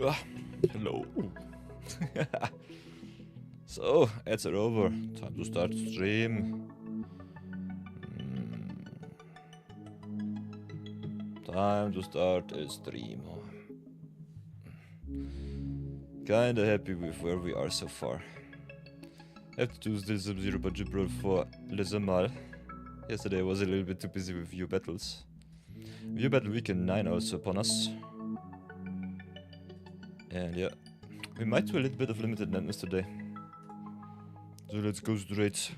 Ah, hello. So, ads are over. Time to start stream. Time to start a stream. Kinda happy with where we are so far. Have to choose this Sub-Zero budget brawl for Lezamal. Yesterday I was a little bit too busy with view battles. View battle weekend 9 also upon us. And yeah, we might do a little bit of limited madness today. So let's go straight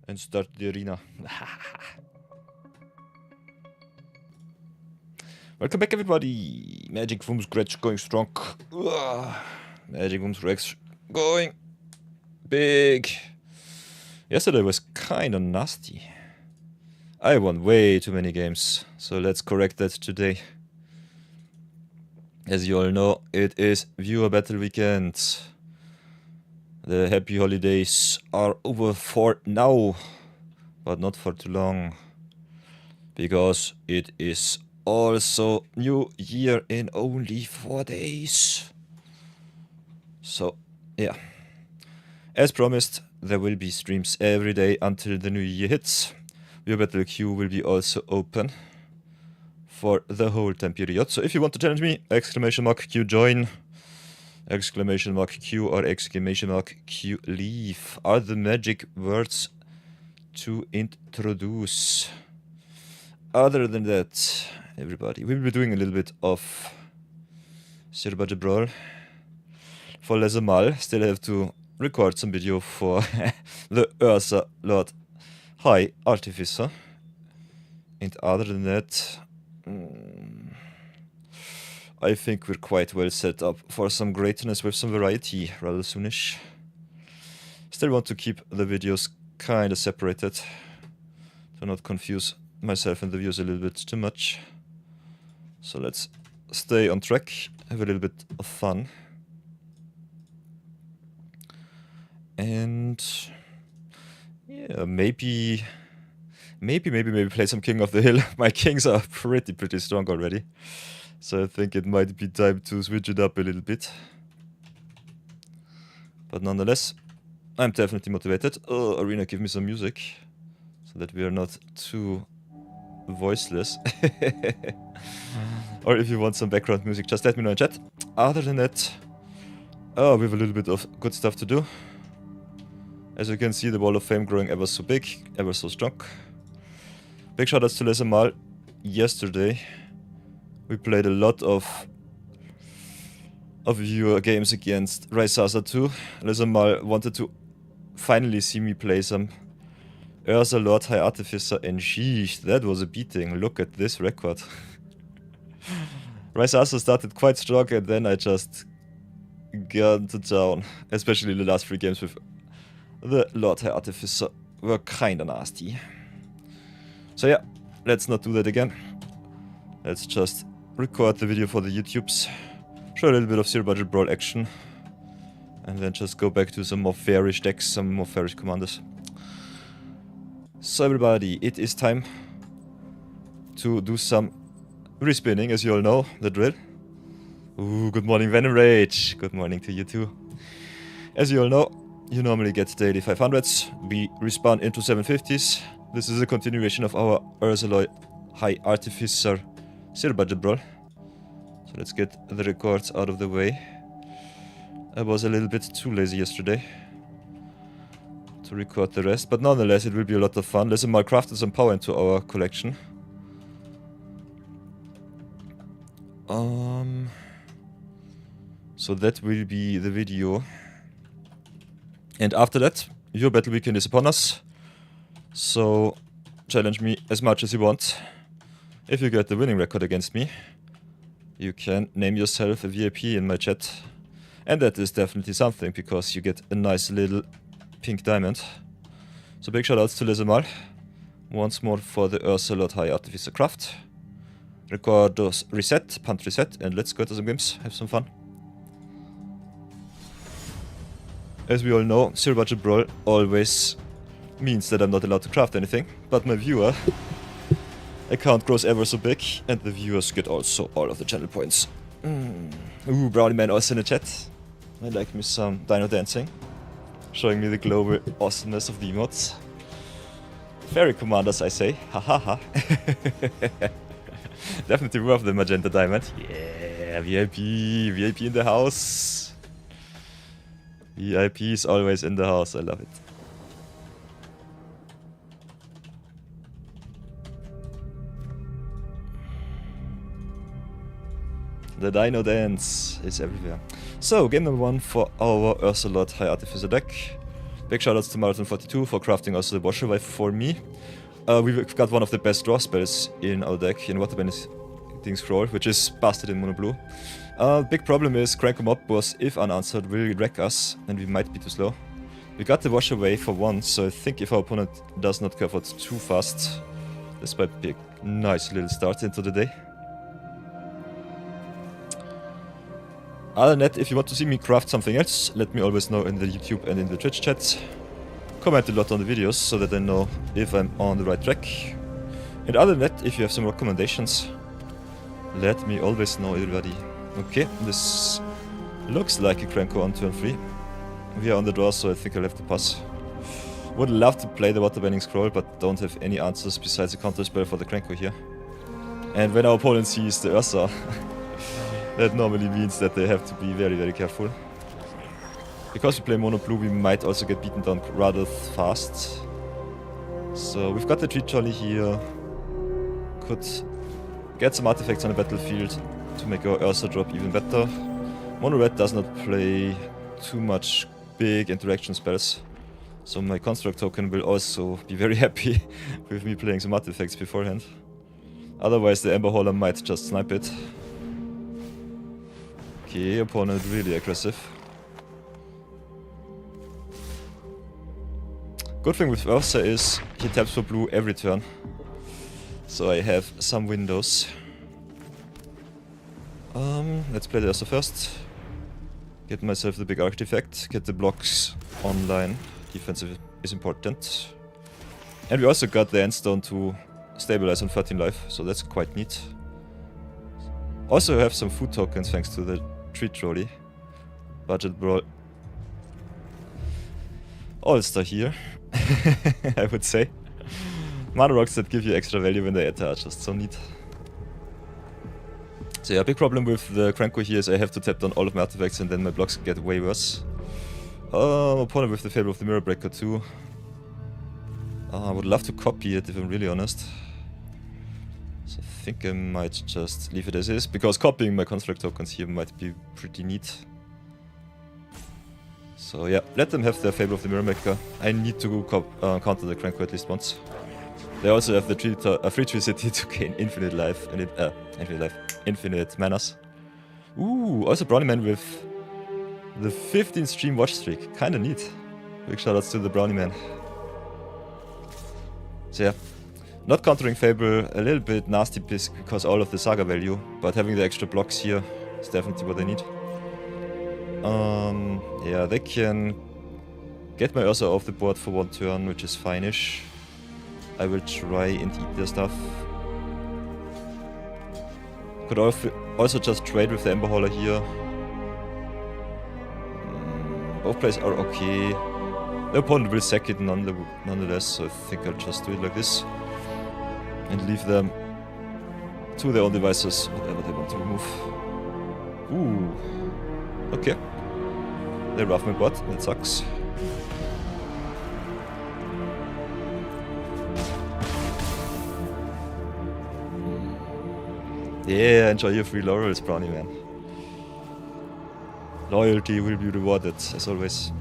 and start the arena. Welcome back everybody! Magic from scratch going strong. Magic from scratch going big. Yesterday was kinda nasty. I won way too many games, so let's correct that today. As you all know, it is viewer battle weekend. The happy holidays are over for now, but not for too long, because it is also New Year in only 4 days. So, yeah. As promised, there will be streams every day until the new year hits. Viewer battle queue will be also open for the whole time period. So if you want to challenge me, !Q join, !Q or !Q leave are the magic words to introduce. Other than that, everybody, we'll be doing a little bit of Zero Budget Brawl for Lezamal. Still have to record some video for the Urza Lord High Artificer. And other than that, I think we're quite well set up for some greatness with some variety rather soonish. Still want to keep the videos kinda separated to not confuse myself and the viewers a little bit too much. So let's stay on track, have a little bit of fun. And yeah, maybe play some King of the Hill. My kings are pretty strong already. So I think it might be time to switch it up a little bit. But nonetheless, I'm definitely motivated. Oh, Arena, give me some music, so that we are not too voiceless. Or if you want some background music, just let me know in chat. Other than that, oh, we have a little bit of good stuff to do. As you can see, the Wall of Fame growing ever so big, ever so strong. Big shoutouts to Lezamal. Yesterday, we played a lot of viewer games against Raizaza 2. Lezamal wanted to finally see me play some Urza Lord High Artificer, and sheesh, that was a beating. Look at this record. Raizaza started quite strong, and then I just gunned it down. Especially the last 3 games with the Lord High Artificer were kinda nasty. So yeah, let's not do that again. Let's just record the video for the YouTubes, show a little bit of Zero Budget Brawl action, and then just go back to some more fairish decks, some more fairish commanders. So everybody, it is time to do some respinning, as you all know, the drill. Ooh, good morning Venom Rage, good morning to you too. As you all know, you normally get daily 500s, we respawn into 750s. This is a continuation of our Urza Lord High Artificer Zero Budget Brawl. So let's get the records out of the way. I was a little bit too lazy yesterday to record the rest, but nonetheless it will be a lot of fun. Lezamal crafted some power into our collection. So that will be the video. And after that, your battle weekend is upon us. So challenge me as much as you want. If you get the winning record against me, you can name yourself a VIP in my chat. And that is definitely something, because you get a nice little pink diamond. So big shoutouts to Lezamal once more for the Urza Lord High Artificer craft. Record those reset, punt reset, and let's go to some games, have some fun. As we all know, Zero Budget Brawl always means that I'm not allowed to craft anything, but my viewer account grows ever so big, and the viewers get also all of the channel points. Ooh, Brownie Man also in the chat. I like me some Dino dancing. Showing me the global awesomeness of the emotes. Fairy commanders, I say. Ha ha ha. Definitely worth the magenta diamond. Yeah, VIP. VIP in the house. VIP is always in the house. I love it. The Dino dance is everywhere. So, game number 1 for our Urza High Artificer deck. Big shoutouts to Marathon42 for crafting also the washer wife for me. We've got one of the best draw spells in our deck in Waterbending Scroll, which is busted in mono blue. Big problem is Crank 'em Up boss, if unanswered, will wreck us, and we might be too slow. We got the wash away for once, so I think if our opponent does not curve out too fast, this might be a nice little start into the day. Other than that, if you want to see me craft something else, let me always know in the YouTube and in the Twitch chat. Comment a lot on the videos so that I know if I'm on the right track. And other than that, if you have some recommendations, let me always know, everybody. Okay, this looks like a Cranko on turn 3. We are on the draw, so I think I'll have to pass. Would love to play the Waterbending Scroll, but don't have any answers besides a counter spell for the Cranko here. And when our opponent sees the Urza, that normally means that they have to be very, very careful. Because we play mono blue, we might also get beaten down rather fast. So we've got the tree trolley here. Could get some artifacts on the battlefield to make our Urza drop even better. Mono red does not play too much big interaction spells, so my construct token will also be very happy with me playing some artifacts beforehand. Otherwise the Ember Hauler might just snipe it. Okay, opponent really aggressive. Good thing with Urza is he taps for blue every turn, so I have some windows. Let's play the Urza first. Get myself the big artifact, get the blocks online. Defensive is important. And we also got the endstone to stabilize on 13 life, so that's quite neat. Also have some food tokens thanks to the tree trolley. Budget brawl. All-star here, I would say. Mana rocks that give you extra value when they enter are just so neat. So yeah, big problem with the Cranko here is I have to tap down all of my artifacts and then my blocks get way worse. Opponent with the Fable of the Mirror Breaker too. I would love to copy it if I'm really honest. So I think I might just leave it as is, because copying my construct tokens here might be pretty neat. So yeah, let them have their Fable of the Mirror Maker. I need to counter the Cranko at least once. They also have the free tree city to gain infinite life and infinite manas. Ooh, also Brownie Man with the 15 stream watch streak. Kinda neat. Big shoutouts to the Brownie Man. So yeah, not countering Fable, a little bit nasty because all of the Saga value, but having the extra blocks here is definitely what I need. Yeah, they can get my Urza off the board for one turn, which is fine-ish. I will try and eat their stuff. Could also just trade with the Ember Hauler here. Both plays are okay. The opponent will sack it nonetheless, so I think I'll just do it like this. And leave them to their own devices, whatever they want to remove. Ooh. Okay. They rough my board, that sucks. Yeah, enjoy your free laurels, Brownie Man. Loyalty will be rewarded, as always.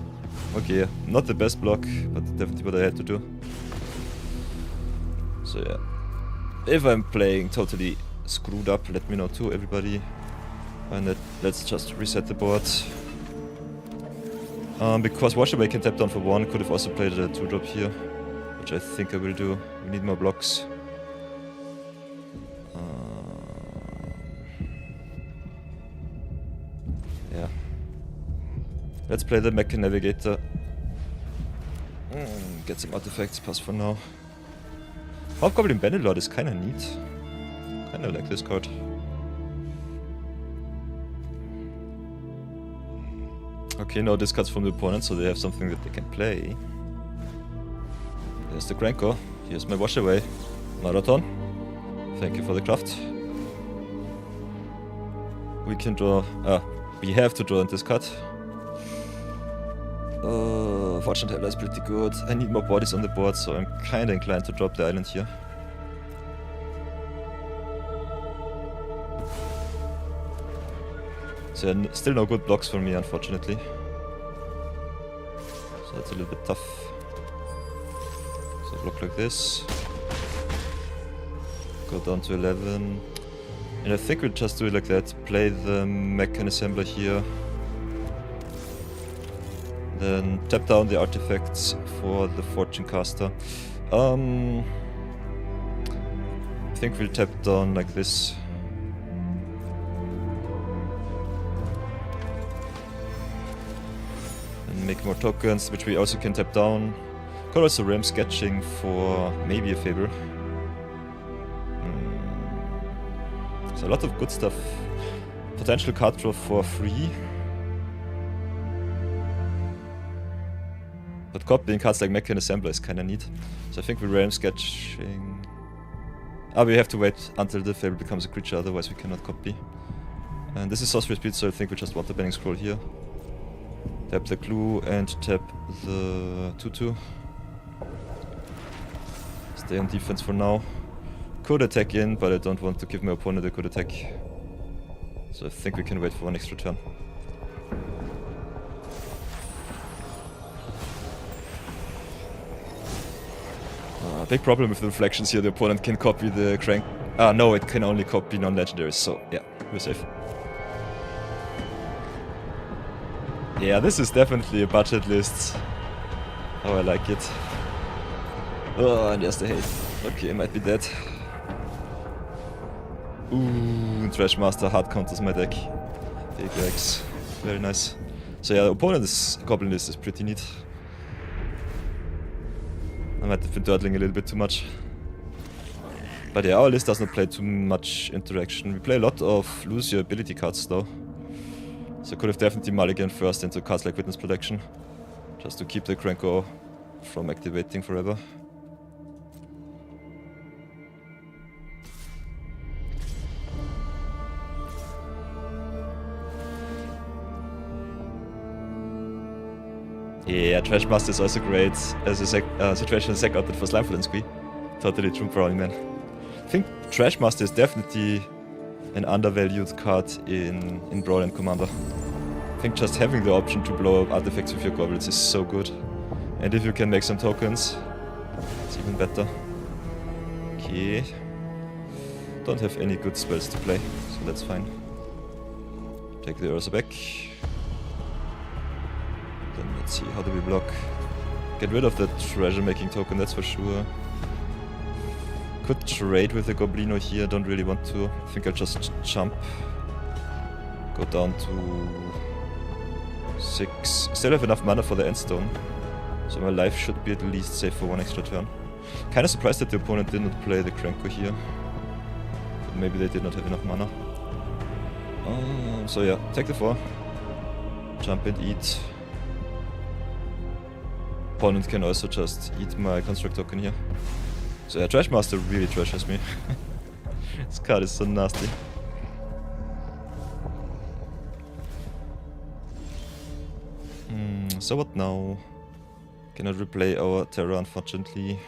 Okay, not the best block, but definitely what I had to do. So yeah. If I'm playing totally screwed up, let me know too, everybody. And let's just reset the board. Because Washaway can tap down for 1, could have also played a 2-drop here, which I think I will do. We need more blocks. Yeah. Let's play the Mecha Navigator. Get some artifacts, pass for now. Hobgoblin Bannerlord is kinda neat. Kinda like this card. Okay, no discards from the opponent, so they have something that they can play. There's the Krenko. Here's my wash away. Marathon. Thank you for the craft. We can draw... we have to draw and discard. Fortune Teller is pretty good. I need more bodies on the board, so I'm kinda inclined to drop the island here. So still no good blocks for me, unfortunately. So it's a little bit tough. So block like this. Go down to 11. And I think we'll just do it like that. Play the Mechan Assembler here. Then tap down the artifacts for the Fortune Caster. I think we'll tap down like this. And make more tokens, which we also can tap down. Could also ram sketching for maybe a favor. So a lot of good stuff. Potential card draw for free. But copying cards like Mechan Assembler is kinda neat. So I think we ram sketching. We have to wait until the fable becomes a creature, otherwise we cannot copy. And this is sorcery speed, so I think we just want the bending scroll here. Tap the clue and tap the 2/2. Stay on defense for now. Could attack in, but I don't want to give my opponent a good attack. So I think we can wait for one extra turn. Big problem with the reflections here, the opponent can copy the crank. No, it can only copy non-legendaries, so yeah, we're safe. Yeah, this is definitely a budget list. Oh, I like it. Oh, and there's the hate. Okay, I might be dead. Ooh, Trash Master hard counters my deck. Big X. Very nice. So yeah, the opponent's goblin list is pretty neat. I might have been dawdling a little bit too much. But yeah, our list does not play too much interaction. We play a lot of lose your ability cards though. So I could have definitely mulliganed first into cards like Witness Protection. Just to keep the Krenko from activating forever. Yeah, Trash Master is also great as a situational sack outlet for Slimeful and Squee. Totally true, Brownie Man. I think Trash Master is definitely an undervalued card in Brawl and Commander. I think just having the option to blow up artifacts with your goblins is so good. And if you can make some tokens, it's even better. Okay. Don't have any good spells to play, so that's fine. Take the Urza back. Then let's see, how do we block? Get rid of the treasure making token, that's for sure. Could trade with the Goblino here, don't really want to. I think I'll just jump. Go down to 6. Still have enough mana for the Endstone. So my life should be at least safe for one extra turn. Kinda surprised that the opponent did not play the Krenko here. But maybe they did not have enough mana. So yeah, take the 4. Jump and eat. Opponent can also just eat my construct token here. So yeah, Trash Master really trashes me. This card is so nasty. So what now? Cannot replay our Terror, unfortunately.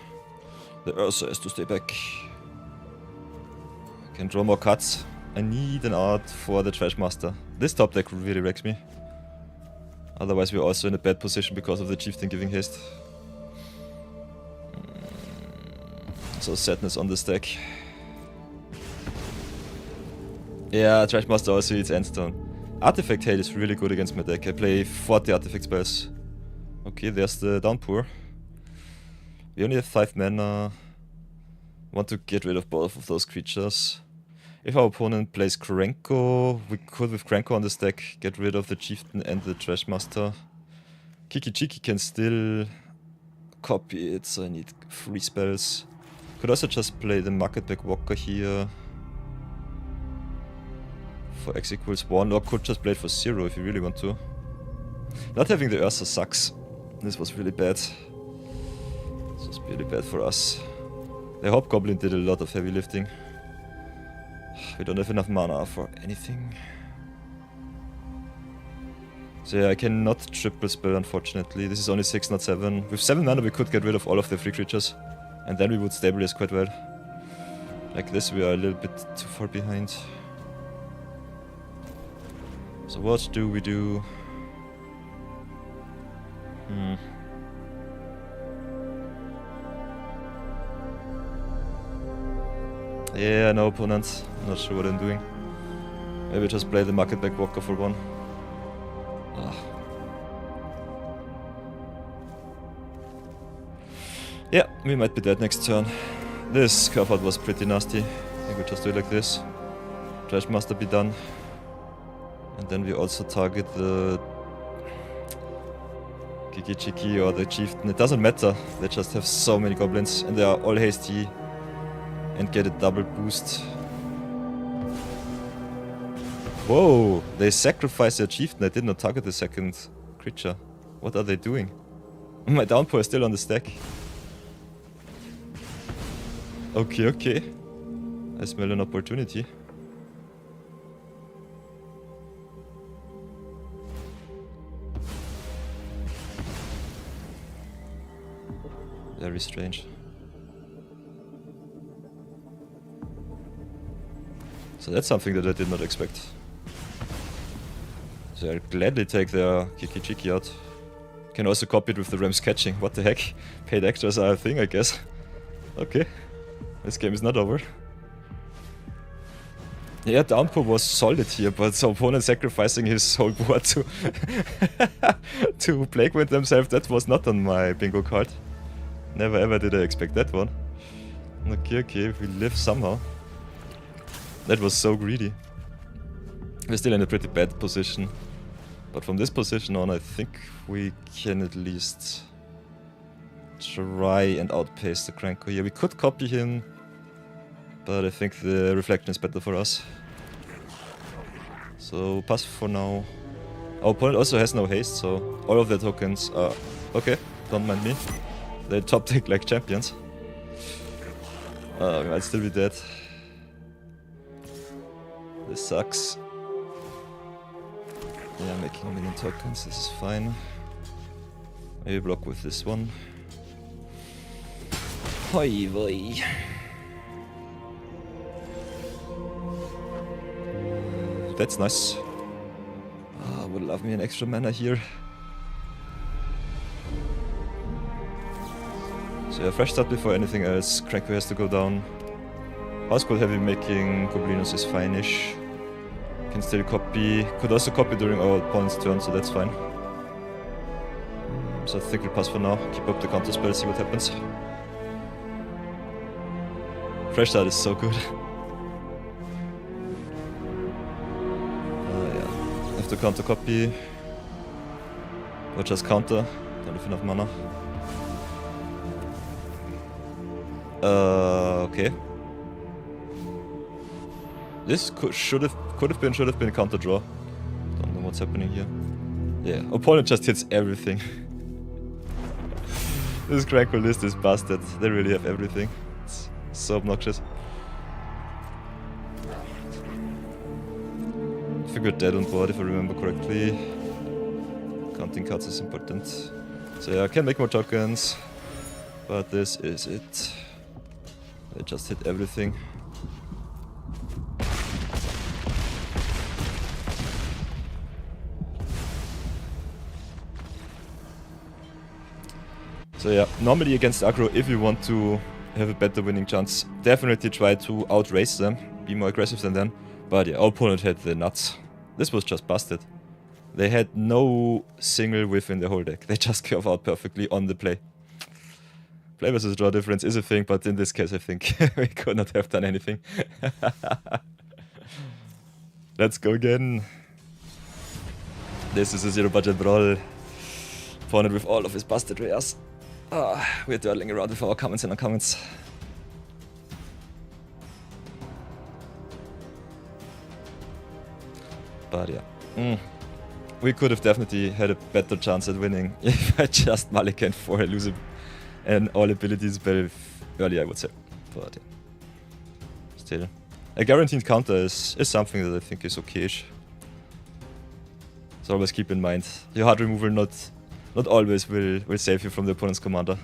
The Urza has to stay back. Can draw more cards. I need an art for the Trash Master. This top deck really wrecks me. Otherwise we're also in a bad position because of the Chieftain giving haste. So sadness on this deck. Yeah, Trash Master also eats Endstone. Artifact Hail is really good against my deck. I play 40 artifact spells. Okay, there's the Downpour. We only have 5 mana. Want to get rid of both of those creatures. If our opponent plays Krenko, we could with Krenko on this deck get rid of the Chieftain and the Trash Master. Kiki Chiki can still copy it, so I need 3 spells. Could also just play the Marketback Walker here for x equals 1, or could just play it for 0 if you really want to. Not having the Urza sucks. This was really bad. This was really bad for us. The Hobgoblin did a lot of heavy lifting. We don't have enough mana for anything. So yeah, I cannot triple spell, unfortunately. This is only 6, not 7. With 7 mana we could get rid of all of the free creatures. And then we would stabilize quite well. Like this we are a little bit too far behind. So what do we do? Yeah, no opponent. Not sure what I'm doing. Maybe just play the Market Back Walker for 1. Yeah, we might be dead next turn. This curve out was pretty nasty. I think we just do it like this. Trash Master be done. And then we also target the Kiki or the Chieftain. It doesn't matter, they just have so many goblins and they are all hasty and get a double boost. Whoa, they sacrificed their Chieftain. I did not target the second creature. What are they doing? My downpour is still on the stack. Okay, okay. I smell an opportunity. Very strange. So that's something that I did not expect. So I'll gladly take their Kiki out. Can also copy it with the Ram's catching. What the heck? Paid extras are a thing, I guess. Okay. This game is not over. Yeah, downpour was solid here, but the opponent sacrificing his whole board to to Plague Wind themselves, that was not on my bingo card. Never ever did I expect that one. Okay, okay, we live somehow. That was so greedy. We're still in a pretty bad position. But from this position on, I think we can at least try and outpace the Cranko here. We could copy him, but I think the Reflection is better for us. So, pass for now. Our opponent also has no haste, so all of their tokens are... Okay, don't mind me. They top deck like champions. We might still be dead. This sucks. Yeah, making a million tokens, this is fine. Maybe block with this one. Hoi voi. That's nice. Would love me an extra mana here. So yeah, fresh start before anything else. Cranko has to go down. Housecold Heavy making Goblinus is fine-ish. Can still copy. Could also copy during our opponent's turn, so that's fine. So I think we'll pass for now. Keep up the counter spell, see what happens. Fresh start is so good. Yeah. Have to counter copy. Or just counter. Don't have enough mana. Okay. This should have been a counter draw. Don't know what's happening here. Yeah, opponent just hits everything. This Cranko list is busted. They really have everything. It's so obnoxious. I think we're dead on board if I remember correctly. Counting cards is important. So yeah, I can make more tokens. But this is it. They just hit everything. So yeah, normally against aggro, if you want to have a better winning chance, definitely try to outrace them, be more aggressive than them. But yeah, our opponent had the nuts. This was just busted. They had no single whiff in the whole deck. They just curve out perfectly on the play. Play versus draw difference is a thing, but in this case I think we could not have done anything. Let's go again. This is a zero budget brawl. Opponent with all of his busted rares. We're dawdling around with our comments and uncommons. But yeah. we could have definitely had a better chance at winning if I just mulligan for elusive and all abilities very early, I would say. But yeah. Still, a guaranteed counter is something that I think is okay-ish. So always keep in mind, your hard removal not always will save you from the opponent's commander.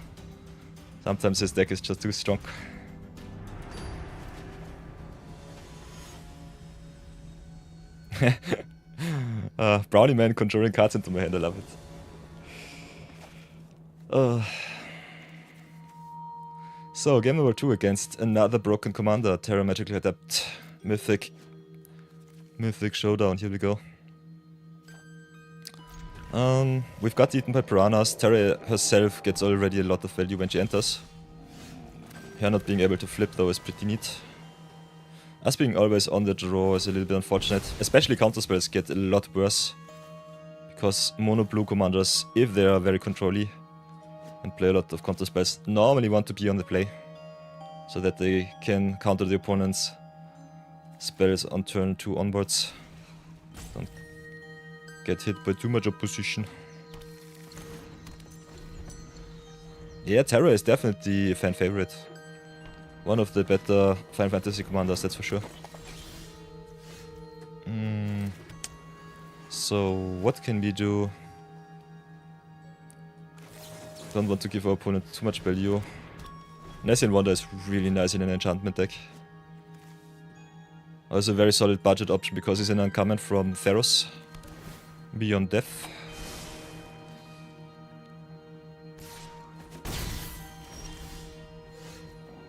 Sometimes his deck is just too strong. Brownie man conjuring cards into my hand, I love it. So, game number 2 against another broken commander, Terra Magical Adept, Mythic Showdown, here we go. We've got eaten by piranhas. Terra herself gets already a lot of value when she enters. Her not being able to flip though is pretty neat. Us being always on the draw is a little bit unfortunate. Especially counterspells get a lot worse. Because mono blue commanders, if they are very control-y and play a lot of counterspells, normally want to be on the play. So that they can counter the opponent's spells on turn 2 onwards. Don't get hit by too much opposition. Yeah, Terra is definitely a fan favorite. One of the better Final Fantasy commanders, that's for sure. So, what can we do? Don't want to give our opponent too much value. Nazian Wonder is really nice in an enchantment deck. Also a very solid budget option because he's an uncommon from Theros. Beyond Death.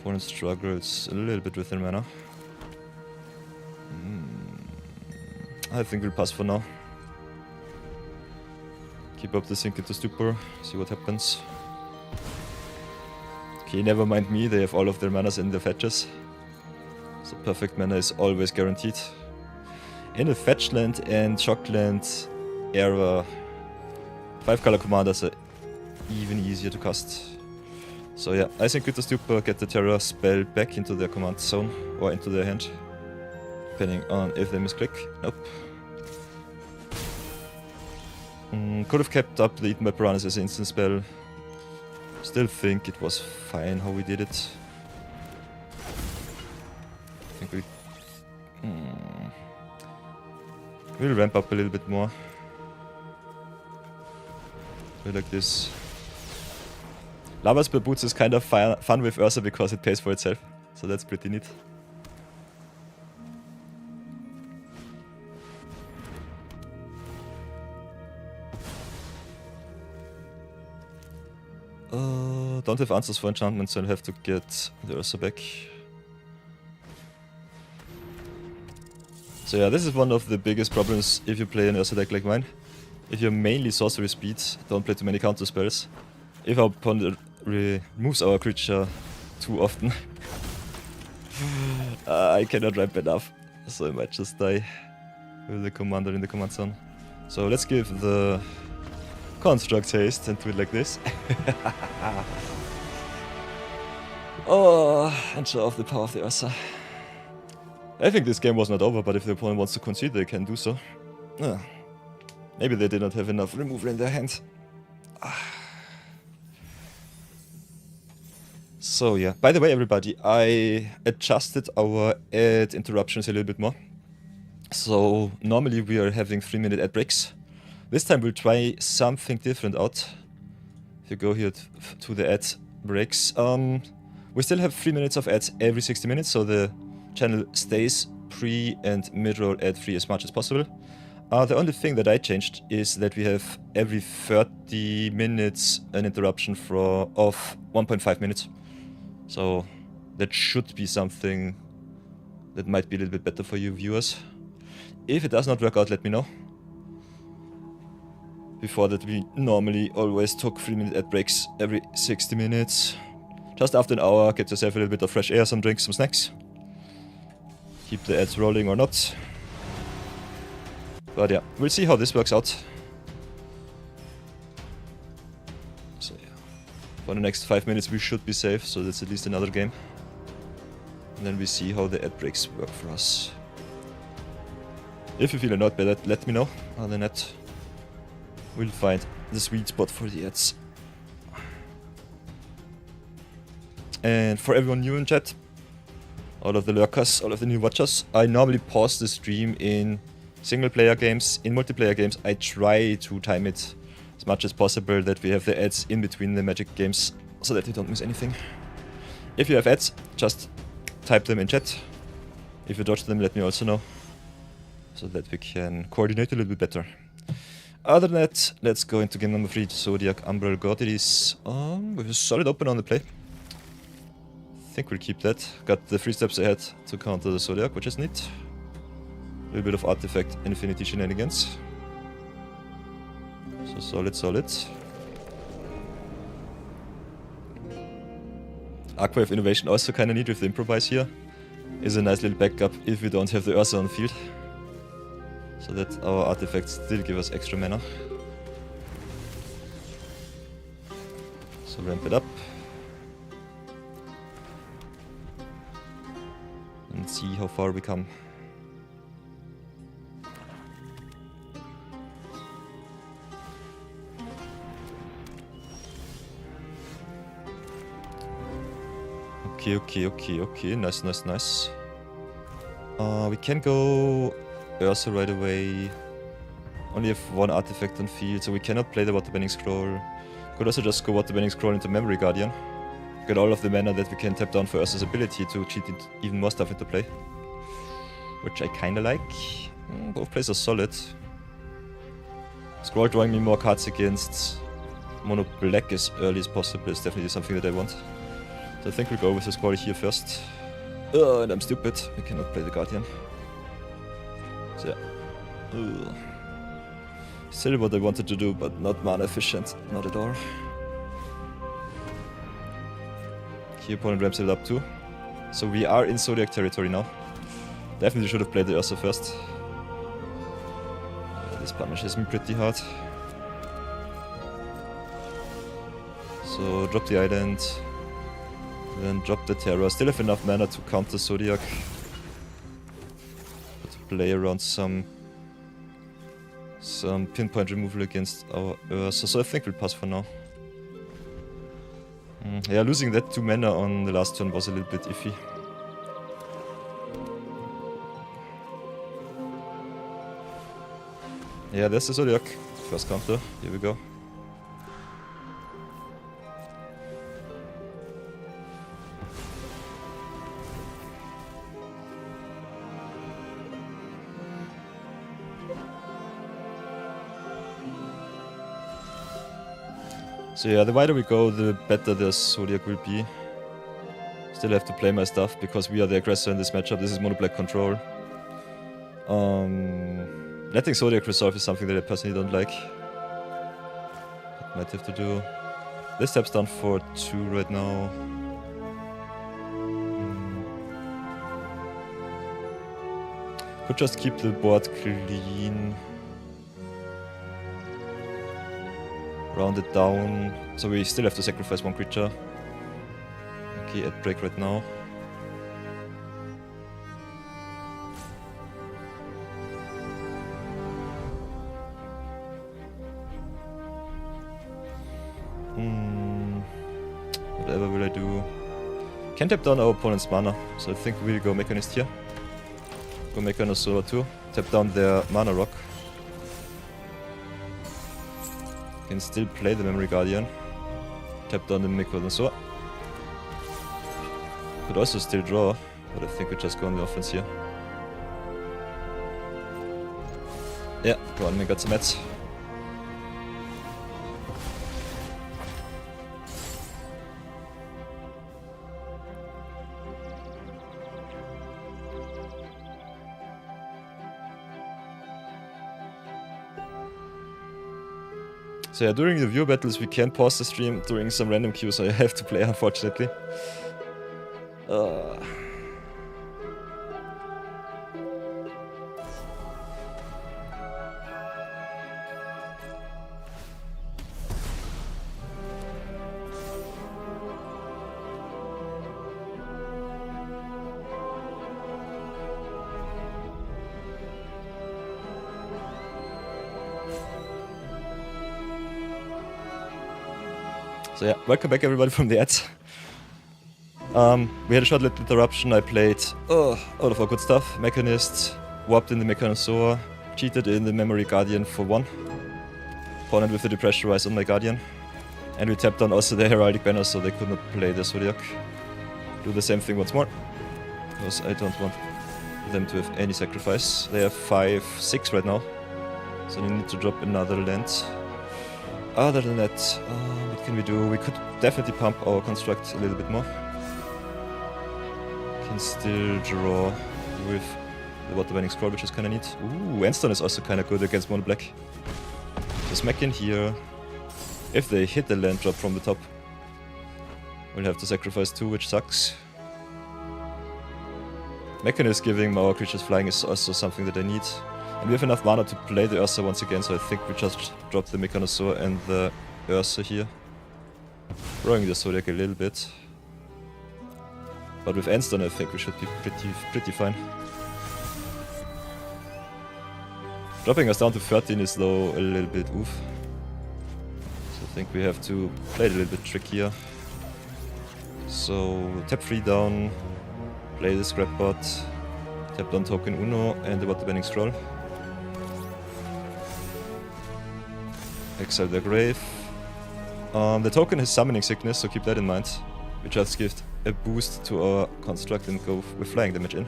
Opponent struggles a little bit with their mana. I think we'll pass for now. Keep up the sink into stupor, see what happens. Okay, never mind me, they have all of their manas in their fetches. So perfect mana is always guaranteed. In a fetch land and shock land era, 5-color commanders are even easier to cast. So yeah, I think with the stupor get the Terra spell back into their command zone or into their hand. Depending on if they misclick. Nope. Could have kept up the Eaten by Piranhas as an instant spell. Still think it was fine how we did it. I think we'll ramp up a little bit more. Like this. Lava Spell Boots is kind of fun with Urza because it pays for itself. So that's pretty neat. Don't have answers for enchantments, so I'll have to get the Urza back. So yeah, this is one of the biggest problems if you play an Urza deck like mine. If you're mainly sorcery speed, don't play too many counter spells. If our opponent removes our creature too often, I cannot ramp enough, so I might just die with the commander in the command zone. So let's give the construct haste and do it like this. Oh, and show off the power of the Urza. I think this game was not over, but if the opponent wants to concede, they can do so. Maybe they did not have enough removal in their hand. So yeah, by the way everybody, I adjusted our ad interruptions a little bit more. So normally we are having 3-minute ad breaks. This time we'll try something different out. If you go here to the ad breaks, we still have 3 minutes of ads every 60 minutes, so the channel stays pre and mid-roll ad free as much as possible. The only thing that I changed is that we have every 30 minutes an interruption of 1.5 minutes. So that should be something that might be a little bit better for you viewers. If it does not work out, let me know. Before that we normally always took 3-minute ad breaks every 60 minutes. Just after an hour, get yourself a little bit of fresh air, some drinks, some snacks. Keep the ads rolling or not. But yeah, we'll see how this works out. So yeah, for the next 5 minutes we should be safe, so that's at least another game. And then we see how the ad breaks work for us. If you feel annoyed by that, let me know on the net. We'll find the sweet spot for the ads. And for everyone new in chat, all of the lurkers, all of the new watchers, I normally pause the stream in single player games. In multiplayer games, I try to time it as much as possible that we have the ads in between the Magic games so that you don't miss anything. If you have ads, just type them in chat. If you dodge them, let me also know so that we can coordinate a little bit better. Other than that, let's go into game number 3, Zodiac Umbral God. It is with a solid open on the play. I think we'll keep that. Got the 3 steps ahead to counter the Zodiac, which is neat. A little bit of artifact infinity shenanigans. So solid, solid. Arcwave Innovation also kinda neat with the improvise here. Is a nice little backup if we don't have the Urza on field. So that our artifacts still give us extra mana. So ramp it up. And see how far we come. Okay. Nice. We can go Urza right away. Only have 1 artifact on field, so we cannot play the Waterbending Scroll. Could also just go Waterbending Scroll into Memory Guardian. Get all of the mana that we can tap down for Urza's ability to cheat even more stuff into play. Which I kinda like. Both plays are solid. Scroll drawing me more cards against mono black as early as possible is definitely something that I want. So I think we'll go with the Scroll here first. And I'm stupid, we cannot play the Guardian. So yeah. Still what I wanted to do, but not mana efficient, not at all. Key opponent ramps it up too. So we are in Zodiac territory now. Definitely should have played the Urza first. This punishes me pretty hard. So drop the island. Then drop the Terra. Still have enough mana to counter Zodiac. To play around some pinpoint removal against our Urza. So I think we'll pass for now. Yeah, losing that 2 mana on the last turn was a little bit iffy. Yeah, there's the Zodiac. First counter. Here we go. So yeah, the wider we go, the better the Zodiac will be. Still have to play my stuff because we are the aggressor in this matchup. This is mono black control. Letting Zodiac resolve is something that I personally don't like. Might have to do. This step's down for 2 right now. Could just keep the board clean. Round it down. So we still have to sacrifice 1 creature. Okay, at break right now. Whatever will I do? Can tap down our opponent's mana, so I think we'll go Mechanist here. Go Mechanosaur too. Tap down their mana rock. Can still play the Memory Guardian. Tap down the Mechanosaur. Could also still draw, but I think we just go on the offense here. Yeah, go on, we got some mats. So yeah, during the viewer battles we can pause the stream during some random queues, so I have to play, unfortunately. So yeah, welcome back everybody from the ads. We had a short little interruption. I played all of our good stuff. Mechanist, warped in the Mechanosaur, cheated in the Memory Guardian for 1. Opponent with the Depressurize on my Guardian. And we tapped on also the Heraldic Banner, so they could not play the Zodiac. Do the same thing once more, because I don't want them to have any sacrifice. They have 5-6 right now, so they need to drop another land. Other than that, what can we do? We could definitely pump our construct a little bit more. Can still draw with the Water Bending Scroll, which is kinda neat. Ooh, Endstone is also kinda good against Mono Black. So smack in here. If they hit the land drop from the top, we'll have to sacrifice 2, which sucks. Mechanist giving our creatures flying is also something that I need. And we have enough mana to play the Urza once again, so I think we just drop the Mechanosaur and the Urza here. Throwing the Zodiac a little bit. But with Endstone I think we should be pretty fine. Dropping us down to 13 is though a little bit oof. So I think we have to play it a little bit trickier. So tap 3 down, play the Scrapbot, tap down token Uno and the Water Bending Scroll. Exile the Grave. The token has Summoning Sickness, so keep that in mind. We just give a boost to our construct and go with flying damage in.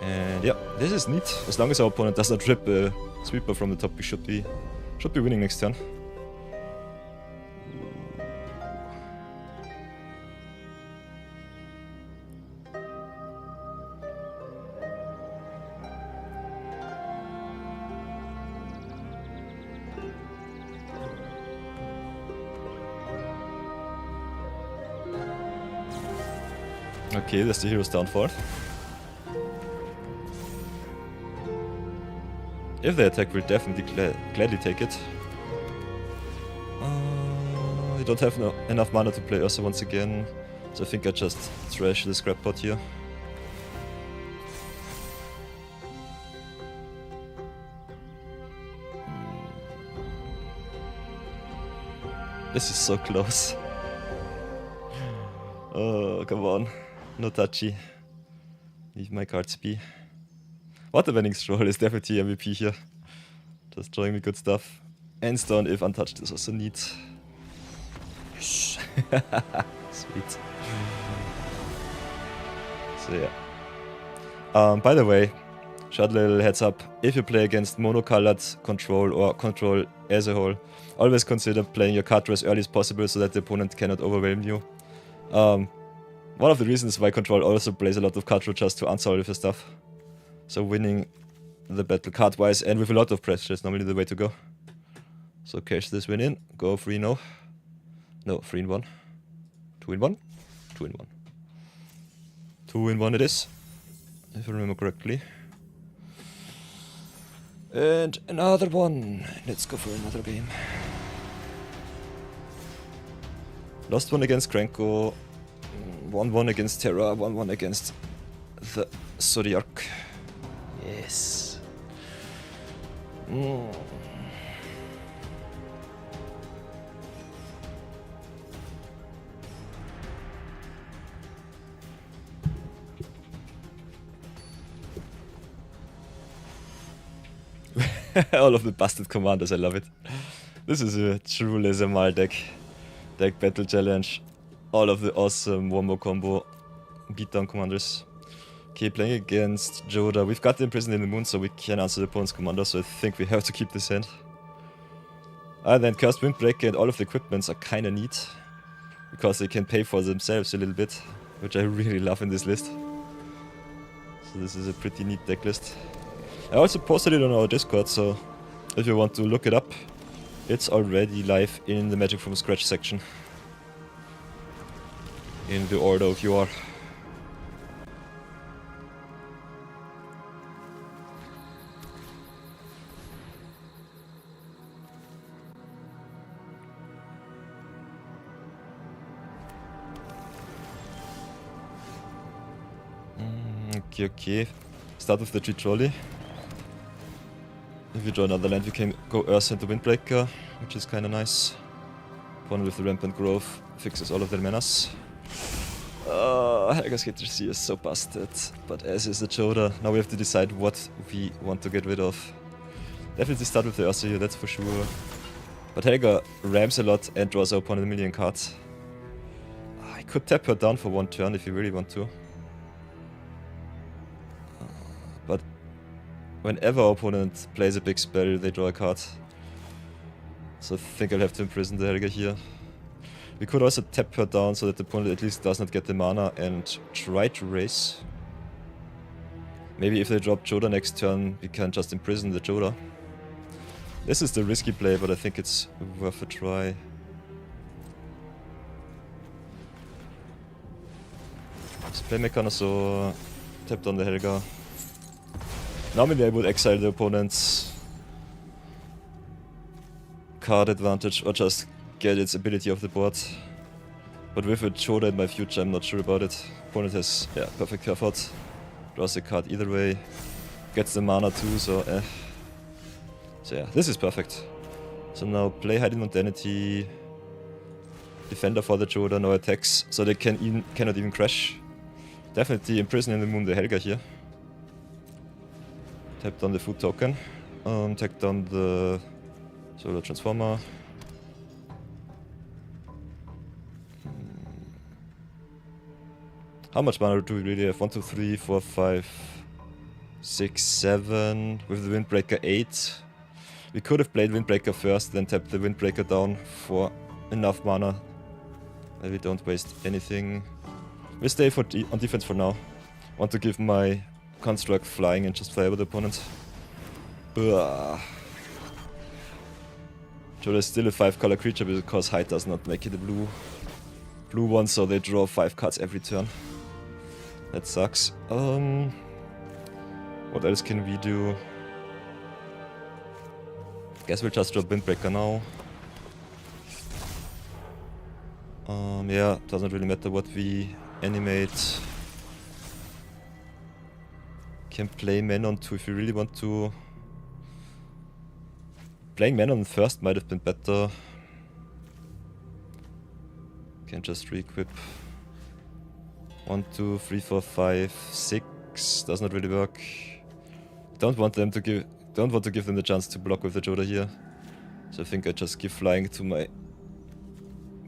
And yeah, this is neat. As long as our opponent does not trip a sweeper from the top, we should be winning next turn. Okay, that's the hero's downfall. If they attack, we'll definitely gladly take it. I don't have enough mana to play Urza once again, so I think I just trash the Scrapbot here. This is so close. Oh, come on. No touchy. Leave my cards be. Water Bending Scroll is definitely MVP here. Just drawing me good stuff. Endstone, if untouched, is also neat. Sweet. So yeah. By the way, short little heads up. If you play against monocolored control or control as a whole, always consider playing your card draw as early as possible so that the opponent cannot overwhelm you. One of the reasons why control also plays a lot of card draw just to answer all of your stuff. So winning the battle card-wise and with a lot of pressure is normally the way to go. So cash this win in, go 3-0. No, 3-1. 2-1? 2-1. 2-1 it is, if I remember correctly. And another one. Let's go for another game. Lost one against Krenko. 1-1 against Terra, 1-1 against the Zodiac. Yes. All of the busted commanders, I love it. This is a true Lezamal deck battle challenge. All of the awesome Wombo combo beatdown commanders. Okay, playing against Joda. We've got the Imprisoned in the Moon, so we can answer the opponent's commander, so I think we have to keep this hand. Then Cursed Windbreaker and all of the equipments are kinda neat, because they can pay for themselves a little bit, which I really love in this list. So this is a pretty neat deck list. I also posted it on our Discord, so if you want to look it up, it's already live in the Magic from Scratch section. In the order of you are. Okay. Start with the Tree Trolley. If you draw another land, we can go Urza into Windbreaker, which is kinda nice. Opponent with the Rampant Growth fixes all of their manas. Helga's Hitler is so busted, but as is the Joda. Now we have to decide what we want to get rid of. Definitely start with the Urza here, that's for sure. But Helga rams a lot and draws our opponent a million cards. I could tap her down for one turn if you really want to. But whenever our opponent plays a big spell, they draw a card. So I think I'll have to imprison the Helga here. We could also tap her down so that the opponent at least does not get the mana and try to race. Maybe if they drop Joda next turn, we can just imprison the Joda. This is the risky play, but I think it's worth a try. Let's play Mechanosaur, tap down the Helga. Normally I would exile the opponent's card advantage or just get its ability off the board. But with a Joda in my future, I'm not sure about it. Opponent has, yeah, perfect curve out. Draws a card either way. Gets the mana too, so So yeah, this is perfect. So now play Hiding Mundanity. Defender for the Joda, no attacks, so they cannot even crash. Definitely imprison in the moon the Helga here. Tap down the food token. Tap down the Solar Transformer. How much mana do we really have? 1, 2, 3, 4, 5, 6, 7. With the Windbreaker 8. We could have played Windbreaker first, then tapped the Windbreaker down for enough mana. And we don't waste anything. We stay on defense for now. Want to give my construct flying and just fly over the opponent. Joda is still a 5-color creature because height does not make it a blue one, so they draw 5 cards every turn. That sucks. What else can we do? Guess we'll just drop Windbreaker now. Yeah, doesn't really matter what we animate. Can play Manon too if you really want to. Playing Manon first might have been better. Can just re-equip. 1, 2, 3, 4, 5, 6. Does not really work. Don't want to give them the chance to block with the Joda here. So I think I just give flying to my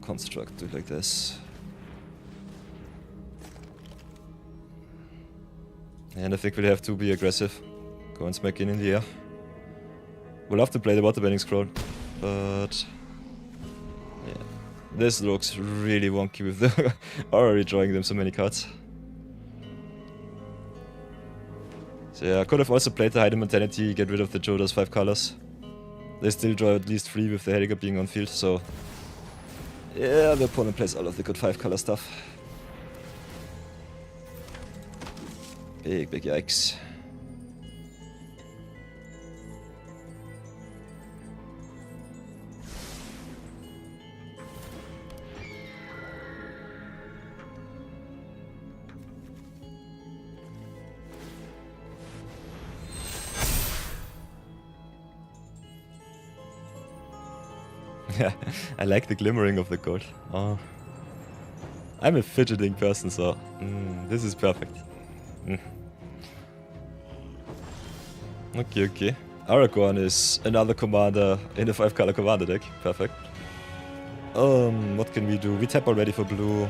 construct, do it like this. And I think we'll have to be aggressive. Go and smack in the air. We'll have to play the Waterbending Scroll, but yeah, this looks really wonky with the already drawing them so many cards. So yeah, I could have also played the Hiding Mundanity, get rid of the Joda's 5 colors. They still draw at least 3 with the Helga being on field, so yeah, the opponent plays all of the good 5-color stuff. Big yikes. Yeah, I like the glimmering of the gold. Oh. I'm a fidgeting person, so this is perfect. Okay. Aragorn is another commander in a 5-color commander deck. Perfect. What can we do? We tap already for blue.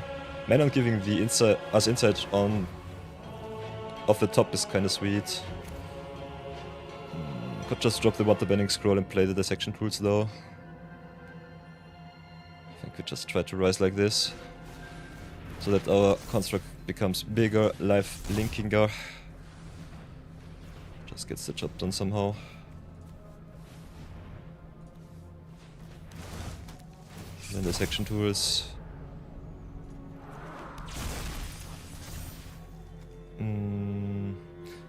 Manon giving the us insight on off the top is kinda sweet. Could just drop the Waterbending Scroll and play the dissection tools though. I think we just try to rise like this. So that our construct becomes bigger, life linkinger. Just gets the job done somehow. Then the section tools.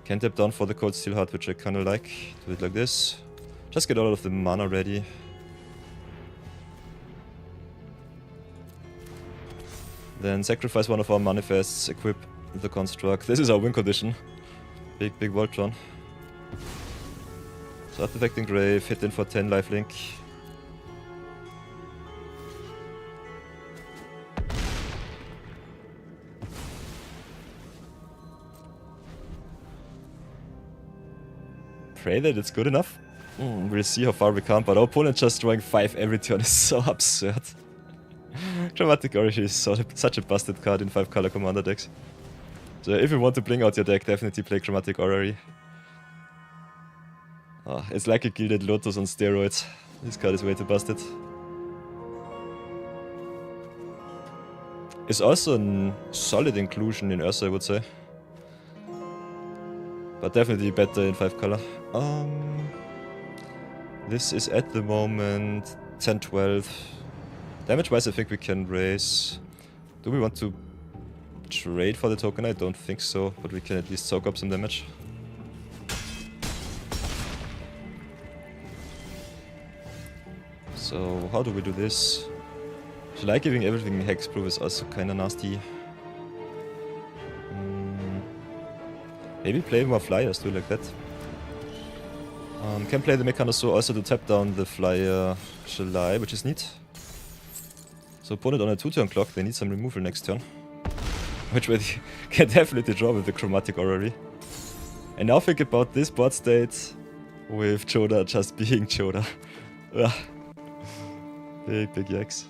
Can tap down for the Cold Steel Heart, which I kinda like. Do it like this. Just get all of the mana ready. Then sacrifice one of our manifests, equip the construct. This is our win condition. Big Voltron. So Artifacting Grave, hit in for 10 lifelink. Pray that it's good enough. We'll see how far we come, but our opponent just drawing 5 every turn is so absurd. Chromatic Origin is such a busted card in 5-color commander decks. So if you want to bring out your deck, definitely play Chromatic Orrery. Oh, it's like a Gilded Lotus on steroids. This card is way too busted. It's also a solid inclusion in Urza, I would say. But definitely better in 5-color. This is at the moment 10-12. Damage-wise, I think we can raise. Do we want to trade for the token? I don't think so, but we can at least soak up some damage. So, how do we do this? Like giving everything hexproof is also kinda nasty. Maybe play more flyers, do like that. Can play the Mechanosaur also to tap down the flyer July, which is neat. So opponent on a 2-turn clock, they need some removal next turn. Which way they can definitely draw with the Chromatic Orrery. And now think about this board state with Choda just being Choda. Big yikes.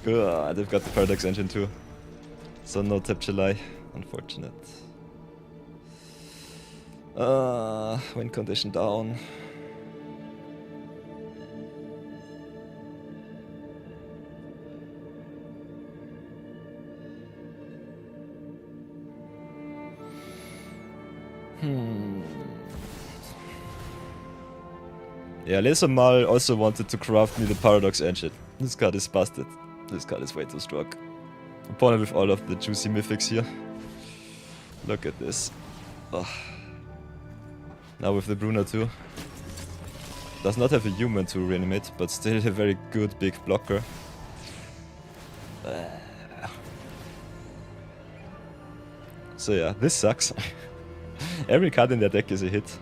They've got the Paradox Engine too. So no tap July, unfortunate. Win condition down. Yeah, Lesamal also wanted to craft me the Paradox Engine. This card is busted. This card is way too strong. Opponent with all of the juicy mythics here. Look at this. Oh. Now with the Bruna too. Does not have a human to reanimate, but still a very good big blocker. So yeah, this sucks. Every card in their deck is a hit.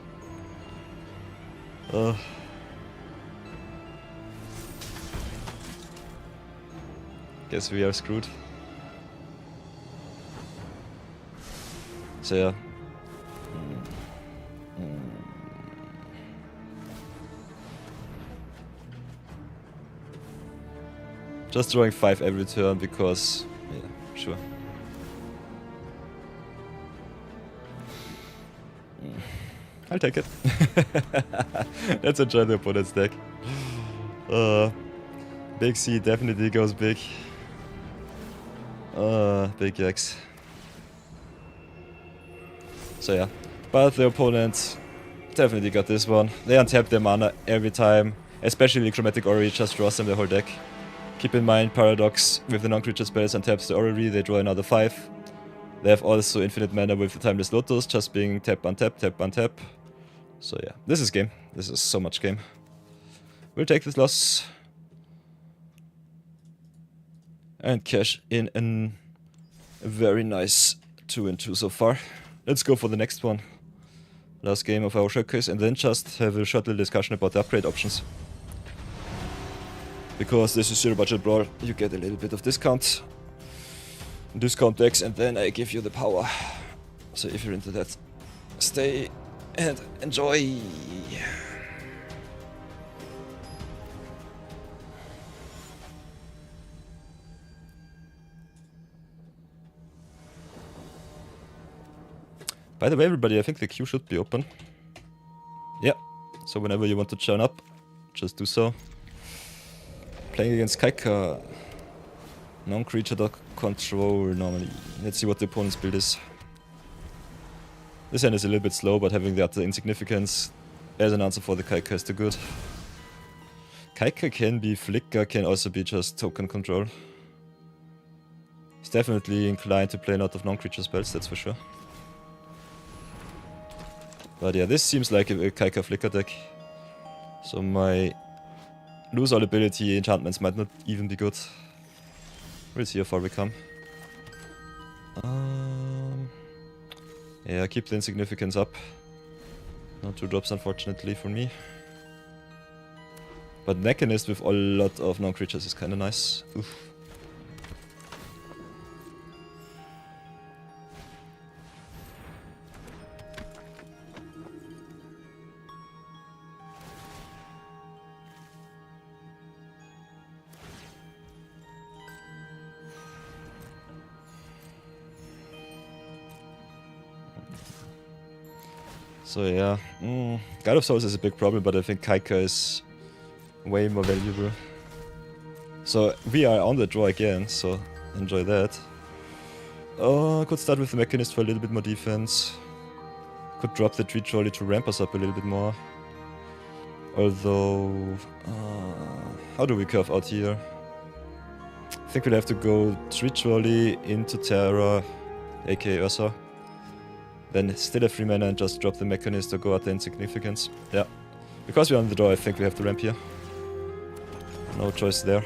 Guess we are screwed. So yeah. Just drawing 5 every turn because, yeah, sure. I'll take it. Let's enjoy the opponent's deck. Big C definitely goes big. Big X. So yeah, but the opponent definitely got this one. They untap their mana every time, especially Chromatic Orrery just draws them the whole deck. Keep in mind, Paradox with the non-creature spells untaps the Orrery, they draw another 5. They have also infinite mana with the Timeless Lotus, just being tap, untap. So yeah, this is game. This is so much game. We'll take this loss. And cash in a very nice 2-2 so far. Let's go for the next one. Last game of our showcase, and then just have a short little discussion about the upgrade options. Because this is Zero Budget Brawl, you get a little bit of discount decks, and then I give you the power. So if you're into that, stay and enjoy. By the way, everybody, I think the queue should be open. Yeah, so whenever you want to join up, just do so. Playing against Kaika. Non-creature dog control normally. Let's see what the opponent's build is. This hand is a little bit slow, but having the other insignificance as an answer for the Kaika is too good. Kaika can be Flicker, can also be just token control. He's definitely inclined to play a lot of non-creature spells, that's for sure. But yeah, this seems like a Kaika Flicker deck. So my lose all ability enchantments might not even be good. We'll see how far we come. Yeah, keep the insignificance up. No 2 drops unfortunately for me. But Mechanist with a lot of non-creatures is kinda nice. Oof. So yeah, God of Souls is a big problem, but I think Kaika is way more valuable. So we are on the draw again, so enjoy that. Could start with the Mechanist for a little bit more defense. Could drop the Tree Trolley to ramp us up a little bit more. Although, how do we curve out here? I think we'll have to go Tree Trolley into Terra, aka Urza. Then still have 3 mana and just drop the Mechanist or go out the Insignificance. Yeah. Because we're on the draw, I think we have to ramp here. No choice there.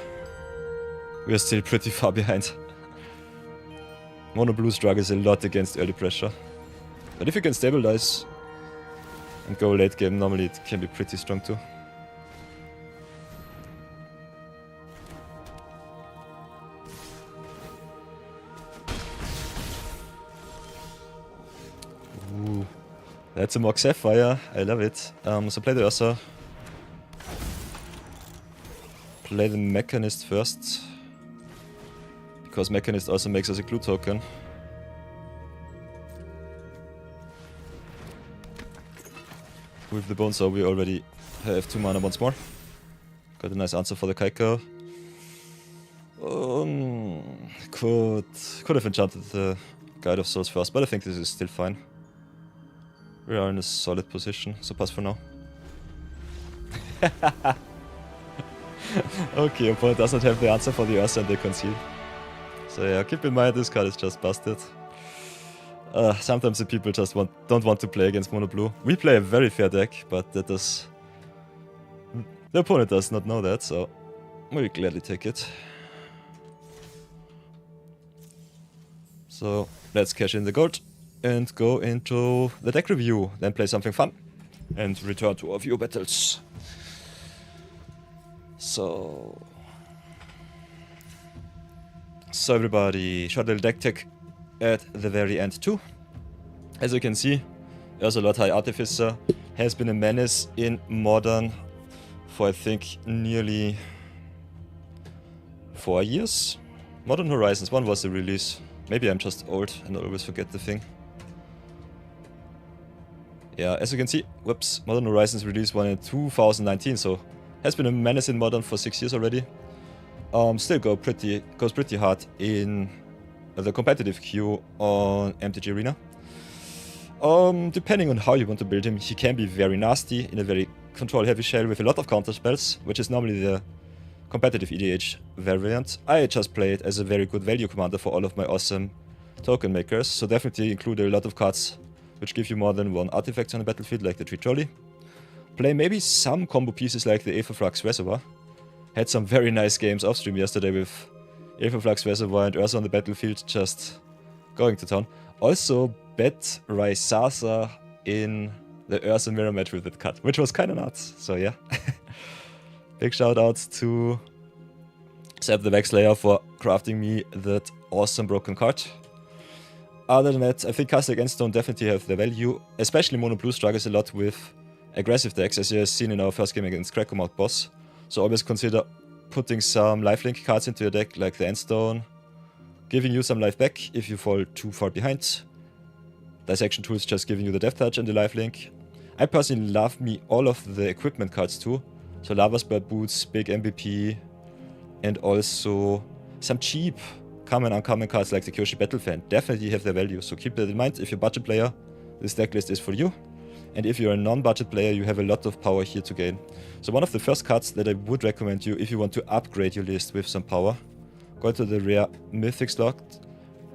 We are still pretty far behind. Mono Blue struggles a lot against early pressure. But if you can stabilize and go late game, normally it can be pretty strong too. Ooh, that's a Mock Sapphire, I love it. So play the Urza. Play the Mechanist first. Because Mechanist also makes us a glue token. With the Bone Saw we already have 2 mana once more. Got a nice answer for the Kaiko. Could have enchanted the Guide of Souls first, but I think this is still fine. We are in a solid position, so pass for now. Okay, opponent does not have the answer for the Urza and they conceal. So yeah, keep in mind this card is just busted. Sometimes the people just don't want to play against Mono Blue. We play a very fair deck, but that does... The opponent does not know that, so we'll gladly take it. So let's cash in the gold and go into the deck review, then play something fun and return to our view battles. So everybody, short little deck tech at the very end too. As you can see, Urza Lord High Artificer has been a menace in Modern for I think nearly 4 years. Modern Horizons 1 was the release. Maybe I'm just old and I always forget the thing. Yeah, as you can see, whoops, Modern Horizons released one in 2019, so has been a menace in Modern for 6 years already. Still goes pretty hard in the competitive queue on MTG Arena. Depending on how you want to build him, he can be very nasty in a very control-heavy shell with a lot of counter spells, which is normally the competitive EDH variant. I just play it as a very good value commander for all of my awesome token makers, so definitely include a lot of cards which give you more than 1 artifact on the battlefield, like the Tree Trolley. Play maybe some combo pieces like the Aetherflux Reservoir. Had some very nice games off stream yesterday with Aetherflux Reservoir and Urza on the battlefield just going to town. Also bet Raizaza in the Urza mirror match with that cut, which was kinda nuts, so yeah. Big shout out to Seb the Vexlayer for crafting me that awesome broken card. Other than that, I think Castle and Stone definitely have their value, especially Mono Blue struggles a lot with aggressive decks, as you have seen in our first game against Crackomouth Boss. So always consider putting some lifelink cards into your deck, like the Endstone, giving you some life back if you fall too far behind. Dissection Tools just giving you the Death Touch and the lifelink. I personally love me all of the equipment cards too. So Lava Spurt Boots, Big MVP, and also some cheap common and uncommon cards like the Kyoshi Battle Fan definitely have their value, so keep that in mind. If you're a budget player, this decklist is for you. And if you're a non-budget player, you have a lot of power here to gain. So one of the first cards that I would recommend you if you want to upgrade your list with some power, go to the rare Mythic slot,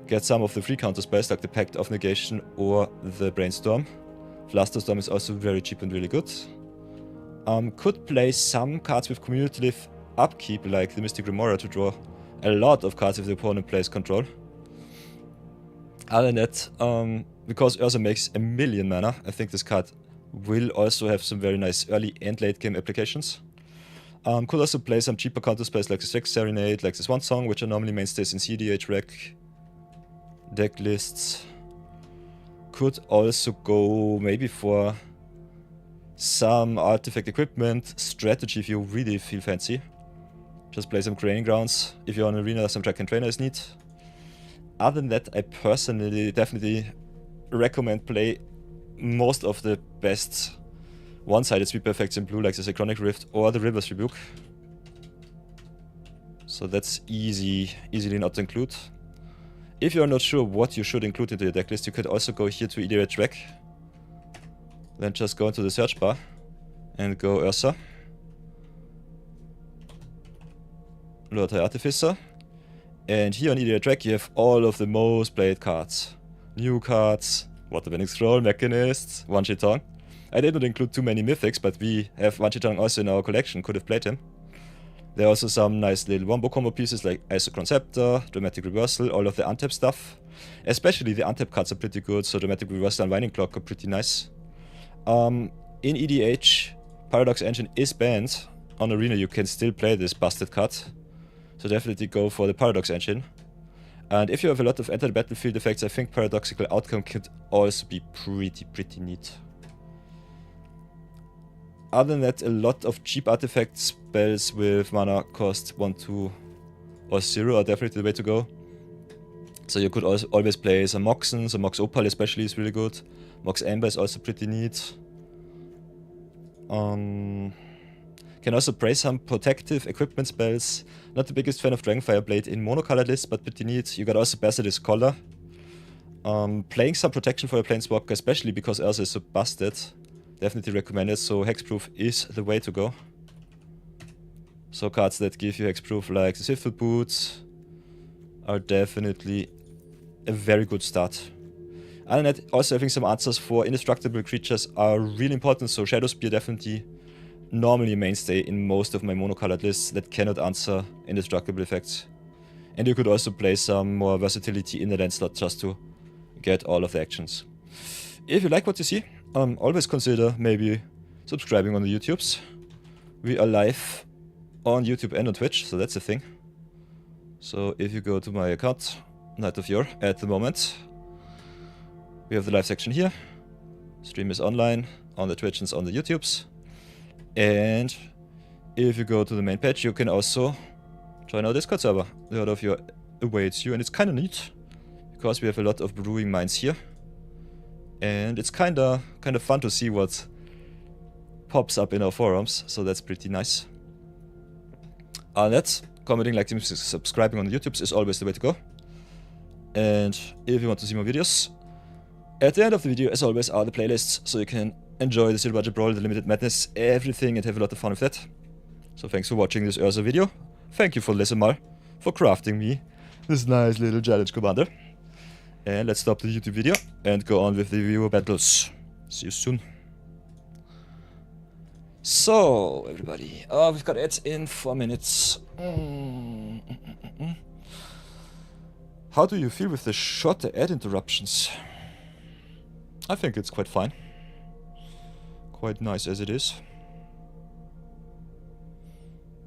get some of the free counter spells like the Pact of Negation or the Brainstorm. Flusterstorm is also very cheap and really good. Could play some cards with cumulative upkeep like the Mystic Remora to draw a lot of cards if the opponent plays control. Other than that, because Urza makes 1,000,000 mana, I think this card will also have some very nice early and late game applications. Could also play some cheaper counter spells like the Sex Serenade, like the Swan Song, which are normally mainstays in CDH rec deck lists. Could also go maybe for some artifact equipment strategy if you really feel fancy. Just play some Training Grounds. If you're on Arena, some Track and Trainer is neat. Other than that, I personally definitely recommend play most of the best one-sided sweep effects in blue, like the Synchronic Rift or the River's Rebuke. So that's easily not to include. If you're not sure what you should include into your deck list, you could also go here to either a track, then just go into the search bar and go Urza, Lord High Artificer, and here on either track you have all of the most played cards. New cards, Water Bending Scroll, Mechanist, Wan Shi Tong. I did not include too many mythics, but we have Wan Shi Tong also in our collection, could have played him. There are also some nice little wombo combo pieces like Isochron Scepter, Dramatic Reversal, all of the untap stuff. Especially the untap cards are pretty good, so Dramatic Reversal and Winding Clock are pretty nice. In EDH, Paradox Engine is banned. On Arena you can still play this busted card, so definitely go for the Paradox Engine. And if you have a lot of enter the battlefield effects, I think Paradoxical Outcome could also be pretty neat. Other than that, a lot of cheap artifact spells with mana cost 1, 2 or 0 are definitely the way to go. So you could also always play some Moxen, so Mox Opal especially is really good. Mox Amber is also pretty neat. Can also play some protective equipment spells. Not the biggest fan of Dragonfire Blade in monocolored lists, but pretty neat. You got also Basilisk Collar. Playing some protection for your Planeswalker, especially because Urza is so busted. Definitely recommend it, so Hexproof is the way to go. So cards that give you Hexproof like the Swiftfoot Boots are definitely a very good start. And that also having some answers for indestructible creatures are really important, so Shadow Spear definitely normally a mainstay in most of my monocolored lists that cannot answer indestructible effects. And you could also play some more versatility in the land slot just to get all of the actions. If you like what you see, always consider maybe subscribing on the YouTubes. We are live on YouTube and on Twitch, so that's the thing. So if you go to my account, Night of Yore, at the moment, we have the live section here. Stream is online, on the Twitch and on the YouTubes. And if you go to the main page, you can also join our Discord server. The Horde of Yore awaits you, and it's kind of neat, because we have a lot of brewing minds here. And it's kind of fun to see what pops up in our forums, so that's pretty nice. That, commenting, liking, subscribing on the YouTubes is always the way to go. And if you want to see more videos, at the end of the video, as always, are the playlists, so you can enjoy the Silver Budget Brawl, the Limited Madness, everything, and have a lot of fun with that. So thanks for watching this Urza video. Thank you for Lesemar for crafting me this nice little challenge commander. And let's stop the YouTube video and go on with the viewer battles. See you soon. So, everybody, we've got ads in 4 minutes. How do you feel with the short ad interruptions? I think it's quite fine. Quite nice as it is.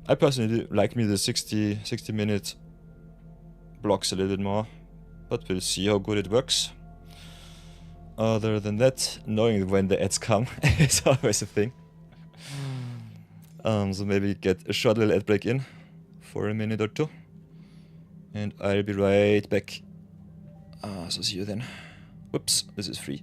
I personally like me the 60 minute blocks a little bit more. But we'll see how good it works. Other than that, knowing when the ads come is always a thing. So maybe get a short little ad break in for a minute or two. And I'll be right back. So see you then. Whoops, this is free.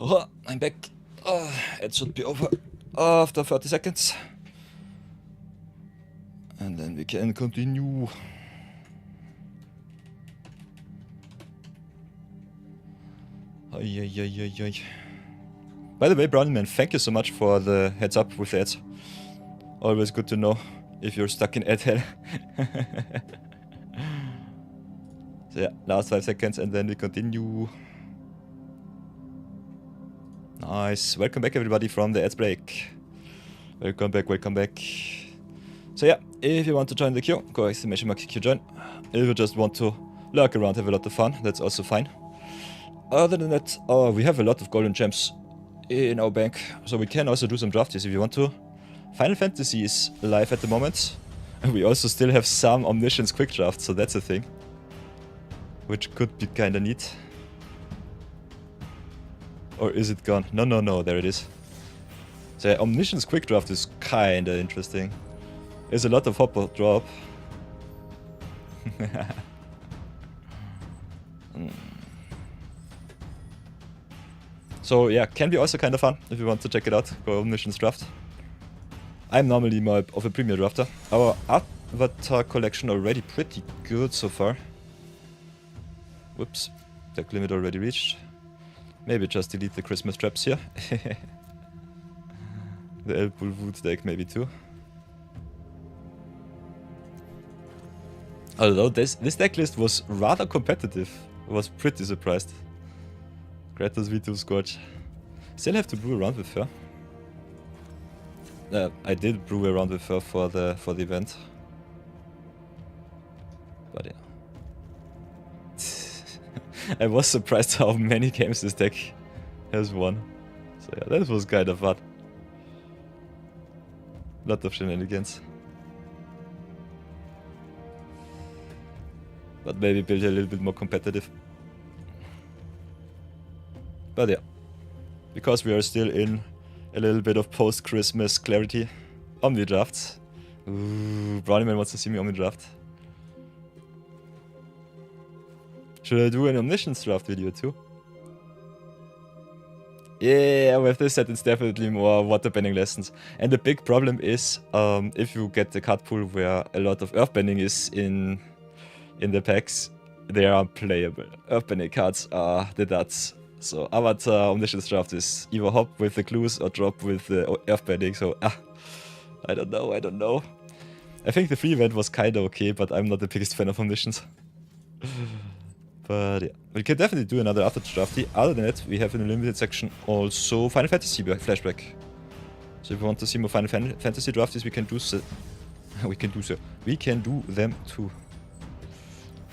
Oh, I'm back. It should be over after 30 seconds. And then we can continue. Ay. By the way, Brownie, thank you so much for the heads up with the ads. Always good to know if you're stuck in ad hell. So yeah, last 5 seconds and then we continue. Nice. Welcome back everybody from the ads break. Welcome back. So yeah, if you want to join the queue, go !Q join. If you just want to lurk around, have a lot of fun, that's also fine. Other than that, we have a lot of golden gems in our bank, so we can also do some drafties if you want to. Final Fantasy is live at the moment. And we also still have some Omniscience quick drafts, so that's a thing. Which could be kinda neat. Or is it gone? No, there it is. So yeah, Omniscience quick draft is kinda interesting. There's a lot of hopper drop. So yeah, can be also kind of fun if you want to check it out. Go Omniscience draft. I'm normally more of a premier drafter. Our avatar collection already pretty good so far. Whoops, deck limit already reached. Maybe just delete the Christmas traps here. The Elpul Wood deck maybe too. Although this deck list was rather competitive. I was pretty surprised. Kratos V2 Scorch. Still have to brew around with her. I did brew around with her for the event. But yeah. I was surprised how many games this deck has won. So yeah, that was kind of fun. Lot of shenanigans. But maybe build a little bit more competitive. But yeah, because we are still in a little bit of post-Christmas clarity. Omni drafts. Ooh, Brownie Man wants to see me Omni draft. Should I do an Omniscience draft video too? Yeah, with this set it's definitely more waterbending lessons. And the big problem is, if you get the card pool where a lot of earthbending is in the packs, they are unplayable. Earthbending cards are the nuts. So Avatar Omniscience draft is either hop with the clues or drop with the earthbending, so I don't know. I think the free event was kinda okay, but I'm not the biggest fan of Omniscience. But yeah, we can definitely do another after drafty. Other than that, we have in the limited section also Final Fantasy flashback. So if you want to see more Final Fantasy drafties, we can do so. We can do them too.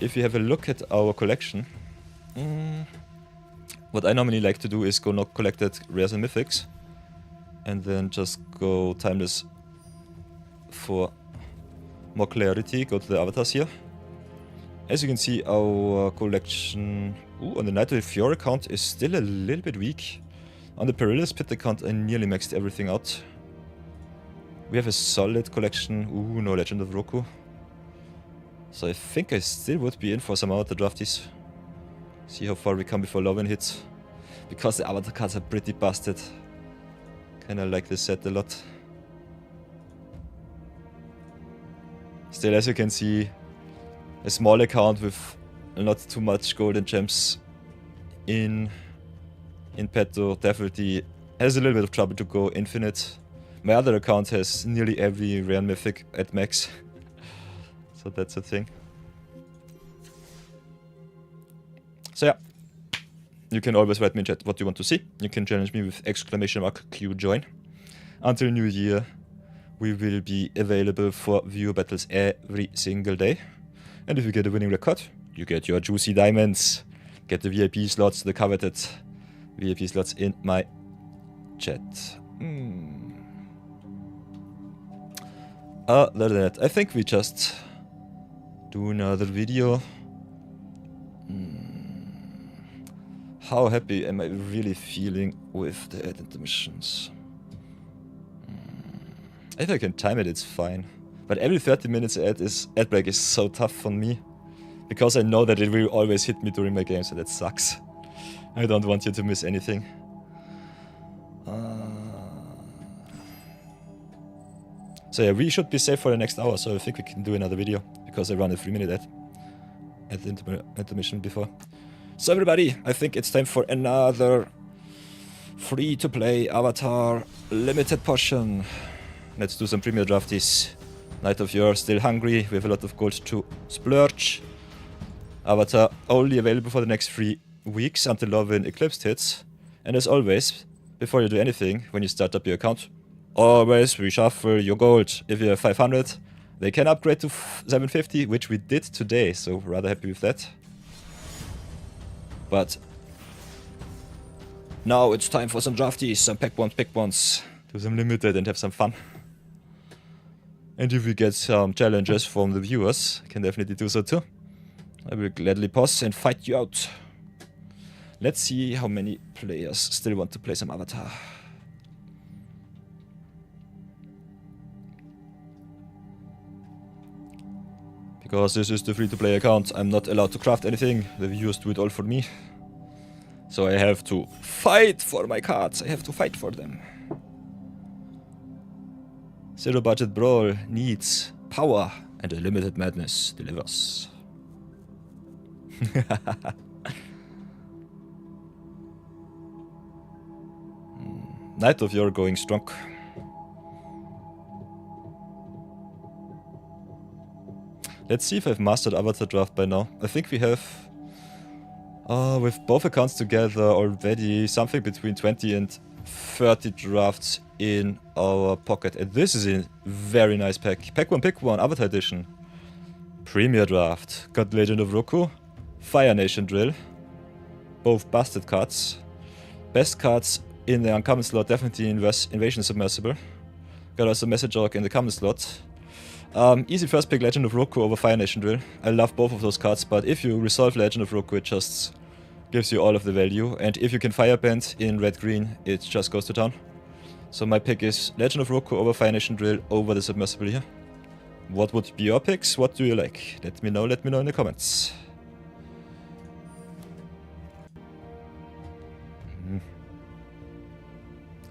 If you have a look at our collection, what I normally like to do is go not collected rares and mythics, and then just go timeless for more clarity. Go to the avatars here. As you can see, our collection on the Night of the Fiora account is still a little bit weak. On the Perilous Pit account, I nearly maxed everything out. We have a solid collection. No Legend of Roku. So I think I still would be in for some Avatar drafties. See how far we come before Lovin hits. Because the Avatar cards are pretty busted. Kinda like this set a lot. Still, as you can see, a small account with not too much golden gems in petto definitely has a little bit of trouble to go infinite. My other account has nearly every rare mythic at max. So that's a thing. So yeah, you can always write me in chat what you want to see. You can challenge me with !Q join. Until New Year, we will be available for viewer battles every single day. And if you get a winning record, you get your juicy diamonds. Get the VIP slots, the coveted VIP slots in my chat. Other than that, I think we just do another video. How happy am I really feeling with the ad intermissions? If I can time it, it's fine. But every 30 minutes ad break is so tough for me. Because I know that it will always hit me during my games, and that sucks. I don't want you to miss anything. So yeah, we should be safe for the next hour, so I think we can do another video, because I ran a 3-minute ad at the intermission before. So everybody, I think it's time for another free-to-play Avatar limited portion. Let's do some premier drafties. Night of Yore, still hungry, we have a lot of gold to splurge. Avatar only available for the next 3 weeks until Love Eclipse hits. And as always, before you do anything, when you start up your account, always reshuffle your gold. If you have 500, they can upgrade to 750, which we did today, so rather happy with that. But now it's time for some drafties, some pick ones, do some limited and have some fun. And if we get some challenges from the viewers, I can definitely do so too. I will gladly pause and fight you out. Let's see how many players still want to play some Avatar. Because this is the free-to-play account, I'm not allowed to craft anything. The viewers do it all for me. So I have to fight for my cards. I have to fight for them. Zero budget brawl needs power, and a limited madness delivers. Night of Yore going strong. Let's see if I've mastered Avatar Draft by now. I think we have, with both accounts together already, something between 20 and 30 drafts in our pocket. And this is a very nice pack. Pack one, Avatar Edition. Premier Draft. Got Legend of Roku. Fire Nation Drill. Both busted cards. Best cards in the uncommon slot, definitely Invasion Submersible. Got also Message Orc in the common slot. Easy first pick Legend of Roku over Fire Nation Drill. I love both of those cards, but if you resolve Legend of Roku, it just gives you all of the value. And if you can Firebend in red-green, it just goes to town. So my pick is Legend of Roku over Fire Nation Drill over the Submersible here. What would be your picks? What do you like? Let me know in the comments.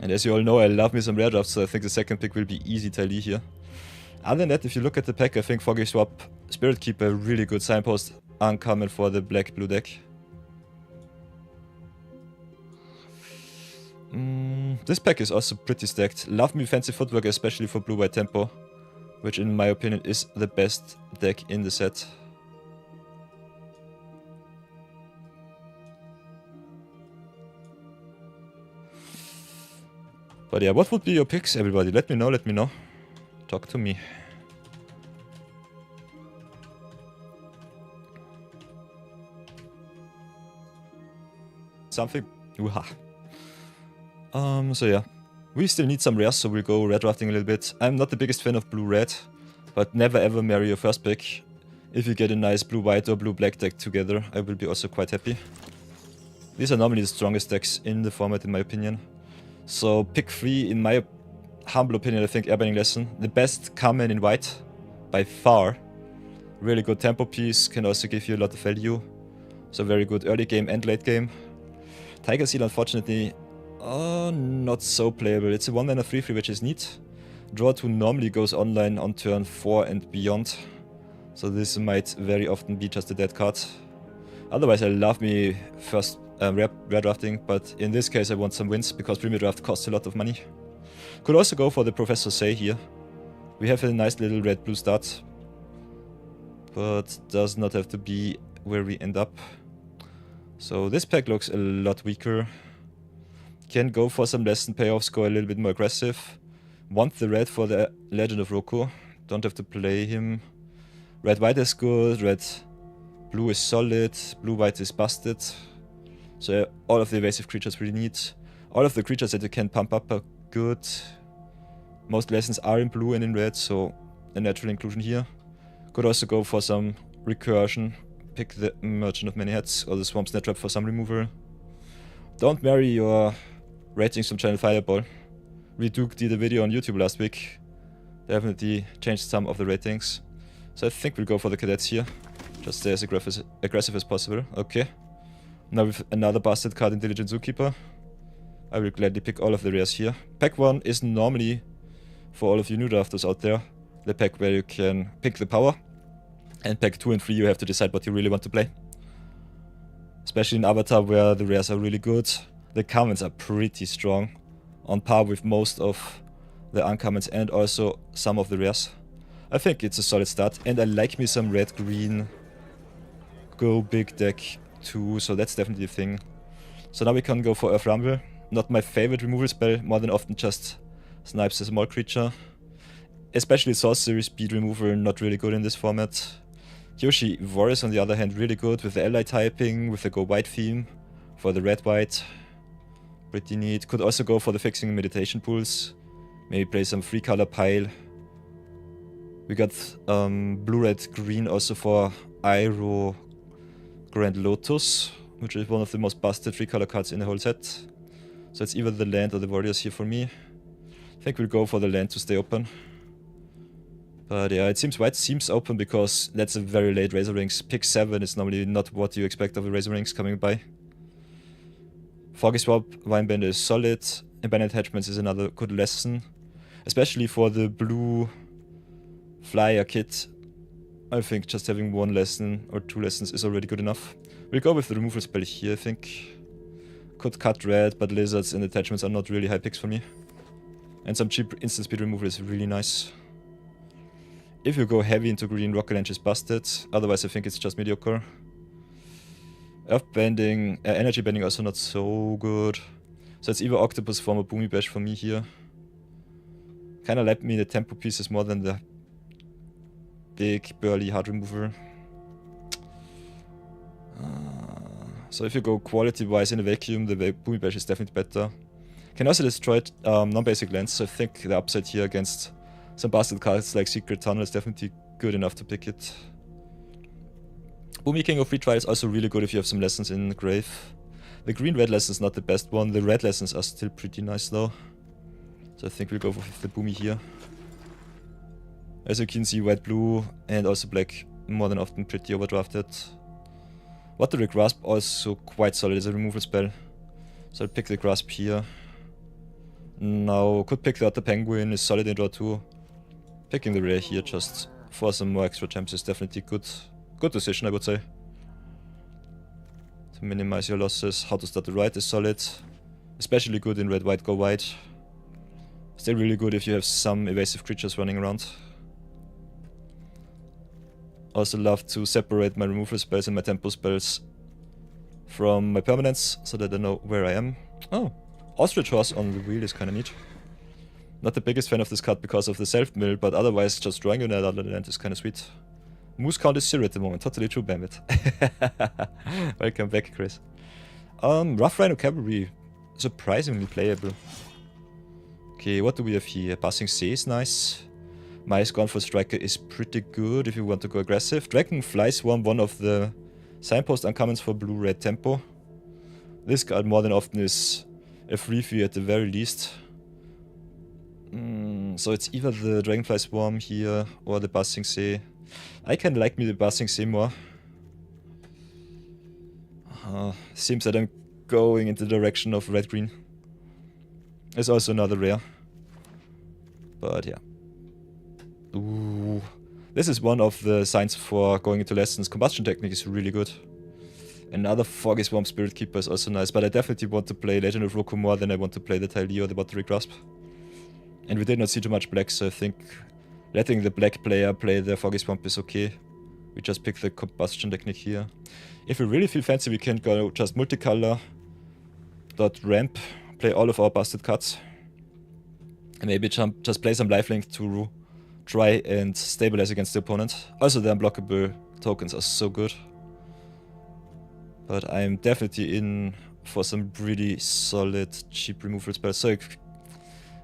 And as you all know, I love me some rare drafts, so I think the second pick will be easy Tali here. Other than that, if you look at the pack, I think Foggy Swap, Spirit Keeper, really good signpost, uncommon for the black-blue deck. This pack is also pretty stacked. Love me Fancy Footwork, especially for blue-white tempo, which in my opinion is the best deck in the set. But yeah, what would be your picks, everybody? Let me know. Talk to me. Something. So yeah. We still need some rares, so we'll go red drafting a little bit. I'm not the biggest fan of blue-red, but never ever marry your first pick. If you get a nice blue-white or blue-black deck together, I will be also quite happy. These are normally the strongest decks in the format, in my opinion. So pick 3, in my humble opinion, I think Airbending Lesson. The best common in white, by far. Really good tempo piece, can also give you a lot of value. So very good early game and late game. Tiger Seal, unfortunately, not so playable. It's a 1-mana 3/3, which is neat. Draw 2 normally goes online on turn 4 and beyond. So this might very often be just a dead card. Otherwise, I love me first rare drafting, but in this case I want some wins, because Premier Draft costs a lot of money. Could also go for the Professor Say here. We have a nice little red-blue start, but does not have to be where we end up. So this pack looks a lot weaker. Can go for some lesson payoffs, go a little bit more aggressive. Want the red for the Legend of Roku. Don't have to play him. Red-white is good, red-blue is solid, blue-white is busted. So all of the evasive creatures we need. All of the creatures that you can pump up are good. Most lessons are in blue and in red, so a natural inclusion here. Could also go for some recursion. Pick the Merchant of Many Hats or the Swamp Snare Trap for some removal. Don't marry your ratings from Channel Fireball. Reduke did a video on YouTube last week. Definitely changed some of the ratings. So I think we'll go for the cadets here. Just stay as aggressive as possible. Okay. Now with another busted card, Intelligent Zookeeper. I will gladly pick all of the rares here. Pack 1 is normally for all of you new drafters out there. The pack where you can pick the power. And pack 2 and 3 you have to decide what you really want to play. Especially in Avatar where the rares are really good. The commons are pretty strong. On par with most of the uncommons and also some of the rares. I think it's a solid start. And I like me some red-green go big deck too. So that's definitely a thing. So now we can go for Earth Rumble. Not my favorite removal spell. More than often just snipes a small creature. Especially sorcery speed removal, not really good in this format. Yoshi Warriors on the other hand really good with the ally typing, with the go white theme for the red-white. Pretty neat. Could also go for the fixing meditation pools. Maybe play some 3-color pile. We got blue, red, green also for Iroh Grand Lotus, which is one of the most busted 3-color cards in the whole set. So it's either the land or the warriors here for me. I think we'll go for the land to stay open. But yeah, it seems white seems open because that's a very late Razor Rings. Pick 7 is normally not what you expect of a Razor Rings coming by. Foggy Swap, Winebender is solid. Abandoned Attachments is another good lesson. Especially for the blue flyer kit. I think just having 1 lesson or 2 lessons is already good enough. We'll go with the removal spell here, I think. Could cut red, but lizards and attachments are not really high picks for me. And some cheap instant speed removal is really nice. If you go heavy into green, Rocket Launch is busted. Otherwise, I think it's just mediocre. Earth Bending, Energy Bending also not so good. So it's either Octopus Form or Boomy Bash for me here. Kinda like me the tempo pieces more than the big, burly hard remover. So if you go quality-wise in a vacuum, the Boomy Bash is definitely better. Can also destroy non-basic lands, so I think the upside here against some busted cards like Secret Tunnel is definitely good enough to pick it. Boomy King of Free Trial is also really good if you have some lessons in Grave. The green-red lesson is not the best one, the red lessons are still pretty nice though. So I think we'll go with the Boomy here. As you can see, white-blue and also black more than often pretty overdrafted. Watery Grasp also quite solid as a removal spell. So I'll pick the Grasp here. Now, could pick the Otter Penguin, is solid in draw too. Picking the rare here just for some more extra gems is definitely good decision, I would say. To minimize your losses. How to Start the Ride is solid. Especially good in red-white go white. Still really good if you have some evasive creatures running around. Also love to separate my removal spells and my tempo spells from my permanents so that I know where I am. Oh, Ostrich Horse on the wheel is kinda neat. Not the biggest fan of this card because of the self-mill, but otherwise just drawing on another land is kinda sweet. Moose count is 0 at the moment, totally true, Bambit. Welcome back, Chris. Rough Rhino Cavalry, surprisingly playable. Okay, what do we have here? Passing Sea is nice. Mice Gone for Striker is pretty good if you want to go aggressive. Dragonfly Swarm, one of the signpost uncommons for blue-red tempo. This card more than often is a 3-3 at the very least. So it's either the Dragonfly Swarm here or the Buzzing Sea. I can like me the Buzzing Sea more. Seems that I'm going into the direction of red-green. It's also another rare. But yeah. Ooh. This is one of the signs for going into lessons. Combustion Technique is really good. Another Foggy Swamp Spirit Keeper is also nice, but I definitely want to play Legend of Roku more than I want to play the Tylee or the Watery Grasp. And we did not see too much black, so I think letting the black player play the Foggy Swamp is okay. We just pick the Combustion Technique here. If we really feel fancy, we can go just multicolor, .ramp, play all of our busted cards. And maybe just play some lifelink to try and stabilize against the opponent. Also the unblockable tokens are so good. But I'm definitely in for some really solid cheap removal spells. So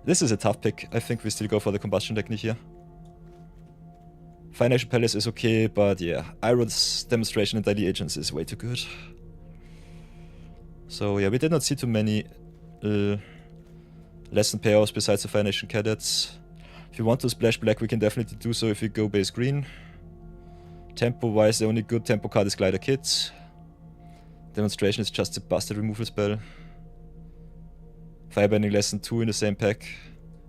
this is a tough pick. I think we still go for the Combustion Technique here. Fire Nation Palace is okay, but yeah, Iron's demonstration in Daily Agents is way too good. So yeah, we did not see too many lesson payoffs besides the Fire Nation Cadets. If you want to splash black, we can definitely do so if we go base green. Tempo-wise, the only good tempo card is Glider Kit. Demonstration is just a busted removal spell. Firebending lesson 2 in the same pack.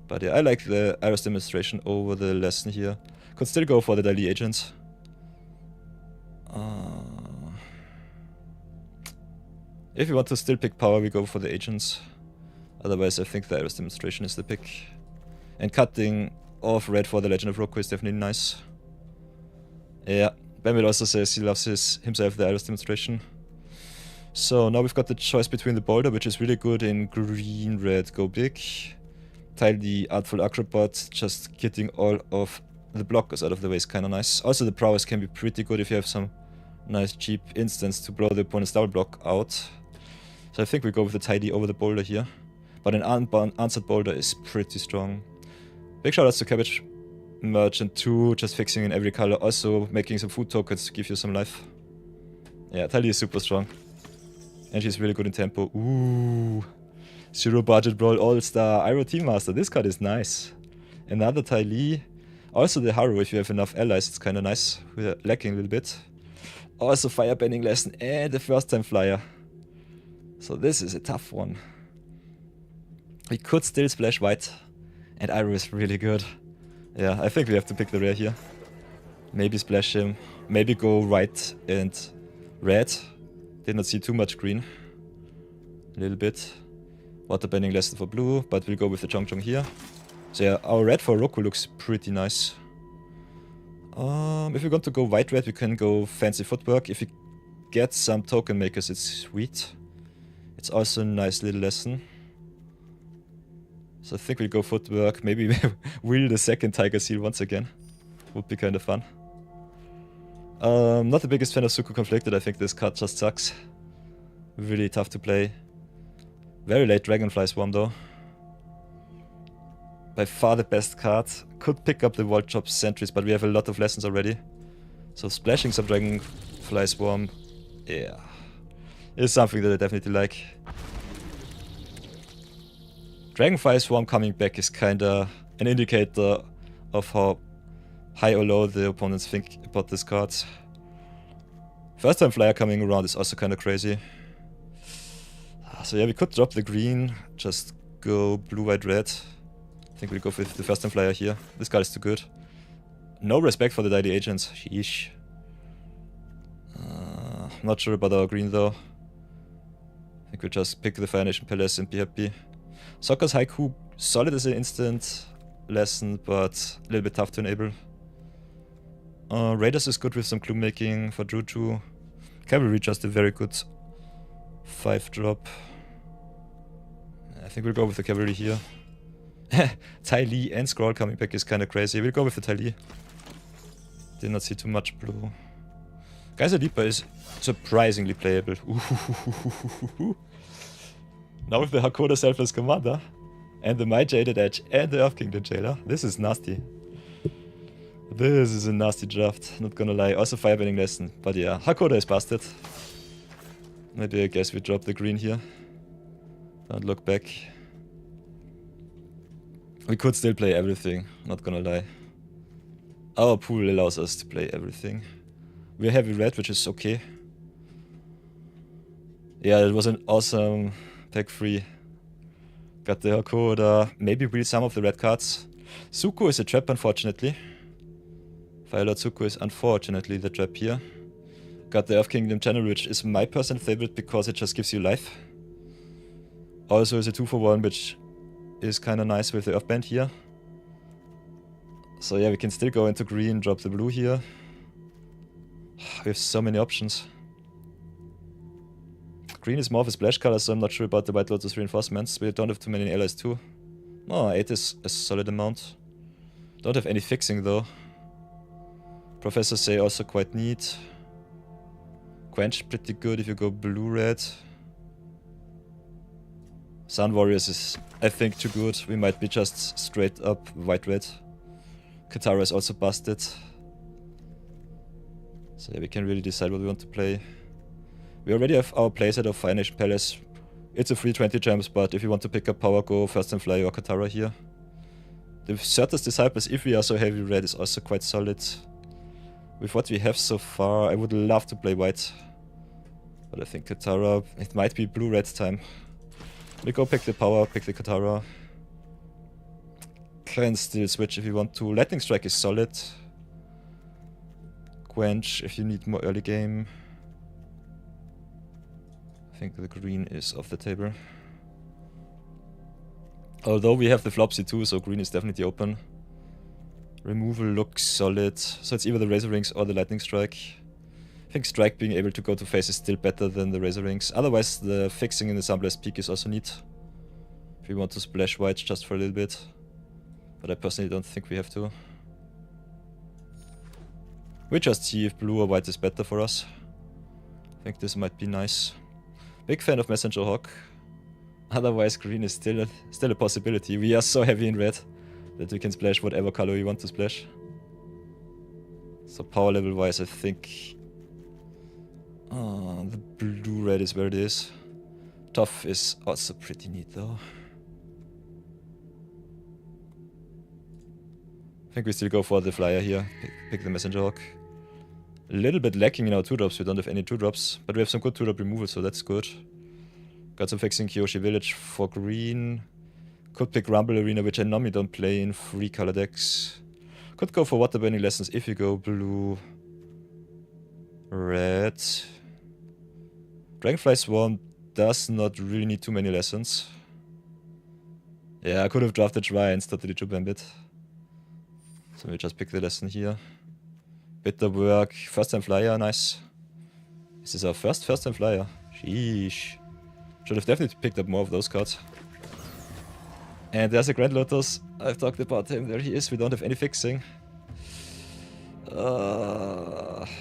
But yeah, I like the Iris demonstration over the lesson here. Could still go for the daily agents. If you want to still pick power, we go for the agents. Otherwise, I think the Iris demonstration is the pick. And cutting off red for the Legend of Roku is definitely nice. Yeah, Bamil also says he loves himself the Iris demonstration. So now we've got the choice between the boulder, which is really good in green, red, go big. Tile the Artful Acrobat, just getting all of the blockers out of the way is kinda nice. Also the prowess can be pretty good if you have some nice cheap instance to blow the opponent's double block out. So I think we go with the tidy over the boulder here. But an unanswered boulder is pretty strong. Big shoutouts to Cabbage Merchant 2, just fixing in every color, also making some food tokens to give you some life. Yeah, Tally is super strong. And she's really good in tempo. Ooh. Zero budget brawl all-star Iroh Team Master. This card is nice. Another Ty Lee. Also the Haru, if you have enough allies, it's kinda nice. We're lacking a little bit. Also fire bending lesson and the first time flyer. So this is a tough one. We could still splash white. And Iroh is really good. Yeah, I think we have to pick the rare here. Maybe splash him. Maybe go white and red. Did not see too much green. A little bit. Water bending lesson for blue, but we'll go with the Chong Chong here. So yeah, our red for Roku looks pretty nice. If we're going to go white-red, we can go fancy footwork. If we get some token makers, it's sweet. It's also a nice little lesson. So I think we'll go footwork. Maybe wheel the second Tiger Seal once again. Would be kind of fun. Not the biggest fan of Suku Conflicted. I think this card just sucks. Really tough to play. Very late Dragonfly Swarm though. By far the best card. Could pick up the Vault Drop Sentries, but we have a lot of lessons already. So splashing some Dragonfly Swarm, yeah, is something that I definitely like. Dragonfly Swarm coming back is kinda an indicator of how high or low the opponents think about this card. First time flyer coming around is also kinda crazy. So yeah, we could drop the green, just go blue, white, red. I think we'll go with the first time flyer here. This card is too good. No respect for the Daily Agents. Sheesh. Not sure about our green though. I think we'll just pick the Fire Nation Palace and be happy. Sokka's Haiku, solid as an instant lesson, but a little bit tough to enable. Raiders is good with some clue making for Juju. Cavalry just a very good 5-drop. I think we'll go with the Cavalry here. Ty Lee and Scroll coming back is kinda crazy. We'll go with the Ty Lee. Did not see too much blue. Geyser Leaper is surprisingly playable. Now with the Hakoda Selfless Commander, and the My Jaded Edge, and the Earth Kingdom Jailer. This is nasty. This is a nasty draft, not gonna lie. Also Firebending Lesson, but yeah, Hakoda is busted. Maybe I guess we drop the green here. Don't look back. We could still play everything, not gonna lie. Our pool allows us to play everything. We're heavy red, which is okay. Yeah, it was an awesome pack 3. Got the Hakoda, maybe wheel some of the red cards. Zuko is a trap, unfortunately. Firelord Zuko is unfortunately the trap here. Got the Earth Kingdom Channel, which is my personal favorite because it just gives you life. Also is a 2-for-1, which is kinda nice with the Earthband here. So yeah, we can still go into green, drop the blue here. We have so many options. Green is more of a splash color, so I'm not sure about the White Lotus reinforcements. We don't have too many allies too. Oh, 8 is a solid amount. Don't have any fixing though. Professor Say also quite neat. Quench pretty good if you go blue-red. Sun Warriors is, I think, too good. We might be just straight up white-red. Katara is also busted. So yeah, we can really decide what we want to play. We already have our playset of Fire Nation Palace. It's a free 20 gems, but if you want to pick up power, go First and Fly or Katara here. The Certus Disciples, if we are so heavy red, is also quite solid. With what we have so far, I would love to play white. But I think Katara, it might be blue-red time. We go pick the power, pick the Katara. can still switch if you want to. Lightning Strike is solid. Quench if you need more early game. I think the green is off the table. Although we have the Flopsy too, so green is definitely open. Removal looks solid, so it's either the Razor Rings or the Lightning Strike. I think Strike being able to go to face is still better than the Razor Rings. Otherwise the fixing in the Sunblast Peak is also neat. If we want to splash white just for a little bit. But I personally don't think we have to. We just see if blue or white is better for us. I think this might be nice. Big fan of Messenger Hawk. Otherwise green is still a possibility. We are so heavy in red that we can splash whatever color we want to splash. So power level wise I think the blue-red is where it is. Tough is also pretty neat though. I think we still go for the flyer here. Pick the Messenger Hawk. A little bit lacking in our 2-drops, we don't have any 2-drops. But we have some good 2-drop removal, so that's good. Got some fixing Kyoshi Village for green. Could pick Rumble Arena, which I normally don't play in 3-color decks. Could go for Water Bending Lessons if you go blue. Red. Dragonfly Swarm does not really need too many lessons. Yeah, I could have drafted Dry instead of the Lichu Bambit. So we just pick the lesson here. Better work. First time flyer, nice. Is this our first time flyer? Sheesh. Should have definitely picked up more of those cards. And there's a Grand Lotus. I've talked about him. There he is. We don't have any fixing.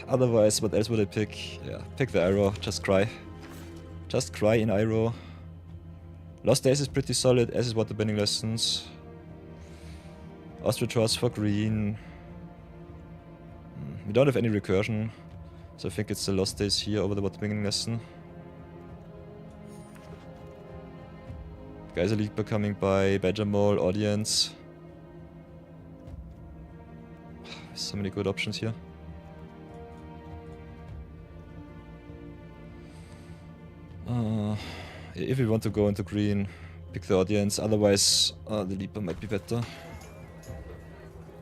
Otherwise, what else would I pick? Yeah, pick the Arrow. Just cry. Just cry in Arrow. Lost Days is pretty solid, as is Water Bending Lessons. Ostrich Horse for green. We don't have any recursion, so I think it's the Lost Days here over the Water Bending Lesson. Geyser League coming by, Badger Mole, Audience. So many good options here. If we want to go into green, pick the Audience, otherwise the Leaper might be better.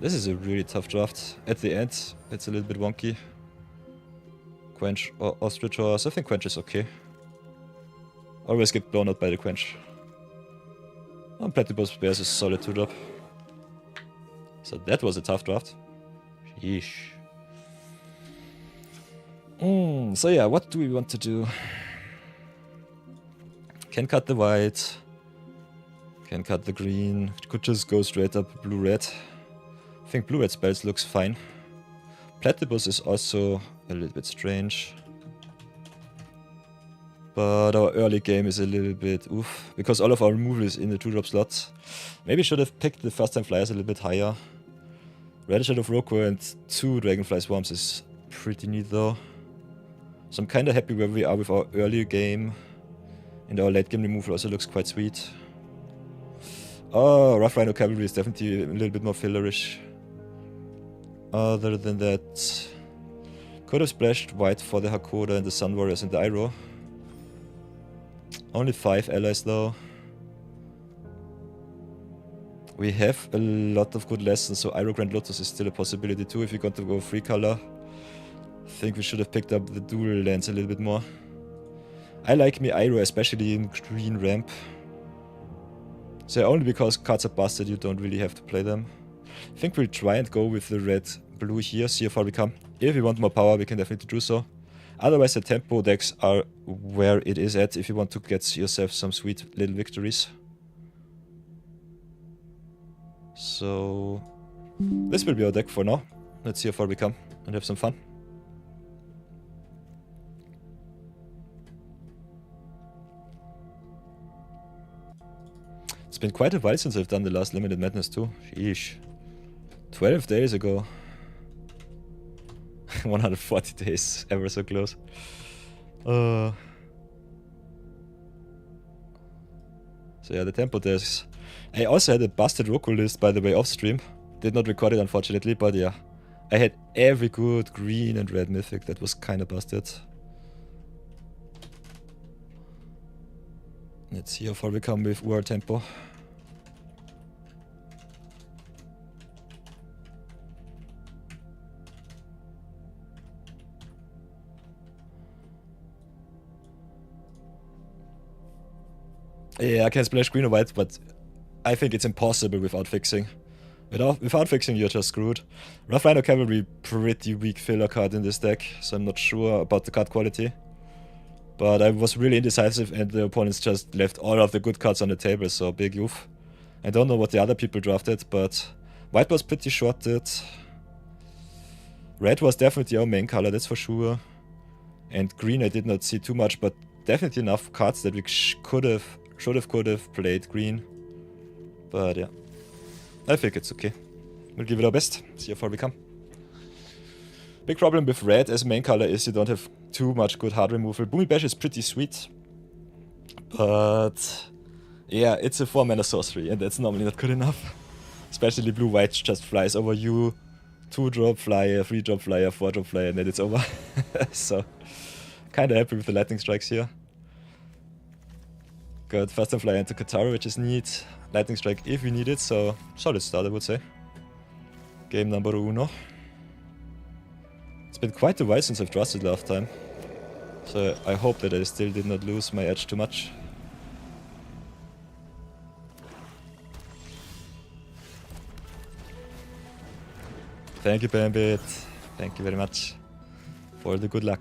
This is a really tough draft. At the end, it's a little bit wonky. Quench or Ostrich Horse. I think Quench is okay. Always get blown out by the Quench. Platypus Bears is solid 2-drop. So that was a tough draft. Sheesh. So yeah, what do we want to do? Can cut the white. Can cut the green. Could just go straight up blue-red. I think blue-red spells looks fine. Platypus is also a little bit strange. But our early game is a little bit oof, because all of our removal is in the 2-drop slot. Maybe should have picked the first time flyers a little bit higher. Red Shadow of Roku and 2 Dragonfly Swarms is pretty neat though. So I'm kinda happy where we are with our early game. And our late game removal also looks quite sweet. Oh, Rough Rhino Cavalry is definitely a little bit more fillerish. Other than that, could have splashed white for the Hakoda and the Sun Warriors and the Iroh. Only 5 allies though. We have a lot of good lessons, so Iroh Grand Lotus is still a possibility too if you're going to go 3-color. I think we should have picked up the dual lands a little bit more. I like me Iroh, especially in green ramp. So only because cards are busted, you don't really have to play them. I think we'll try and go with the red-blue here, see how far we come. If we want more power, we can definitely do so. Otherwise, the tempo decks are where it is at if you want to get yourself some sweet little victories. So this will be our deck for now. Let's see how far we come and have some fun. It's been quite a while since I've done the last Limited Madness too. Sheesh. 12 days ago. 140 days, ever so close. So yeah, the tempo decks. I also had a busted Roku list, by the way, off stream. Did not record it, unfortunately, but yeah. I had every good green and red mythic that was kinda busted. Let's see how far we come with war tempo. Yeah, I can splash green or white, but I think it's impossible without fixing. Without fixing, you're just screwed. Rough Rhino Cavalry, pretty weak filler card in this deck, so I'm not sure about the card quality. But I was really indecisive and the opponents just left all of the good cards on the table, so big oof. I don't know what the other people drafted, but white was pretty shorted. Red was definitely our main color, that's for sure. And green I did not see too much, but definitely enough cards that we could have played green. But yeah, I think it's okay. We'll give it our best, see how far we come. Big problem with red as main color is you don't have too much good hard removal. Boomy Bash is pretty sweet, but yeah, it's a 4-mana sorcery and that's normally not good enough. Especially blue-white just flies over you. 2-drop flyer, 3-drop flyer, 4-drop flyer, and then it's over. So, kinda happy with the lightning strikes here. Got fast time flyer into Katara, which is neat. Lightning strike if we need it, so solid start I would say. Game number uno. It's been quite a while since I've drafted last time. So I hope that I still did not lose my edge too much. Thank you, Bambit. Thank you very much for the good luck.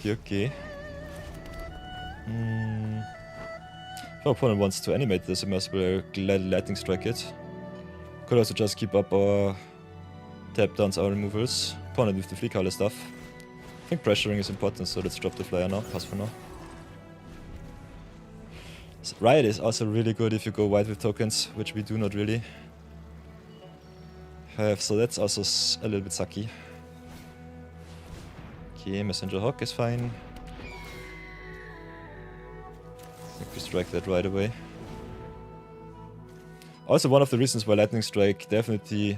Okay. If our opponent wants to animate this immersible, I'll gladly lightning strike it. Could also just keep up our tap downs, our removals. Opponent with the flea color stuff. I think pressuring is important, so let's drop the flyer now. Pass for now. So Riot is also really good if you go white with tokens, which we do not really have, so that's also a little bit sucky. Okay, Messenger Hawk is fine. I think we strike that right away. Also one of the reasons why Lightning Strike definitely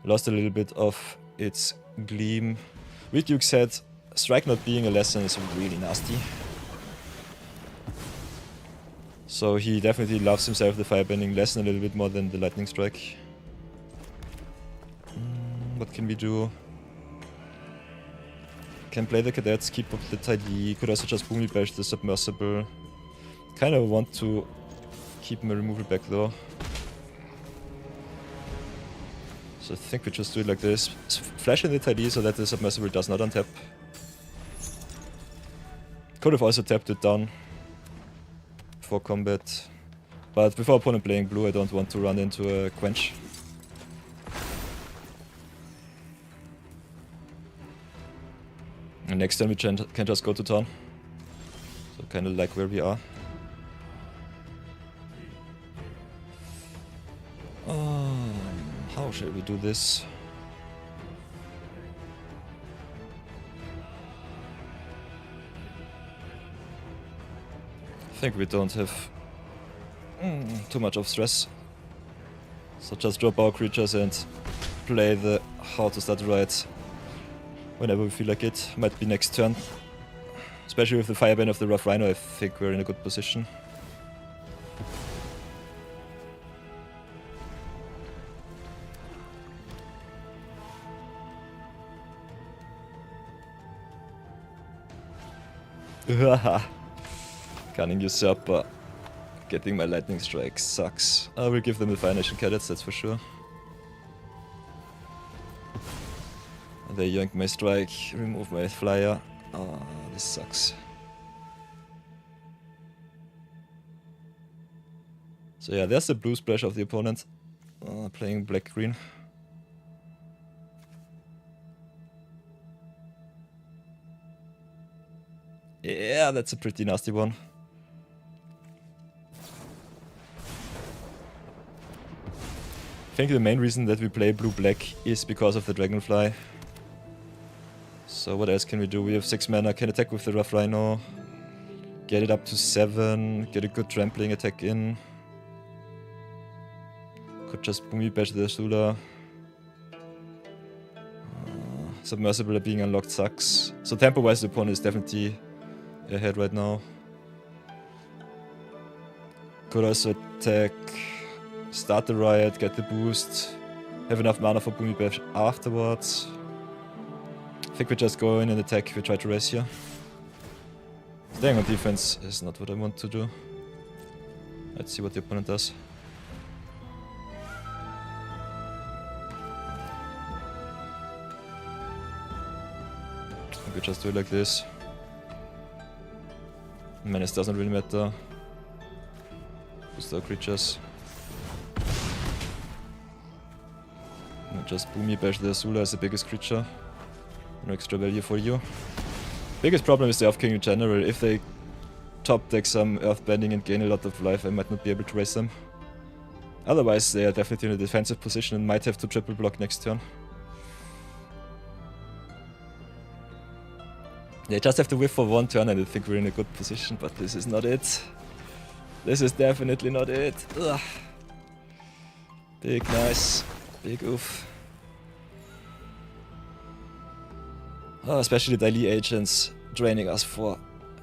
lost a little bit of its gleam. Weak Duke said Strike not being a lesson is really nasty. So he definitely loves himself the Firebending lesson a little bit more than the Lightning Strike. What can we do? Can play the Cadets, keep up the Tidy, could also just Boomy Bash the Submersible. Kinda want to keep my removal back though. So I think we just do it like this. Flash in the Tidy so that the Submersible does not untap. Could have also tapped it down for combat. But before opponent playing blue I don't want to run into a Quench. And next time we can just go to town. So kinda like where we are. How shall we do this? I think we don't have too much of stress. So just drop our creatures and play the how to start right whenever we feel like it. Might be next turn. Especially with the Fireband of the Rough Rhino, I think we're in a good position. Cunning Usurper. Getting my Lightning Strike sucks. I will give them the Fire Nation Cadets, that's for sure. They yank my strike, remove my flyer. Ah, this sucks. So yeah, there's the blue splash of the opponent. Playing black-green. Yeah, that's a pretty nasty one. I think the main reason that we play blue-black is because of the Dragonfly. So what else can we do? We have 6 mana, can attack with the Rough Rhino. Get it up to 7, get a good trampling attack in. Could just boomy bash the Azula. Submersible being unlocked sucks. So tempo-wise, the opponent is definitely ahead right now. Could also attack, start the riot, get the boost, have enough mana for boomy bash afterwards. I think we just go in and attack, we try to race here. Staying on defense is not what I want to do. Let's see what the opponent does. We just do it like this. Menace doesn't really matter. Boost our creatures. And just boomy bash the Azula as the biggest creature. No extra value for you. Biggest problem is the Earth King in general. If they top deck some Earthbending and gain a lot of life, I might not be able to raise them. Otherwise, they are definitely in a defensive position and might have to triple block next turn. They just have to whiff for one turn and I think we're in a good position, but this is not it. This is definitely not it. Ugh. Big nice. Big oof. Oh, especially the daily agents draining us for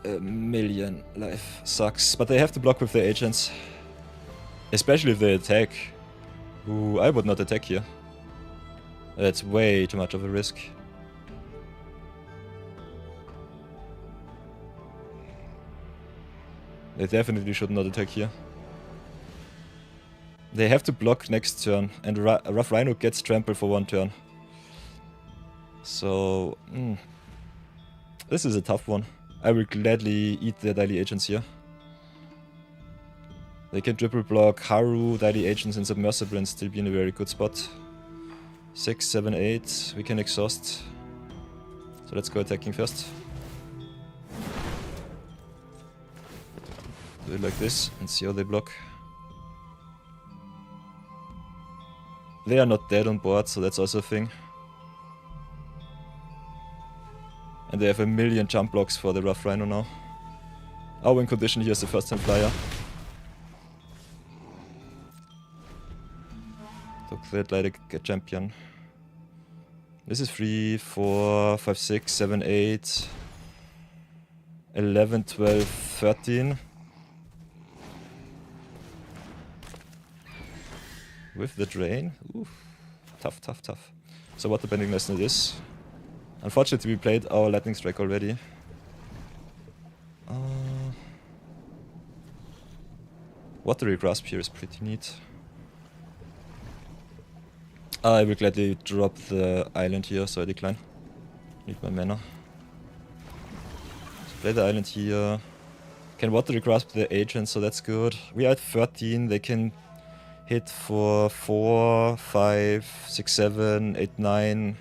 a million life. Sucks. But they have to block with their agents. Especially if they attack. Ooh, I would not attack here. That's way too much of a risk. They definitely should not attack here. They have to block next turn, and Rough Rhino gets trampled for one turn. So, this is a tough one. I will gladly eat their daily agents here. They can triple block Haru, daily agents, and Submersible and still be in a very good spot. 6, 7, 8. We can exhaust. So let's go attacking first. Do it like this and see how they block. They are not dead on board, so that's also a thing. And they have a million jump blocks for the Rough Rhino now. Our win condition here is the first time flyer. Took that like a champion. This is 3, 4, 5, 6, 7, 8, 11, 12, 13. With the drain? Oof. Tough, tough, tough. So what the bending lesson is. Unfortunately we played our lightning strike already. Watery grasp here is pretty neat. I will gladly drop the island here, so I decline. Need my mana. So play the island here. Can watery grasp the agent, so that's good. We are at 13, they can hit for 4, 5, 6, 7, 8, 9.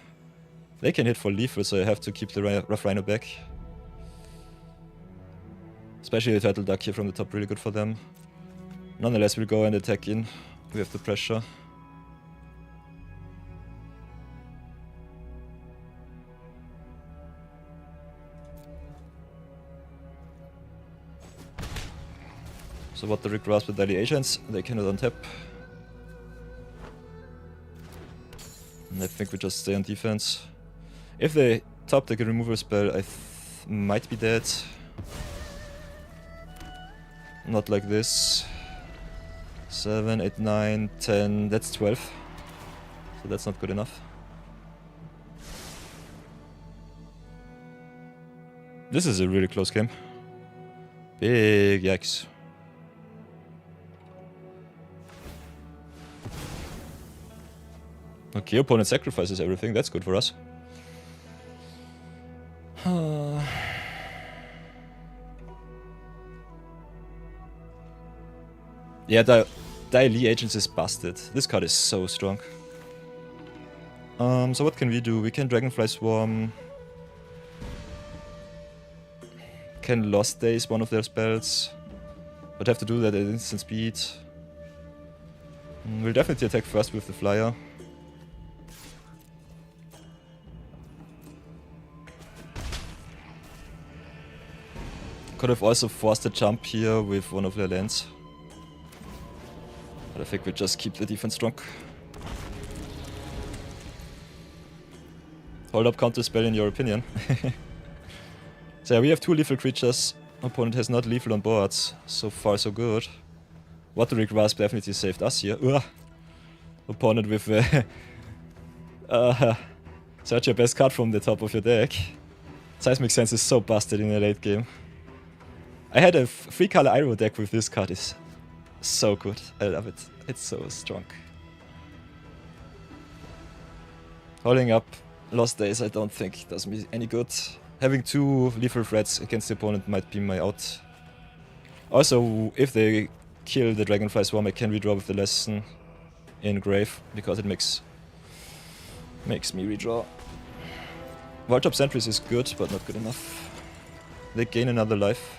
They can hit for lethal, so I have to keep the Rough Rhino back. Especially the Turtle Duck here from the top, really good for them. Nonetheless, we'll go and attack in. We have the pressure. So what the grasp with daily agents, they cannot untap. And I think we just stay on defense. If they top deck a removal spell, I might be dead. Not like this. 7, 8, 9, 10, that's 12. So that's not good enough. This is a really close game. Big yikes. Okay, opponent sacrifices everything, that's good for us. Yeah, the daily agents is busted. This card is so strong. So what can we do? We can Dragonfly Swarm. Can Lost Days one of their spells. But have to do that at instant speed. We'll definitely attack first with the flyer. Could have also forced a jump here with one of their lands. But I think we just keep the defense strong. Hold up counter spell in your opinion. So yeah, we have 2 lethal creatures. Opponent has not lethal on board. So far so good. Watery Grasp definitely saved us here. Opponent with search your best card from the top of your deck. Seismic Sense is so busted in the late game. I had a 3-color Iroh deck with this card. It's so good. I love it. It's so strong. Holding up Lost Days I don't think does me any good. Having 2 lethal threats against the opponent might be my out. Also, if they kill the Dragonfly Swarm, I can redraw with the Lesson in Grave, because it makes me redraw. Wartop Sentries is good, but not good enough. They gain another life.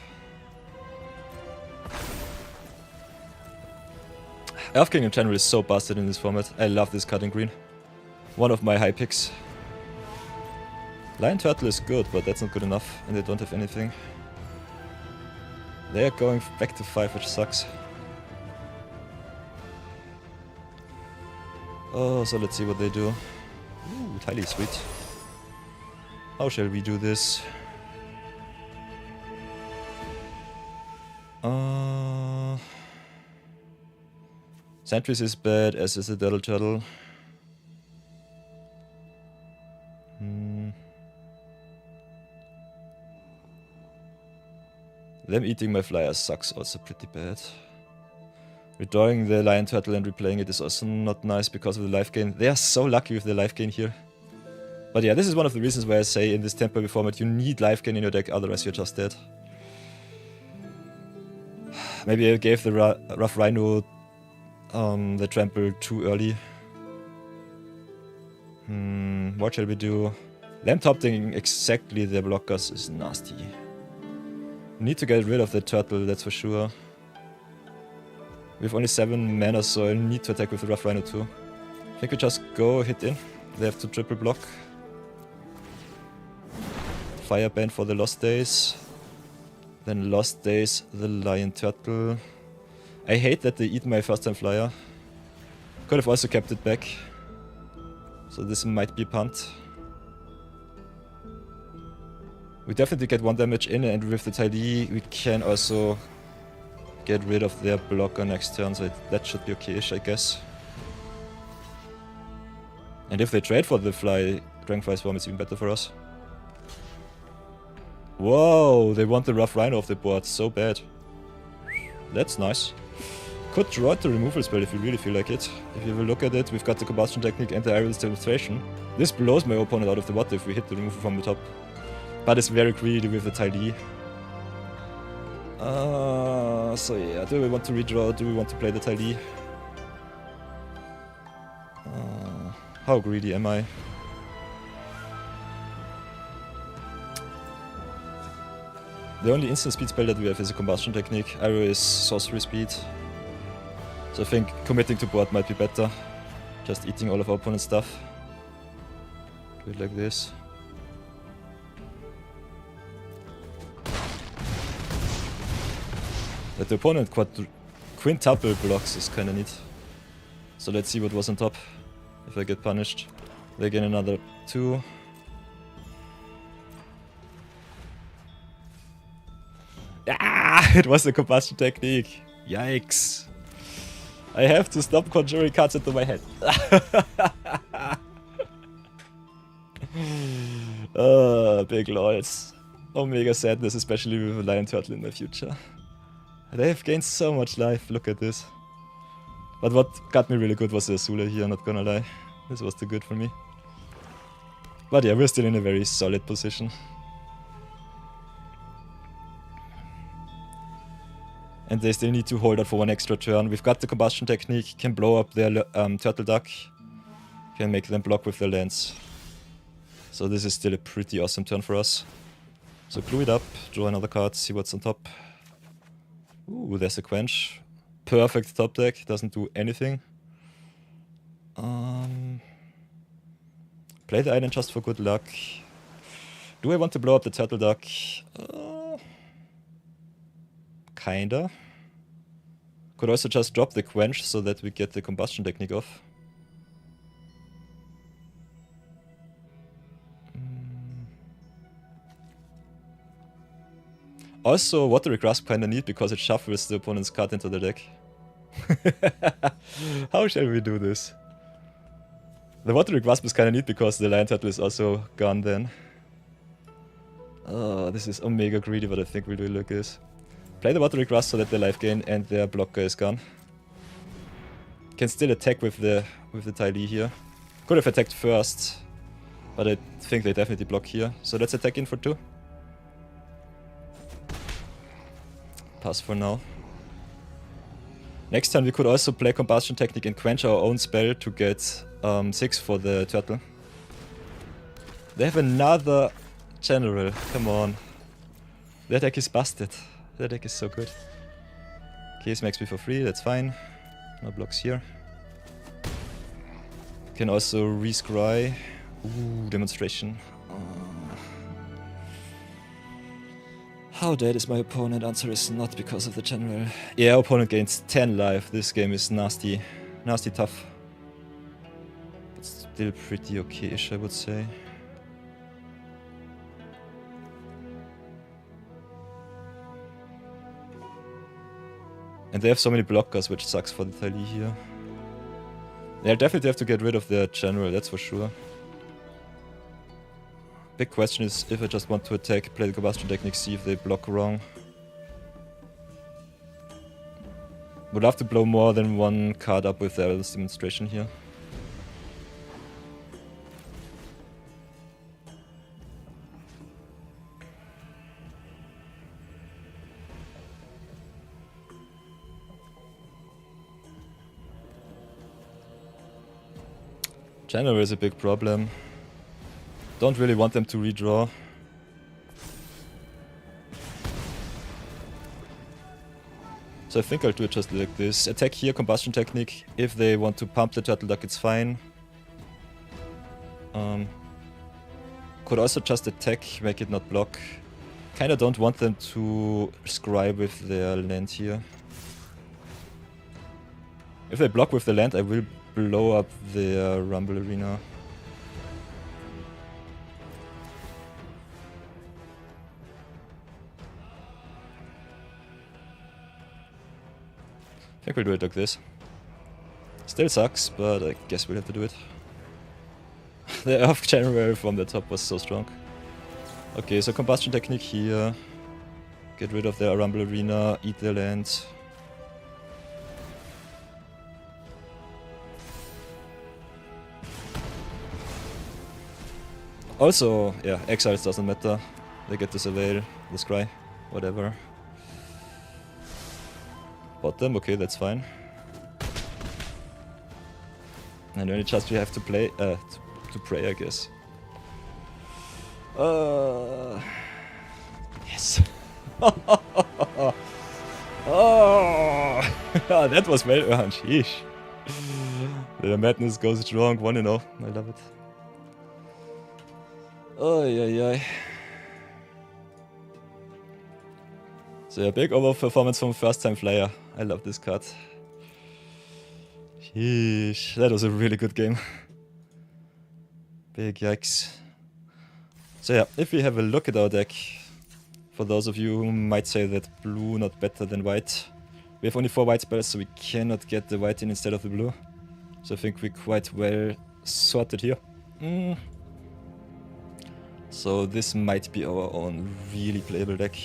Elf King in general is so busted in this format. I love this card in green. One of my high picks. Lion Turtle is good, but that's not good enough, and they don't have anything. They are going back to 5, which sucks. Oh, so let's see what they do. Ooh, highly sweet. How shall we do this? Sentries is bad, as is the Turtle. Them eating my flyers sucks also pretty bad. Redrawing the Lion Turtle and replaying it is also not nice because of the life gain. They are so lucky with the life gain here. But yeah, this is one of the reasons why I say in this temporary format you need life gain in your deck, otherwise you're just dead. Maybe I gave the Rough Rhino the trample too early. What shall we do? Them top-decking exactly the blockers is nasty. Need to get rid of the turtle, that's for sure. We have only 7 mana, so I need to attack with the Rough Rhino too. I think we just go hit in. They have to triple block. Fireband for the Lost Days. Then Lost Days, the Lion Turtle. I hate that they eat my first time flyer. Could have also kept it back. So this might be punt. We definitely get 1 damage in, and with the Tidy we can also get rid of their blocker next turn, so that should be okay-ish, I guess. And if they trade for the Dragonfly Swarm, it's even better for us. Whoa, they want the Rough Rhino off the board, so bad. That's nice. Could draw out the removal spell if you really feel like it. If you have a look at it, we've got the Combustion Technique and the Iris Demonstration. This blows my opponent out of the water if we hit the removal from the top. But it's very greedy with the Tidy. So yeah, do we want to redraw? Do we want to play the Tidy? How greedy am I? The only instant speed spell that we have is a Combustion Technique. Arrow is sorcery speed. So I think committing to board might be better. Just eating all of our opponent's stuff. Do it like this. That the opponent quintuple blocks is kinda neat. So let's see what was on top. If I get punished. They gain another 2. Ah! It was the Combustion Technique. Yikes. I have to stop conjuring cards into my head. Big lols. Omega sadness, especially with a Lion Turtle in my future. They have gained so much life, look at this. But what got me really good was the Azula here, not gonna lie. This was too good for me. But yeah, we're still in a very solid position. And they still need to hold out for 1 extra turn. We've got the Combustion Technique, can blow up their Turtle Duck. Can make them block with their lands. So this is still a pretty awesome turn for us. So glue it up, draw another card, see what's on top. Ooh, there's a Quench. Perfect top deck, doesn't do anything. Play the island just for good luck. Do I want to blow up the Turtle Duck? Kinda. Could also just drop the quench so that we get the combustion technique off. Also, Watery Grasp kinda neat because it shuffles the opponent's card into the deck. How shall we do this? The Watery Grasp is kinda neat because the Lion Turtle is also gone then. Oh, this is omega greedy, but I think we'll do it like this. Play the Watery Grasp so that their life gain and their blocker is gone. Can still attack with the Ty Lee here. Could have attacked first, but I think they definitely block here. So let's attack in for 2. Pass for now. Next time we could also play Combustion Technique and quench our own spell to get 6 for the turtle. They have another general, come on. That deck is busted. That deck is so good. Case makes me for free, that's fine. No blocks here. Can also re-scry. Ooh, demonstration. How dead is my opponent? Answer is not because of the general. Yeah, opponent gains 10 life. This game is nasty. Nasty tough. But still pretty okay-ish, I would say. And they have so many blockers, which sucks for the Ty Lee here. They'll definitely have to get rid of their general, that's for sure. Big question is if I just want to attack, play the combustion technique, see if they block wrong. Would love to blow more than one card up with the Eldest Demonstration here. General is a big problem. Don't really want them to redraw. So I think I'll do it just like this. Attack here, combustion technique. If they want to pump the turtle duck, it's fine. Could also just attack, make it not block. Kinda don't want them to scry with their land here. If they block with the land, I will blow up their Rumble Arena. I think we'll do it like this. Still sucks, but I guess we'll have to do it. The off general from the top was so strong. Okay, so combustion technique here. Get rid of their Rumble Arena, eat their land. Also, yeah, exiles doesn't matter. They get to surveil, the scry, whatever. Bottom, okay, that's fine. And only just we have to play, to pray, I guess. Yes. Oh, that was well earned. Sheesh. The madness goes strong, 1-0. I love it. Oh, yeah. So a big overperformance from first time flyer. I love this card. Sheesh, that was a really good game. Big yikes. So yeah, if we have a look at our deck, for those of you who might say that blue not better than white, we have only 4 white spells, so we cannot get the white in instead of the blue. So I think we're quite well sorted here. So this might be our own really playable deck.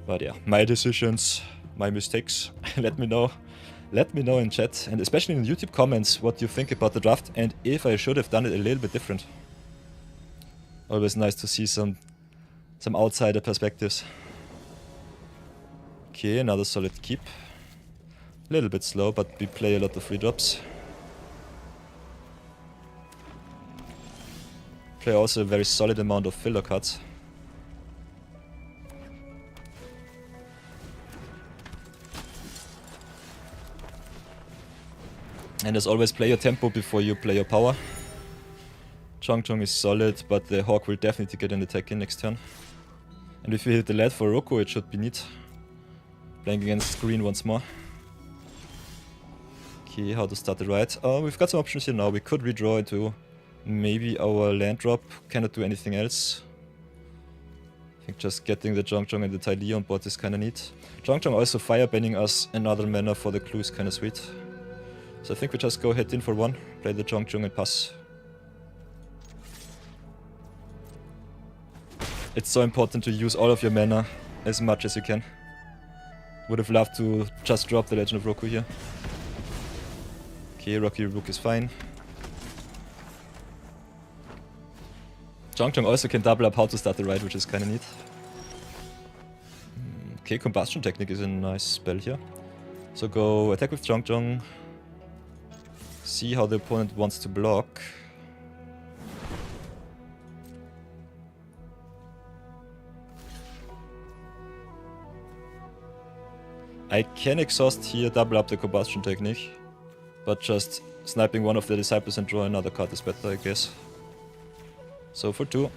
But yeah, my decisions, my mistakes. Let me know. Let me know in chat, and especially in the YouTube comments, what you think about the draft and if I should have done it a little bit different. Always nice to see some outsider perspectives. Okay, another solid keep. A little bit slow, but we play a lot of free drops. Play also a very solid amount of filler cards. And as always, play your tempo before you play your power. Chong is solid, but the Hawk will definitely get an attack in next turn. And if we hit the lead for Roku, it should be neat. Playing against green once more. Okay, how to start the ride. We've got some options here now. We could redraw into maybe our land drop. Cannot do anything else. I think just getting the Zhong and the Tai Li on board is kinda neat. Zhong also fire banning us another mana for the clue is kinda sweet. So I think we just go head in for one, play the Zhong and pass. It's so important to use all of your mana as much as you can. Would have loved to just drop the Legend of Roku here. Okay, Rocky Rook is fine. Zhong also can double up how to start the ride, which is kinda neat. Okay, Combustion Technique is a nice spell here. So go attack with Zhong. See how the opponent wants to block. I can exhaust here, double up the Combustion Technique. But just sniping one of the Disciples and draw another card is better, I guess. So for 2.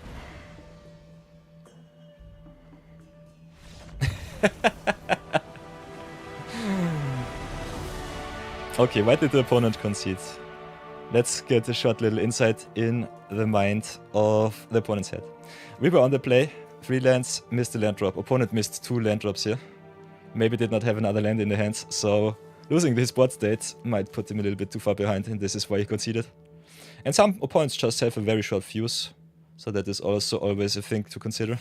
Okay, why did the opponent concede? Let's get a short little insight in the mind of the opponent's head. We were on the play, 3 lands, missed the land drop. Opponent missed 2 land drops here. Maybe did not have another land in the hands, so losing this board state might put him a little bit too far behind, and this is why he conceded. And some opponents just have a very short fuse, so that is also always a thing to consider.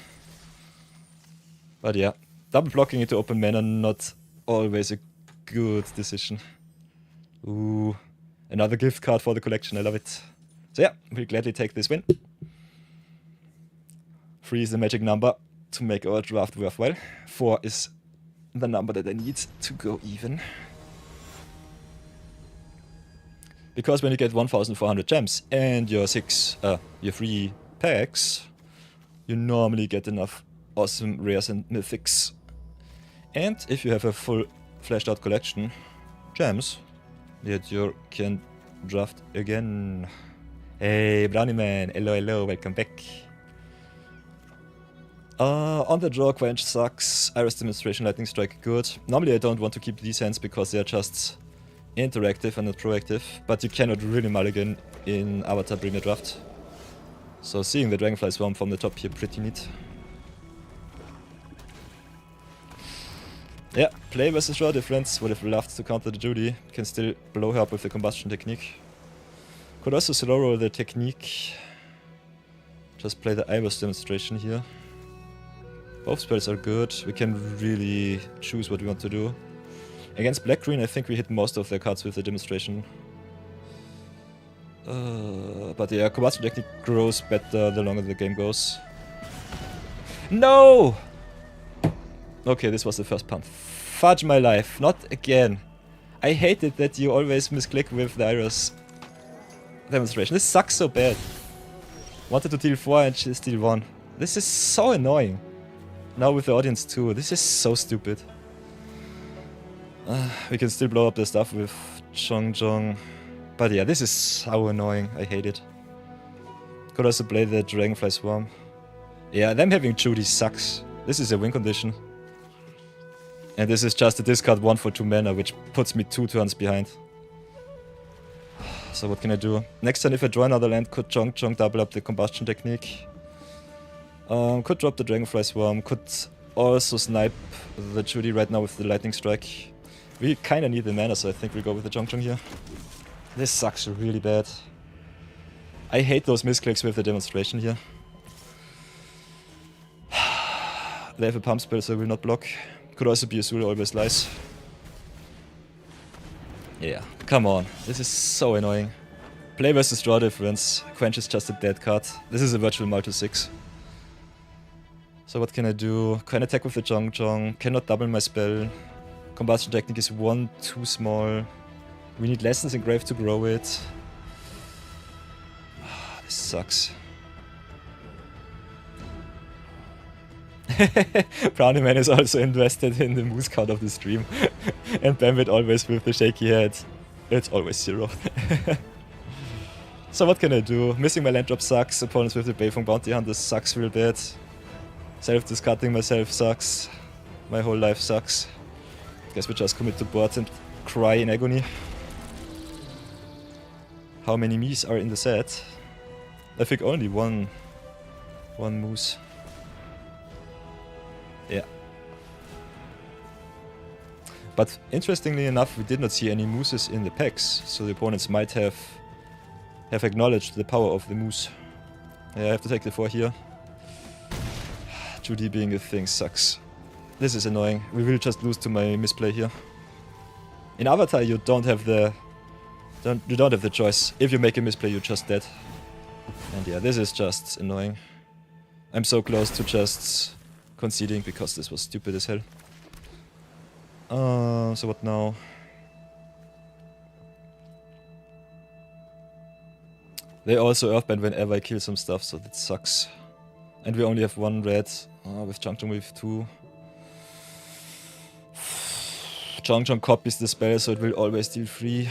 But yeah, double blocking into open mana, not always a good decision. Ooh, another gift card for the collection, I love it. So yeah, we'll gladly take this win. 3 is the magic number to make our draft worthwhile. 4 is the number that I need to go even. Because when you get 1,400 gems and your 3 packs, you normally get enough awesome rares and mythics. And if you have a full fleshed out collection, gems, that you can draft again. Hey, Brownie Man, hello, welcome back. On the draw, Quench sucks, Iris Demonstration, Lightning Strike good. Normally I don't want to keep these hands because they are just interactive and not proactive, but you cannot really mulligan in Avatar Premier Draft. So seeing the Dragonfly Swarm from the top here, pretty neat. Yeah, play versus draw difference. Would have loved to counter the Judy. Can still blow her up with the Combustion Technique. Could also slow roll the Technique. Just play the Iris Demonstration here. Both spells are good. We can really choose what we want to do. Against black-green, I think we hit most of their cards with the Demonstration. But yeah, Combustion Technique grows better the longer the game goes. No! Okay, this was the first pump. Fudge my life, not again. I hate it that you always misclick with the Iris Demonstration. This sucks so bad. Wanted to deal 4 and she steal 1. This is so annoying. Now with the audience too, this is so stupid. We can still blow up the stuff with Zhong. But yeah, this is so annoying, I hate it. Could also play the Dragonfly Swarm. Yeah, them having Judy sucks. This is a win condition. And this is just a discard 1 for 2 mana, which puts me 2 turns behind. So what can I do? Next turn if I draw another land, could Zhong double up the Combustion Technique. Could drop the Dragonfly Swarm, could also snipe the Judy right now with the Lightning Strike. We kinda need the mana, so I think we'll go with the Zhong here. This sucks really bad. I hate those misclicks with the Demonstration here. They have a pump spell, so I will not block. Could also be Azul always lies. Yeah, come on. This is so annoying. Play versus draw difference. Quench is just a dead card. This is a virtual multi 6. So what can I do? Can attack with the Zhong. Cannot double my spell. Combustion Technique is 1 too small. We need Lessons Engraved to grow it. This sucks. Brownie Man is also invested in the moose count of the stream. And Bambit always with the shaky head. It's always 0. So what can I do? Missing my land drop sucks. Opponents with the Beifeng Bounty Hunter sucks real bad. Self-discarding myself sucks. My whole life sucks. Guess we just commit to board and cry in agony. How many Mies are in the set? I think only one moose. Yeah. But interestingly enough, we did not see any mooses in the packs, so the opponents might have acknowledged the power of the moose. Yeah, I have to take the 4 here. Judy being a thing sucks. This is annoying. We will just lose to my misplay here. In Avatar, you don't have the choice. If you make a misplay, you're just dead. And yeah, this is just annoying. I'm so close to just conceding because this was stupid as hell. So what now? They also earthband whenever I kill some stuff, so that sucks. And we only have 1 red. With Junction we have 2. Junction copies the spell, so it will always deal 3.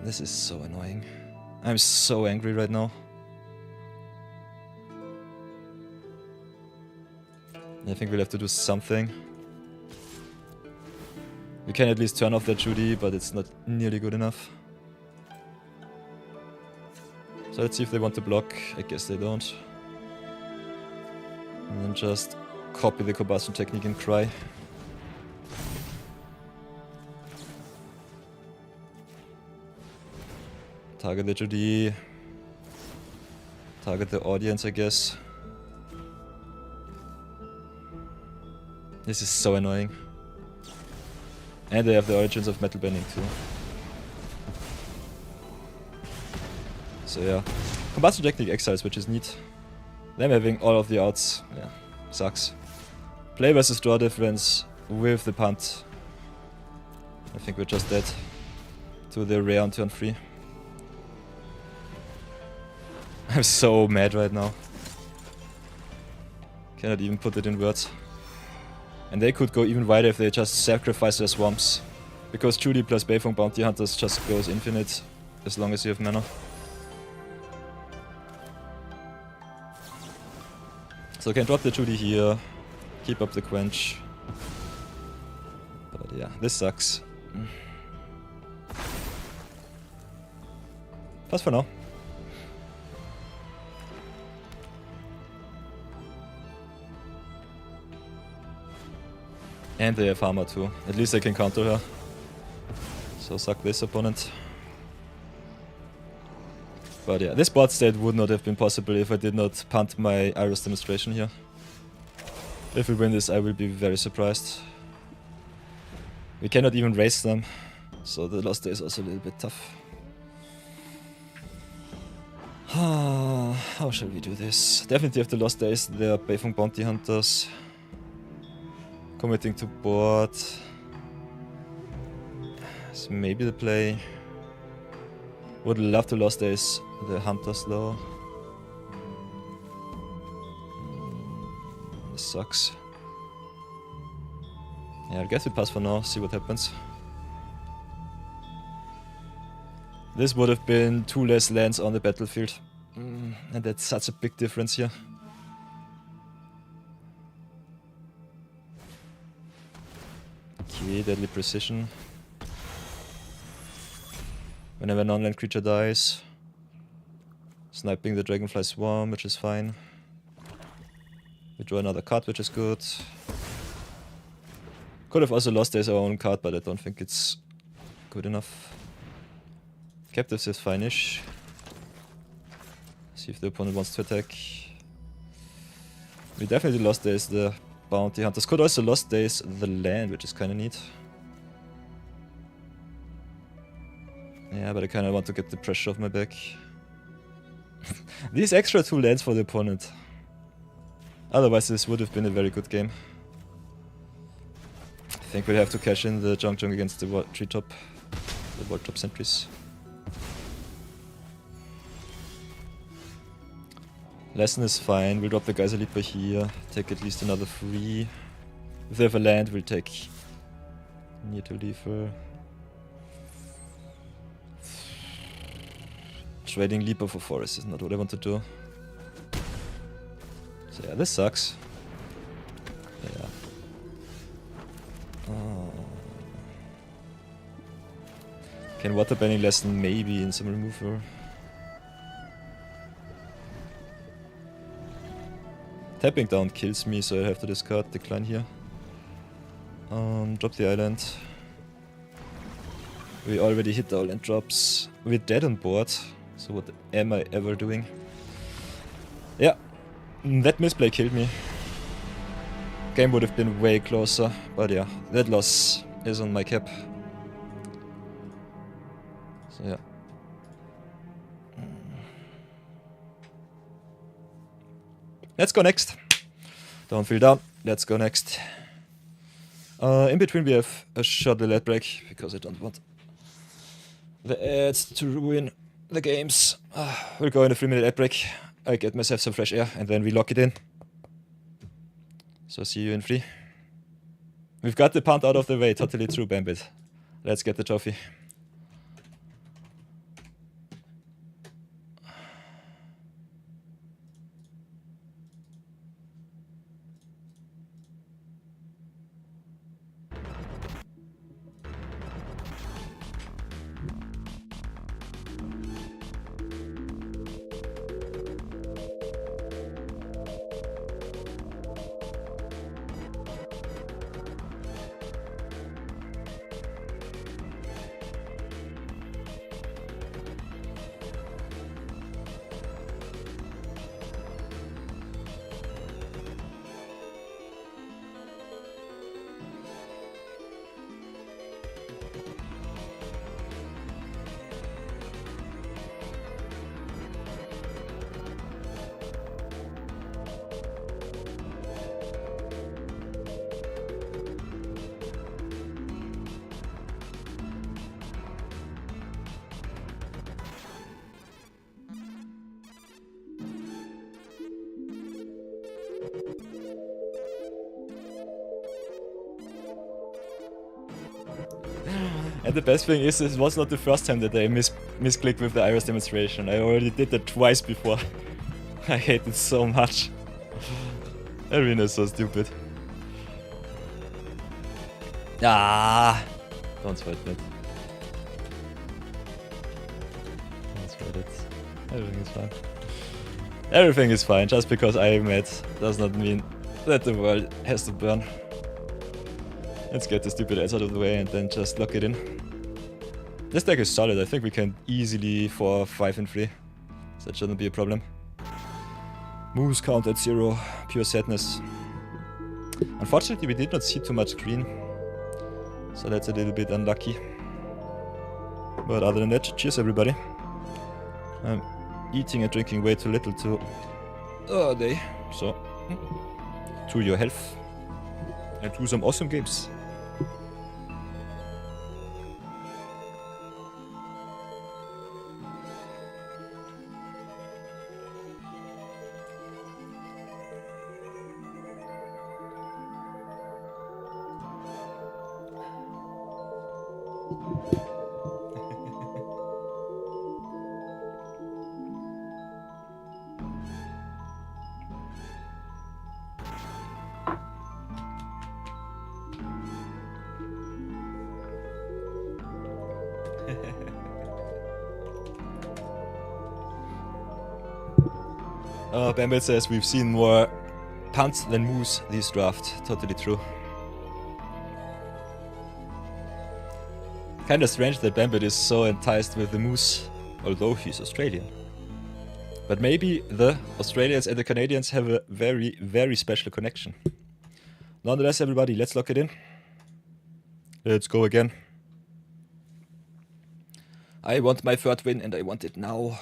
This is so annoying. I'm so angry right now. I think we'll have to do something. We can at least turn off that Judy, but it's not nearly good enough. So let's see if they want to block. I guess they don't. And then just copy the combustion technique and cry. Target the Judy. Target the audience, I guess. This is so annoying. And they have the origins of metal bending too. So yeah. Combustion technique exiles, which is neat. Them having all of the outs, yeah, sucks. Play versus draw difference with the punt. I think we're just dead to the rare on turn 3. I'm so mad right now. Cannot even put it in words. And they could go even wider if they just sacrifice their swamps. Because Judy plus Beifong Bounty Hunters just goes infinite as long as you have mana. So I can drop the Judy here, keep up the Quench. But yeah, this sucks. Pass for now. And they have armor too. At least I can counter her. So suck this, opponent. But yeah, this board state would not have been possible if I did not punt my Iris demonstration here. If we win this, I will be very surprised. We cannot even race them, so the last day is also a little bit tough. How shall we do this? Definitely have the lost days. There are Beifong Bounty Hunters. Committing to board. So maybe the play. Would love to lost days the Hunters though. This sucks. Yeah, I guess we pass for now, see what happens. This would have been 2 less lands on the battlefield. And that's such a big difference here. Okay, deadly precision. Whenever a non-land creature dies. Sniping the Dragonfly Swarm, which is fine. We draw another card, which is good. Could have also lost as our own card, but I don't think it's good enough. Captives is fine-ish. See if the opponent wants to attack. We definitely lost days the Bounty Hunters. Could also lost days the land, which is kinda neat. Yeah, but I kinda want to get the pressure off my back. These extra 2 lands for the opponent. Otherwise this would have been a very good game. I think we'll have to cash in the Junk against the treetop. The wall top sentries. Lesson is fine, we'll drop the Geyser Leaper here, take at least another 3. If they have a land, we'll take near to lethal. Trading Leaper for Forest is not what I want to do. So yeah, this sucks. Yeah. Can water banning lessen maybe in some remover? Tapping down kills me, so I have to discard decline here. Drop the island. We already hit all land drops. We're dead on board. So what am I ever doing? Yeah, that misplay killed me. Game would have been way closer, but yeah, that loss is on my cap. So yeah. Let's go next. Don't feel down. Let's go next. In between we have a shot the lead break because I don't want the ads to ruin the games. We'll go in a 3-minute ad break. I get myself some fresh air and then we lock it in. So see you in 3. We've got the punt out of the way. Totally true, Bambit. Let's get the trophy. And the best thing is, it was not the first time that I misclicked with the iris demonstration. I already did that twice before. I hate it so much. Arena is so stupid. Ah! Don't sweat that. Don't sweat it. Everything is fine. Everything is fine. Just because I am mad does not mean that the world has to burn. Let's get the stupid ads out of the way and then just lock it in. This deck is solid. I think we can easily 4, 5 and 3. So that shouldn't be a problem. Moves count at 0. Pure sadness. Unfortunately, we did not see too much green. So that's a little bit unlucky. But other than that, cheers everybody. I'm eating and drinking way too little to day. So, to your health. And to some awesome games. Bambit says we've seen more punts than moves this draft. Totally true. Kinda strange that Bambit is so enticed with the moose, although he's Australian. But maybe the Australians and the Canadians have a very, very special connection. Nonetheless, everybody, let's lock it in. Let's go again. I want my third win and I want it now.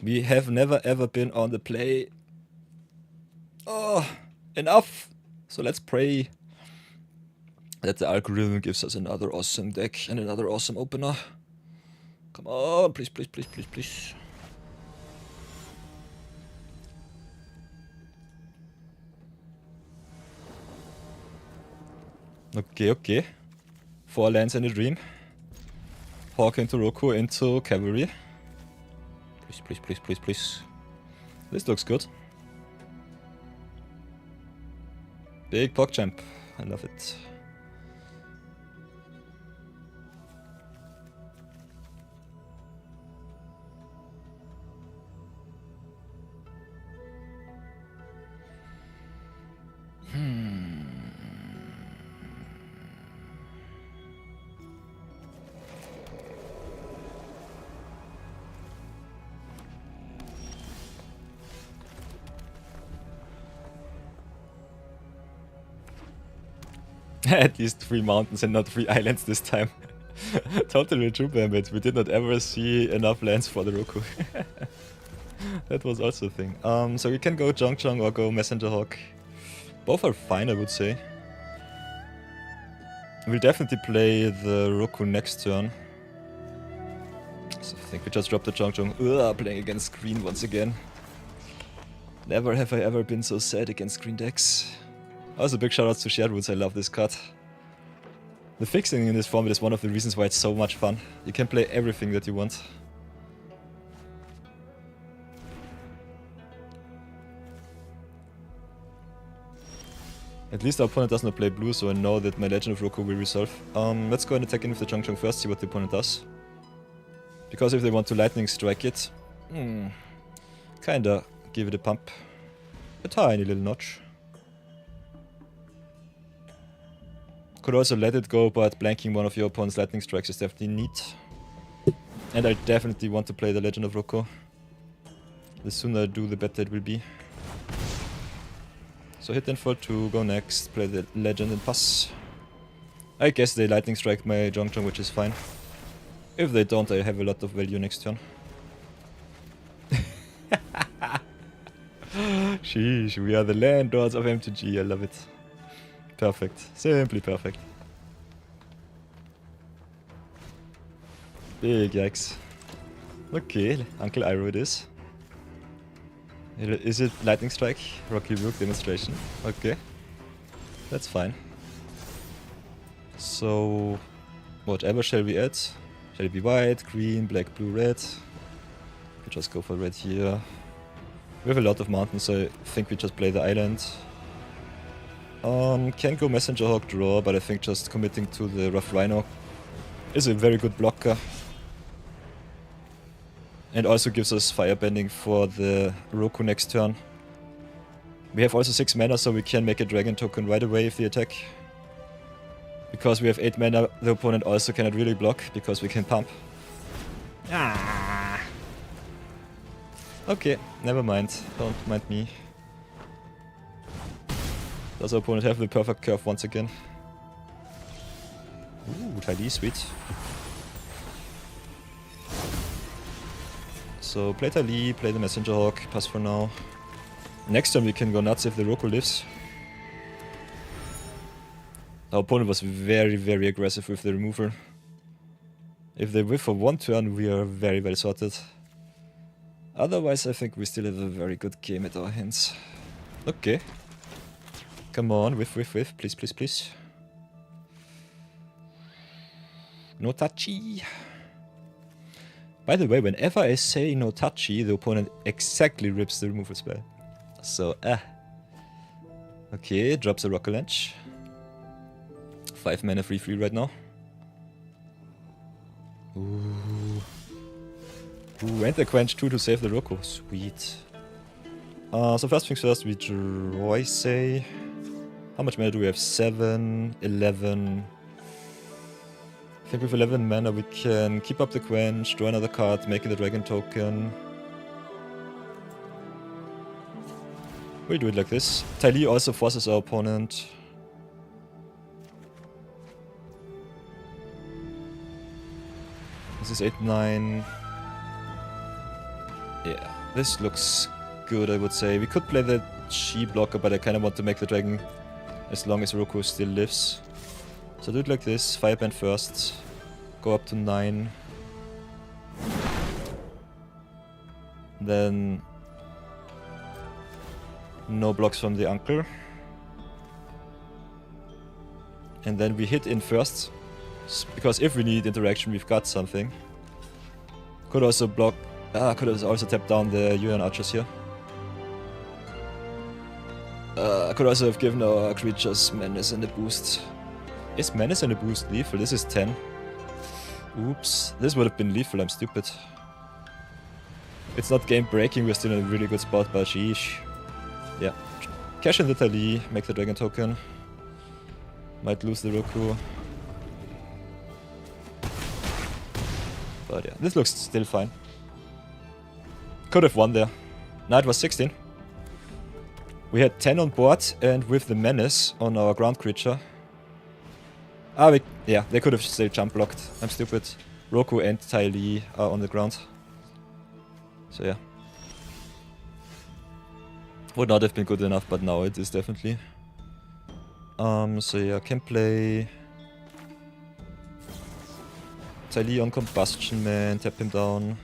We have never ever been on the play. Oh, enough. So let's pray that the algorithm gives us another awesome deck and another awesome opener. Come on, please, please, please, please, please. Okay, okay. 4 lands and a dream. Hawk into Roku into Cavalry. Please, please, please, please, please. This looks good. Big PogChamp. I love it. At least 3 mountains and not 3 islands this time. Totally true, Bambit. We did not ever see enough lands for the Roku. That was also a thing. So we can go Jong or go Messenger Hawk. Both are fine, I would say. We'll definitely play the Roku next turn. So I think we just dropped the Jong. Ugh, playing against green once again. Never have I ever been so sad against green decks. Also big shoutouts to Shared Roots, I love this card. The fixing in this format is one of the reasons why it's so much fun. You can play everything that you want. At least our opponent does not play blue, so I know that my Legend of Roku will resolve. Let's go and attack in with the Jong first, see what the opponent does. Because if they want to Lightning Strike it, kinda give it a pump. A tiny little notch. Could also let it go, but blanking one of your opponent's Lightning Strikes is definitely neat. And I definitely want to play the Legend of Roku. The sooner I do, the better it will be. So hit and for 2, go next, play the Legend and pass. I guess they Lightning Strike my Jong, which is fine. If they don't, I have a lot of value next turn. Sheesh, we are the landlords of MTG, I love it. Perfect. Simply perfect. Big yikes. Okay, Uncle Iroh it is. Is it Lightning Strike? Rocky Rook demonstration. Okay. That's fine. So, whatever shall we add? Shall it be white, green, black, blue, red? We just go for red here. We have a lot of mountains, so I think we just play the island. Can go Messenger Hawk draw, but I think just committing to the Rough Rhino is a very good blocker. And also gives us firebending for the Roku next turn. We have also 6 mana, so we can make a dragon token right away if they attack. Because we have 8 mana, the opponent also cannot really block, because we can pump. Ah. Okay, never mind. Don't mind me. Does our opponent have the perfect curve once again? Ooh, tidy, sweet. So play Tali, play the Messenger Hawk, pass for now. Next turn we can go nuts if the Roku lives. Our opponent was very, very aggressive with the removal. If they whiff for 1 turn, we are very well sorted. Otherwise, I think we still have a very good game at our hands. Okay. Come on, whiff, please, please, please. No touchy. By the way, whenever I say no touchy, the opponent exactly rips the removal spell. So, okay, drops a Rocklanch. 5 mana free right now. Ooh. Ooh, and the Quench 2 to save the Roku. Sweet. So first things first, we draw, I say. How much mana do we have? 7, 11. I think with 11 mana we can keep up the Quench, draw another card, make it a dragon token. We'll do it like this. Tali also forces our opponent. This is 8, 9. Yeah, this looks good, I would say. We could play the Chi blocker, but I kind of want to make the dragon as long as Roku still lives. So do it like this, Fireband first, go up to 9. Then no blocks from the uncle. And then we hit in first, because if we need interaction we've got something. Could also block, could also tap down the Yuan archers here. I could also have given our creatures Menace and a boost. Is Menace and a boost lethal? This is 10. Oops. This would have been lethal, I'm stupid. It's not game breaking, we're still in a really good spot, but sheesh. Yeah. Cash in the Tali, make the dragon token. Might lose the Roku. But yeah, this looks still fine. Could have won there. Now it was 16. We had 10 on board, and with the Menace on our ground creature. Yeah, they could have still jump blocked. I'm stupid. Roku and Tai Li are on the ground. So yeah. Would not have been good enough, but now it is definitely. So yeah, can play Tai Li on Combustion Man, tap him down.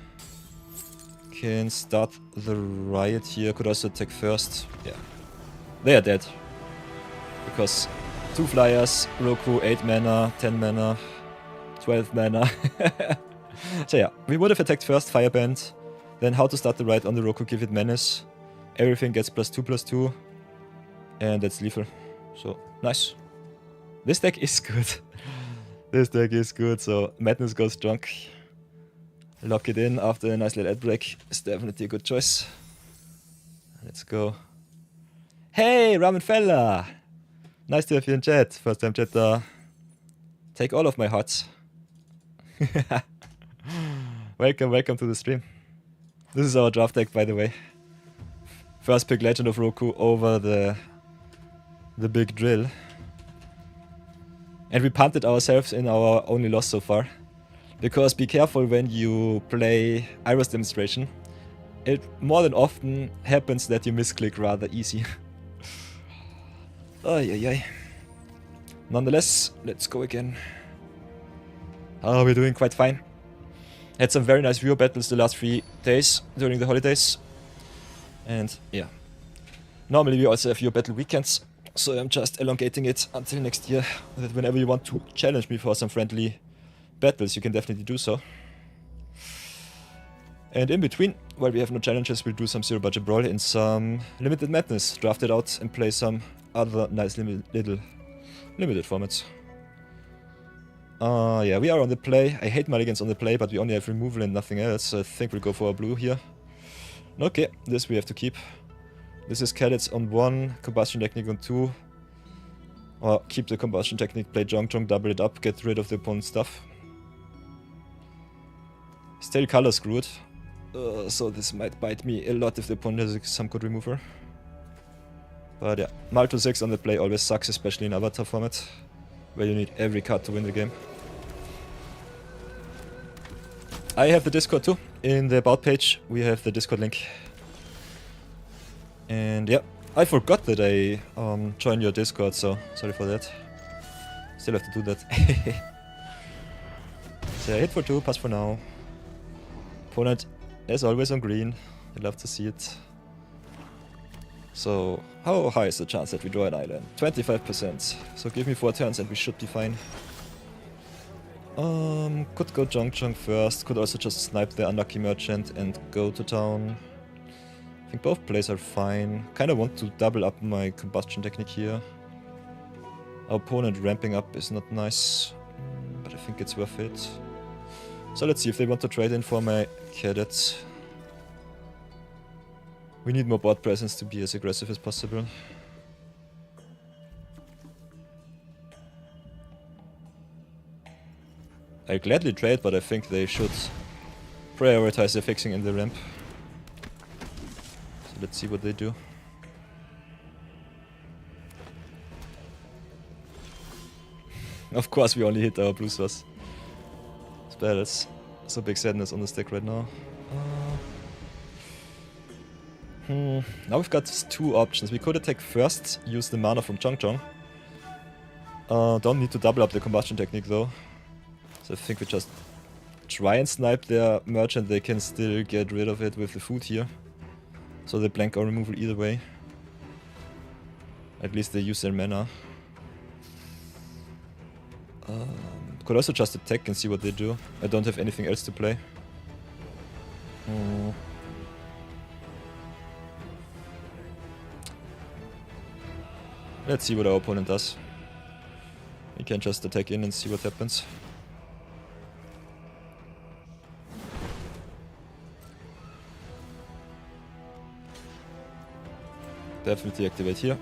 Can start the riot here, could also attack first. Yeah. They are dead. Because 2 flyers, Roku, 8 mana, 10 mana, 12 mana. So yeah, we would have attacked first, Fireband. Then how to start the riot on the Roku, give it Menace. Everything gets +2/+2. And that's lethal. So, nice. This deck is good. This deck is good, so Madness goes drunk. Lock it in after a nice little ad break. It's definitely a good choice. Let's go. Hey, Ramen Fella! Nice to have you in chat. First time chatter. Take all of my hearts. Welcome to the stream. This is our draft deck, by the way. First pick Legend of Roku over the big drill. And we punted ourselves in our only loss so far. Because be careful when you play Iris Demonstration. It more than often happens that you misclick rather easy. Ay. Nonetheless, let's go again. Oh, we're doing quite fine. Had some very nice viewer battles the last 3 days during the holidays. And yeah. Normally we also have viewer battle weekends. So I'm just elongating it until next year. That whenever you want to challenge me for some friendly battles, you can definitely do so. And in between, while we have no challenges, we'll do some zero budget brawl and some limited madness. Draft it out and play some other nice little limited formats. Yeah, we are on the play. I hate mulligans on the play, but we only have removal and nothing else. So I think we'll go for a blue here. Okay, this we have to keep. This is Cadets on 1, Combustion Technique on 2. Or keep the Combustion Technique, play Jong, double it up, get rid of the opponent's stuff. Still color screwed. So this might bite me a lot if the opponent has some good remover. But yeah, Malto 6 on the play always sucks, especially in Avatar format, where you need every card to win the game. I have the Discord too. In the About page, we have the Discord link. And yeah, I forgot that I joined your Discord, so sorry for that. Still have to do that. So hit for 2, pass for now. Opponent, as always, on green. I'd love to see it. So, how high is the chance that we draw an island? 25%. So give me 4 turns and we should be fine. Could go Jong first. Could also just snipe the Unlucky Merchant and go to town. I think both plays are fine. Kinda want to double up my Combustion Technique here. Our opponent ramping up is not nice, but I think it's worth it. So let's see if they want to trade in for my Cadets. We need more board presence to be as aggressive as possible. I'll gladly trade, but I think they should prioritize their fixing in the ramp. So let's see what they do. Of course we only hit our blue source. That's so big sadness on the stack right now. Now we've got 2 options. We could attack first, use the mana from Jong. Don't need to double up the Combustion Technique though. So I think we just try and snipe their merchant. They can still get rid of it with the food here. So they blank our removal either way. At least they use their mana. Could also just attack and see what they do. I don't have anything else to play. Let's see what our opponent does. We can just attack in and see what happens. Definitely activate here.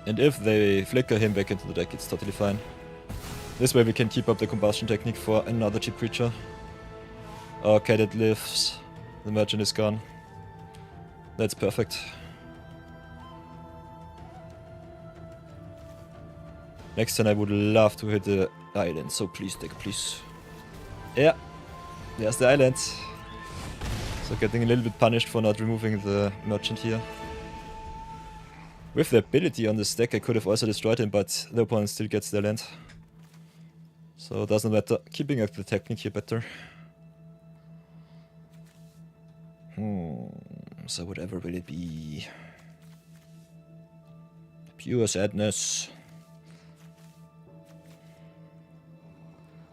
And if they flicker him back into the deck, it's totally fine. This way we can keep up the combustion technique for another cheap creature. Okay, that lives. The merchant is gone. That's perfect. Next turn I would love to hit the island, so please deck, please. Yeah, there's the island. So getting a little bit punished for not removing the merchant here. With the ability on this deck I could have also destroyed him, but the opponent still gets the land. So it doesn't matter. Keeping up the technique here better. So whatever will it be? Pure sadness.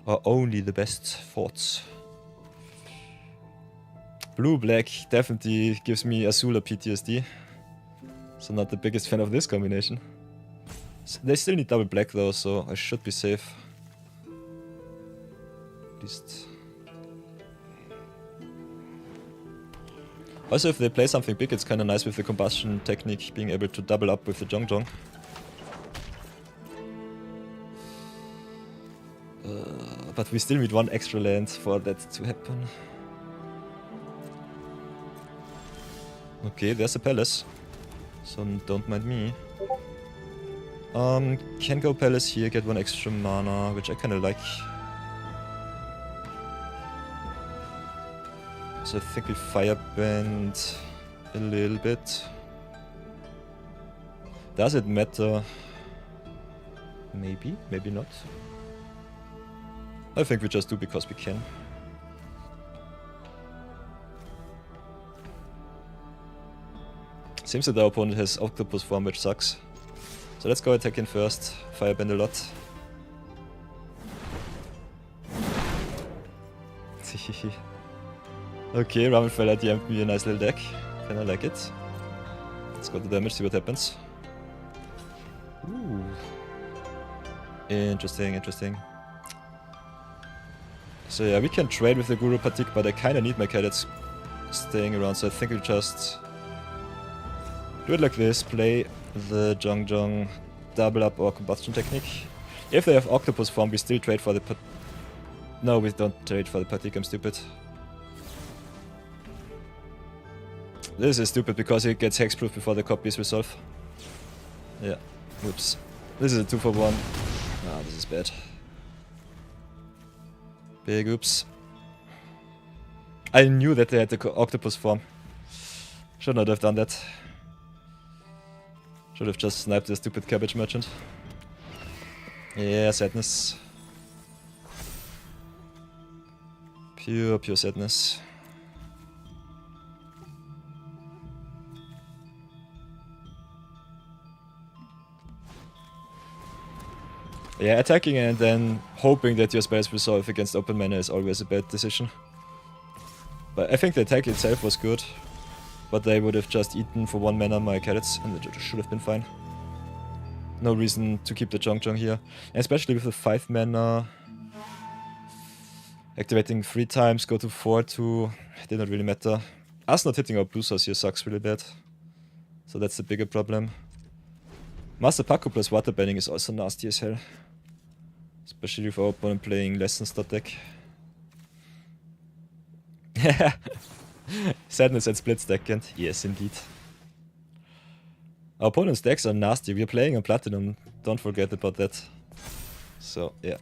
Or only the best thoughts. Blue-black definitely gives me Azula PTSD. So not the biggest fan of this combination. They still need double black though, so I should be safe. At least. Also if they play something big, it's kinda nice with the combustion technique being able to double up with the Zhong. But we still need one extra land for that to happen. Okay, there's a palace. So don't mind me. Can go palace here, get one extra mana, which I kinda like. So I think we firebend a little bit. Does it matter? Maybe, maybe not. I think we just do because we can. Seems that our opponent has octopus form, which sucks. So let's go attack in first, firebend a lot. Okay, Rammelfeller DM'd me a nice little deck. Kinda like it. Let's go to damage, see what happens. Ooh. Interesting, interesting. So yeah, we can trade with the Guru Patik, but I kinda need my cadets staying around, so I think we'll just do it like this, play the Zhong, double up our combustion technique. If they have octopus form, we still trade for the No, we don't trade for the Patik, I'm stupid. This is stupid because it gets hexproof before the copy is resolved. Yeah, whoops. This is a 2-for-1. Ah, this is bad. Big oops. I knew that they had the octopus form. Should not have done that. Should have just sniped the stupid cabbage merchant. Yeah, sadness. Pure sadness. Yeah, attacking and then hoping that your spells resolve against open mana is always a bad decision. But I think the attack itself was good. But they would have just eaten for 1 mana my cadets, and it should have been fine. No reason to keep the Zhong here. And especially with the 5 mana. Activating 3 times, go to 4-2. Did not really matter. Us not hitting our blue source here sucks really bad. So that's the bigger problem. Master Paku plus water banning is also nasty as hell. Especially if our opponent playing Lesson Star deck. Sadness and split second. Yes, indeed. Our opponent's decks are nasty. We are playing on Platinum. Don't forget about that. So, yeah.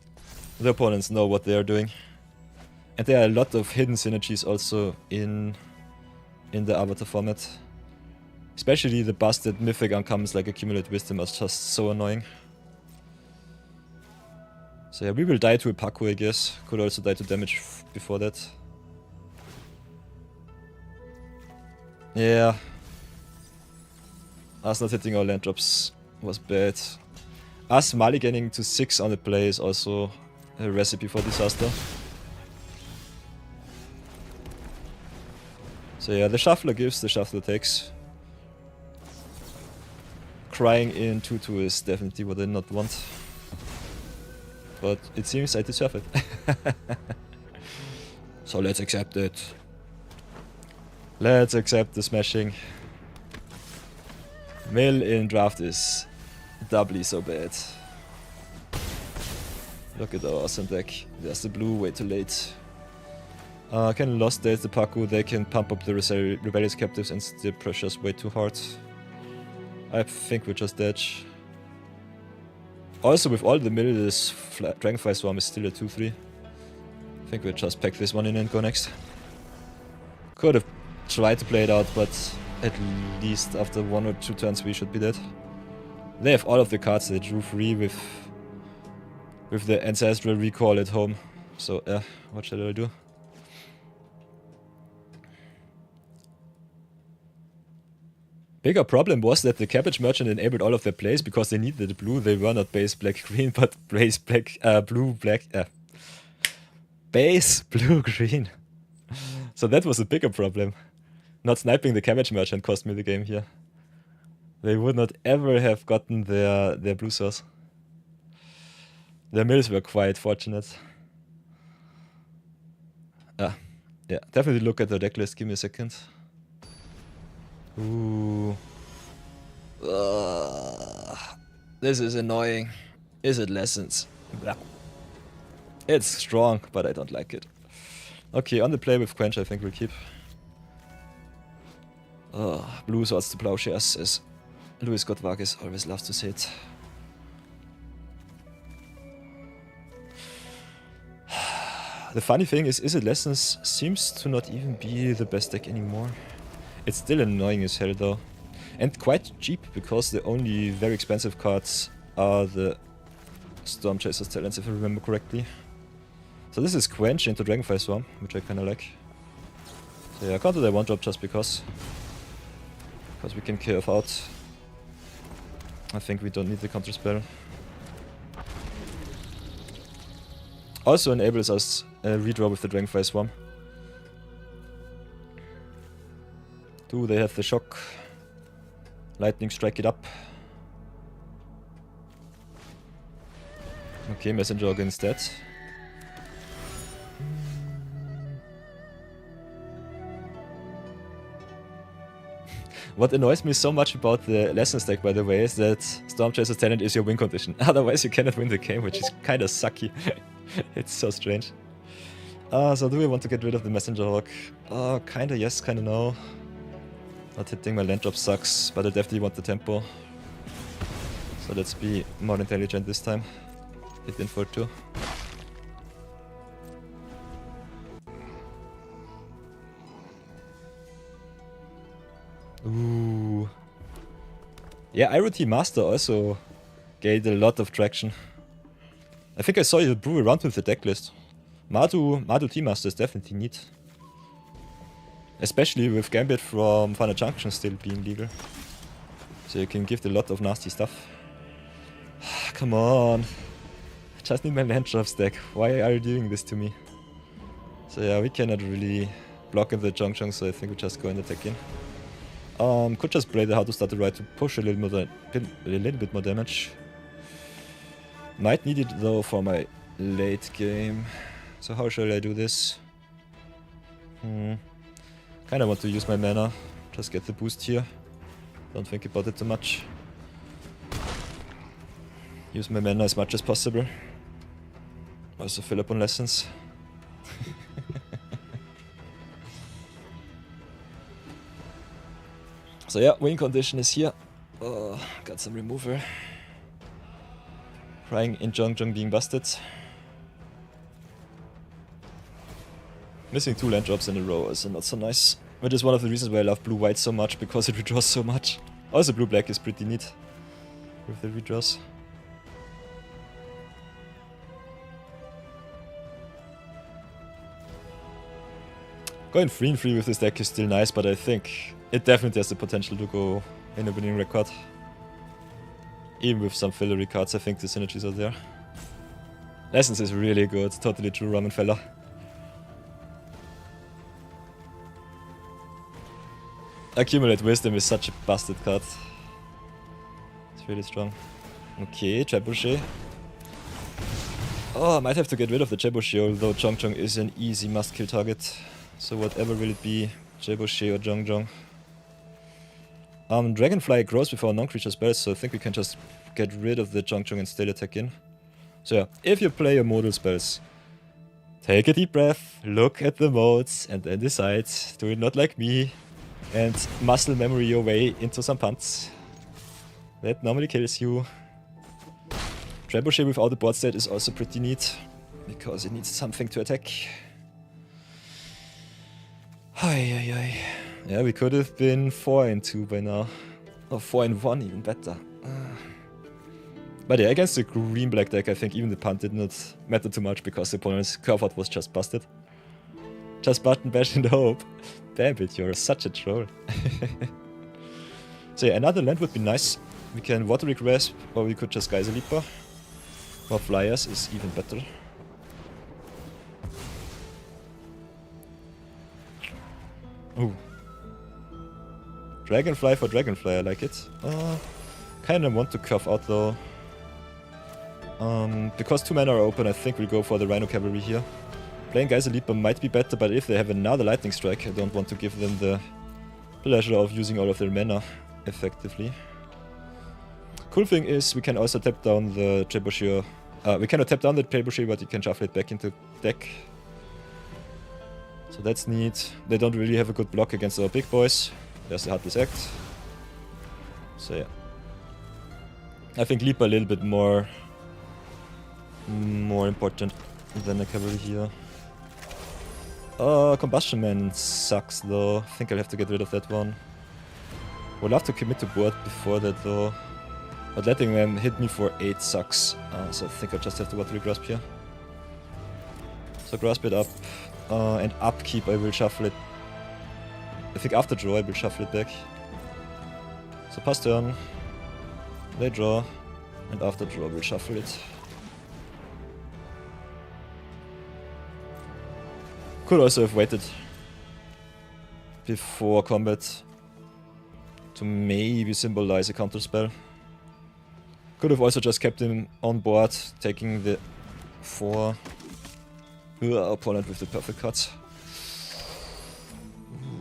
The opponents know what they are doing. And there are a lot of hidden synergies also in the Avatar format. Especially the busted mythic uncommons like Accumulate Wisdom are just so annoying. So yeah, we will die to a Paku, I guess. Could also die to damage before that. Yeah. Us not hitting our land drops was bad. Us mulliganing to 6 on the play is also a recipe for disaster. So yeah, the shuffler gives, the shuffler takes. Crying in 2-2 is definitely what I not want. But it seems I deserve it. So let's accept it. Let's accept the smashing. Mill in draft is doubly so bad. Look at our awesome deck. There's the blue, way too late. Can Lost Days the Paku, they can pump up the rebellious captives and the pressures way too hard. I think we're just dead. Also with all the mill, this Dragonfly Swarm is still a 2-3. I think we'll just pack this one in and go next. Could have tried to play it out, but at least after 1 or 2 turns we should be dead. They have all of the cards they drew free with the Ancestral Recall at home. So yeah, what shall I do? Bigger problem was that the Cabbage Merchant enabled all of their plays because they needed the blue. They were not base black-green, but base black, blue-black, base blue-green. So that was a bigger problem. Not sniping the Cabbage Merchant cost me the game here. They would not ever have gotten their blue source. Their mills were quite fortunate. Yeah, definitely look at the deck list. Give me a second. Ooh. This is annoying. Is it Lessons? Blah. It's strong, but I don't like it. Okay, on the play with Quench I think we'll keep. Blue swords to plowshares, as Luis Gottwages always loves to say it. The funny thing is It Lessons seems to not even be the best deck anymore. It's still annoying as hell though. And quite cheap, because the only very expensive cards are the Storm Chaser's Talents, if I remember correctly. So this is Quench into Dragonfly Swarm, which I kinda like. So yeah, I can't do that one drop just because. Because we can curve out. I think we don't need the counter spell. Also enables us redraw with the Dragonfly Swarm. Do they have the shock? Lightning strike it up. Okay, Messenger Organ instead. What annoys me so much about the Lessons deck, by the way, is that Storm Chaser's Talent is your win condition. Otherwise you cannot win the game, which is kinda sucky. It's so strange. So do we want to get rid of the Messenger Hawk? Kinda yes, kinda no. Not hitting my land drop sucks, but I definitely want the tempo. So let's be more intelligent this time. Hit in for 2. Ooh. Yeah, IROT Master also gained a lot of traction. I think I saw you brew around with the deck list. Madu T-Master is definitely neat. Especially with Gambit from Final Junction still being legal. So you can give a lot of nasty stuff. Come on. I just need my land drops deck. Why are you doing this to me? So yeah, we cannot really block in the Junction, so I think we just go and attack in. Could just play the How to Start the Ride to push a little bit more damage. Might need it though for my late game. So how shall I do this? Kinda want to use my mana, just get the boost here. Don't think about it too much. Use my mana as much as possible. Also fill up on Lessons. So yeah, win condition is here. Got some removal. Crying in Zhongjong being busted. Missing 2 land drops in a row is not so nice. Which is one of the reasons why I love blue-white so much, because it redraws so much. Also blue-black is pretty neat with the redraws. Going 3-3 with this deck is still nice, but I think it definitely has the potential to go in a winning record. Even with some fillery cards, I think the synergies are there. Lessons is really good, totally true ramen fella. Accumulate Wisdom is such a busted card. It's really strong. Okay, Trebuchet. Oh, I might have to get rid of the Trebuchet, although Chong Chong is an easy must-kill target. So whatever will it be, Trebuchet or Jong Jong. Dragonfly grows before non-creature spells, so I think we can just get rid of the Chong Chong and still attack in. So yeah, if you play your modal spells, take a deep breath, look at the modes, and then decide. Do it not like me, and muscle memory your way into some punts. That normally kills you. Trebuchet without a board state is also pretty neat, because it needs something to attack. Yeah, we could have been 4-2 by now. Or 4-1, even better. But yeah, against the green-black deck, I think even the punt did not matter too much, because the opponent's curve out was just busted. Just button bash in the hope. Damn it, you're such a troll. So yeah, another land would be nice. We can Watery Grasp, or we could just Geyser Leaper. More flyers is even better. Ooh. Dragonfly for Dragonfly, I like it. Kinda want to curve out though. Because 2 mana are open, I think we'll go for the Rhino Cavalry here. Playing Geyser Leaper might be better, but if they have another Lightning Strike, I don't want to give them the pleasure of using all of their mana effectively. Cool thing is, we can also tap down the Trebuchet. We cannot tap down the Trebuchet, but you can shuffle it back into deck. So that's neat. They don't really have a good block against our big boys. There's the Heartless Act. So yeah. I think Leaper a little bit more important than the Cavalry here. Combustion Man sucks though. I think I'll have to get rid of that one. Would love to commit to board before that though. But letting them hit me for 8 sucks. So I think I just have to Watery Grasp here. So grasp it up. And upkeep I will shuffle it. I think after draw I will shuffle it back. So pass turn. They draw. And after draw we'll shuffle it. Could also have waited before combat to maybe symbolize a counter spell. Could have also just kept him on board, taking the 4. Opponent with the perfect cuts.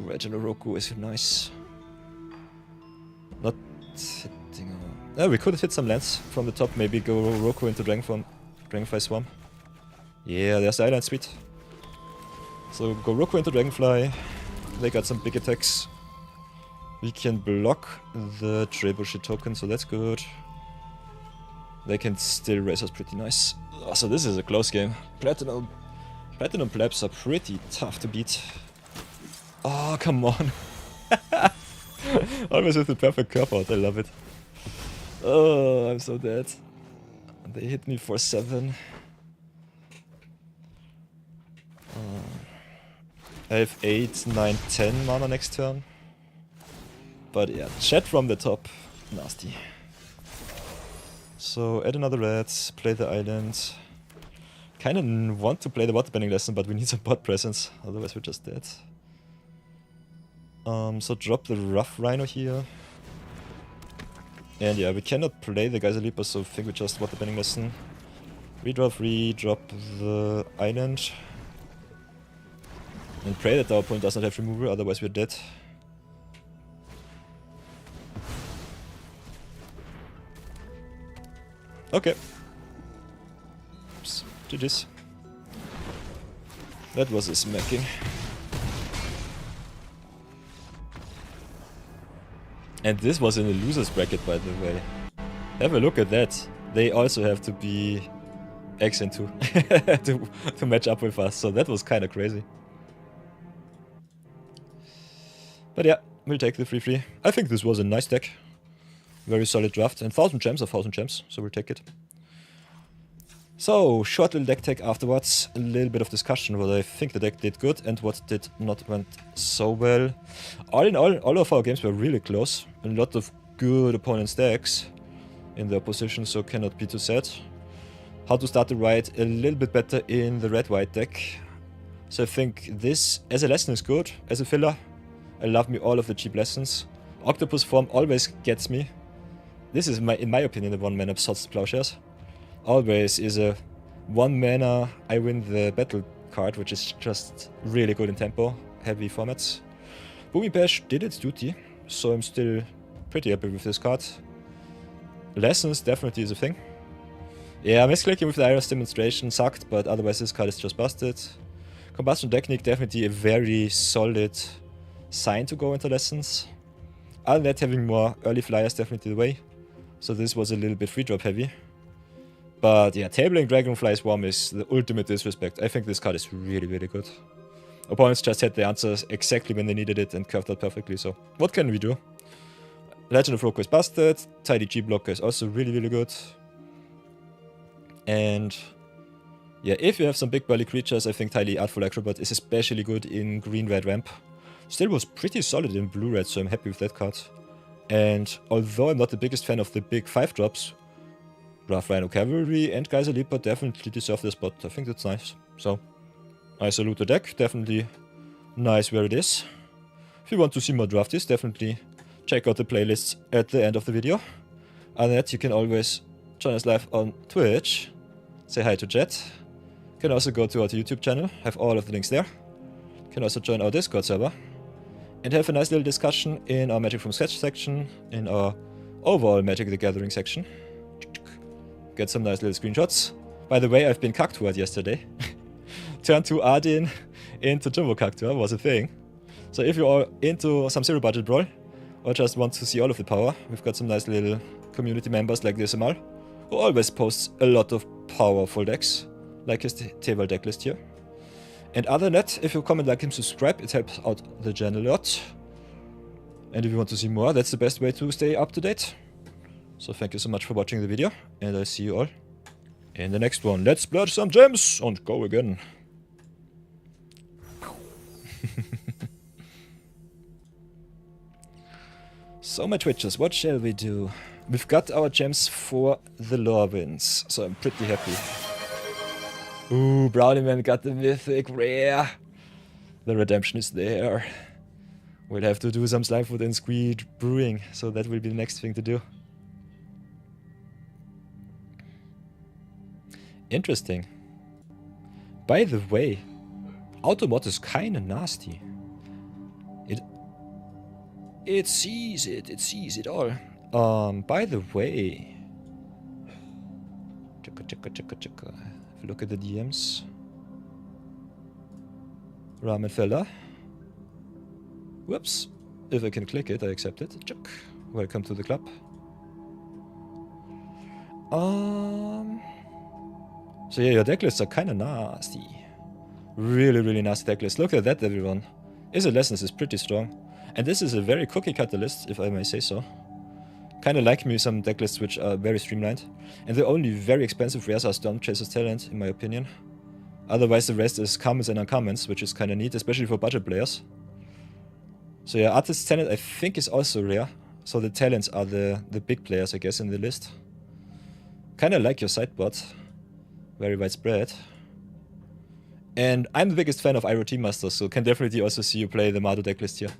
Reginald Roku is nice. Not hitting. We could have hit some lands from the top. Maybe go Roku into Dragonfly Swarm. Yeah, there's the island, sweet. So go Roku into Dragonfly. They got some big attacks. We can block the Trebuchet token, so that's good. They can still raise us pretty nice. Oh, so this is a close game. Platinum plebs are pretty tough to beat. Oh, come on. Always with the perfect curve out, I love it. Oh, I'm so dead. They hit me for 7. I have 8, 9, 10 mana next turn. But yeah, chat from the top. Nasty. So add another red, play the island. Kinda want to play the waterbending lesson, but we need some board presence, otherwise we're just dead. So drop the rough rhino here. And yeah, we cannot play the Geyser Leaper, so I think we just waterbending lesson. Redraw 3, drop the island. And pray that our opponent does not have removal, otherwise we're dead. Okay. Oops. GG's. That was a smacking. And this was in the loser's bracket, by the way. Have a look at that. They also have to be X and 2 to match up with us, so that was kinda crazy. But yeah, we'll take the 3-3. I think this was a nice deck. Very solid draft, and 1000 gems are 1000 gems, so we'll take it. So, short little deck tech afterwards, a little bit of discussion what I think the deck did good and what did not went so well. All in all of our games were really close. A lot of good opponents' decks in the opposition, so cannot be too sad. How to start the ride a little bit better in the red-white deck. So I think this as a lesson is good, as a filler. I love me all of the cheap lessons. Octopus form always gets me. This is, in my opinion, the 1 mana Sots Plowshares. Always is a 1 mana I win the battle card, which is just really good in tempo heavy formats. Boomy Bash did its duty, so I'm still pretty happy with this card. Lessons definitely is a thing. Yeah, misclicking with the Iris demonstration sucked, but otherwise this card is just busted. Combustion Technique definitely a very solid sign to go into lessons. Other than that, having more early flyers definitely the way. So this was a little bit free drop heavy. But yeah, tabling Dragonfly Swarm is the ultimate disrespect. I think this card is really, really good. Opponents just had the answers exactly when they needed it and curved out perfectly, so what can we do? Legend of Roko is busted. Tidy G Blocker is also really, really good. And yeah, if you have some big burly creatures, I think Tidy Artful Acrobat is especially good in green-red ramp. Still was pretty solid in blue-red, so I'm happy with that card. And although I'm not the biggest fan of the big 5-drops, Rough Rhino Cavalry and Geyser Leaper definitely deserve their spot. I think that's nice. So, I salute the deck. Definitely nice where it is. If you want to see more drafties, definitely check out the playlists at the end of the video. Other than that, you can always join us live on Twitch. Say hi to chat. You can also go to our YouTube channel. Have all of the links there. You can also join our Discord server. And have a nice little discussion in our Magic from Scratch section. In our overall Magic the Gathering section. Get some nice little screenshots. By the way, I've been Cactuared yesterday. Turn 2 Ardin into Jumbo Cactua was a thing. So if you're into some zero budget brawl, or just want to see all of the power, we've got some nice little community members like this Amal, who always posts a lot of powerful decks, like his table deck list here. And other than that, if you comment, like, and subscribe, it helps out the channel a lot. And if you want to see more, that's the best way to stay up to date. So thank you so much for watching the video, and I'll see you all in the next one. Let's splurge some gems and go again. So my Twitches, what shall we do? We've got our gems for the lore wins, so I'm pretty happy. Ooh, Brownie Man got the mythic rare. The redemption is there. We'll have to do some Slimefoot and Squid brewing, so that will be the next thing to do. Interesting. By the way, Automod is kinda nasty. It sees it all. By the way, checka. If you look at the DMs, Ramen Fella. Whoops. If I can click it, I accept it. Check. Welcome to the club. So yeah, your decklists are kinda nasty. Really, really nasty decklists. Look at that, everyone. Izzet Lessons is pretty strong. And this is a very cookie cutter list, if I may say so. Kinda like me some decklists which are very streamlined. And the only very expensive rares are Storm Chaser's Talent, in my opinion. Otherwise the rest is commons and uncommons, which is kinda neat, especially for budget players. So yeah, Artist's Talent I think is also rare. So the talents are the big players, I guess, in the list. Kinda like your sideboard. Very widespread. And I'm the biggest fan of Iroh Team Master, so can definitely also see you play the Mardu decklist here.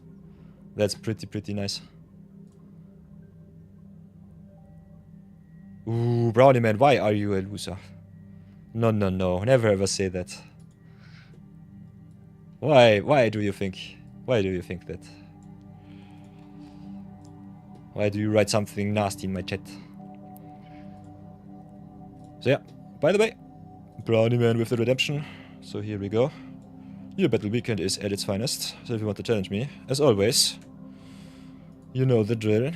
That's pretty nice. Ooh, Brownie Man, why are you a loser? No, never ever say that. Why do you think that? Why do you write something nasty in my chat? So yeah, by the way, Brownie Man with the redemption. So here we go. Your battle weekend is at its finest. So if you want to challenge me, as always, you know the drill.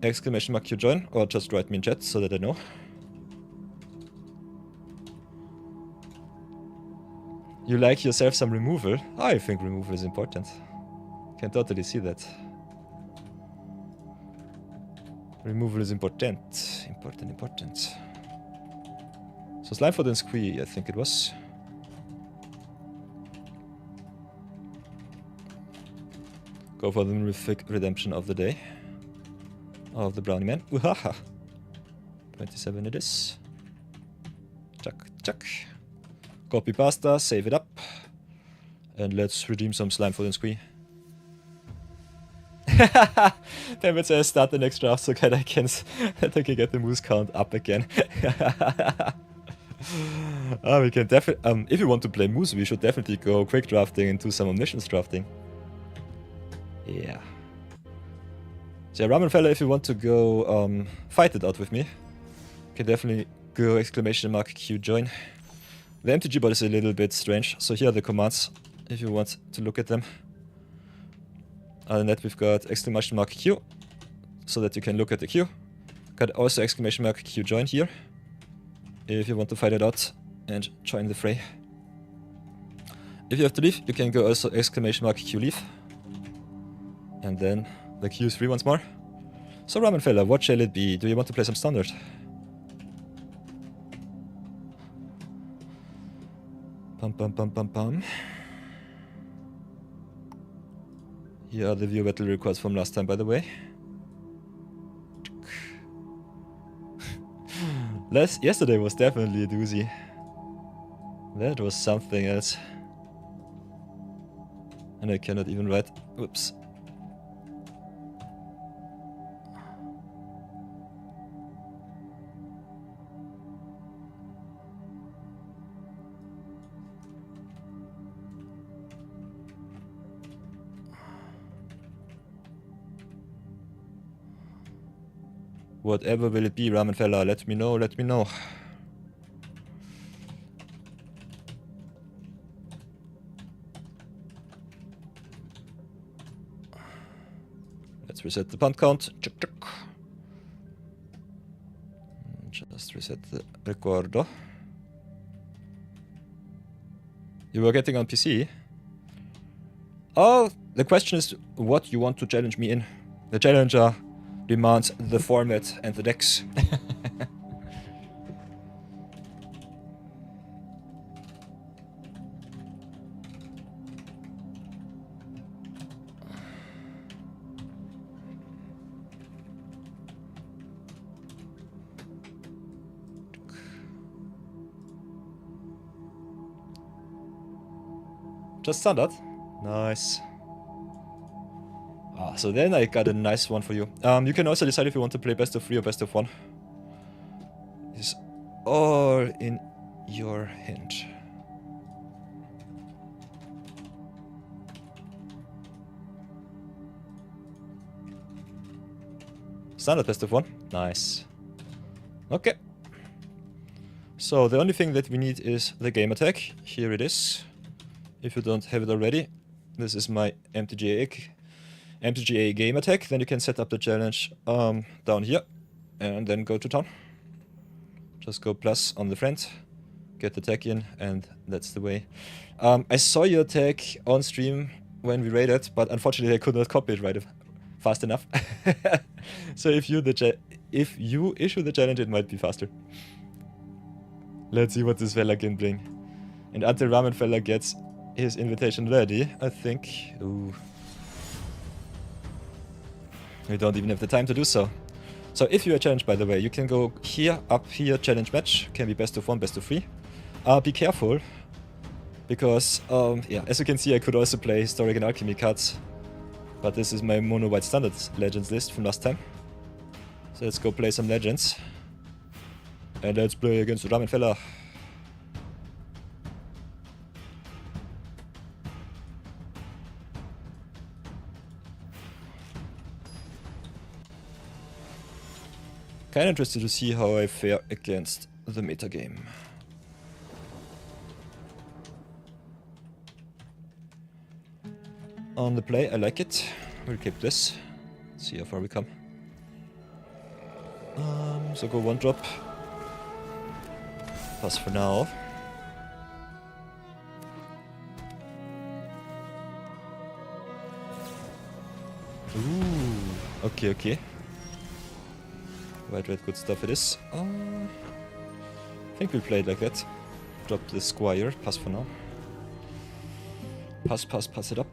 Exclamation mark you join, or just write me in chat so that I know. You like yourself some removal? I think removal is important. Can totally see that. Removal is important. Important. So Slimefoot and Squee, I think it was. Go for the mythic redemption of the day. Of the Brownie Man. Uhaha! 27 it is. Chuck. Copy pasta, save it up. And let's redeem some Slimefoot and Squee. Then it says start the next draft so that I can get the moose count up again. We can definitely, if you want to play moose, we should definitely go quick drafting and do some omniscience drafting. Yeah. So yeah, Ramen Fella, if you want to go fight it out with me, you can definitely go !Q join. The MTG bot is a little bit strange, so here are the commands if you want to look at them. Other than that, we've got !Q, so that you can look at the queue. Got also !Q join here, if you want to fight it out and join the fray. If you have to leave, you can go also !Q leave. And then the queue is free once more. So Ramen Fella, what shall it be? Do you want to play some standard? Pum pum pum pum pum. Here are the view battle records from last time, by the way. Yesterday was definitely a doozy. That was something else. And I cannot even write. Whoops. Whatever will it be, Ramen Fella, let me know, let me know. Let's reset the punt count. Just reset the recorder. You were getting on PC? Oh, the question is what you want to challenge me in. The challenger demands the format and the decks. Just standard? Nice. So then I got a nice one for you. You can also decide if you want to play best of 3 or best of 1. It's all in your hand. Standard best of 1. Nice. Okay. So the only thing that we need is the game attack. Here it is. If you don't have it already, this is my MTGA game attack. Then you can set up the challenge down here and then go to town. Just go plus on the friend, get the tag in, and that's the way. I saw your tag on stream when we raided, but unfortunately I could not copy it fast enough. So if you issue the challenge, it might be faster. Let's see what this fella can bring. And until Ramen Fella gets his invitation ready, I think... Ooh. We don't even have the time to do so. So if you are challenged, by the way, you can go here, up here, challenge match. Can be best of 1, best of 3. Be careful, because yeah, as you can see, I could also play Historic and Alchemy cards. But this is my mono white standard legends list from last time. So let's go play some legends. And let's play against Ramen Fella. Kinda interested to see how I fare against the metagame. On the play, I like it. We'll keep this. See how far we come. So go 1 drop. Pass for now. Ooh, okay. White, red, good stuff it is. I think we'll play it like that. Drop the squire, pass for now. Pass it up.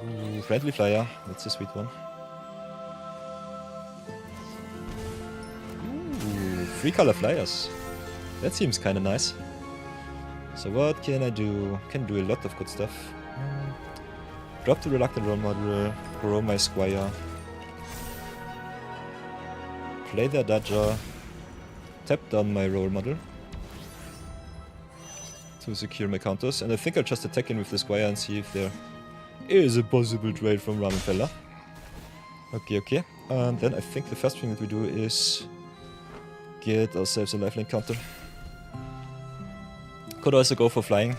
Ooh, friendly flyer, that's a sweet one. Ooh, 3 color flyers. That seems kinda nice. So what can I do? Can do a lot of good stuff. Drop the Reluctant Role Model, grow my Squire, play the Dodger, tap down my Role Model to secure my counters, and I think I'll just attack in with the Squire and see if there is a possible trade from Ramenfella. Okay, okay. And then I think the first thing that we do is get ourselves a lifelink counter. Could also go for flying.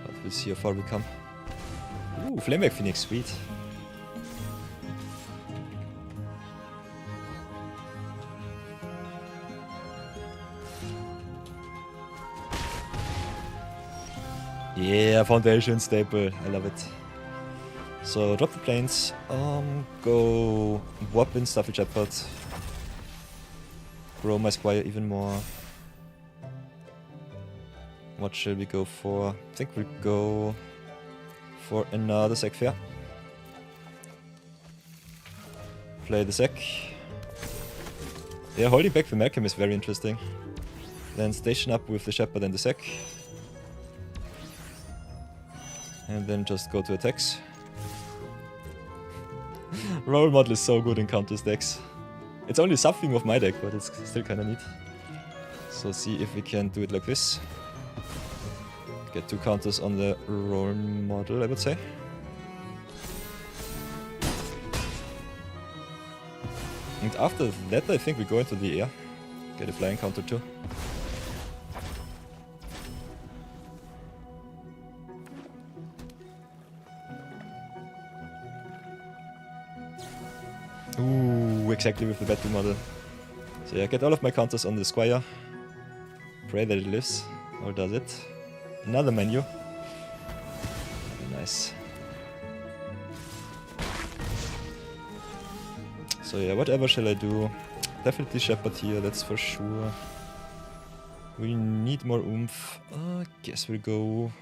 But we'll see how far we come. Ooh, Flameback Phoenix, sweet. Yeah, Foundation staple, I love it. So drop the planes, go warp in Stuffy Shepherd. Grow my Squire even more. What shall we go for? I think we'll go for another Sack Fair. Play the Sack. Yeah, holding back the Malcolm is very interesting. Then station up with the Shepherd and the Sack. And then just go to attacks. Role Model is so good in counters decks. It's only something of my deck, but it's still kinda neat. So see if we can do it like this. Get 2 counters on the Role Model, I would say. And after that I think we go into the air. Get a flying counter too. Ooh, exactly with the battle model. So yeah, get all of my counters on the Squire. Pray that it lives. Or does it? Another menu. Nice. So yeah, whatever shall I do? Definitely Shepherd here, that's for sure. We need more oomph. I guess we'll go...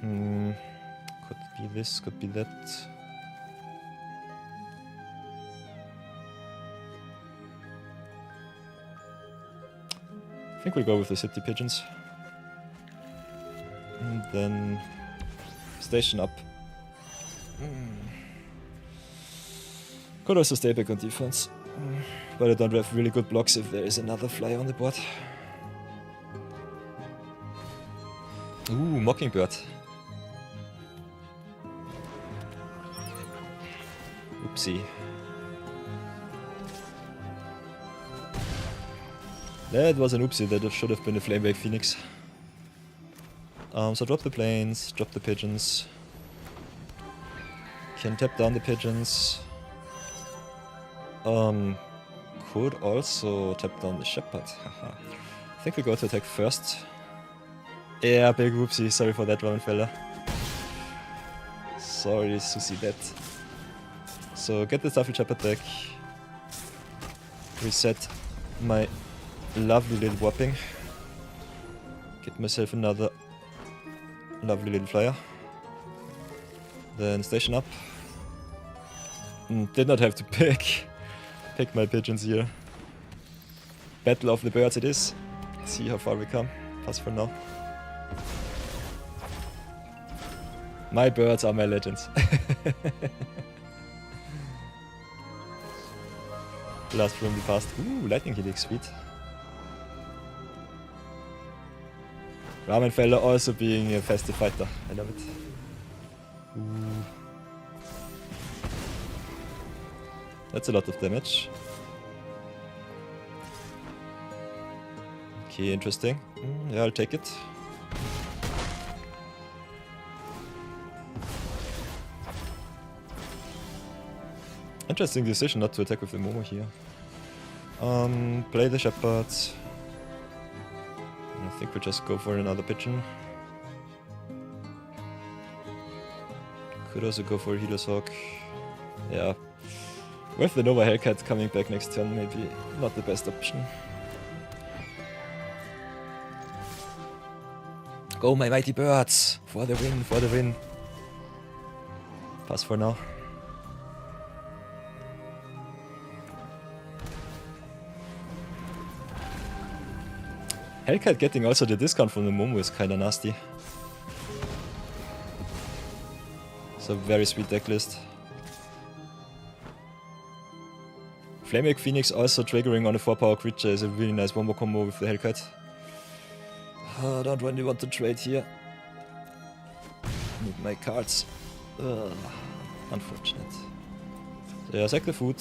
Could be this, could be that. I think we'll go with the City Pigeons. And then station up. Could also stay back on defense. But I don't have really good blocks if there is another flyer on the board. Ooh, Mockingbird. Oopsie. That was an oopsie, that should have been a Flameback Phoenix. So drop the planes, drop the pigeons. Can tap down the pigeons. Could also tap down the Shepherd. Haha. I think we go to attack first. Yeah, big whoopsie, sorry for that one, fella. Sorry to see that. So get the Stuffy Shepherd deck. Reset my lovely little warping. Get myself another lovely little flyer. Then station up. Did not have to pick my pigeons here. Battle of the birds it is. See how far we come. Pass for now. My birds are my legends. Blast from the past. Ooh, lightning helix, sweet. Ramenfella also being a festive fighter. I love it. Ooh. That's a lot of damage. Okay, interesting. Yeah, I'll take it. Interesting decision not to attack with the Momo here. Play the Shepherds. I think we'll just go for another pigeon. Could also go for a Healer's Hawk. Yeah. With the Nova Hellcat coming back next turn, maybe not the best option. Go my mighty birds! For the win, for the win. Pass for now. Hellcat getting also the discount from the Momo is kinda nasty. So very sweet deck list. Flamewake Phoenix also triggering on a 4-power creature is a really nice Wombo combo with the Hellcat. I don't really want to trade here. Need my cards. Ugh, unfortunate. So yeah, sack the food.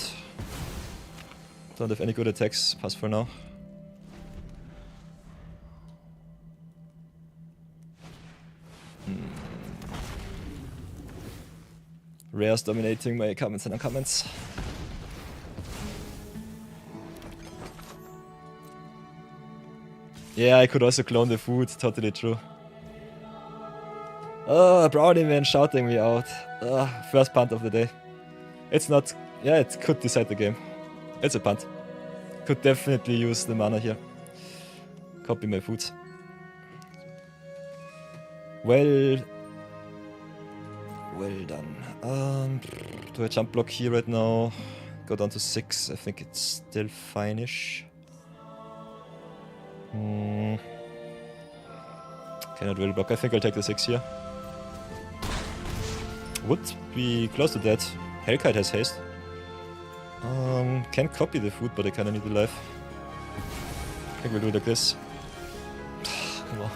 Don't have any good attacks. Pass for now. Rares dominating my comments and uncomments. Yeah, I could also clone the food, totally true. Oh, Brownie man shouting me out. First punt of the day. It's not... Yeah, it could decide the game. It's a punt. Could definitely use the mana here. Copy my food. Well done. Do I jump block here right now? Go down to 6. I think it's still fine-ish. Cannot really block. I think I'll take the 6 here. Would be close to that. Hellkite has haste. Can copy the food, but I kinda need the life. I think we'll do it like this. Come on.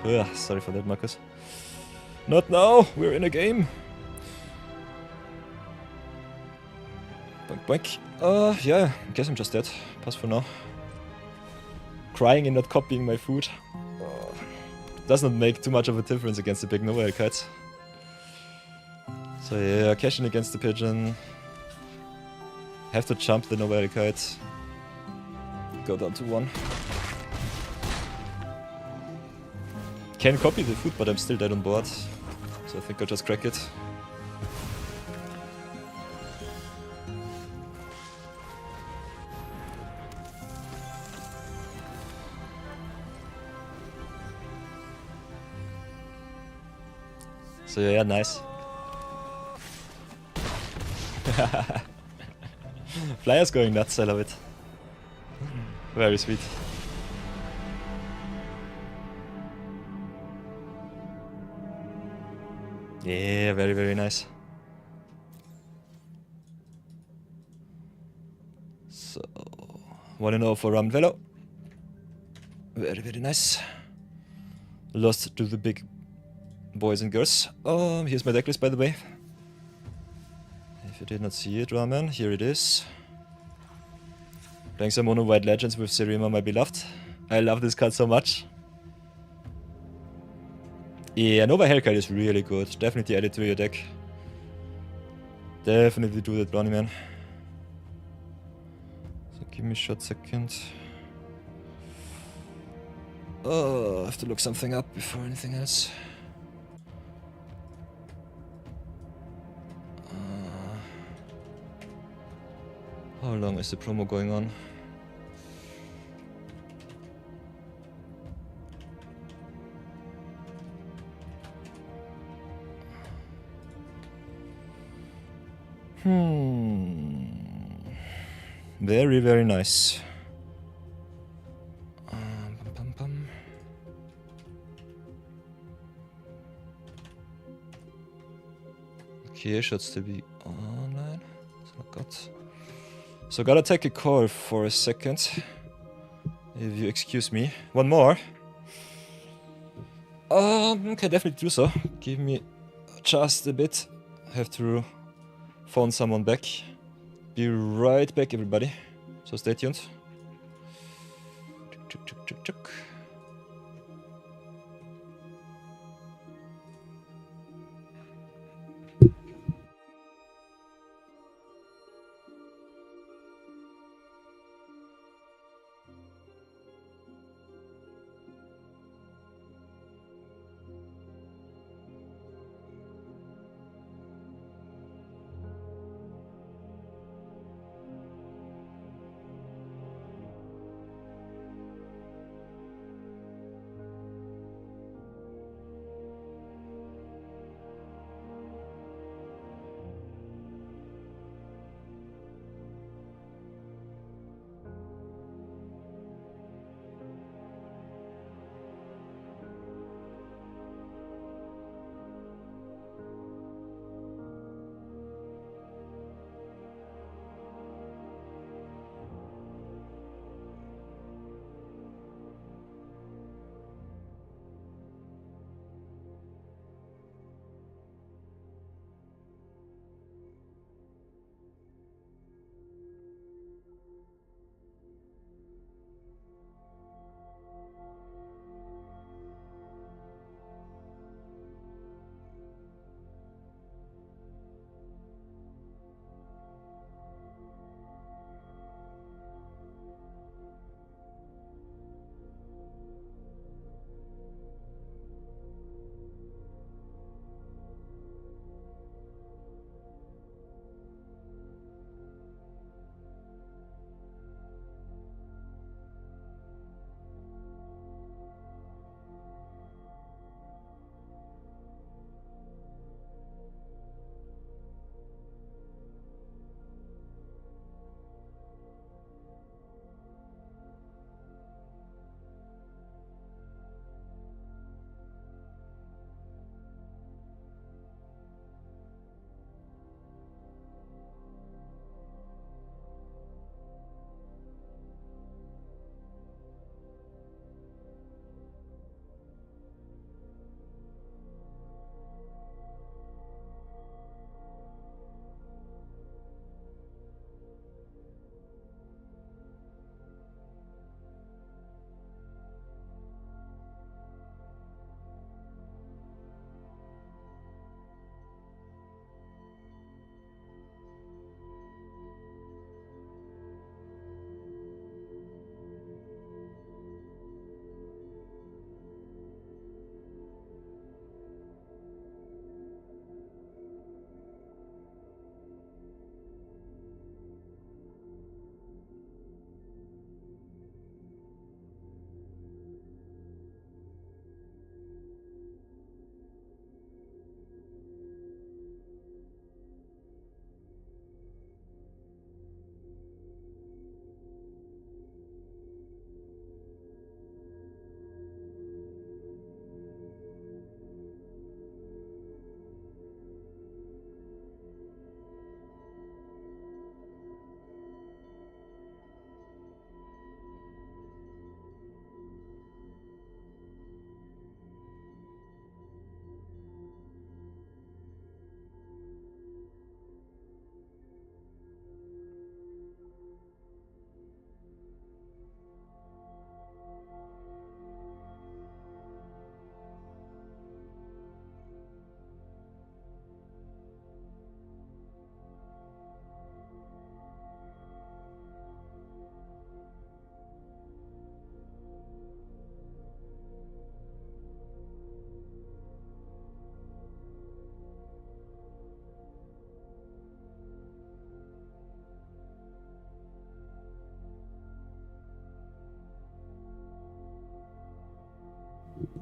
Ugh, sorry for that, Marcus. Not now! We're in a game! Boink boink. Yeah, I guess I'm just dead. Pass for now. Crying and not copying my food. Does not make too much of a difference against the big Nova Hellkites. So yeah, cashing against the pigeon. Have to jump the Nova Hellkite. Go down to 1. Can copy the food, but I'm still dead on board. So I think I'll just crack it. So yeah, nice. Flyer's going nuts, I love it. Very sweet. Yeah, very, very nice. So, 1-0 for Ram Velo. Very, very nice. Lost to the big boys and girls. Here's my decklist, by the way. If you did not see it, Ramen, here it is. Playing some Mono White Legends with Serima, my beloved. I love this card so much. Yeah, Nova Hellkite is really good. Definitely add it to your deck. Definitely do that, Brownie man. So give me a short second. Oh, I have to look something up before anything else. How long is the promo going on? Very, very nice. Okay, should still be online. So got. So gotta take a call for a second. If you excuse me. One more. Okay, definitely do so. Give me just a bit. Have to phone someone back. Be right back, everybody. So stay tuned. Chuk, chuk, chuk, chuk.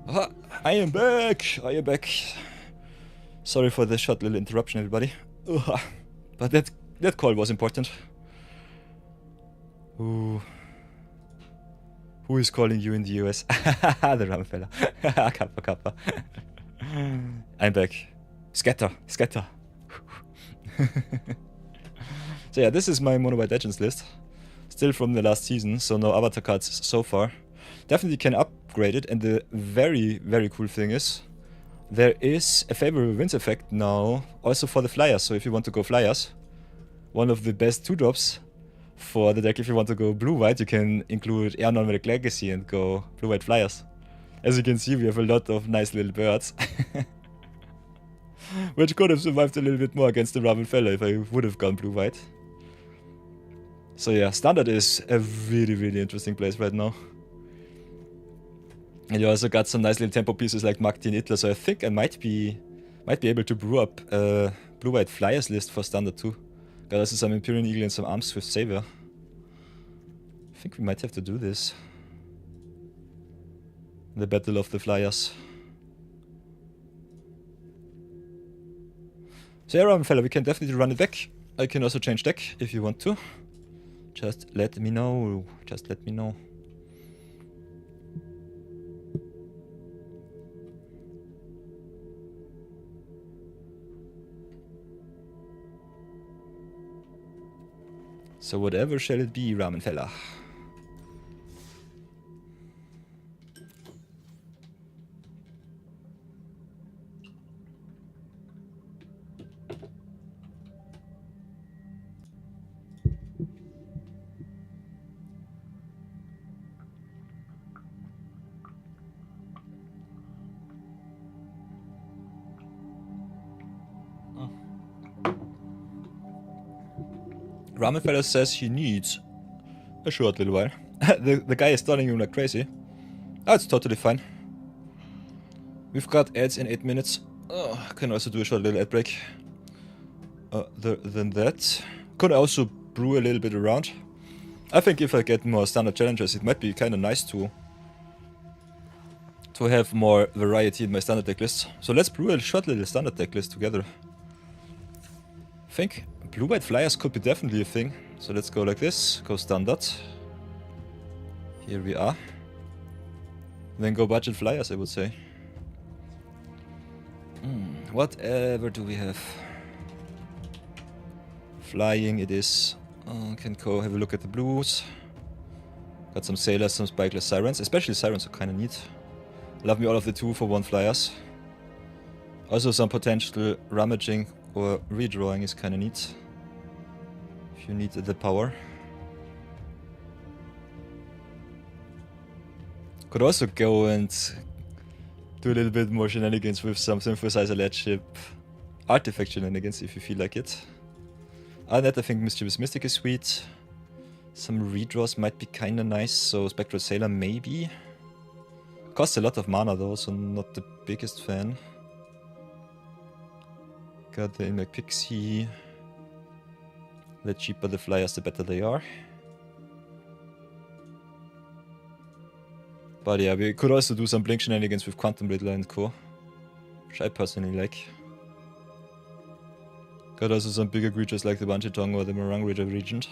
Ah, I am back! I am back. Sorry for the short little interruption, everybody. Ugh. But that call was important. Ooh. Who is calling you in the US? The rum fella. Kappa, kappa. I'm back. Scatter, scatter. So yeah, this is my Mono White Legends list. Still from the last season, so no avatar cards so far. Definitely can upgrade it, and the very, very cool thing is there is a favorable wins effect now also for the flyers. So if you want to go flyers, one of the best 2-drops for the deck, if you want to go blue-white, you can include Air Non-Medic Legacy and go blue-white flyers. As you can see, we have a lot of nice little birds. Which could have survived a little bit more against the Raven fella if I would have gone blue-white. So yeah, Standard is a really, really interesting place right now. And you also got some nice little tempo pieces like Magdi and Hitler, so I think I might be able to brew up a blue-white flyers list for Standard too. Got also some Imperial Eagle and some Arms with Savior. I think we might have to do this. The Battle of the Flyers. So yeah, fella, we can definitely run it back. I can also change deck if you want to. Just let me know. Just let me know. So whatever shall it be, Ramen fella. Ramen fella says he needs a short little while. the guy is stunning him like crazy. Oh, it's totally fine. We've got ads in 8 minutes. Oh, I can also do a short little ad break. Other than that, could also brew a little bit around. I think if I get more standard challenges, it might be kind of nice to have more variety in my standard deck list. So let's brew a short little standard deck list together. I think blue-white flyers could be definitely a thing. So let's go like this, go standard. Here we are. Then go budget flyers, I would say. Whatever do we have? Flying it is. Can go have a look at the blues. Got some sailors, some spikeless sirens. Especially sirens are kind of neat. Love me all of the 2-for-1 flyers. Also some potential rummaging or redrawing is kind of neat. If you need the power. Could also go and do a little bit more shenanigans with some synthesizer LED ship artifact shenanigans if you feel like it. Other than that, I think Mischievous Mystic is sweet. Some redraws might be kinda nice, so Spectral Sailor maybe. Costs a lot of mana though, so not the biggest fan. Got the Inmec Pixie. The cheaper the flyers, the better they are. But yeah, we could also do some blink shenanigans with Quantum Riddler and co. Which I personally like. Got also some bigger creatures like the Banshee Tongue or the Morang Ridger Regent.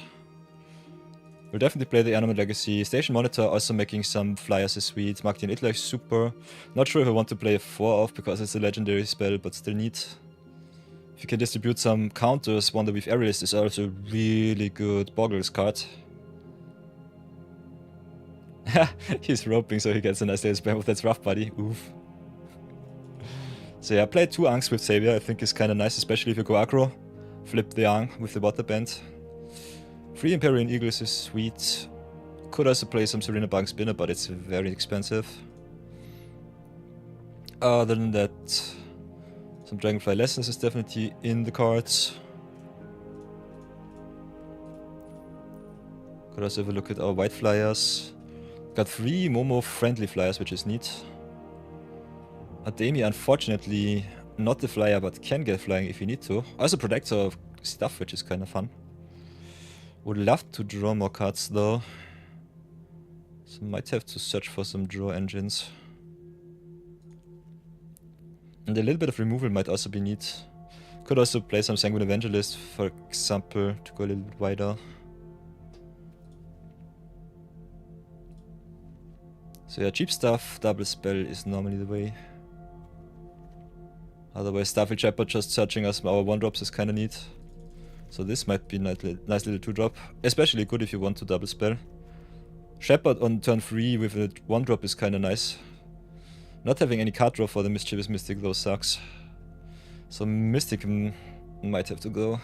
We'll definitely play the Animal Legacy. Station Monitor also making some flyers is sweet. Magdi and Itla is super. Not sure if I want to play a 4-off because it's a legendary spell, but still neat. If you can distribute some counters, Wonder Weave Aerialist is also a really good Boggles card. He's roping so he gets a nice little spam. That's rough, buddy. Oof. So yeah, play 2 Ankhs with Savior, I think is kinda nice, especially if you go aggro. Flip the Ankh with the water band. 3 Imperial Eagles is sweet. Could also play some Serena Bank Spinner, but it's very expensive. Other than that, some Dragonfly Lessons is definitely in the cards. Could also have a look at our white flyers. Got 3 Momo friendly flyers, which is neat. Ademi, unfortunately, not the flyer, but can get flying if you need to. Also Protector of stuff, which is kind of fun. Would love to draw more cards though. So might have to search for some draw engines. And a little bit of removal might also be neat. Could also play some Sanguine Evangelist, for example, to go a little bit wider. So yeah, cheap stuff, double spell is normally the way. Otherwise, Starfield Shepherd just searching us our 1-drops is kinda neat. So this might be a nice little 2-drop. Especially good if you want to double spell. Shepherd on turn 3 with a 1-drop is kinda nice. Not having any card draw for the Mischievous Mystic though sucks. So Mystic might have to go.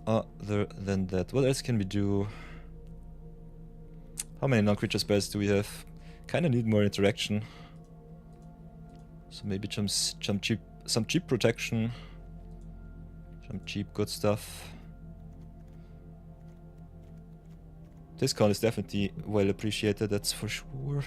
Other than that, what else can we do? How many non-creature spells do we have? Kinda need more interaction. So maybe some cheap protection. Some cheap good stuff. Discount is definitely well appreciated, that's for sure.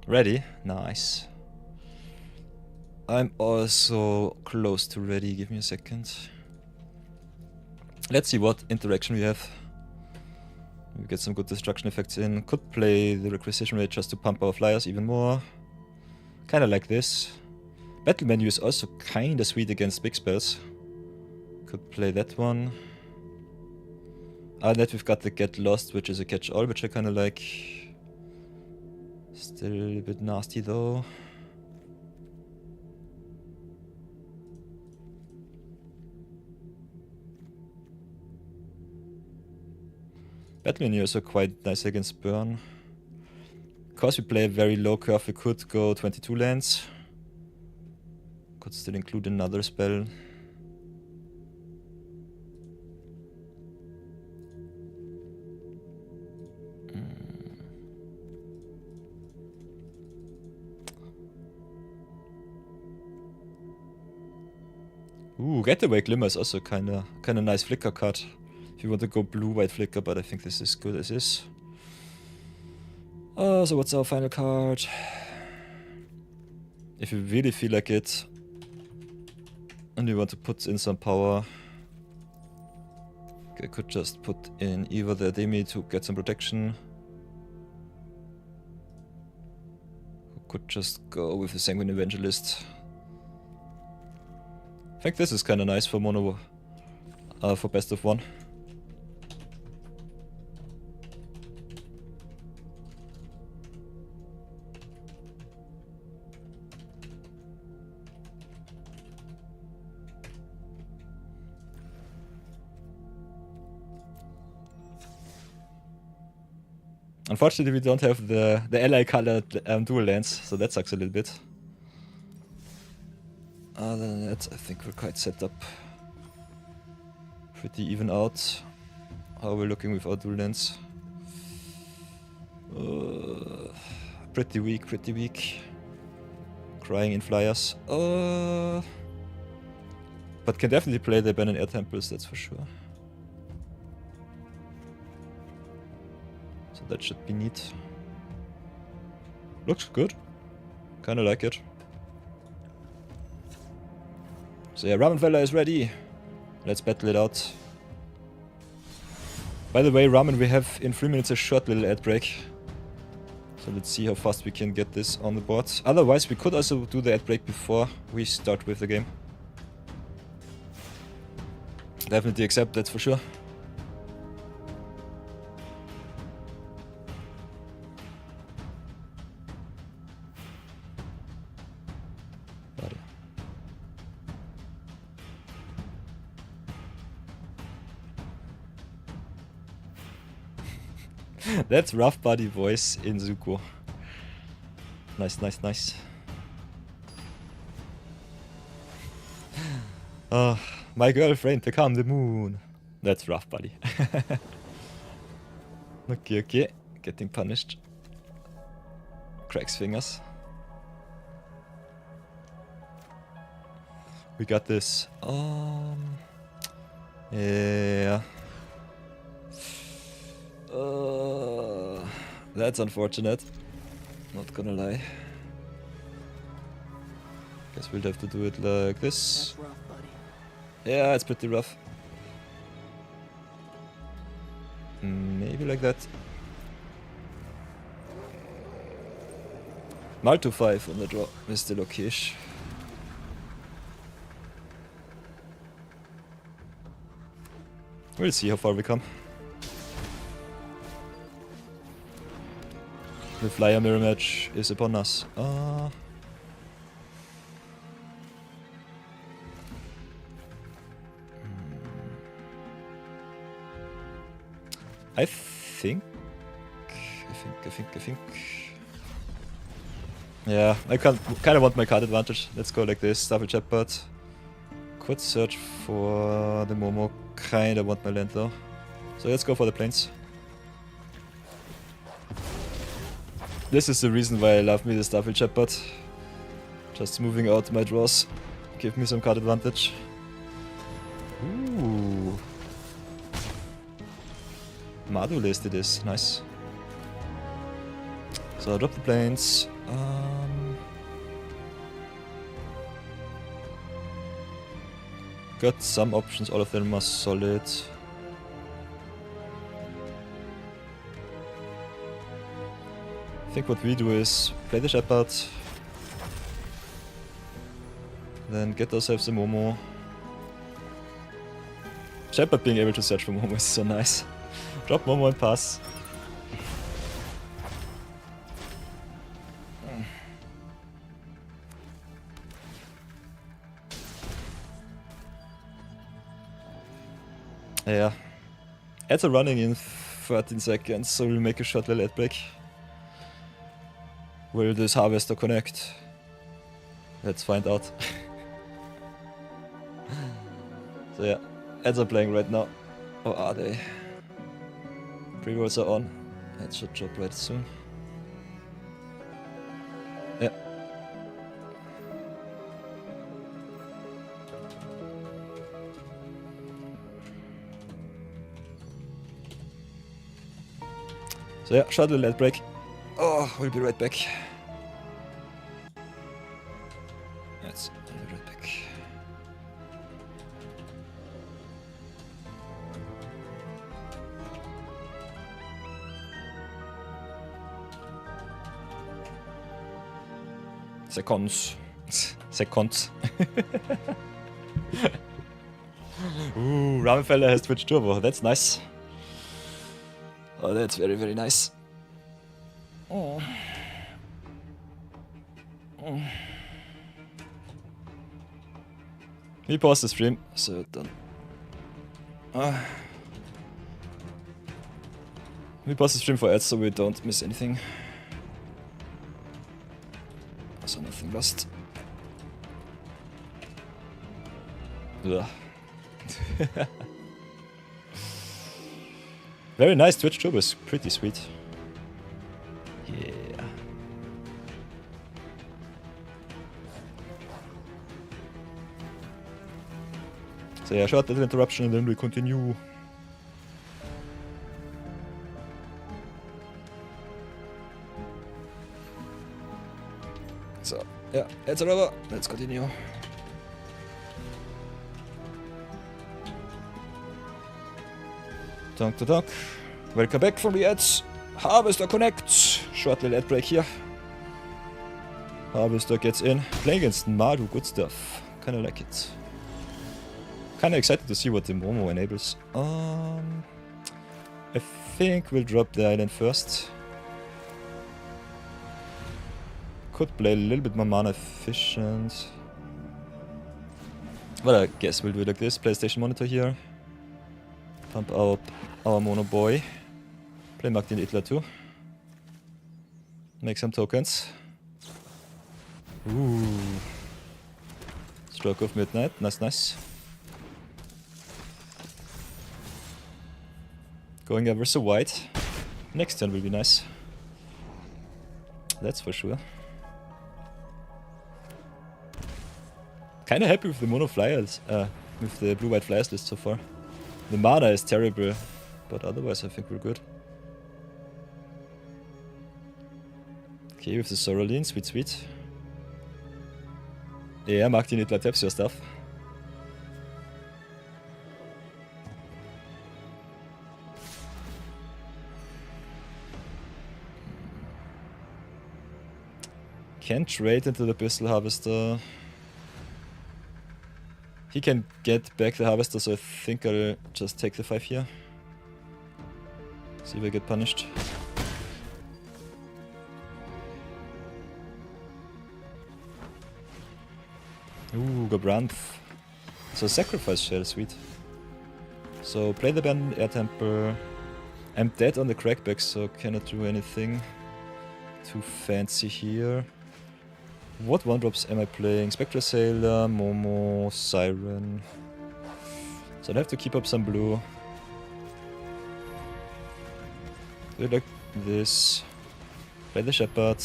Ready? Nice. I'm also close to ready, give me a second. Let's see what interaction we have. We get some good destruction effects in. Could play the Requisition Rate just to pump our flyers even more. Kinda like this. Battle menu is also kinda sweet against big spells. Could play that one. And then we've got the Get Lost, which is a catch-all, which I kinda like. Still a bit nasty though. Battle menu is also quite nice against burn. Because we play a very low curve, we could go 22 lands. Could still include another spell. Ooh, Getaway Glimmer is also kinda nice flicker card. If you want to go blue-white flicker, but I think this is good as is. So what's our final card? If you really feel like it, and you want to put in some power, I could just put in either the Demi to get some protection. Could just go with the Sanguine Evangelist. I think this is kinda nice for mono, for best of one. Unfortunately, we don't have the ally colored dual lands, so that sucks a little bit. Other than that, I think we're quite set up. Pretty even out. How we're looking with our dual lands. Pretty weak, pretty weak. Crying in flyers. But can definitely play the Abandoned Air Temples, that's for sure. So that should be neat. Looks good. Kinda like it. So yeah, Ramen Fella is ready. Let's battle it out. By the way, Ramen, we have in 3 minutes a short little ad break. So let's see how fast we can get this on the board. Otherwise, we could also do the ad break before we start with the game. Definitely accept, that's for sure. That's rough body voice in Zuko. Nice, nice, nice. My girlfriend become the moon. That's rough body. Okay, okay. Getting punished. Cracks fingers. We got this. Yeah. That's unfortunate. Not gonna lie. Guess we'll have to do it like this. That's rough, buddy. Yeah, it's pretty rough. Maybe like that. Malto 5 on the draw is still okay-ish. We'll see how far we come. The flyer mirror match is upon us. I think. Yeah, I kind of want my card advantage. Let's go like this. Double Shepherd. Could search for the Momo. Kind of want my land though. So let's go for the plains. This is the reason why I love me the Starfield Shepherd. Just moving out my draws. Give me some card advantage. Ooh. Madu listed is nice. So I'll drop the plains. Got some options, all of them are solid. I think what we do is play the Shepherd, then get ourselves a Momo. Shepherd being able to search for Momo is so nice. Drop Momo and pass. Yeah. Ads are running in 13 seconds, so we'll make a short little ad break. Will this harvester connect? Let's find out. So yeah, ads are playing right now. Or are they? Pre-rolls are on. That should drop right soon. Yeah. So yeah, short little ad break. Oh, we'll be right back. We'll be right back. Seconds. Seconds. Ooh, Ramenfeller has Twitch Turbo. That's nice. Oh, that's very, very nice. Oh. Oh. We pause the stream, so done. We pause the stream for ads so we don't miss anything. So nothing lost. Ugh. Very nice, Twitch Turbo is pretty sweet. Yeah. So yeah, short little interruption and then we continue. So yeah, it's over. Let's continue. Donk to donk. Welcome back from the ads. Harvester connects. Short little ad break here. Harvester gets in. Playing against Madu, good stuff. Kinda like it. Kinda excited to see what the Momo enables. I think we'll drop the island first. Could play a little bit more mana efficient. But I guess we'll do it like this. PlayStation monitor here. Pump up our Mono Boy. Play Magdin Hitler too. Make some tokens. Ooh. Stroke of Midnight. Nice, nice. Going ever so wide. Next turn will be nice. That's for sure. Kinda happy with the mono flyers, with the blue-white flyers list so far. The mana is terrible, but otherwise I think we're good. Okay, with the Soroline, sweet, sweet. Yeah, Martin Hitler taps your stuff. Can trade into the Pistol Harvester. He can get back the Harvester, so I think I'll just take the 5 here. See if I get punished. Ooh, Gabranth. So Sacrifice Shell, sweet. So play the Abandoned Air Temple. I'm dead on the Crackback, so cannot do anything too fancy here. What 1-drops am I playing? Spectral Sailor, Momo, Siren. So I'd have to keep up some blue. Do it like this. Play the Shepherd.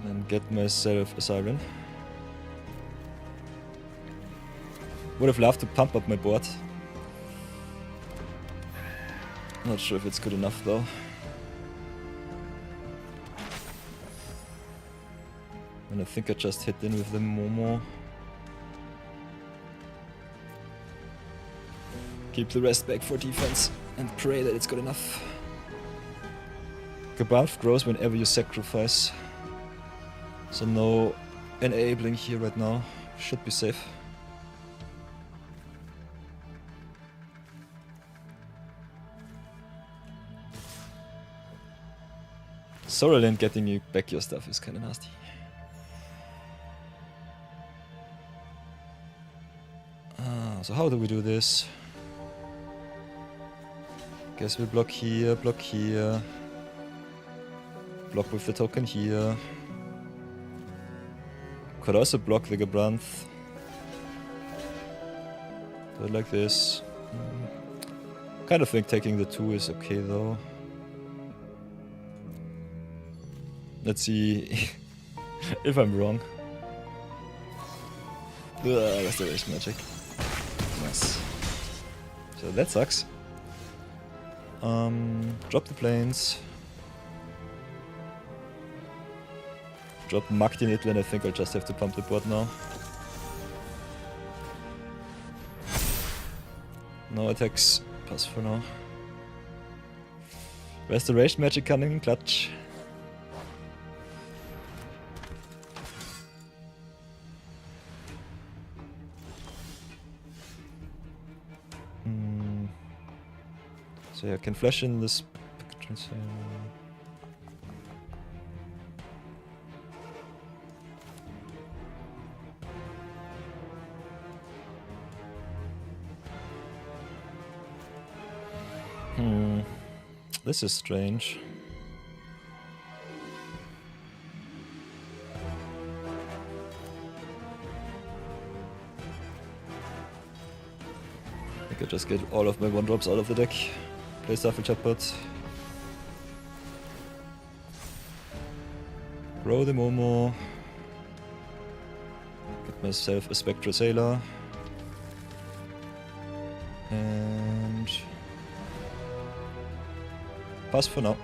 And get myself a Siren. Would have loved to pump up my board. Not sure if it's good enough though. And I think I just hit in with the Momo. Keep the rest back for defense and pray that it's good enough. Gabranth grows whenever you sacrifice. So no enabling here right now. Should be safe. Sorrelin getting you back your stuff is kinda nasty. So how do we do this? Guess we block here, block here. Block with the token here. Could also block the Gabranth. Do it like this. Kind of think taking the 2 is okay though. Let's see if I'm wrong. Restoration magic. Nice. So that sucks. Drop the planes. Drop Magd in Italy, and I think I'll just have to pump the board now. No attacks. Pass for now. Restoration magic coming in clutch. So yeah, I can flash in this. This is strange. I could just get all of my 1-drops out of the deck. Play Starfield Chatbot. Grow the Momo. Get myself a Spectral Sailor. And pass for now.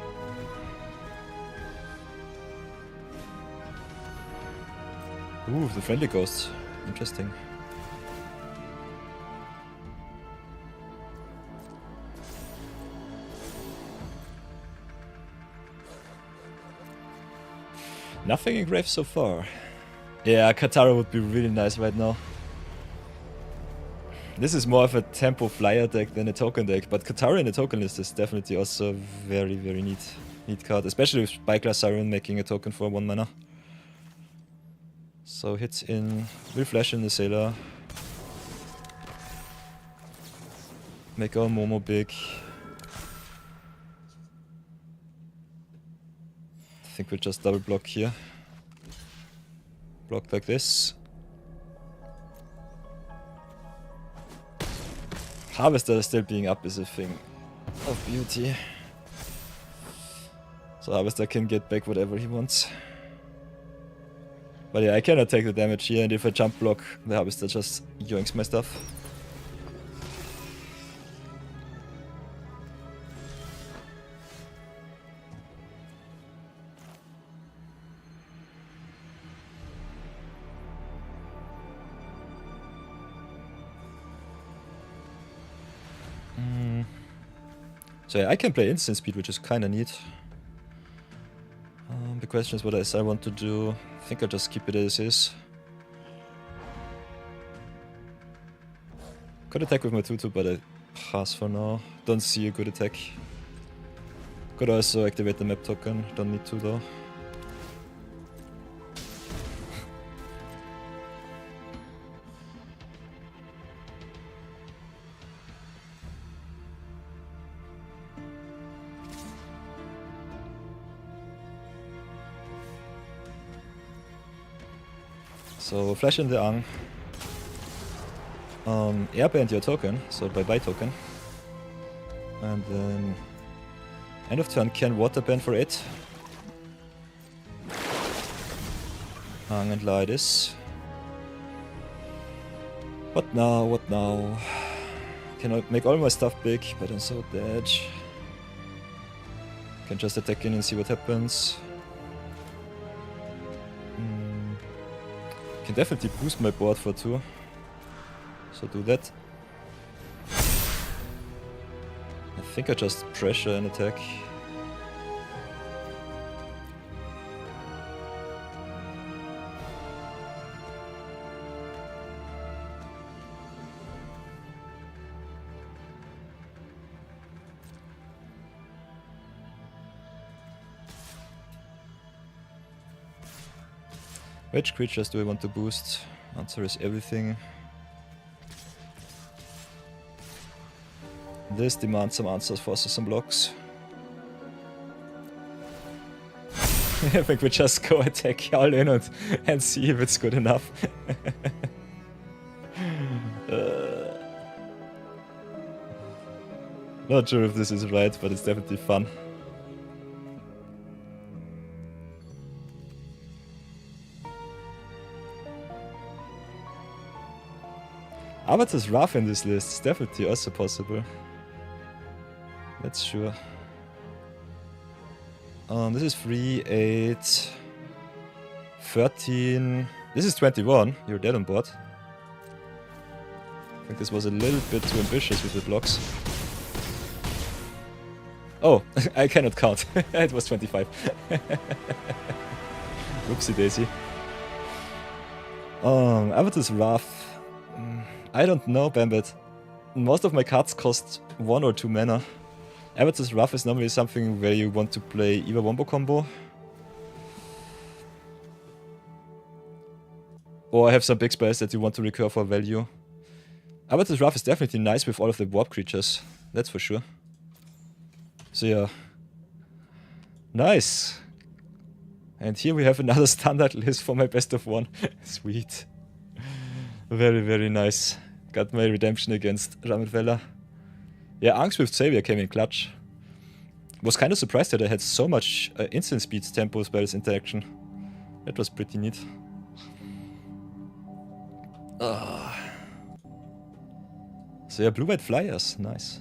Ooh, the friendly ghosts. Interesting. Nothing engraved so far. Yeah, Katara would be really nice right now. This is more of a tempo flyer deck than a token deck, but Katara in the token list is definitely also a very, very neat card, especially with Spyglass Siren making a token for 1 mana. So hits in, will flash in the Sailor. Make our Momo big. I think we'll just double block here. Block like this. Harvester still being up is a thing of beauty. So Harvester can get back whatever he wants. But yeah, I cannot take the damage here, and if I jump block, the Harvester just yoinks my stuff. So yeah, I can play instant speed, which is kinda neat. The question is what else I want to do. I think I'll just keep it as is. Could attack with my 2-2, but I pass for now. Don't see a good attack. Could also activate the map token, don't need to though. So flash in the Ang. Airband your token, so bye-bye token. And then end of turn can waterband for it. Ang and light this. What now? What now? Can I make all my stuff big, but I'm so dead. Can just attack in and see what happens. Can definitely boost my board for 2. So do that. I think I just pressure and attack. Which creatures do I want to boost? Answer is everything. This demands some answers, forces some blocks. I think we just go attack all in and see if it's good enough. Not sure if this is right, but it's definitely fun. Avatar's Wrath in this list is definitely also possible. That's sure. This is 3, 8, 13. This is 21. You're dead on board. I think this was a little bit too ambitious with the blocks. Oh, I cannot count. It was 25. Whoopsie daisy. Avatar's Wrath. I don't know, Bambit. Most of my cards cost 1 or 2 mana. Avatar's Wrath is normally something where you want to play either Wombo combo or have some big spells that you want to recur for value. Avatar's Wrath is definitely nice with all of the warp creatures, that's for sure. So yeah. Nice! And here we have another standard list for my best of 1. Sweet. Very, very nice. Got my redemption against Ramitwella. Yeah, Angswift Savior came in clutch. Was kind of surprised that I had so much instant speed tempo spells interaction. That was pretty neat. So yeah, blue-white flyers, nice.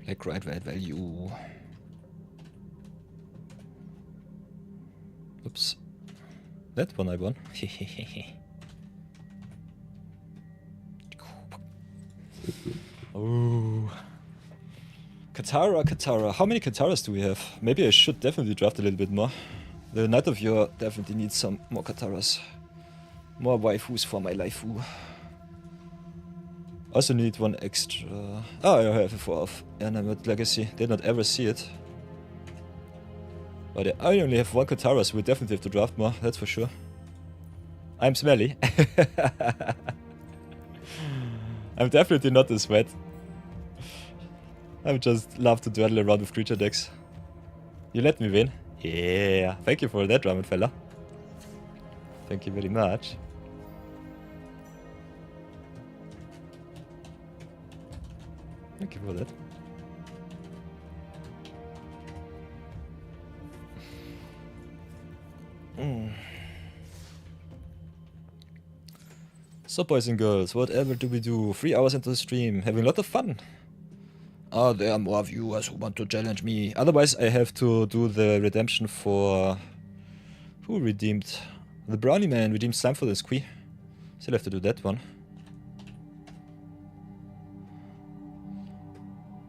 Black, right, red value. Oops. That one I won. Oh. Katara, Katara. How many Kataras do we have? Maybe I should definitely draft a little bit more. The Knight of Yor definitely needs some more Kataras. More waifus for my laifu. Also need one extra. Oh, I have a 4 of Animate Legacy. Did not ever see it. But I only have 1 Katara, so we definitely have to draft more, that's for sure. I'm smelly. I'm definitely not a sweat. I just love to dawdle around with creature decks. You let me win? Yeah, thank you for that, ramen fella. Thank you very much. Thank you for that. So boys and girls, whatever do we do? 3 hours into the stream, having a lot of fun. Oh, there are more viewers who want to challenge me. Otherwise I have to do the redemption for... Who redeemed? The Brownie Man redeemed Slime for the Squee. Still have to do that one.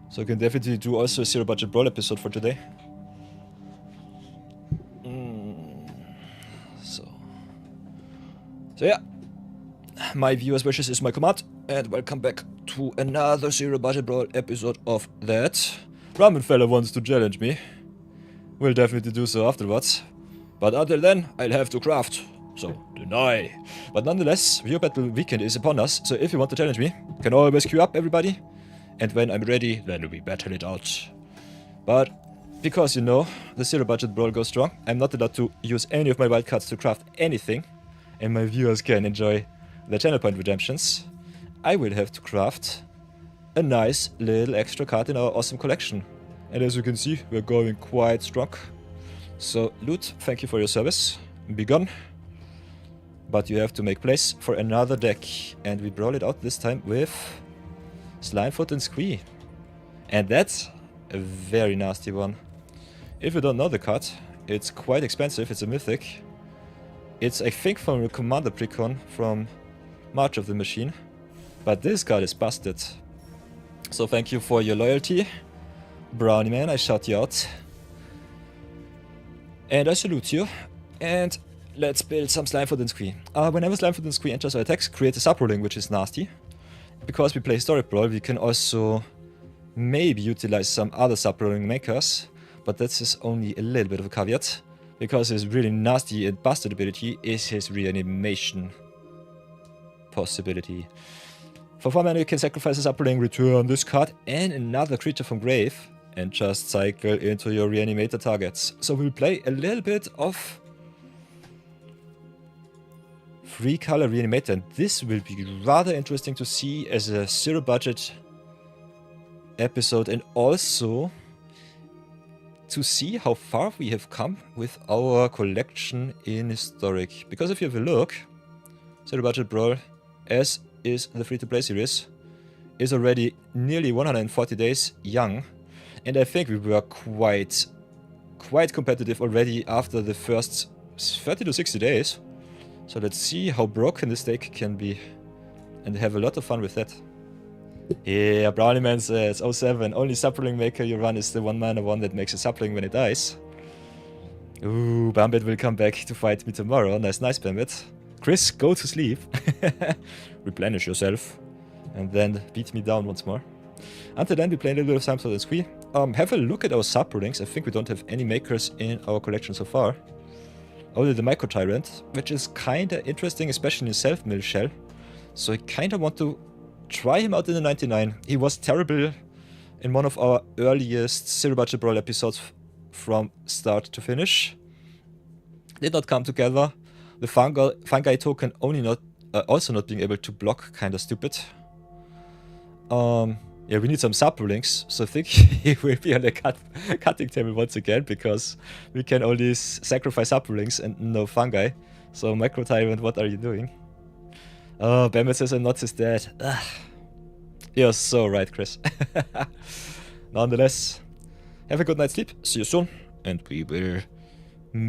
So I can definitely do also a zero budget brawl episode for today. So yeah, my viewers' wishes is my command, and welcome back to another zero budget brawl episode of that. Ramen fella wants to challenge me. We'll definitely do so afterwards. But until then, I'll have to craft. So, deny. But nonetheless, Viewer Battle Weekend is upon us, so if you want to challenge me, you can always queue up, everybody. And when I'm ready, then we battle it out. But, because you know, the zero budget brawl goes strong, I'm not allowed to use any of my wildcards to craft anything. And my viewers can enjoy the channel point redemptions. I will have to craft a nice little extra card in our awesome collection. And as you can see, we're going quite strong. So, Loot, thank you for your service. Be gone. But you have to make place for another deck. And we brawl it out this time with Slimefoot and Squee. And that's a very nasty one. If you don't know the card, it's quite expensive, it's a mythic. It's, I think, from a Commander Precon from March of the Machine. But this card is busted. So thank you for your loyalty. Brownie Man, I shout you out. And I salute you. And let's build some Slimefoot and Squee. Whenever Slimefoot and Squee enters our attacks, create a sub-rolling, which is nasty. Because we play Historic Brawl, we can also maybe utilize some other sub-rolling makers. But this is only a little bit of a caveat. Because his really nasty and busted ability is his reanimation possibility. For 4 mana you can sacrifice a sub-rolling, return this card and another creature from grave and just cycle into your reanimator targets. So we'll play a little bit of 3-color reanimator, and this will be rather interesting to see as a zero budget episode, and also to see how far we have come with our collection in Historic. Because if you have a look, Zero Budget Brawl, as is the free-to-play series, is already nearly 140 days young, and I think we were quite competitive already after the first 30 to 60 days. So let's see how broken this deck can be, and have a lot of fun with that. Yeah, Brownie Man says, 07, only sub-rolling maker you run is the 1 mana one that makes a sub-rolling when it dies. Ooh, Bambit will come back to fight me tomorrow. Nice, Bambit. Chris, go to sleep. Replenish yourself. And then beat me down once more. Until then, we play a little bit of Slimefoot and Squee. Have a look at our sub-rollings. I think we don't have any makers in our collection so far. Only the Micro Tyrant, which is kinda interesting, especially in Self-Mill Shell. So I kinda want to try him out in the 99. He was terrible in one of our earliest Zero Budget Brawl episodes from start to finish. Did not come together. The fungi token also not being able to block, kinda stupid. Yeah, we need some sub-rollings, so I think he will be on the cutting table once again, because we can only sacrifice sub-rollings and no fungi. So Micro Tyrant, what are you doing? Oh, Bammet says I'm not his dad. Ugh. You're so right, Chris. Nonetheless, have a good night's sleep. See you soon. And we will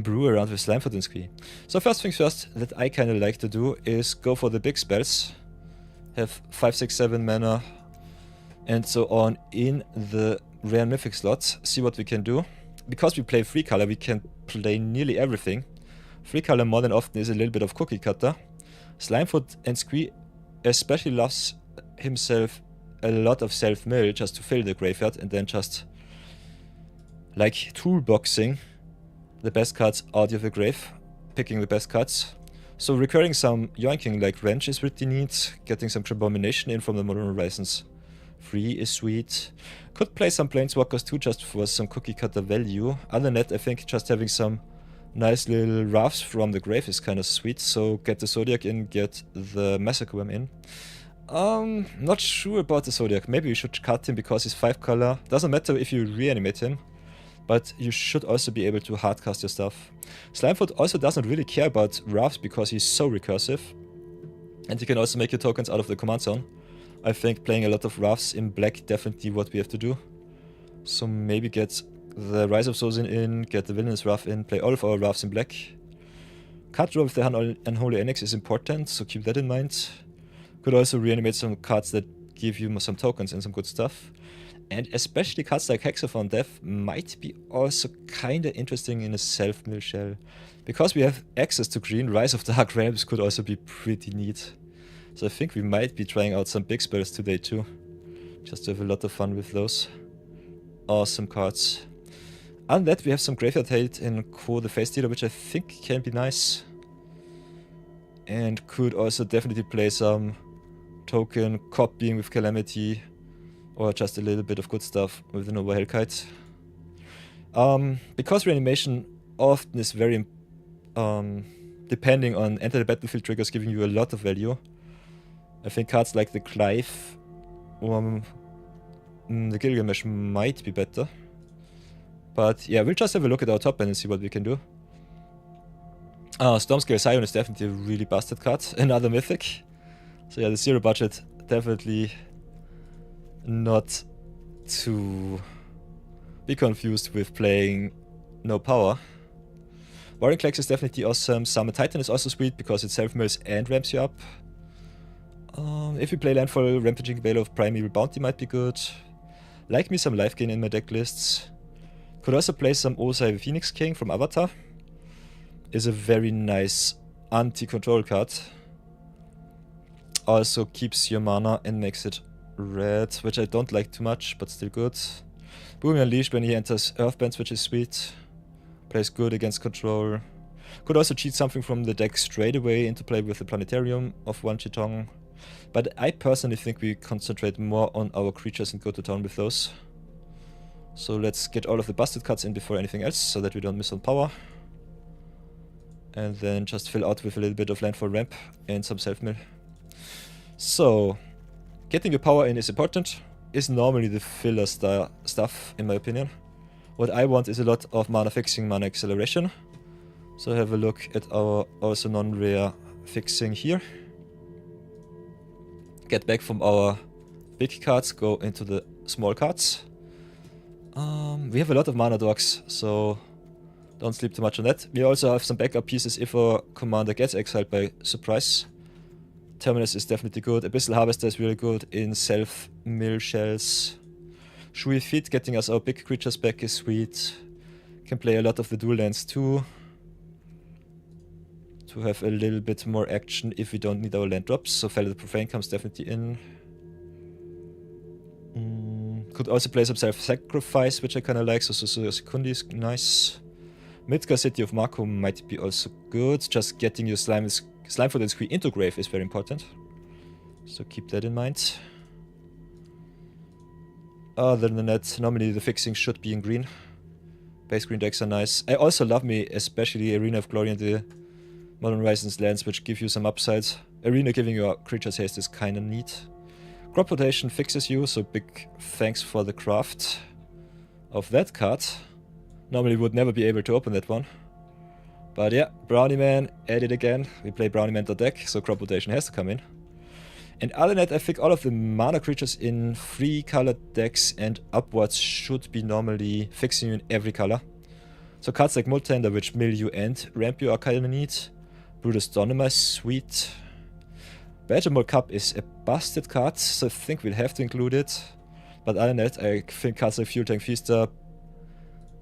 brew around with Slimefoot and Squee. So first things first, that I kind of like to do is go for the big spells. Have 5, 6, 7 mana and so on in the rare mythic slots. See what we can do. Because we play 3-color, we can play nearly everything. 3-color more than often is a little bit of cookie cutter. Slimefoot and Squee especially loves himself a lot of self-mill just to fill the graveyard, and then just like toolboxing the best cards out of the grave, picking the best cards. So recurring some yoinking like Wrench is pretty neat. Getting some Abomination in from the Modern Horizons 3 is sweet. Could play some Planeswalkers too just for some cookie cutter value. Other than that, I think just having some nice little Wraths from the grave is kind of sweet. So get the Zodiac in, get the Massacre Worm in. Not sure about the Zodiac. Maybe we should cut him because he's 5 color. Doesn't matter if you reanimate him, but you should also be able to hardcast your stuff. Slimefoot also doesn't really care about Wraths because he's so recursive. And you can also make your tokens out of the command zone. I think playing a lot of Wraths in black definitely what we have to do. So maybe get the Rise of Zozin in, get the Villainous Wrath in, play all of our Wraths in black. Card draw with the Unholy Annex is important, so keep that in mind. Could also reanimate some cards that give you some tokens and some good stuff. And especially cards like Hexaphon Death might be also kinda interesting in a self-mill shell. Because we have access to green, Rise of Dark Realms could also be pretty neat. So I think we might be trying out some big spells today too. Just to have a lot of fun with those. Awesome cards. Other than that, we have some Graveyard Hate in Core the Face Dealer, which I think can be nice. And could also definitely play some token copying with Calamity. Or just a little bit of good stuff with the Nova Hellkite. Because reanimation often is very depending on enter the battlefield triggers giving you a lot of value. I think cards like the Clive or the Gilgamesh might be better. But yeah, we'll just have a look at our top end and see what we can do. Stormscale Scion is definitely a really busted card. Another mythic. So yeah, the zero budget definitely not to be confused with playing no power. Warring Clax is definitely awesome. Summon Titan is also sweet because it self-mills and ramps you up. If we play Landfall, Rampaging Veil of Primeval Bounty might be good. Like me some life gain in my deck lists. Could also play some Urza Phoenix King from Avatar. Is a very nice anti-control card. Also keeps your mana and makes it red, which I don't like too much, but still good. Booming Unleashed when he enters Earthbands, which is sweet. Plays good against control. Could also cheat something from the deck straight away into play with the Planetarium of 1 Chitong. But I personally think we concentrate more on our creatures and go to town with those. So let's get all of the busted cards in before anything else, so that we don't miss on power. And then just fill out with a little bit of landfall ramp and some self-mill. So, getting your power in is important. Is normally the filler stuff, in my opinion. What I want is a lot of mana fixing, mana acceleration. So have a look at our also non-rare fixing here. Get back from our big cards, go into the small cards. We have a lot of mana dogs, so don't sleep too much on that. We also have some backup pieces if our commander gets exiled by surprise. Terminus is definitely good. Abyssal Harvester is really good in self-mill shells. Shui Feet getting us our big creatures back is sweet. Can play a lot of the dual lands too. To have a little bit more action if we don't need our land drops. So Fellow the Profane comes definitely in. Could also play some self-sacrifice, which I kinda like. So Sekundi is nice. Midgar City of Marco might be also good. Just getting your Slimefoot and Squee into grave is very important. So keep that in mind. Other than that, normally the fixing should be in green. Base green decks are nice. I also love me, especially Arena of Glory and the Modern Horizons lands, which give you some upsides. Arena giving you creatures haste is kinda neat. Crop rotation fixes you, so big thanks for the craft of that card. Normally would never be able to open that one. But yeah, Brownie Man at it again. We play Brownie Man deck, so crop rotation has to come in. And other than that, I think all of the mana creatures in 3 colored decks and upwards should be normally fixing you in every color. So cards like Multender, which mill you and ramp you are kinda neat. Brutus Donima is sweet. Badgermole Cup is a busted card, so I think we'll have to include it. But other than that, I think cards like Fuel Tank Feaster,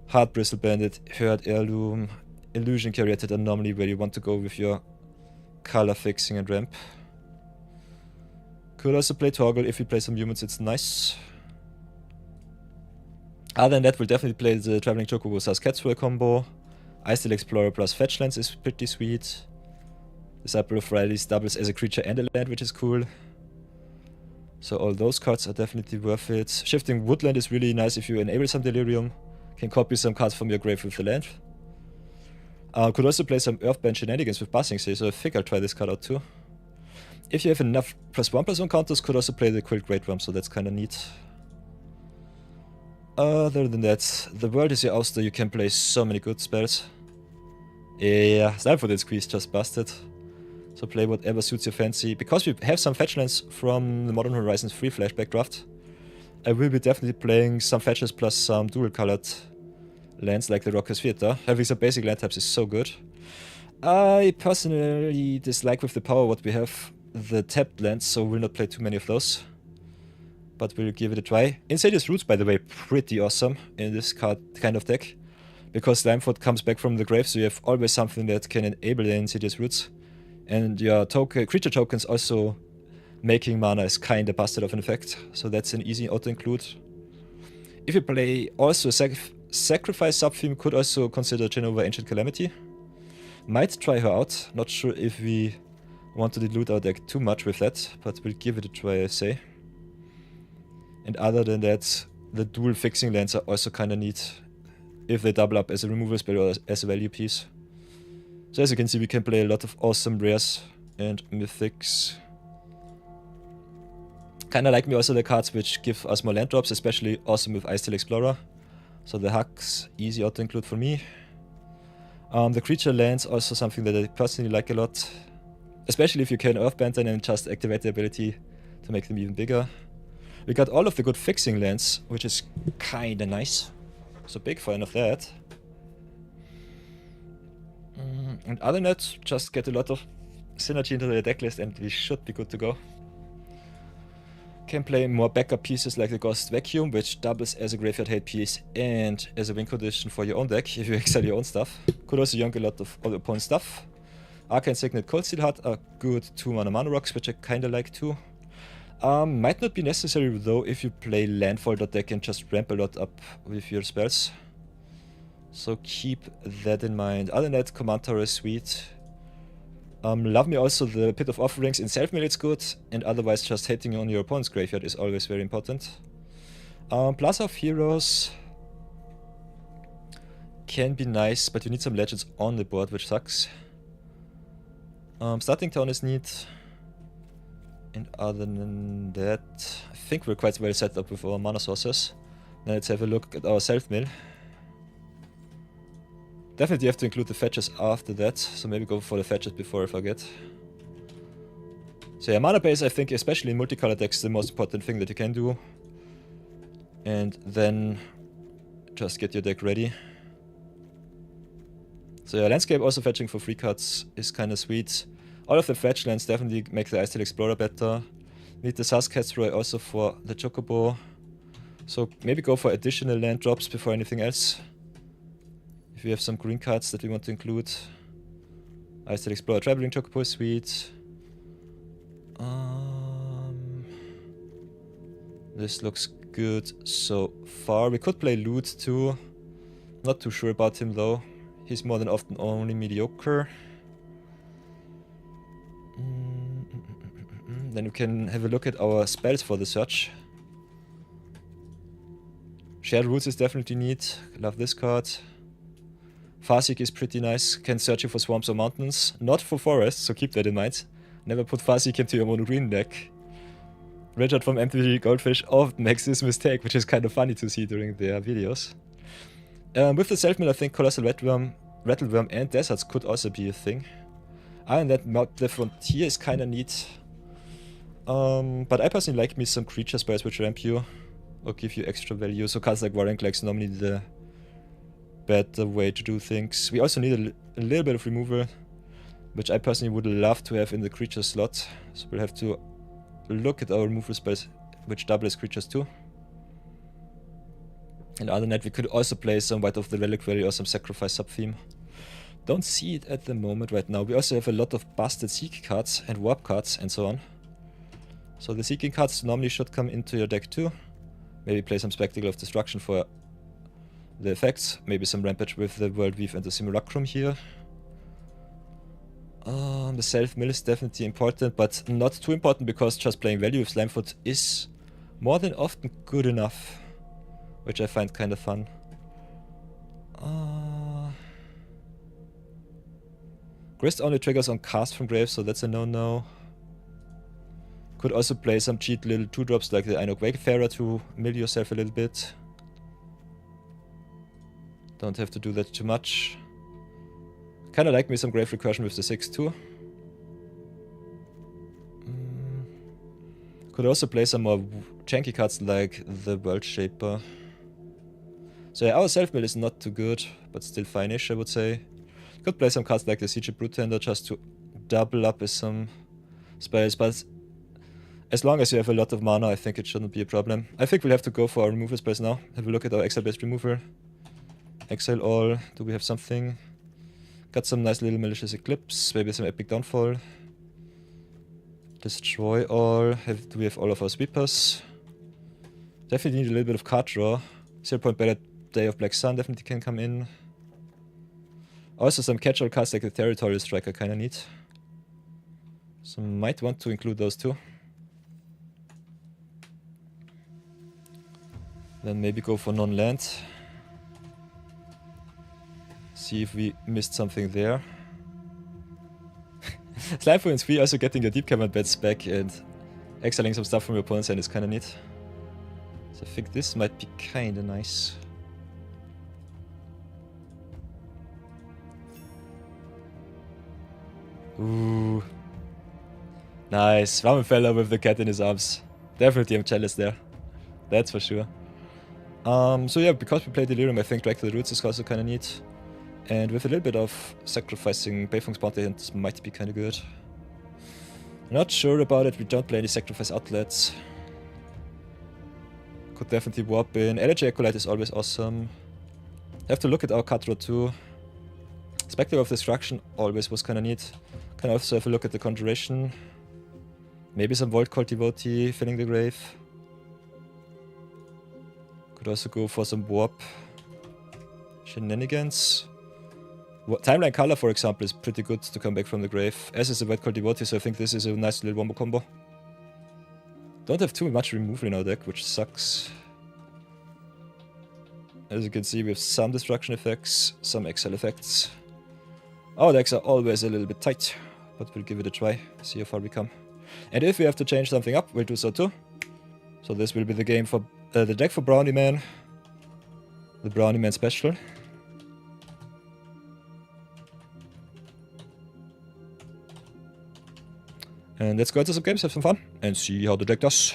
Hard Bristle Bandit, Herd Heirloom, Illusion Carrier are normally where you want to go with your color fixing and ramp. Could also play Torgal if you play some humans, it's nice. Other than that, we'll definitely play the Traveling Chocobo Saskatchewan combo. Ice Steel Explorer plus Fetchlands is pretty sweet. Disciple of Fridays doubles as a creature and a land, which is cool. So all those cards are definitely worth it. Shifting Woodland is really nice if you enable some Delirium. Can copy some cards from your grave with the land. Could also play some Earthbound shenanigans with Passing Sea, so I think I'll try this card out too. If you have enough +1/+1 counters, could also play the Quilt Great Worm, so that's kinda neat. Other than that, the world is your ouster, you can play so many good spells. Yeah, Snapfoot Squeeze just busted. So play whatever suits your fancy. Because we have some fetch lands from the Modern Horizons 3 flashback draft, I will be definitely playing some fetches plus some dual colored lands like the Rockers Theater. Having some basic land types is so good. I personally dislike with the power what we have the tapped lands, so we'll not play too many of those. But we'll give it a try. Insidious Roots, by the way, pretty awesome in this kind of deck. Because Slimefoot comes back from the grave, so you have always something that can enable the Insidious Roots. And your creature tokens also making mana is kinda busted of an effect. So that's an easy auto-include. If you play also Sacrifice Subtheme, could also consider Genova Ancient Calamity. Might try her out. Not sure if we want to dilute our deck too much with that, but we'll give it a try, I say. And other than that, the dual fixing lands are also kinda neat if they double up as a removal spell or as a value piece. So as you can see, we can play a lot of awesome rares and mythics. Kinda like me also the cards which give us more land drops, especially awesome with Icesteel Explorer. So the Hux, easy auto-include for me. The creature lands also something that I personally like a lot. Especially if you can Earthband them and just activate the ability to make them even bigger. We got all of the good fixing lands, which is kinda nice. So big fan of that. And other than that, just get a lot of synergy into the decklist and we should be good to go. Can play more backup pieces like the Ghost Vacuum, which doubles as a graveyard hate piece and as a win condition for your own deck if you exile your own stuff. Could also yonk a lot of other opponent's stuff. Arcane Signet, Cold Steel Heart are good 2-mana rocks, which I kinda like too. Might not be necessary though if you play Landfall deck and just ramp a lot up with your spells. So keep that in mind. Other than that, Command Tower is sweet. Love me also the Pit of Offerings. In self-mill it's good, and otherwise just hitting on your opponent's graveyard is always very important. Plaza of Heroes can be nice, but you need some legends on the board, which sucks. Starting Town is neat. And other than that, I think we're quite well set up with our mana sources. Now let's have a look at our self-mill. Definitely have to include the fetches after that, so maybe go for the fetches before I forget. So yeah, mana base I think especially in multicolor decks is the most important thing that you can do. And then just get your deck ready. So yeah, landscape also fetching for free cards is kinda sweet. All of the fetch lands definitely make the Icesteel Explorer better. Need the Saskatchewan also for the Chocobo. So maybe go for additional land drops before anything else. If we have some green cards that we want to include. Icesteel Explorer, Traveling Chocobo is sweet. This looks good so far. We could play Loot too. Not too sure about him though. He's more than often only mediocre. Then we can have a look at our spells for the search. Shared Roots is definitely neat. Love this card. Farseek is pretty nice. Can search you for swamps or mountains. Not for forests, so keep that in mind. Never put Farseek into your mono green deck. Richard from MTG Goldfish often makes this mistake, which is kind of funny to see during their videos. With the self-mill, I think Colossal Rattleworm and Deserts could also be a thing. And that the Frontier is kinda neat. But I personally like me some creature spells which ramp you or give you extra value. So cards like Warren Clack's normally the better way to do things. We also need a little bit of removal, which I personally would love to have in the creature slot. So we'll have to look at our removal spells which double as creatures too. And other than that, we could also play some White of the Reliquary or some Sacrifice sub-theme. Don't see it at the moment right now. We also have a lot of busted Seek cards and Warp cards and so on. So the Seeking cards normally should come into your deck too. Maybe play some Spectacle of Destruction for the effects. Maybe some Rampage with the World Weave and the Simulacrum here. The self-mill is definitely important, but not too important because just playing value with Slimefoot is more than often good enough. Which I find kind of fun. Grist only triggers on cast from Graves, so that's a no-no. Could also play some cheat little 2-drops like the Einok Wayfarer to mill yourself a little bit. Don't have to do that too much. Kinda like me some Grave Recursion with the 6-2. Could also play some more janky cards like the World Shaper. So yeah, our self-mill is not too good, but still fine-ish, I would say. Could play some cards like the Siege Brute Tender just to double up with some spells, but as long as you have a lot of mana, I think it shouldn't be a problem. I think we'll have to go for our removal spells now. Have a look at our exile-based removal. Exile all. Do we have something? Got some nice little malicious eclipse, maybe some epic downfall. Destroy all. Do we have all of our sweepers? Definitely need a little bit of card draw. 0-point Ballad, Day of Black Sun definitely can come in. Also some catch-all cards like the Territorial Striker kinda need. So might want to include those too. Then maybe go for non-land. See if we missed something there. Slimefoot and Squee also getting your deep command bets back and exiling some stuff from your opponent's hand is kinda neat. So I think this might be kinda nice. Ooh. Nice. Rammenfeller with the cat in his arms. Definitely I'm jealous there. That's for sure. So yeah, because we play Delirium, I think Drag to the Roots is also kinda neat. And with a little bit of sacrificing Beifeng's Bounty, it might be kinda good. Not sure about it, we don't play any sacrifice outlets. Could definitely warp in. LHA Acolyte is always awesome. Have to look at our card draw too. Spectre of Destruction always was kinda neat. Can also have a look at the Conjuration. Maybe some Vault Cult Devotee, filling the grave. Could also go for some warp shenanigans. Timeline Color, for example, is pretty good to come back from the grave, as is a Vault Cult Devotee, so I think this is a nice little wombo combo. Don't have too much removal in our deck, which sucks. As you can see, we have some destruction effects, some exile effects. Our decks are always a little bit tight, but we'll give it a try, see how far we come. And if we have to change something up, we'll do so too. So this will be the game for the deck for Brownie Man. The Brownie Man special. And let's go into some games, have some fun, and see how the deck does.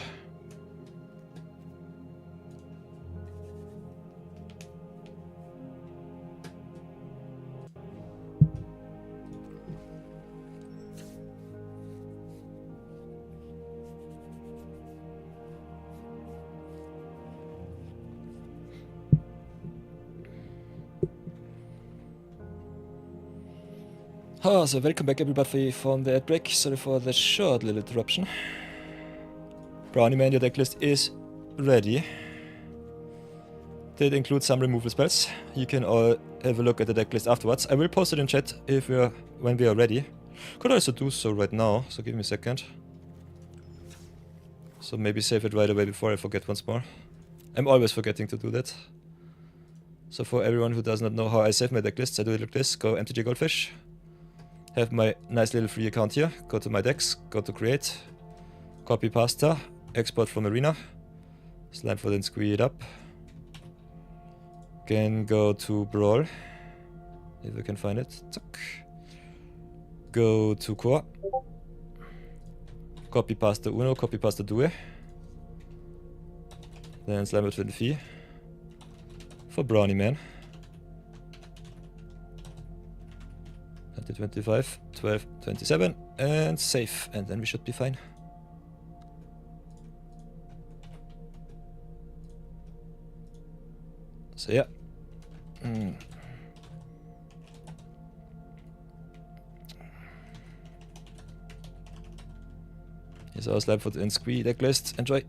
So welcome back everybody from the ad break. Sorry for the short little interruption. Brownie Man, your decklist is ready. Did include some removal spells. You can all have a look at the decklist afterwards. I will post it in chat when we are ready. Could also do so right now, so give me a second. So maybe save it right away before I forget once more. I'm always forgetting to do that. So for everyone who does not know how I save my decklists, I do it like this. Go MTG Goldfish. Have my nice little free account here. Go to my decks, go to create, copy pasta, export from arena, Slimefoot and Squee it up. Can go to Brawl, if I can find it. Go to core, copy pasta uno, copy pasta due. Then Slimefoot 24 for Brownie Man. 25, 12, 27, and save, and then we should be fine. So yeah. Here's our Slimefoot and Squee decklist. Enjoy.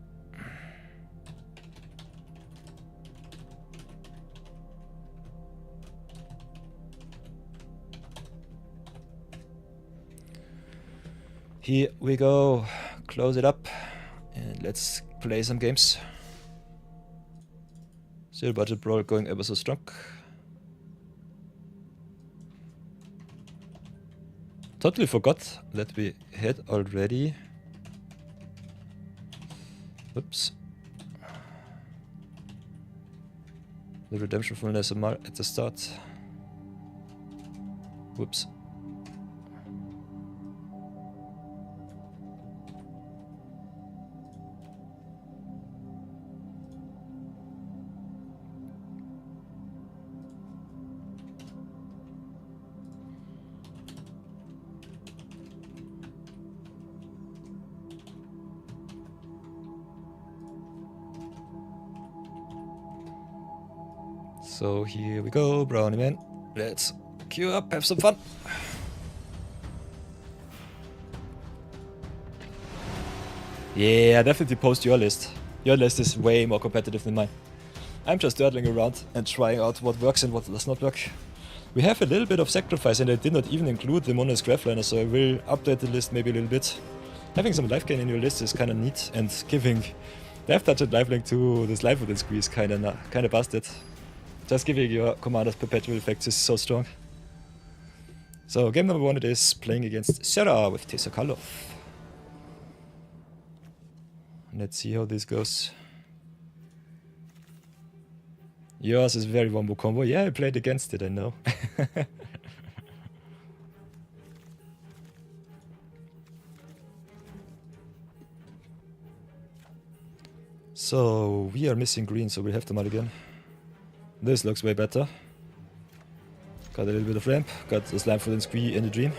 Here we go. Close it up. And let's play some games. Zero budget brawl going ever so strong. Totally forgot that we had already. Oops. The redemption full SMR at the start. Whoops. So here we go, Brownie Man. Let's queue up, have some fun. Yeah, definitely post your list. Your list is way more competitive than mine. I'm just dawdling around and trying out what works and what does not work. We have a little bit of sacrifice and I did not even include the Mono's Graphliner, so I will update the list maybe a little bit. Having some life gain in your list is kinda neat, and giving Death Touch and Lifelink to this life within squeeze kinda busted. Just giving your commander's perpetual effects is so strong. So game number 1 it is, playing against Sarah with Tesakalov. Let's see how this goes. Yours is very wombo combo. Yeah, I played against it, I know. So we are missing green, so we have to mulligan. This looks way better. Got a little bit of ramp, got the slime foot and squee in the dream.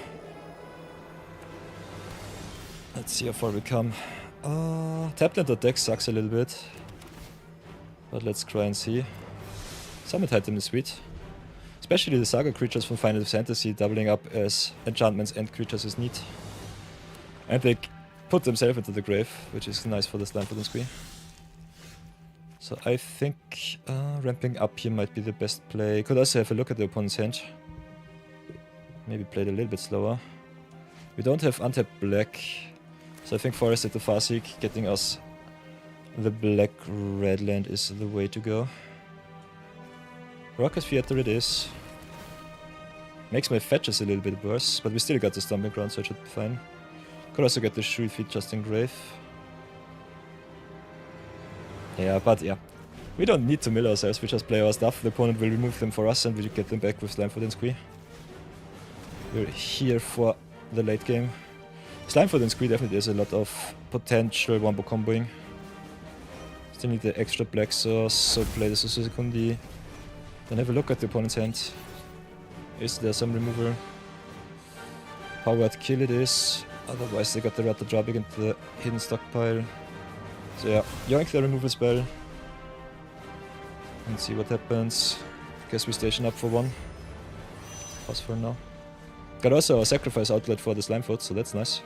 Let's see how far we come. Tapland deck sucks a little bit. But let's try and see. Summit item is sweet. Especially the saga creatures from Final Fantasy doubling up as enchantments and creatures is neat. And they put themselves into the grave, which is nice for the slime foot and squee. So I think ramping up here might be the best play. Could also have a look at the opponent's hand. Maybe play it a little bit slower. We don't have untapped black, so I think Forest at the Farseek getting us the black-red land is the way to go. Rocket Theater it is. Makes my fetches a little bit worse, but we still got the Stomping Ground, so it should be fine. Could also get the Shrewd Feet just in grave. Yeah, but yeah. We don't need to mill ourselves, we just play our stuff. The opponent will remove them for us and we get them back with Slimefoot and Squee. We're here for the late game. Slimefoot and Squee definitely has a lot of potential wombo comboing. Still need the extra black source, so play the Susekundi. Then have a look at the opponent's hand. Is there some removal? Powered kill it is. Otherwise they got the Rata Drabig into the hidden stockpile. So yeah, yoink the removal spell. And see what happens. Guess we station up for 1. Pause for now. Got also a sacrifice outlet for the Slimefoot, so that's nice.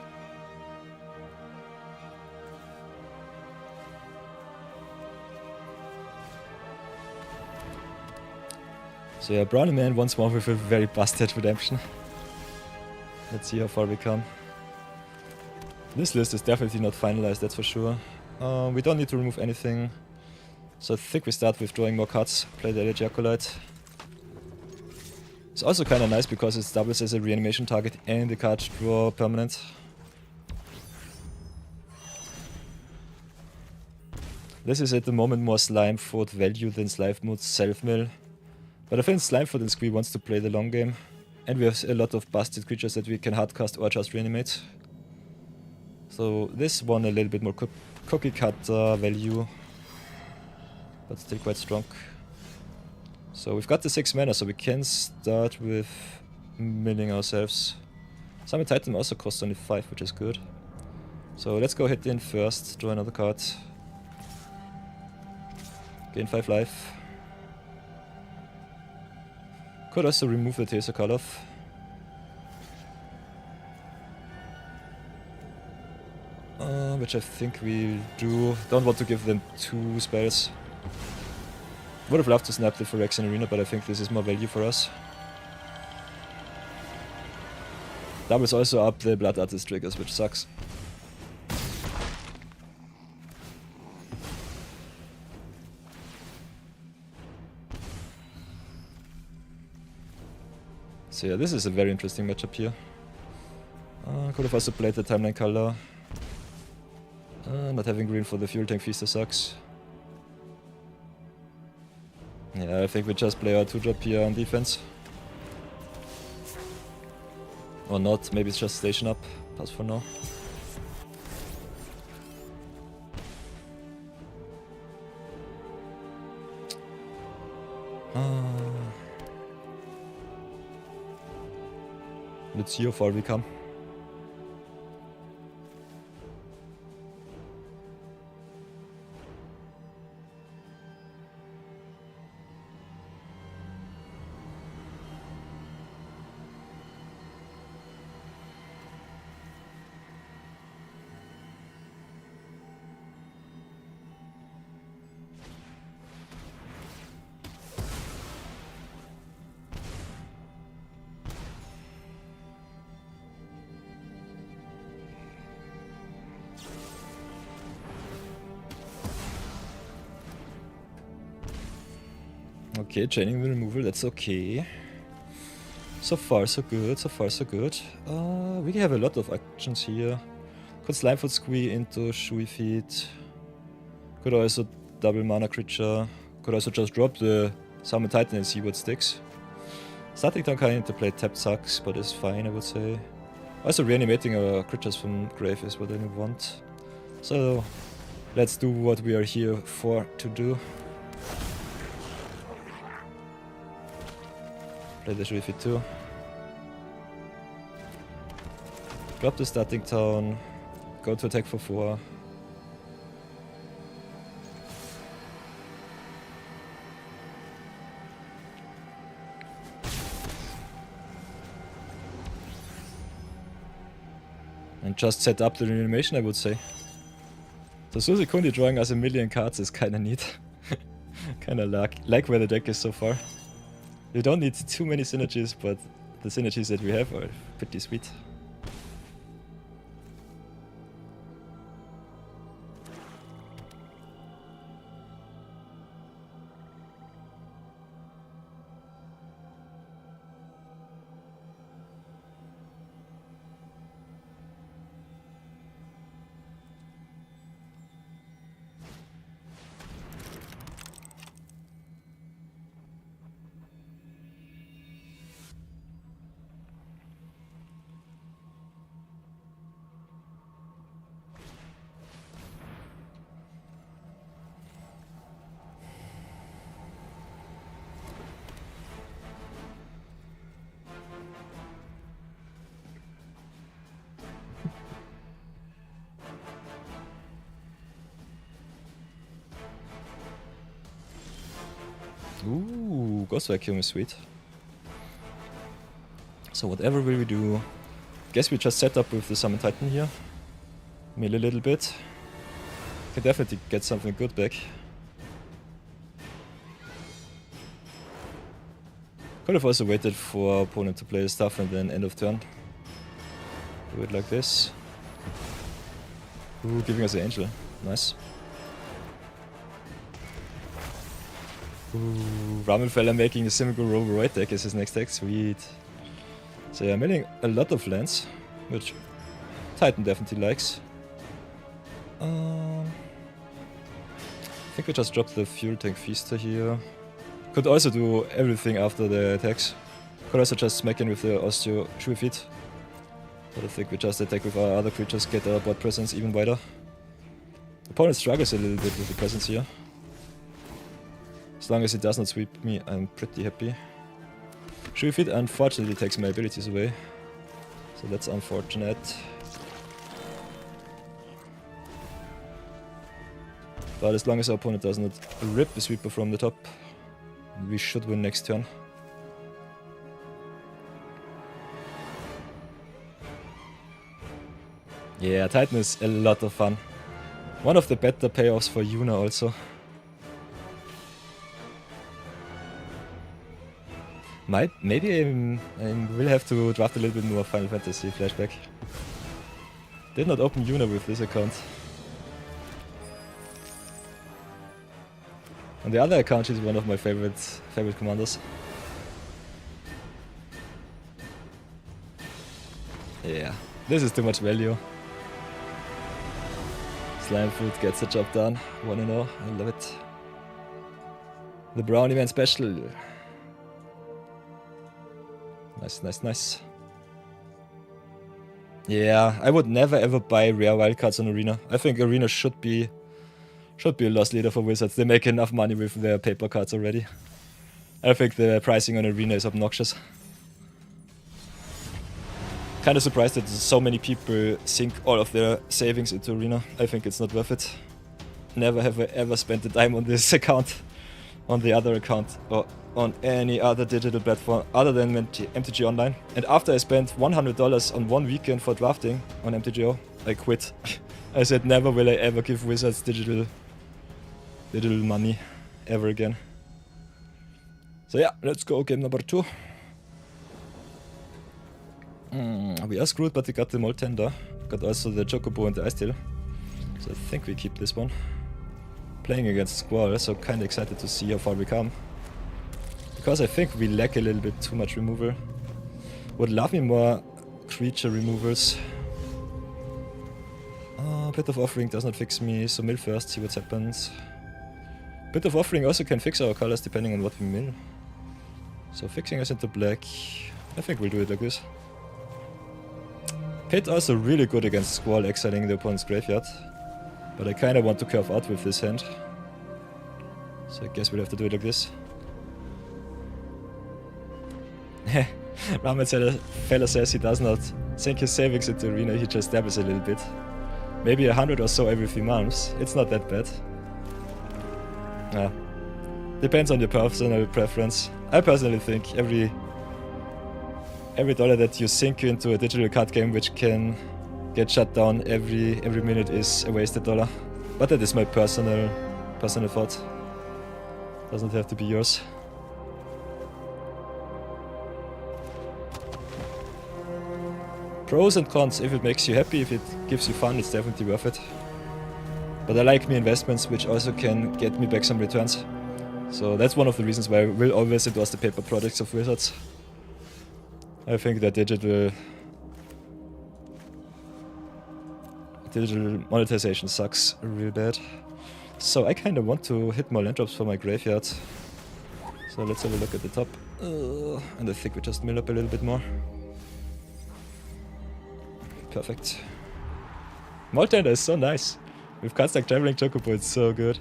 So yeah, Brownie Man once more with a very busted redemption. Let's see how far we come. This list is definitely not finalized, that's for sure. We don't need to remove anything. So I think we start with drawing more cards, play the LHA Acolyte. It's also kinda nice because it doubles as a reanimation target and the card draw permanent. This is at the moment more Slimefoot value than Slimefoot self-mill. But I think Slimefoot and Squee wants to play the long game. And we have a lot of busted creatures that we can hardcast or just reanimate. So this one a little bit more cookie cutter value. But still quite strong. So we've got the 6 mana, so we can start with milling ourselves. Summit Titan also costs only 5, which is good. So let's go hit in first, draw another card. Gain 5 life. Could also remove the Tesakalov. Which I think we'll do. Don't want to give them 2 spells. Would have loved to snap the Phyrexian Arena, but I think this is more value for us. Doubles also up the Blood Artist triggers, which sucks. So yeah, this is a very interesting matchup here. Could have also played the timeline color. Not having green for the fuel tank feaster sucks. Yeah, I think we just play our 2-drop here on defense. Or not, maybe it's just station up. Pass for now. Let's see how far we come. Okay, chaining the removal, that's okay. So far so good, so far so good. We have a lot of actions here. Could Slimefoot Squee into Shui Feet. Could also double mana creature. Could also just drop the Summon Titan and see what sticks. Starting down kind to play tap sucks, but it's fine I would say. Also reanimating our creatures from grave is what I want. So let's do what we are here for to do. Play the Shui Feet too. Drop the starting town. Go to attack for 4. And just set up the reanimation, I would say. So Susikundi drawing us a million cards is kinda neat. Kinda like where the deck is so far. You don't need too many synergies, but the synergies that we have are pretty sweet. Ooh, Ghost Vacuum is sweet. So whatever will we do? Guess we just set up with the Summon Titan here. Mill a little bit. Can definitely get something good back. Could have also waited for our opponent to play the stuff and then end of turn. Do it like this. Ooh, giving us an angel. Nice. Ooh, Ramenfeller making a Simical Rover deck as his next deck, sweet. So yeah, milling a lot of lands, which Titan definitely likes. I think we just dropped the Fuel Tank Feaster here. Could also do everything after the attacks. Could also just smack in with the Osteo Shui Feet. But I think we just attack with our other creatures, get our board presence even wider. Opponent struggles a little bit with the presence here. As long as it does not sweep me, I'm pretty happy. Shui Feet unfortunately takes my abilities away. So that's unfortunate. But as long as our opponent does not rip the sweeper from the top, we should win next turn. Yeah, Titan is a lot of fun. One of the better payoffs for Yuna also. Maybe I will have to draft a little bit more Final Fantasy flashback. Did not open Yuna with this account. On the other account, she's one of my favorite commanders. Yeah, this is too much value. Slime food gets the job done. 1-0, I love it. The Brown event special. Nice, nice, nice. Yeah, I would never ever buy rare wildcards on Arena. I think Arena should be a loss leader for Wizards. They make enough money with their paper cards already. I think the pricing on Arena is obnoxious. Kinda surprised that so many people sink all of their savings into Arena. I think it's not worth it. Never have I ever spent a dime on this account, on the other account, or on any other digital platform other than MTG Online. And after I spent $100 on one weekend for drafting on MTGO, I quit. I said never will I ever give Wizards digital money ever again. So yeah, let's go game number 2. We are screwed, but we got the Moltender. Got also the Chocobo and the Ice Tail. So I think we keep this one. Playing against Squall, so kinda excited to see how far we come. Because I think we lack a little bit too much removal. Would love me more creature removals. Bit of Offering does not fix me, so mill first, see what happens. Bit of Offering also can fix our colors depending on what we mill. So fixing us into black, I think we'll do it like this. Pit also really good against Squall, exiling the opponent's graveyard. But I kinda want to curve out with this hand. So I guess we'll have to do it like this. Ramen fella says he does not sink his savings into Arena, he just dabbles a little bit. Maybe 100 or so every few months. It's not that bad. Depends on your personal preference. I personally think every dollar that you sink into a digital card game which can get shut down every minute is a wasted dollar. But that is my personal thought. Doesn't have to be yours. Pros and cons. If it makes you happy, if it gives you fun, it's definitely worth it. But I like me investments which also can get me back some returns. So that's one of the reasons why I will always endorse the paper products of Wizards. I think that digital monetization sucks real bad. So I kinda want to hit more land drops for my graveyard. So let's have a look at the top. And I think we just mill up a little bit more. Perfect. Moltender is so nice. With cards like Traveling Chocobo, it's so good.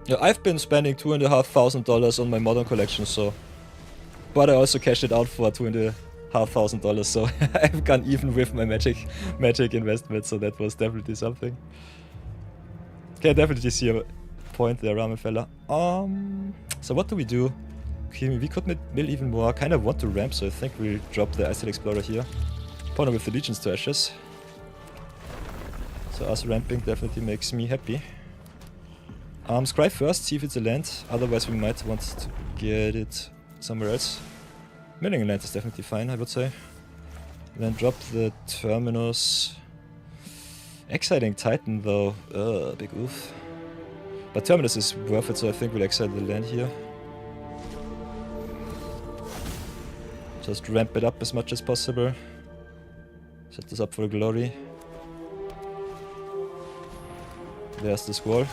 Yeah, I've been spending $2,500 on my modern collection, so... But I also cashed it out for $2,500, so I've gone even with my magic investment, so that was definitely something. Okay, I definitely see a point there, Ramen fella. So what do we do? Okay, we could mill even more. I kind of want to ramp, so I think we'll drop the Ice Explorer here. Opponent with the Legions to Ashes. So us ramping definitely makes me happy. Scry first, see if it's a land, otherwise we might want to get it somewhere else. Milling a land is definitely fine, I would say. Then drop the Terminus. Exiling Titan though, big oof. But Terminus is worth it, so I think we'll exile the land here. Just ramp it up as much as possible. Set this up for glory. There's the Squall.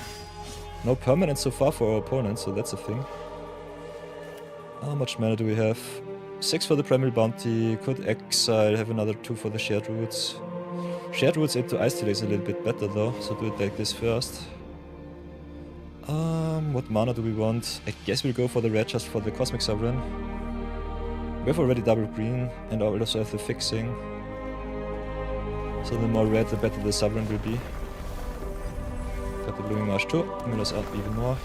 No permanent so far for our opponent, so that's a thing. How much mana do we have? 6 for the Primal Bounty, could exile, have another 2 for the Shared Roots. Shared Roots into Ice Tail is a little bit better though, so do it like this first. What mana do we want? I guess we'll go for the red just for the Cosmic Sovereign. We have already double green, and I also have the fixing. So the more red, the better the Sovereign will be. Got the Blooming Marsh too, mill us up even more.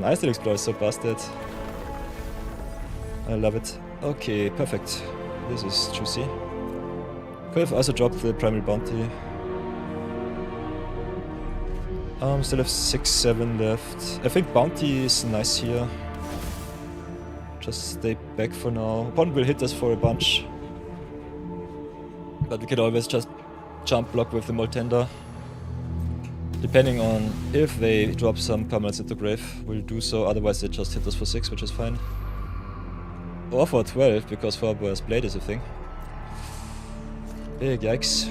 Ice Tail Explorer is so busted. I love it. Okay, perfect. This is juicy. Could have also dropped the Primal Bounty. Still have 6-7 left. I think Bounty is nice here. Just stay back for now. Opponent will hit us for a bunch. But we can always just jump block with the Moltender. Depending on if they drop some permanents into grave, we'll do so. Otherwise they just hit us for 6, which is fine. Or for 12, because Furboy's Blade is a thing. Big yikes.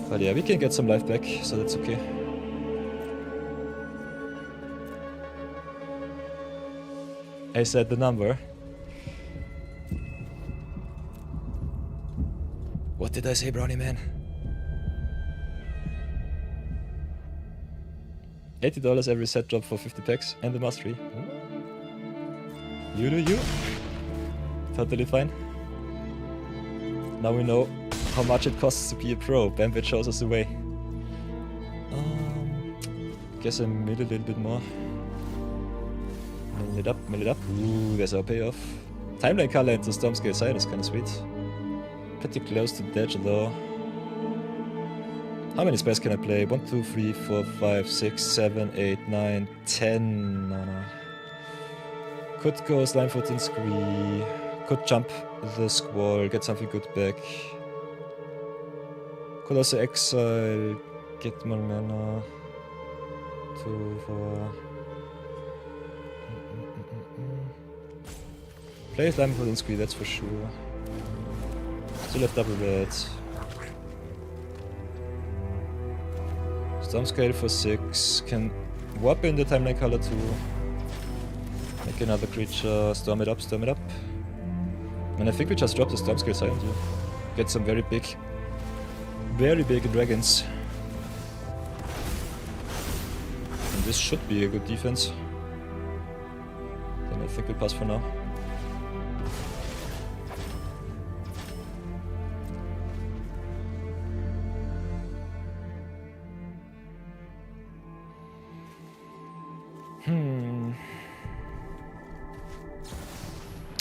But yeah, we can get some life back, so that's okay. I said the number. What did I say, Brownie Man? $80 every set drop for 50 packs and the mastery. You do you. Totally fine. Now we know how much it costs to be a pro. Bambit shows us the way. Guess I made a little bit more. Mill it up, mill it up. Ooh, there's our payoff. Timeline color into Stormscale side is kinda sweet. Pretty close to Dodge though. How many spells can I play? 1, 2, 3, 4, 5, 6, 7, 8, 9, 10. No. Could go Slimefoot and Scree. Could jump the Squall, get something good back. Could also exile, get more mana. 2, 4. Play Slimefoot and Scree, that's for sure. Still have double red. Stormscale for 6. Can warp in the timeline color too. Make another creature. Storm it up, storm it up. And I think we just drop the Stormscale silent here. Get some very big dragons. And this should be a good defense. Then I think we pass for now.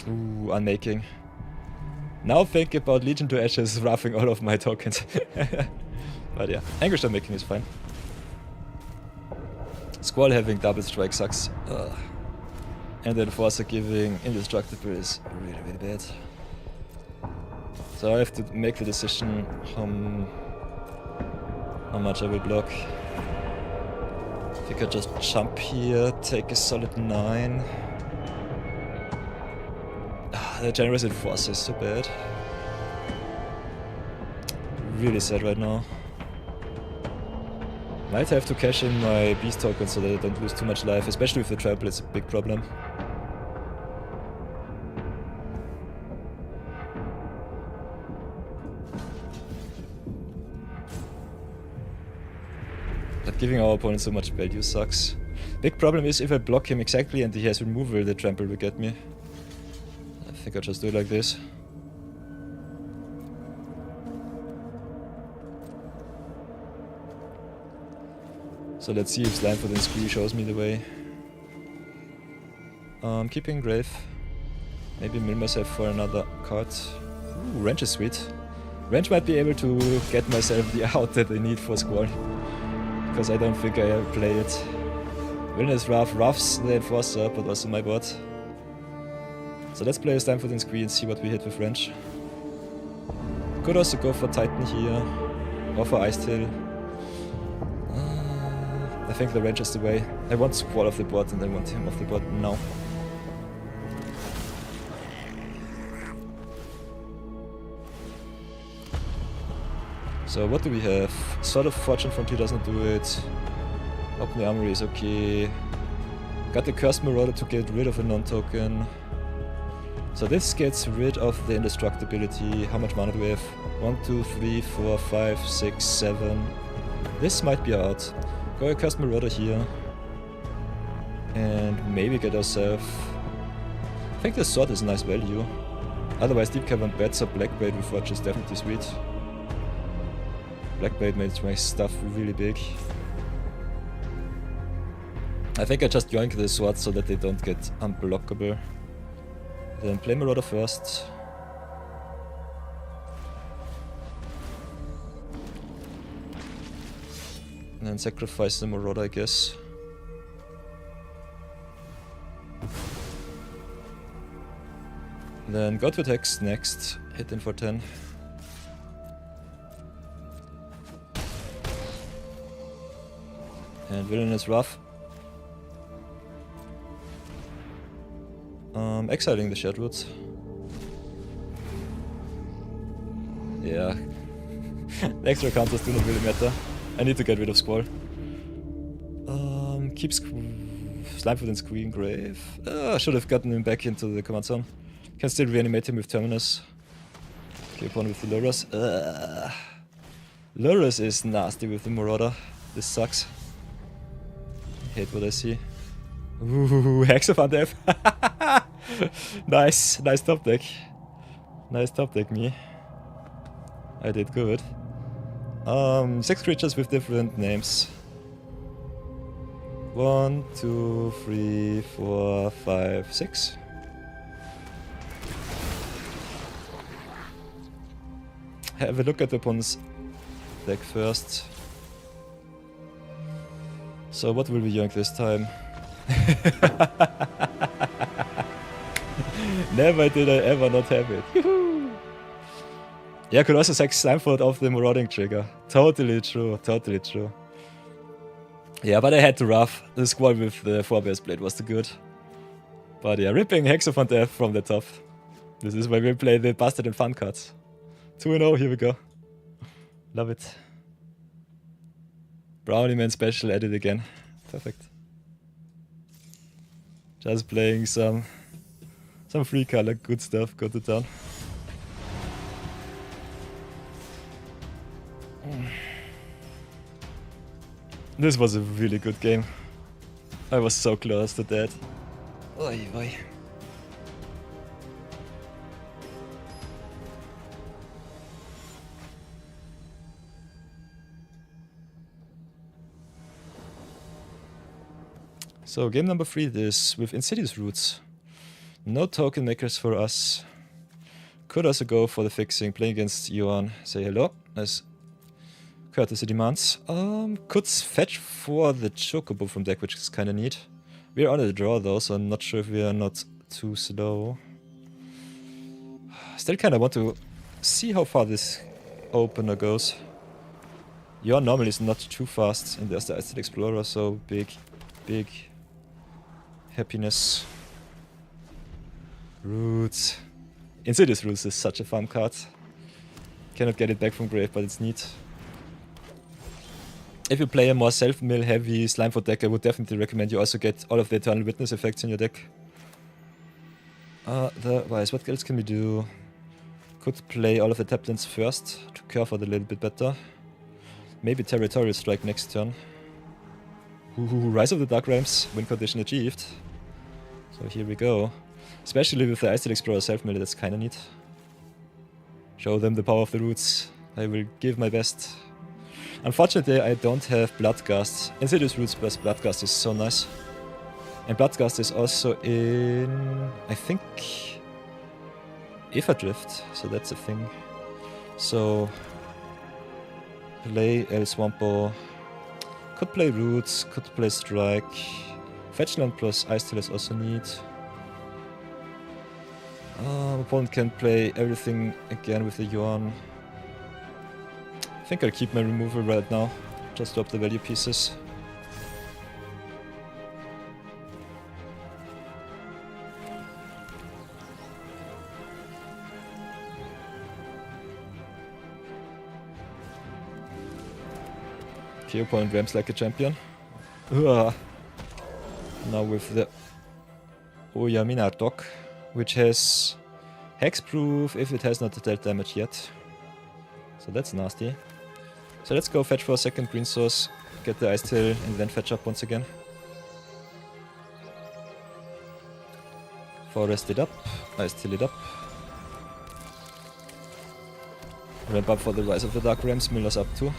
Ooh, unmaking. Now think about Legion to Ashes roughing all of my tokens. But yeah, Anguish unmaking is fine. Squall having double strike sucks. And then Enforcer giving indestructible is really, really bad. So I have to make the decision how much I will block. I think I just jump here, take a solid 9. The Generous Enforcer is so bad. Really sad right now. Might have to cash in my beast token so that I don't lose too much life, especially with the trample, it's a big problem. But giving our opponent so much value sucks. Big problem is if I block him exactly and he has removal, the trample will get me. I think I'll just do it like this. So let's see if Slimefoot and Scree shows me the way. Keeping Grave. Maybe mill myself for another card. Ooh, Wrench is sweet. Wrench might be able to get myself the out that I need for Squall. Because I don't think I ever play it. Villainous Wrath roughs the Enforcer, but also my bot. So let's play a Slimefoot and Scree and see what we hit with Wrench. Could also go for Titan here, or for Ice Tail. I think the Wrench is the way. I want Squall off the board and I want him off the board now. So what do we have? Sword of Fortune Frontier doesn't do it. Open the Armory is okay. Got the Cursed Marauder to get rid of a non-token. So this gets rid of the indestructibility. How much mana do we have? 1, 2, 3, 4, 5, 6, 7. This might be out. Go a Cursed Marauder here. And maybe get ourselves... I think the sword is a nice value. Otherwise Deep Cavern Bats or Blackblade with Forge is definitely sweet. Blackblade makes my stuff really big. I think I just yoink the sword so that they don't get unblockable. Then play Marauder first. And then sacrifice the Marauder, I guess. Then go to attacks next. Hit in for 10. And Villainous Wrath. Exiling the Shadwoods. Yeah. The extra counters do not really matter. I need to get rid of Squall. Keep Slimefoot and Screen Grave. I should have gotten him back into the command zone. Can still reanimate him with Terminus. Keep on with the Lurrus. Lurrus is nasty with the Marauder. This sucks. I hate what I see. Ooh, Hexophant F. Nice top deck. Nice top deck, me. I did good. 6 creatures with different names. 1, 2, 3, 4, 5, 6. Have a look at the opponent's deck first. So what will we yoink this time? Never did I ever not have it. Yeah, I could also sack Slimefoot off the marauding trigger. Totally true, totally true. Yeah, but I had to rough. The Squall with the 4-Bears Blade was too good. But yeah, ripping Hexophant F from the top. This is where we play the Busted and Fun cards. 2-0, here we go. Love it. Brownie Man special added again. Perfect. Just playing some free color, good stuff, go to town. This was a really good game. I was so close to that. Oy, oy. So game number 3 is with Insidious Roots. No token makers for us. Could also go for the fixing, playing against Yuan. Say hello, as courtesy demands. Could fetch for the Chocobo from deck, which is kinda neat. We're on a draw though, so I'm not sure if we are not too slow. Still kinda want to see how far this opener goes. Yuan normally is not too fast, and there's the Ice Explorer, so big happiness. Roots. Insidious Roots is such a fun card. Cannot get it back from grave, but it's neat. If you play a more self-mill heavy Slimefoot deck, I would definitely recommend you also get all of the Eternal Witness effects in your deck. Otherwise, what else can we do? Could play all of the taplings first to curve out a little bit better. Maybe Territorial Strike next turn. Ooh, Rise of the Dark Realms, win condition achieved. So here we go. Especially with the Ice Explorer self-mill, that's kinda neat. Show them the power of the roots. I will give my best. Unfortunately, I don't have Bloodgast. Insidious Roots plus Bloodgast is so nice. And Bloodgast is also in, I think, Everdrift, so that's a thing. So, play El Swampo. Could play Roots, could play Strike. Fetchland plus Ice Tail is also neat. Opponent can play everything again with the Yuan. I think I'll keep my removal right now. Just drop the value pieces. Okay, opponent ramps like a champion. Now with the Oyamina Dock, which has hexproof if it has not dealt damage yet. So that's nasty. So let's go fetch for a second green source, get the Ice Tail, and then fetch up once again. Forest it up, Ice Tail it up. Ramp up for the Rise of the Dark Realms, mill us up too.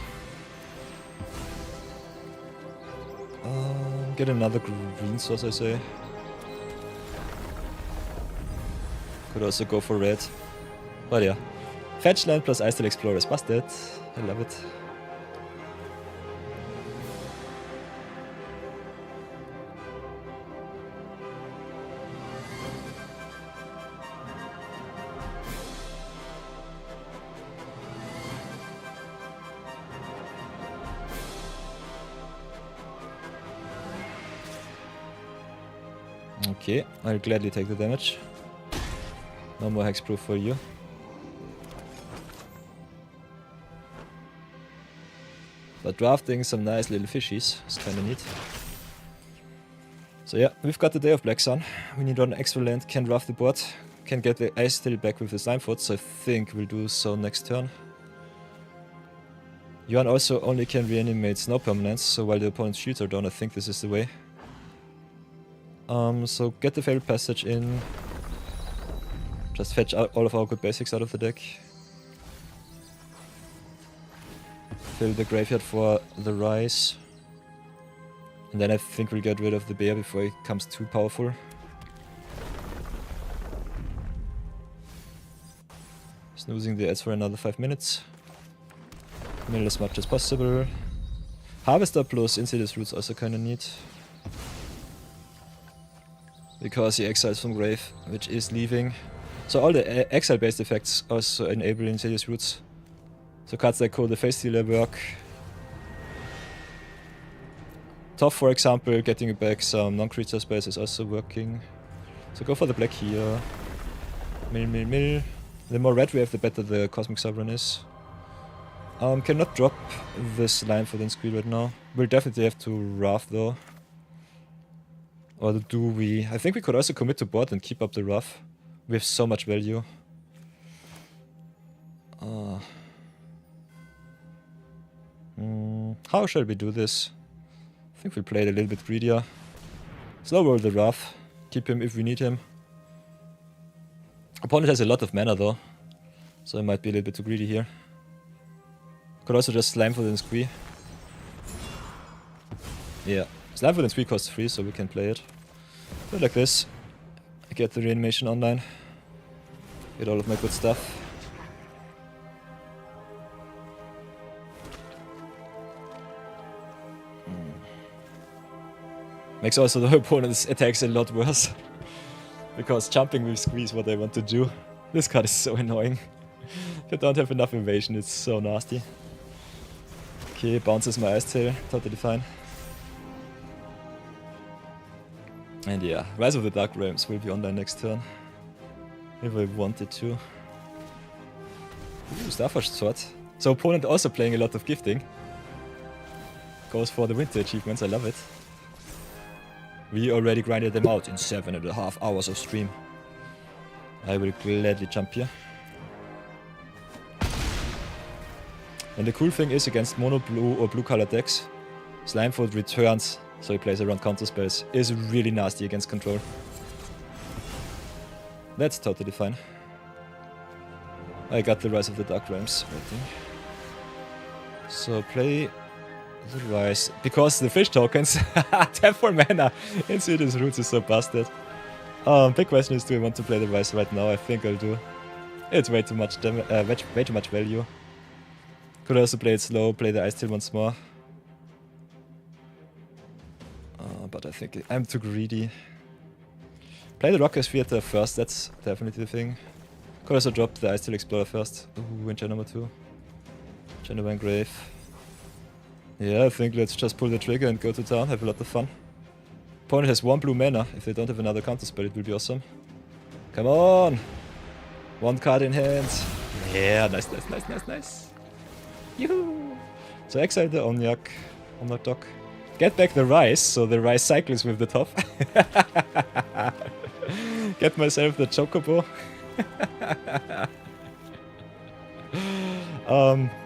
Get another green source, I say. Could also go for red. But yeah. Fetch land plus Ice Tail Explorer is busted. I love it. Okay, I'll gladly take the damage. No more hexproof for you. But drafting some nice little fishies is kinda neat. So yeah, we've got the Day of Black Sun. We need one extra land, can draft the board, can get the ice tail back with the slime foot, so I think we'll do so next turn. Yuan also only can reanimate snow permanents, so while the opponent's shields are down, I think this is the way. So get the Fabled Passage in. Just fetch out all of our good basics out of the deck. Fill the graveyard for the Rise. And then I think we'll get rid of the bear before he becomes too powerful. Snoozing the ads for another 5 minutes. Mill as much as possible. Harvester plus Insidious Roots also kinda neat. Because he exiles from Grave, which is leaving. So all the exile-based effects also enable Insidious Roots. So cards like Code the Face Stealer work. Tough, for example, getting back some non-creature space is also working. So go for the black here. Mill, mill, mill. The more red we have, the better the Cosmic Sovereign is. Cannot drop this line for the screen right now. We'll definitely have to Wrath though. Or do we? I think we could also commit to board and keep up the Wrath. We have so much value. How shall we do this? I think we'll play it a little bit greedier. Slow roll the Wrath. Keep him if we need him. Opponent has a lot of mana though, so I might be a little bit too greedy here. Could also just Slime for the Squee. Yeah, Slime for the Squee costs 3, so we can play it. Do it like this. I get the reanimation online. Get all of my good stuff. Makes also the opponent's attacks a lot worse. Because jumping will squeeze what I want to do. This card is so annoying. If I don't have enough evasion, it's so nasty. Okay, bounces my Ice Tail, totally fine. And yeah, Rise of the Dark Realms will be online next turn. If I wanted to. Ooh, Starforged Sword. So opponent also playing a lot of gifting. Goes for the winter achievements, I love it. We already grinded them out in 7.5 hours of stream. I will gladly jump here. And the cool thing is, against mono blue or blue colored decks, Slimefoot returns, so he plays around counter spells, is really nasty against control. That's totally fine. I got the Rise of the Dark Realms waiting. So play the Rise, because the fish tokens tap for mana. Insidious Roots is so busted. Big question is, do I want to play the Rise right now? I think I'll do. It's way too much way too much value. Could also play it slow, play the Ice Tail once more. But I think I'm too greedy. Play the Rockers Theater first, that's definitely the thing. Could also drop the Ice Tail Explorer first. Ooh, Enchant number 2. Enchant Grave. Yeah, I think let's just pull the trigger and go to town, have a lot of fun. Opponent has 1 blue mana. If they don't have another counter spell, it will be awesome. Come on! 1 card in hand. Yeah, nice, nice, nice, nice, nice. Yoo-hoo! So exile the Omniac Dock. Get back the Rise, so the Rise cycles with the top. Get myself the Chocobo.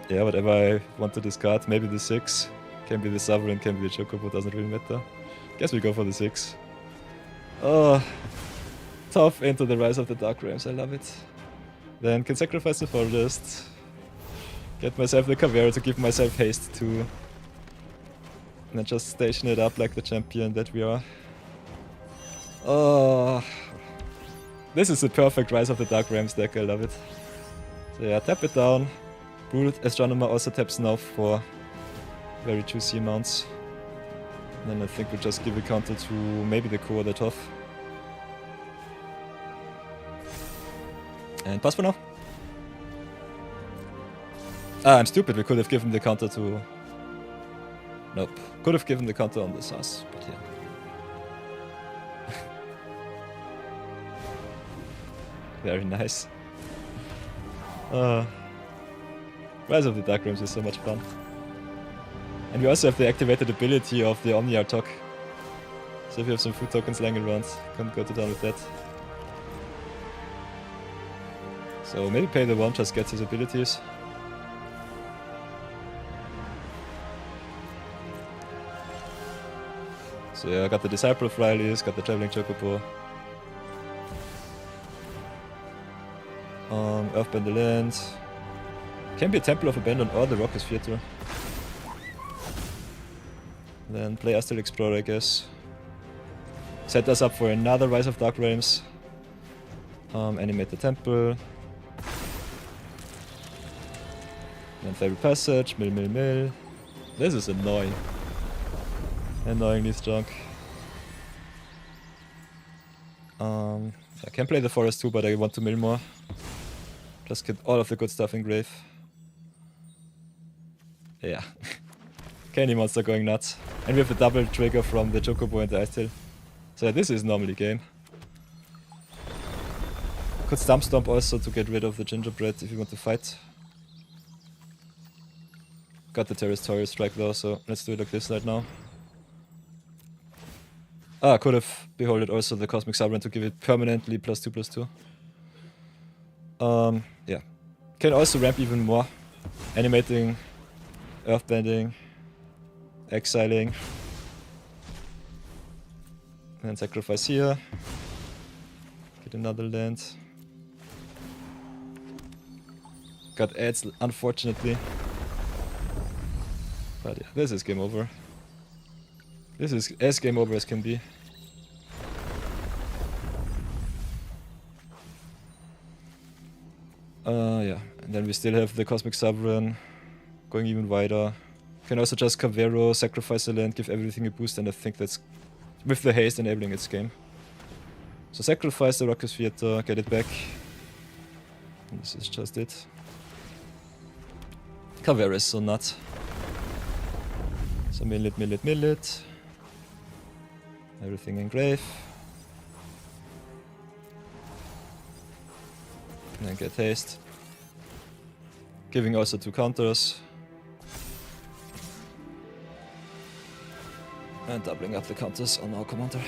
Yeah, whatever I want to discard. Maybe the 6. Can be the Sovereign, can be the Chocobo, doesn't really matter. Guess we go for the 6. Oh, tough into the Rise of the Dark Realms, I love it. Then can sacrifice the Forest. Get myself the Caveira to give myself haste too. And then just station it up like the champion that we are. Oh, this is the perfect Rise of the Dark Realms deck, I love it. So yeah, tap it down. Brute Astronomer also taps now for very juicy amounts. And then I think we'll just give a counter to maybe the core or the Tough. And pass for now. Ah, I'm stupid, we could have given the counter to... Nope. Could have given the counter on the Sass, but yeah. Very nice. Rise of the Dark Realms is so much fun. And we also have the activated ability of the Omniar Talk. So if you have some food tokens lying around, you can go to town with that. So maybe pay the one, just get his abilities. So yeah, I got the Disciple of Riley's, got the Traveling Chocobo. Earthbend the Land. Can be a Temple of Abandon or the Rockers Theater. Then play Astral Explorer, I guess. Set us up for another Rise of Dark Realms. Animate the Temple. Then Fairy Passage, mill. This is annoying. Annoyingly strong. I can play the Forest too, but I want to mill more. Just get all of the good stuff in grave. Yeah. Candy Monster going nuts. And we have the double trigger from the Chocobo and the Ice Tail. So yeah, this is normally game. Could Stomp also to get rid of the Gingerbread if you want to fight. Got the Territorial Strike though, so let's do it like this right now. Ah, could have beholded also the Cosmic Sovereign to give it permanently +2/+2. Yeah. Can also ramp even more. Animating, Earthbending, Exiling. And sacrifice here. Get another land. Got ads, unfortunately. But yeah, this is game over. This is as game over as can be. Yeah, and then we still have the Cosmic Sovereign going even wider. Can also just Cavero, sacrifice the land, give everything a boost, and I think that's with the haste enabling its game. So sacrifice the Rockers Theater, get it back. And this is just it. Cavero is so nuts. So mill it. Everything in grave. And then get haste. Giving also 2 counters. And doubling up the counters on our commander.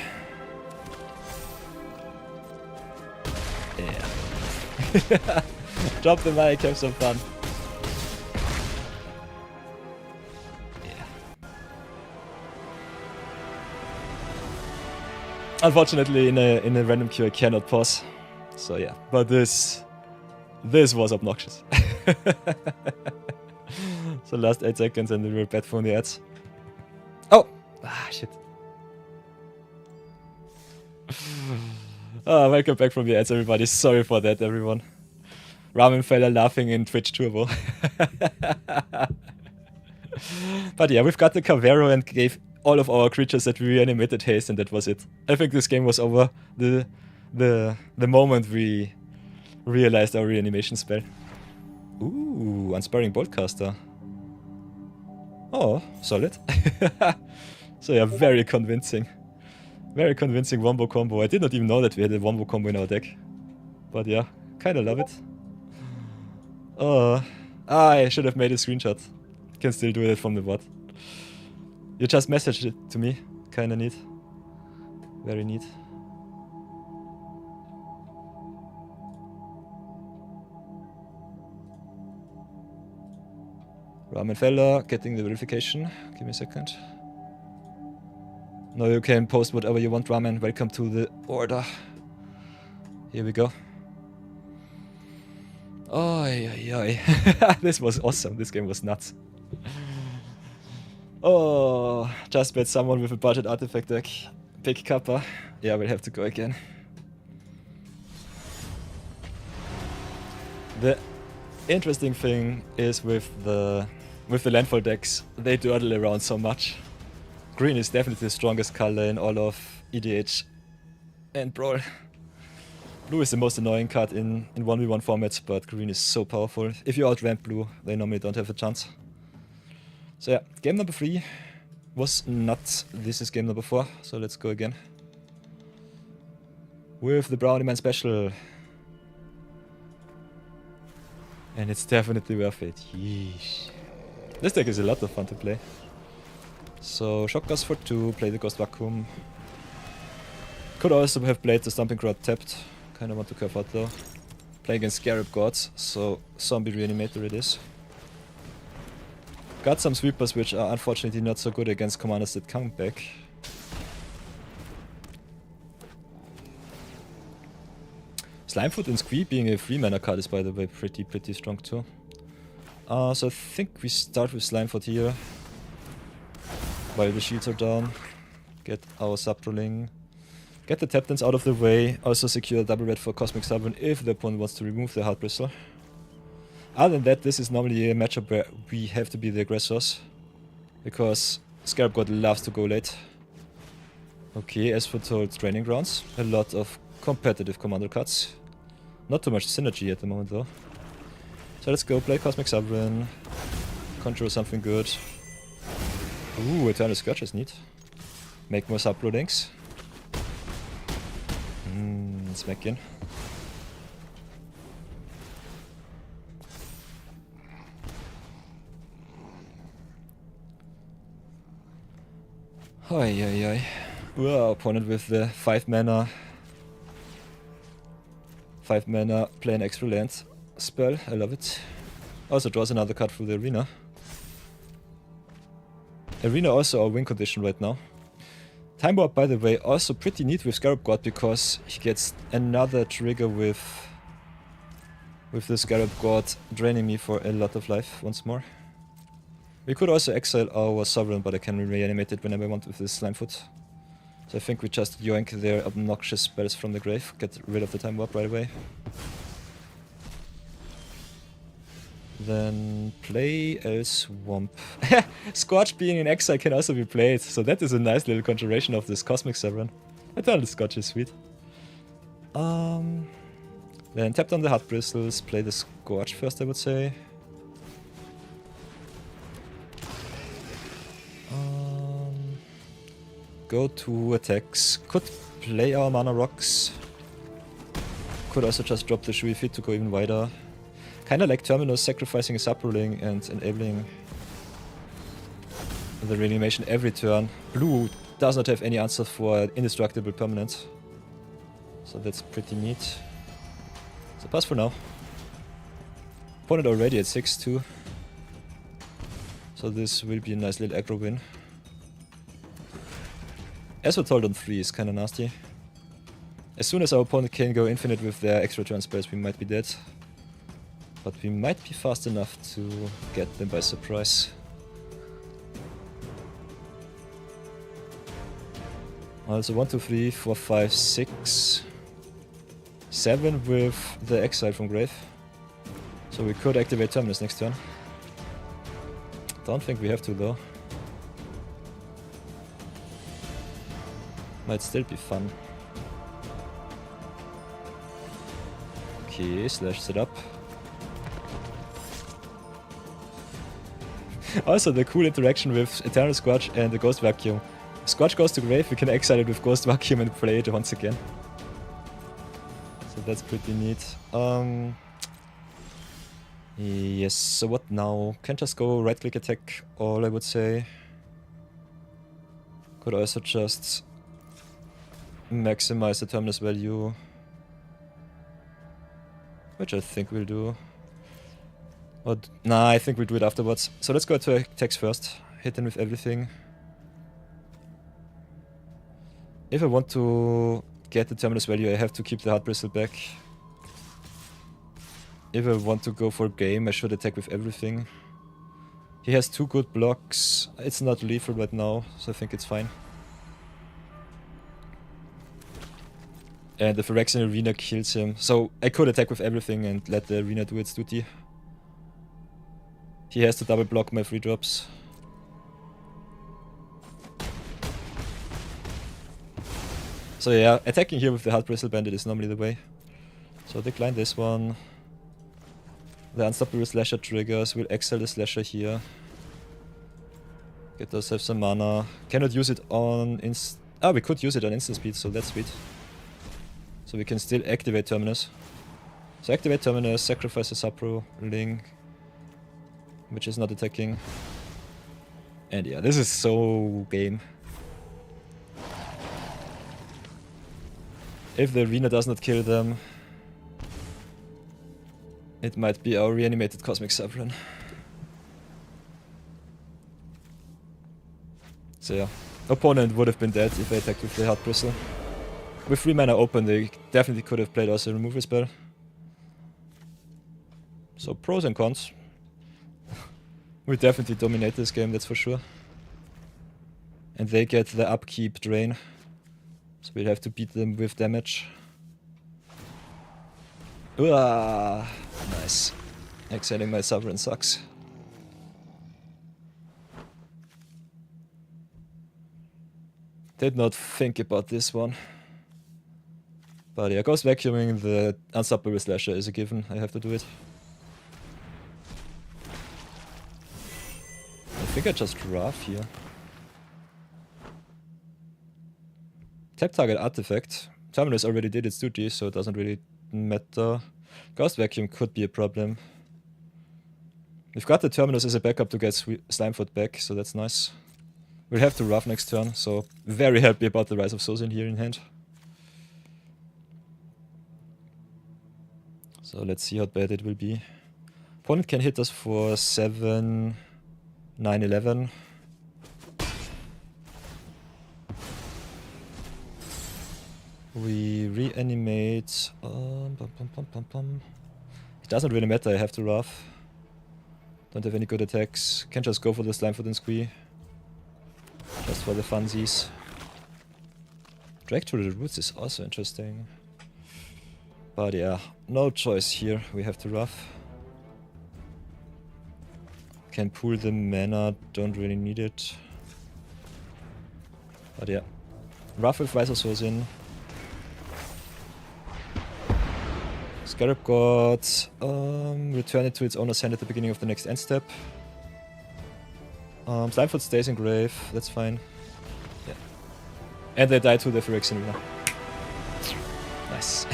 Yeah. Drop the mic, have some fun. Unfortunately, in a random queue I cannot pause. So yeah, but this was obnoxious. So last 8 seconds and we were bad for the ads. Oh! Ah, shit. Welcome back from the ads, everybody. Sorry for that, everyone. Ramen fella laughing in Twitch Turbo. But yeah, we've got the Cavero and gave all of our creatures that we reanimated haste, and that was it. I think this game was over the moment we realized our reanimation spell. Ooh, Unsparing Boltcaster. Oh, solid. So yeah, very convincing. Very convincing wombo combo. I did not even know that we had a wombo combo in our deck. But yeah, kinda love it. I should have made a screenshot. Can still do it from the bot. You just messaged it to me. Kinda neat. Very neat. Ramen fella, getting the verification. Give me a second. Now you can post whatever you want, Ramen. Welcome to the order. Here we go. Oi. This was awesome. This game was nuts. Oh, just bet someone with a budget artifact deck. Pick Kappa. Yeah, we'll have to go again. The interesting thing is with the landfall decks, they dawdle around so much. Green is definitely the strongest color in all of EDH and Brawl. Blue is the most annoying card in 1v1 formats, but green is so powerful. If you outramp blue, they normally don't have a chance. So yeah, game number 3 was not. This is game number 4, so let's go again. With the Brownie Man special. And it's definitely worth it. Yeesh. This deck is a lot of fun to play. So, Shock Gust for 2, play the Ghost Vacuum. Could also have played the Stomping Ground tapped. Kinda want to curve out though. Play against Scarab Gods, so Zombie Reanimator it is. Got some sweepers which are unfortunately not so good against commanders that come back. Slimefoot and Squee being a 3-mana card is by the way pretty strong too. So I think we start with Slimefoot here. While the shields are down. Get our Subtrolling. Get the Taptons out of the way. Also secure a double red for Cosmic Sovereign if the opponent wants to remove the Heart Bristle. Other than that, this is normally a matchup where we have to be the aggressors. Because Scarab God loves to go late. Okay, as foretold, Training Grounds. A lot of competitive commander cards. Not too much synergy at the moment though. So let's go play Cosmic Sovereign. Control something good. Ooh, Eternal Scourge is neat. Make more subloadings. Smack in. Oi, oi, oi. Wow, opponent with the 5 mana. 5 mana, play an extra land spell. I love it. Also draws another card for the arena. Arena also our win condition right now. Time Warp, by the way, also pretty neat with Scarab God because he gets another trigger with the Scarab God draining me for a lot of life once more. We could also exile our Sovereign, but I can reanimate it whenever I want with this Slimefoot. So I think we just yoink their obnoxious spells from the grave, get rid of the Time Warp right away. Then play a Swamp. Scorch being in exile can also be played, so that is a nice little conjuration of this Cosmic Sovereign. I thought the Scorch is sweet. Then tap down the Heart Bristles, play the Scorch first, I would say. Go to attacks. Could play our Mana Rocks. Could also just drop the Shui Feet to go even wider. Kinda like Terminus sacrificing a Subruling and enabling the reanimation every turn. Blue does not have any answer for indestructible permanent. So that's pretty neat. So pass for now. Opponent already at 6-2. So this will be a nice little aggro win. As we're told on 3 is kinda nasty. As soon as our opponent can go infinite with their extra turn spells, we might be dead. But we might be fast enough to get them by surprise. Also 1, 2, 3, 4, 5, 6, 7 with the exile from grave. So we could activate Terminus next turn. Don't think we have to though. Might still be fun. Okay, slash it up. Also the cool interaction with Eternal Scorch and the Ghost Vacuum. Scorch goes to grave, we can exile it with Ghost Vacuum and play it once again. So that's pretty neat. Yes, so what now? Can't just go right click attack all, I would say. Could also just maximize the Terminus value. Which I think we'll do. Or nah, I think we'll do it afterwards. So let's go to attacks first. Hit them with everything. If I want to get the Terminus value, I have to keep the Heart Bristle back. If I want to go for game, I should attack with everything. He has 2 good blocks. It's not lethal right now, so I think it's fine. And the Phyrexian Arena kills him. So I could attack with everything and let the Arena do its duty. He has to double block my 3 drops. So yeah, attacking here with the Heart Bristle Bandit is normally the way. So decline this one. The Unstoppable Slasher triggers. We'll exile the Slasher here. Get ourselves some mana. Cannot use it on we could use it on instant speed, so that's sweet. So we can still activate Terminus. So activate Terminus, sacrifice the Sapro, Link, which is not attacking. And yeah, this is so game. If the arena does not kill them, it might be our reanimated Cosmic Sovereign. So yeah, opponent would have been dead if they attacked with the Hard Bristle. With 3 mana open, they definitely could have played also a removal spell. So pros and cons. We definitely dominate this game, that's for sure. And they get the upkeep drain. So we'll have to beat them with damage. Uah, nice. Exiling my Sovereign sucks. Did not think about this one. But yeah, Ghost Vacuuming the Unstoppable Slasher is a given. I have to do it. I think I just rough here. Tap target artifact. Terminus already did its duty, so it doesn't really matter. Ghost Vacuum could be a problem. We've got the Terminus as a backup to get Slimefoot back, so that's nice. We'll have to rough next turn, so very happy about the Rise of Sozin here in hand. So let's see how bad it will be. Opponent can hit us for 7, 9, 11. We reanimate. It doesn't really matter, I have to rough. Don't have any good attacks. Can just go for the Slimefoot and Squee. Just for the funsies. Drag through the roots is also interesting. But yeah, no choice here. We have to rough. Can pool the mana, don't really need it. But yeah. Rough with Rise of Sozin. Scarab God, return it to its owner's hand at the beginning of the next end step. Slimefoot stays in grave, that's fine. Yeah. And they die to the Phyrexian Arena. Nice.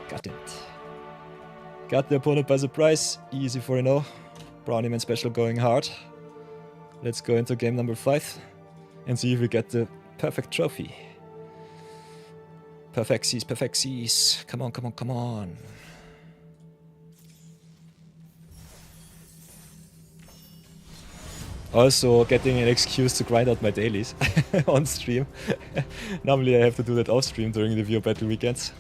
Got it. Got the opponent by surprise. Easy 4-0. Brownieman special going hard. Let's go into game number 5 and see if we get the perfect trophy. Perfecties, perfecties. Come on, come on, come on. Also getting an excuse to grind out my dailies on stream. Normally I have to do that off stream during the Viewer Battle weekends.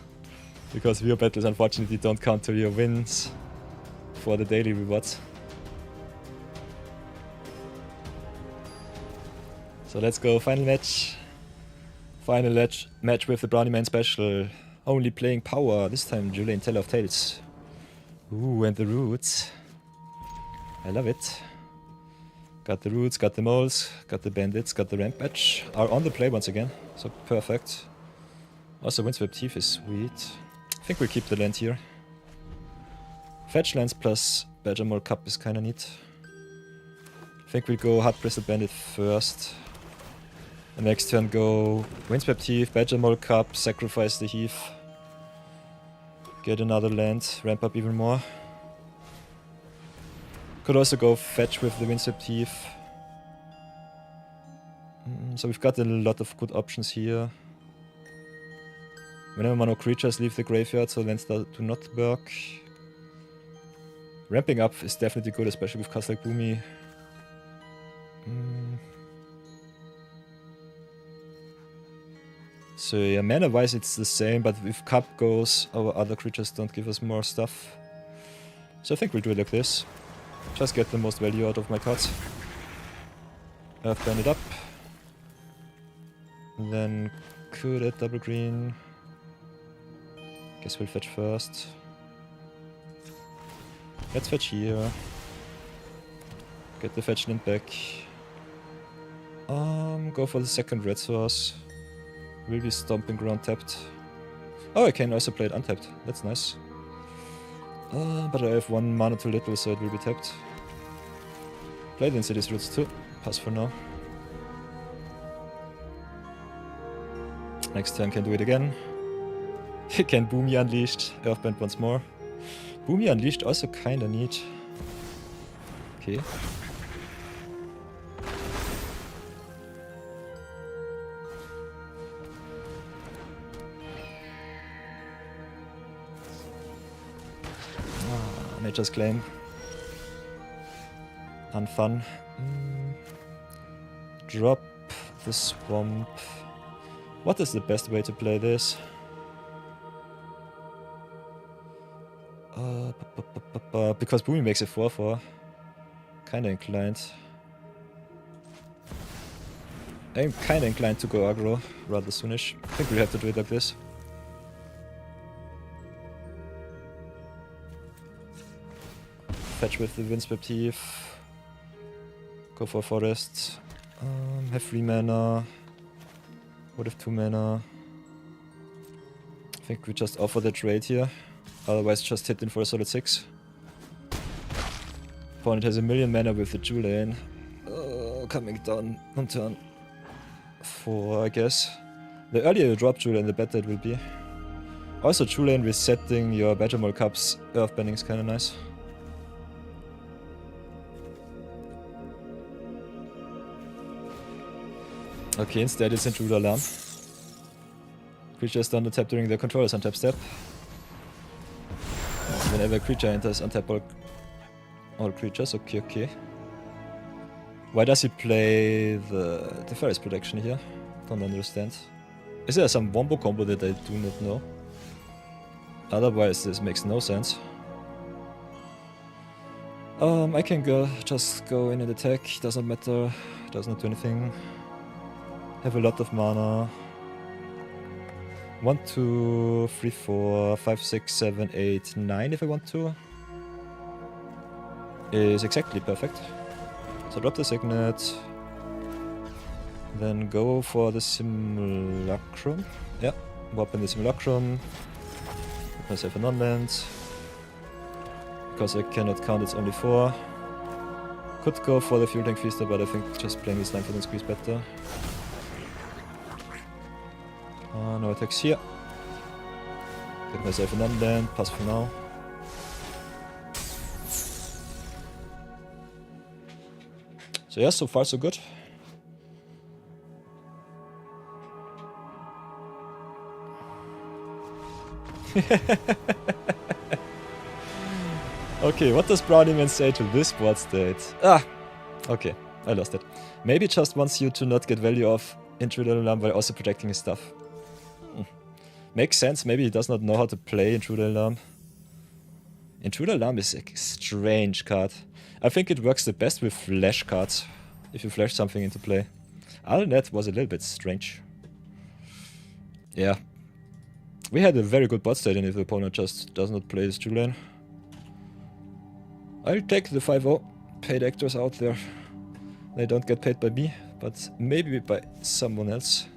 Because Viewer Battles unfortunately don't count to your wins for the daily rewards. So let's go, final match. Final match with the Brownieman special. Only playing power, this time Julian Teller of Tales. Ooh, and the roots. I love it. Got the roots, got the moles, got the bandits, got the rampage. Are on the play once again, so perfect. Also Windswept Thief is sweet. I think we'll keep the land here. Fetch lands plus Badger Mole Cup is kinda neat. I think we'll go Hard Bristle Bandit first. The next turn go Windswept Thief, Badger Mole Cup, sacrifice the Heath. Get another land, ramp up even more. Could also go fetch with the Windswept Thief. So we've got a lot of good options here. Whenever mono creatures leave the graveyard, so lands do not work. Ramping up is definitely good, especially with cards like Boomy. So yeah, mana wise it's the same, but if Cup goes, our other creatures don't give us more stuff. So I think we'll do it like this. Just get the most value out of my cards. Earthband it up. And then could add double green. Guess we'll fetch first. Let's fetch here. Get the fetch land back. Go for the second red source. Will be stomping ground tapped. Oh, I can also play it untapped. That's nice. But I have 1 mana too little, so it will be tapped. Play the Insidious Roots too. Pass for now. Next turn can do it again. Can Boomy Unleashed Earthband once more? Boomy Unleashed also kinda neat. Okay. Nature's Claim. Unfun. Drop the swamp. What is the best way to play this? Because Boomy makes a 4-4. Kinda inclined. I'm kinda inclined to go aggro rather soonish. I think we have to do it like this. Fetch with the Windswept Heath. Go for Forest. Have 3 mana. What if 2 mana? I think we just offer the trade here. Otherwise just hit in for a solid 6. Opponent has a million mana with the Julian. Coming down on turn 4, I guess. The earlier you drop Julian, the better it will be. Also Julian resetting your Battle Mall Cups Earthbending is kinda nice. Okay, instead it's Intruder Alarm. Creatures don't untap during their controller's untap step. Whenever a creature enters, untap all creatures. Okay, okay. Why does he play the Forest Protection here? Don't understand. Is there some wombo combo that I do not know? Otherwise this makes no sense. I can just go in and attack, doesn't matter, does not do anything. Have a lot of mana. 1, 2, 3, 4, 5, 6, 7, 8, 9 if I want to. Is exactly perfect. So drop the Signet. Then go for the Simulacrum. Yeah, warp in the Simulacrum. Put myself a non-land. Because I cannot count, it's only 4. Could go for the Fuel Tank Feaster, but I think just playing this line for the squeeze better. No attacks here. Get myself a non-land, pass for now. So yeah, so far so good. Okay, what does Brownie Man say to this board state? Ah! Okay, I lost it. Maybe just wants you to not get value off Intruder Alarm while also protecting his stuff. Makes sense, maybe he does not know how to play Intruder Alarm. Intruder Alarm is a strange card. I think it works the best with flash cards, if you flash something into play. Other than that, was a little bit strange. Yeah. We had a very good bot state, and if the opponent just does not play this Julian. I'll take the 5-0. Paid actors out there. They don't get paid by me, but maybe by someone else.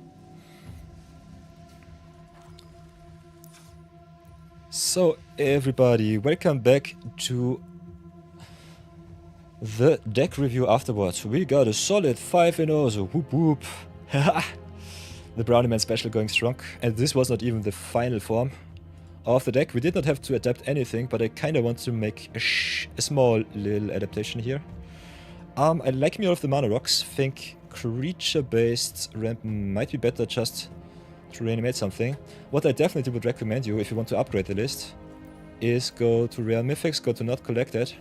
So everybody, welcome back to the deck review afterwards. We got a solid 5-0, so whoop whoop. The Brownie Man special going strong. And this was not even the final form of the deck. We did not have to adapt anything, but I kinda want to make a small little adaptation here. I like me all of the mana rocks. Think creature-based ramp might be better just to reanimate something. What I definitely would recommend you if you want to upgrade the list is go to Rare Mythics, go to Not Collected,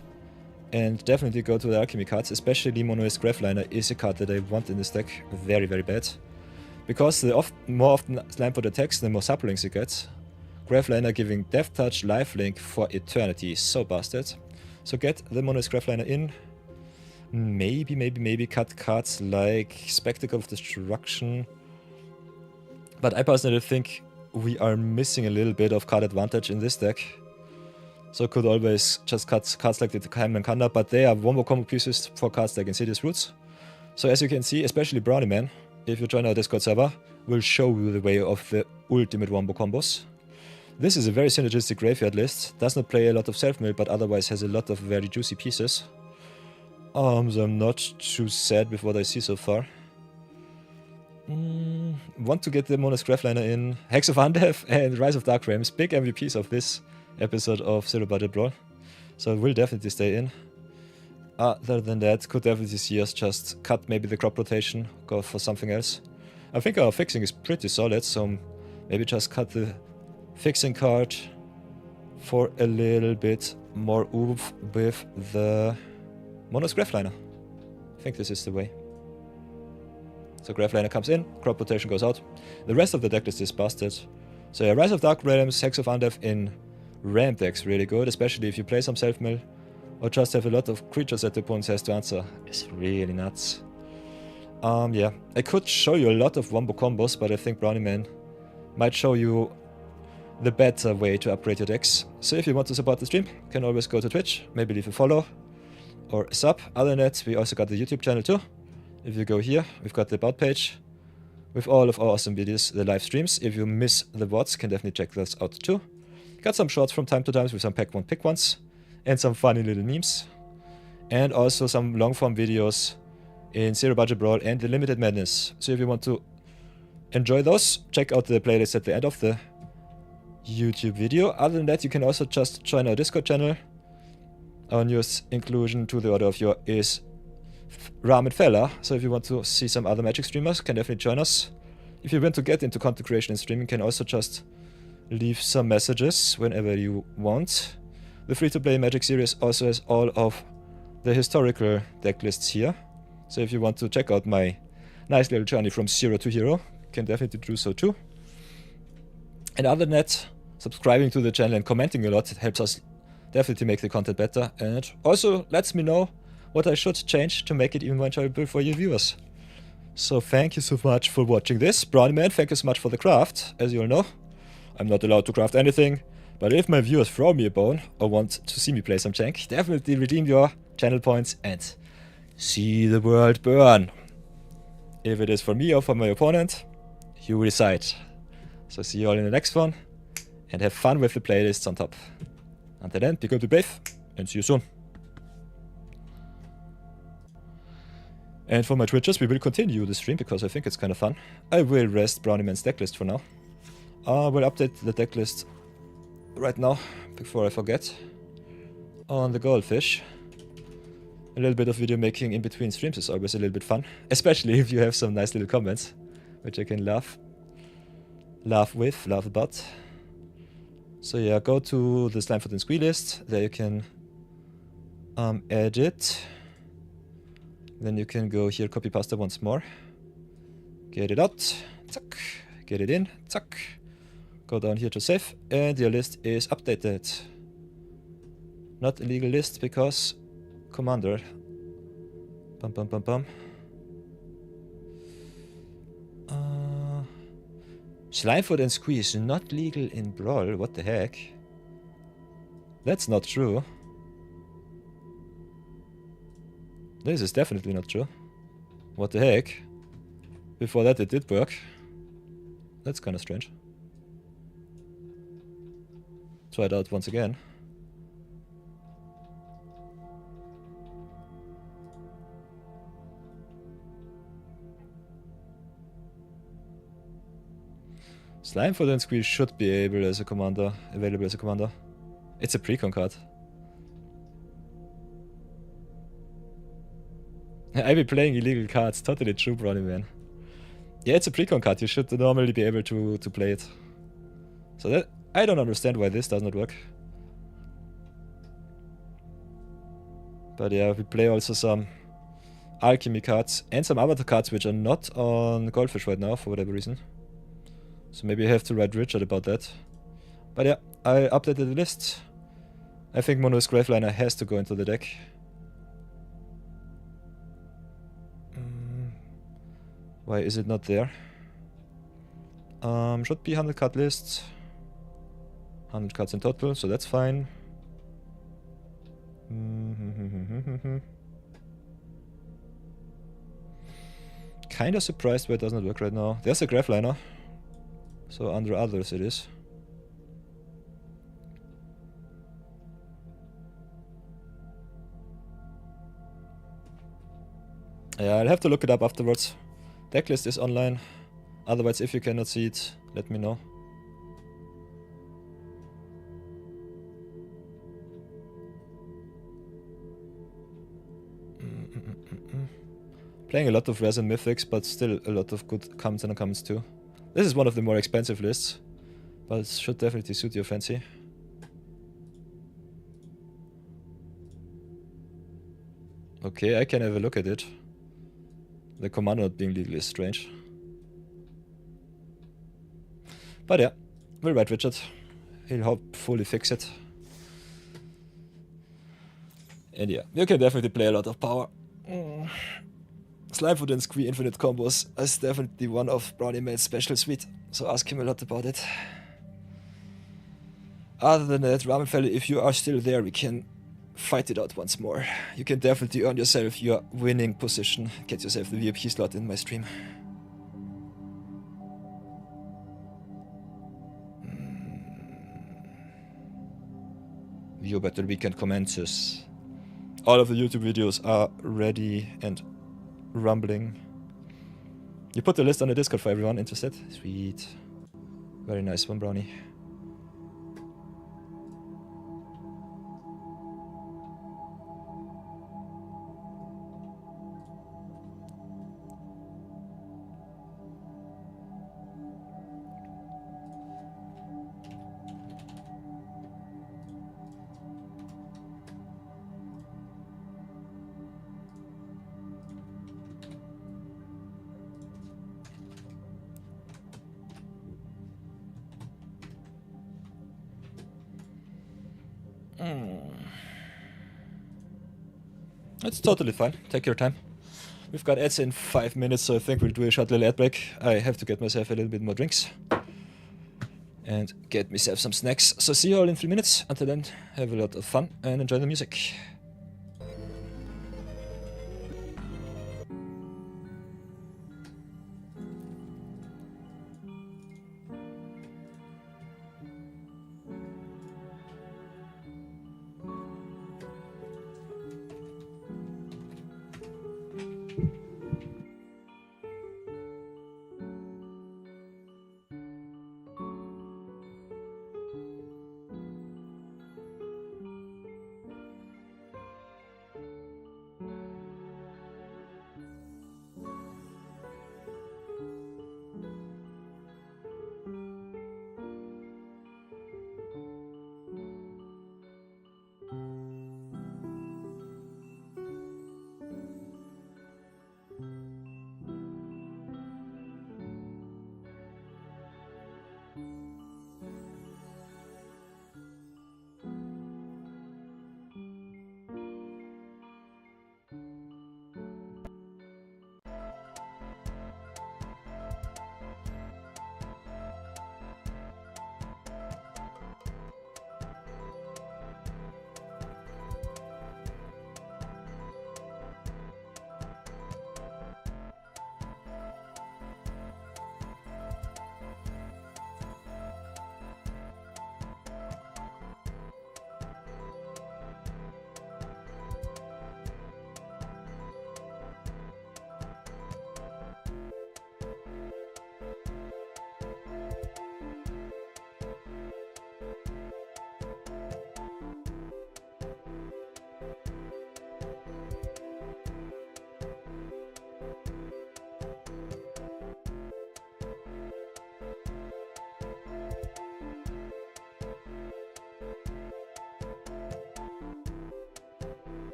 and definitely go to the Alchemy cards, especially Monoist Grafliner is a card that I want in this deck very, very bad. Because the more often Slamford attacks, the more sublinks you get. Grafliner giving Death Touch, Lifelink for eternity is so busted. So get the Monoist Grafliner in. Maybe cut cards like Spectacle of Destruction. But I personally think we are missing a little bit of card advantage in this deck. So could always just cut cards like the Time and Kanda, but they are wombo combo pieces for cards like Insidious Roots. So as you can see, especially Brownie Man, if you join our Discord server, will show you the way of the ultimate wombo combos. This is a very synergistic graveyard list, does not play a lot of self-mill, but otherwise has a lot of very juicy pieces. So I'm not too sad with what I see so far. Want to get the Mono Scrafliner in. Hex of Undeath and Rise of Dark Realms. Big MVPs of this episode of Zero Budget Brawl. So it will definitely stay in. Other than that, could definitely see us just cut maybe the crop rotation, go for something else. I think our fixing is pretty solid, so maybe just cut the fixing card for a little bit more oomph with the Mono Scrafliner. I think this is the way. So Grafliner comes in, crop rotation goes out. The rest of the decklist is busted. So yeah, Rise of Dark Realms, Hex of Undeath in ramp decks really good, especially if you play some self-mill or just have a lot of creatures that the opponent has to answer. It's really nuts. Yeah, I could show you a lot of wombo combos, but I think Brownie Man might show you the better way to upgrade your decks. So if you want to support the stream, you can always go to Twitch, maybe leave a follow or a sub. Other than that, we also got the YouTube channel too. If you go here, we've got the About page with all of our awesome videos, the live streams. If you miss the VODs, can definitely check those out too. Got some shorts from time to time with some pack one pick ones and some funny little memes. And also some long form videos in Zero Budget Brawl and the Limited Madness. So if you want to enjoy those, check out the playlist at the end of the YouTube video. Other than that, you can also just join our Discord channel. Our newest inclusion to the order of your is Ramen Fella, so if you want to see some other Magic streamers, can definitely join us. If you want to get into content creation and streaming, can also just leave some messages whenever you want. The free-to-play Magic series also has all of the historical deck lists here. So if you want to check out my nice little journey from zero to hero, can definitely do so too. And other than that, subscribing to the channel and commenting a lot, it helps us definitely make the content better, and also lets me know what I should change to make it even more enjoyable for your viewers. So thank you so much for watching this. Brownie Man, thank you so much for the craft. As you all know, I'm not allowed to craft anything, but if my viewers throw me a bone or want to see me play some jank, definitely redeem your channel points and see the world burn. If it is for me or for my opponent, you decide. So see you all in the next one, and have fun with the playlists on top. Until then, be good, be brave, and see you soon. And for my Twitchers, we will continue the stream because I think it's kind of fun. I will rest Brownie Man's decklist for now. We'll update the decklist right now, before I forget. On the Goldfish. A little bit of video making in between streams is always a little bit fun. Especially if you have some nice little comments, which I can laugh about. So yeah, go to the Slime Foot and Squee list. There you can edit. Then you can go here, copy pasta once more. Get it out, tuck. Get it in, tuck. Go down here to save, and your list is updated. Not illegal list because commander. Bum bum bum bum. Slimefoot and Squeeze not legal in Brawl. What the heck? That's not true. This is definitely not true. What the heck? Before that it did work. That's kind of strange. Try it out once again. Slimefoot and Squeeze should be available as a commander. It's a precon card. I be playing illegal cards, totally true, Brownie Man. Yeah, it's a precon card, you should normally be able to play it. So that, I don't understand why this does not work. But yeah, we play also some alchemy cards and some avatar cards which are not on Goldfish right now for whatever reason. So maybe I have to write Richard about that. But yeah, I updated the list. I think Mono's Graveliner has to go into the deck. Why is it not there? Should be 100 card list. 100 cards in total, so that's fine. Kinda surprised why it does not work right now. There's a Graveliner. So under others it is. Yeah, I'll have to look it up afterwards. Decklist is online. Otherwise, if you cannot see it, let me know. Playing a lot of Res and Mythics, but still a lot of good commons and uncommons too. This is one of the more expensive lists, but it should definitely suit your fancy. Okay, I can have a look at it. The command not being legally is strange. But yeah, we'll write Richard. He'll hopefully fix it. And yeah, you can definitely play a lot of power. Slimefoot and Squee infinite combos is definitely one of Brownie Man's special suite, so ask him a lot about it. Other than that, Ramen Fella, if you are still there, we can fight it out once more. You can definitely earn yourself your winning position. Get yourself the VIP slot in my stream. View Battle Weekend commences. All of the YouTube videos are ready and rumbling. You put the list on the Discord for everyone interested? Sweet. Very nice one, Brownie. It's totally fine. Take your time. We've got ads in 5 minutes, so I think we'll do a short little ad break. I have to get myself a little bit more drinks. And get myself some snacks. So see you all in 3 minutes. Until then, have a lot of fun and enjoy the music.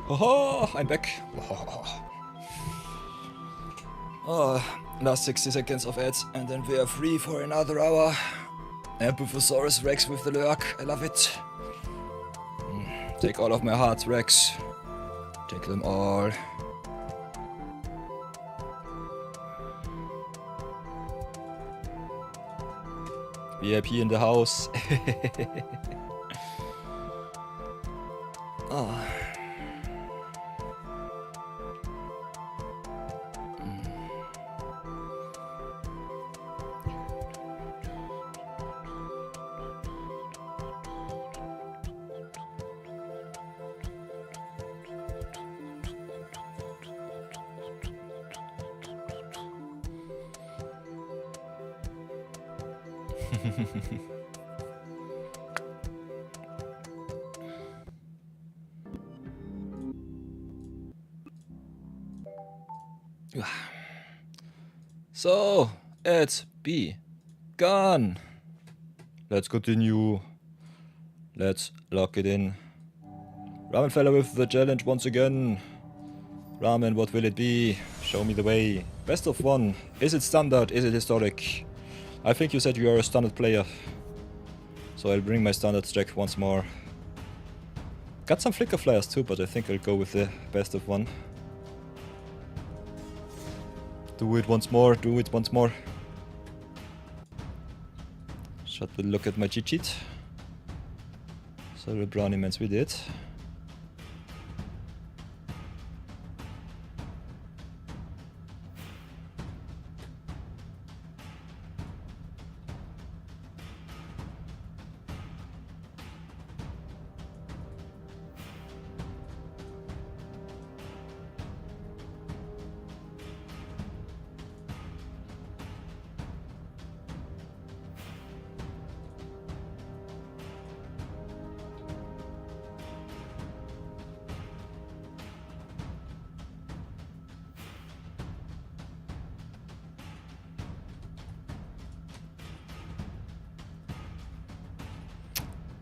Oh, I'm back. Oh, last 60 seconds of ads, and then we are free for another hour. Amphithesaurus Rex with the lurk. I love it. Take all of my hearts, Rex. Take them all. VIP in the house. Oh. So, it's begun. Let's continue. Let's lock it in. Ramen fella with the challenge once again. Ramen, what will it be? Show me the way. Best of one. Is it standard? Is it historic? I think you said you are a standard player. So I'll bring my standard stack once more. Got some flicker flyers too, but I think I'll go with the best of one. Do it once more, do it once more. Shall we look at my cheat sheet? So the brownie mans we did.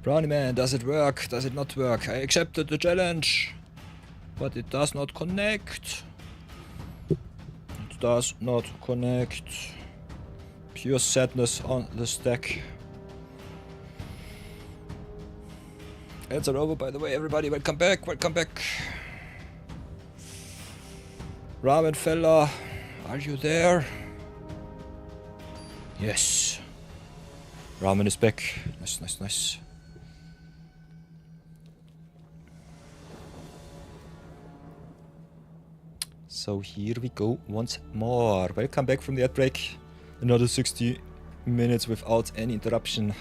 Brownie man, does it work? Does it not work? I accepted the challenge, but it does not connect. It does not connect. Pure sadness on the stack. Ads are over, by the way, everybody. Welcome back, welcome back. Ramen fella, are you there? Yes. Ramen is back. Nice, nice, nice. So here we go once more. Welcome back from the ad break. Another 60 minutes without any interruption.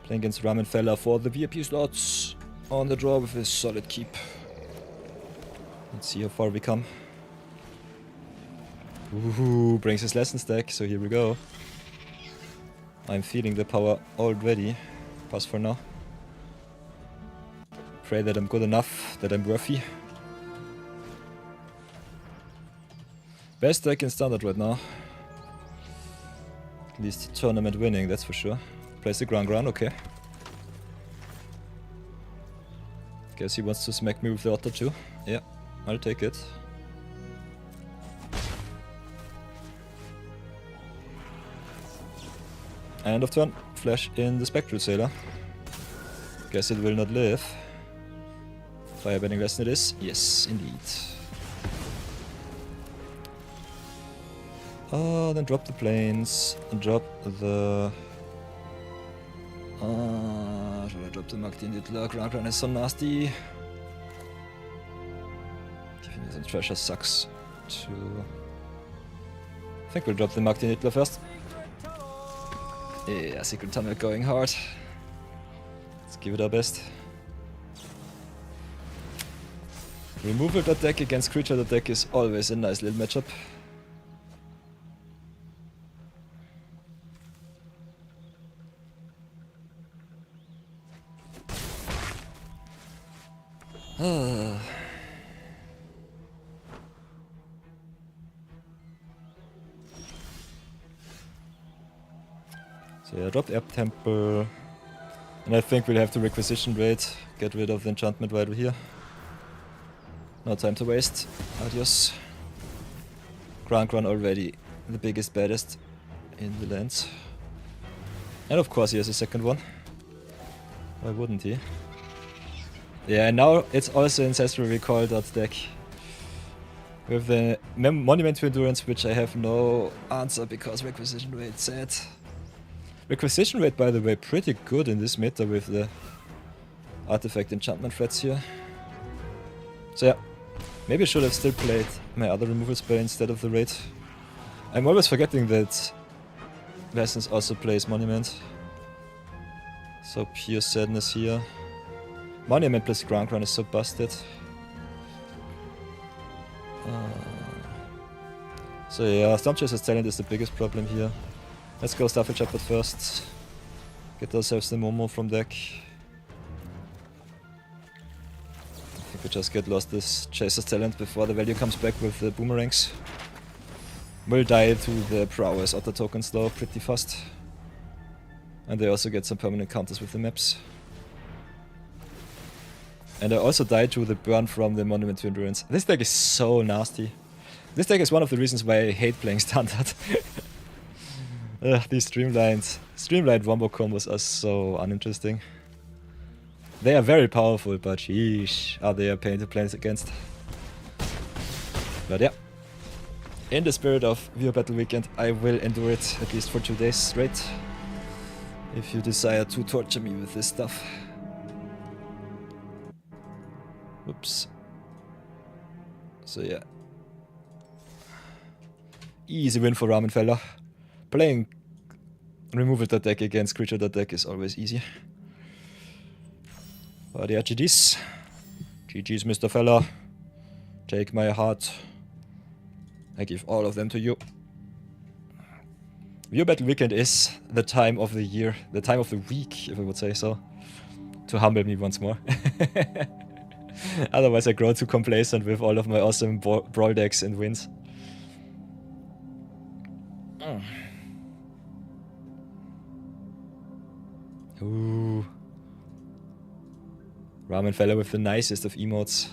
Playing against Ramen fella for the VIP slots. On the draw with a solid keep. Let's see how far we come. Ooh, brings his lesson stack, so here we go. I'm feeling the power already. Pass for now. Pray that I'm good enough, that I'm worthy. Best deck in standard right now. At least tournament winning, that's for sure. Plays the ground, okay. Guess he wants to smack me with the Otter too. Yeah, I'll take it. End of turn. Flash in the Spectral Sailor. Guess it will not live. Firebending lesson it is. Yes, indeed. Oh, then drop the planes. Drop the... should I drop the Magdin Hitler? Ground Run is so nasty. Giving you some treasure sucks too. I think we'll drop the Magdin Hitler first. Yeah, Secret Tunnel going hard. Let's give it our best. Removal deck against creature deck is always a nice little matchup. So yeah, drop Air Temple. And I think we'll have to Requisition Raid. Get rid of the enchantment right here. No time to waste. Adios. Ground Run already the biggest, baddest in the lands. And of course he has a second one. Why wouldn't he? Yeah, and now it's also Ancestral Recall deck. With the Monument to Endurance, which I have no answer because Requisition Rate said. Requisition Rate, by the way, pretty good in this meta with the artifact enchantment threats here. So yeah, maybe I should have still played my other removal spell instead of the raid. I'm always forgetting that Lessons also plays Monument. So pure sadness here. Monument plus Ground Run is so busted. So yeah, Stormchaser's Talent is the biggest problem here. Let's go Starfish up at first. Get ourselves the Momo from deck. I think we just get lost this Chaser's Talent before the value comes back with the boomerangs. Will die to the Prowess Otter tokens though pretty fast. And they also get some permanent counters with the maps. And I also died to the burn from the Monument to Endurance. This deck is so nasty. This deck is one of the reasons why I hate playing Standard. These streamlined wombo combos are so uninteresting. They are very powerful, but sheesh, are they a pain to play against. But yeah, in the spirit of Viewer Battle Weekend, I will endure it at least for 2 days straight. If you desire to torture me with this stuff. Oops. So yeah. Easy win for Ramen Fella. Playing removal deck against creature deck is always easy. But yeah, GG's. GG's, Mr. Fella. Take my heart. I give all of them to you. Viewer Battle Weekend is the time of the year, the time of the week, if I would say so, to humble me once more. Otherwise I grow too complacent with all of my awesome Brawl Decks and wins. Ooh. Ramen Fella with the nicest of emotes.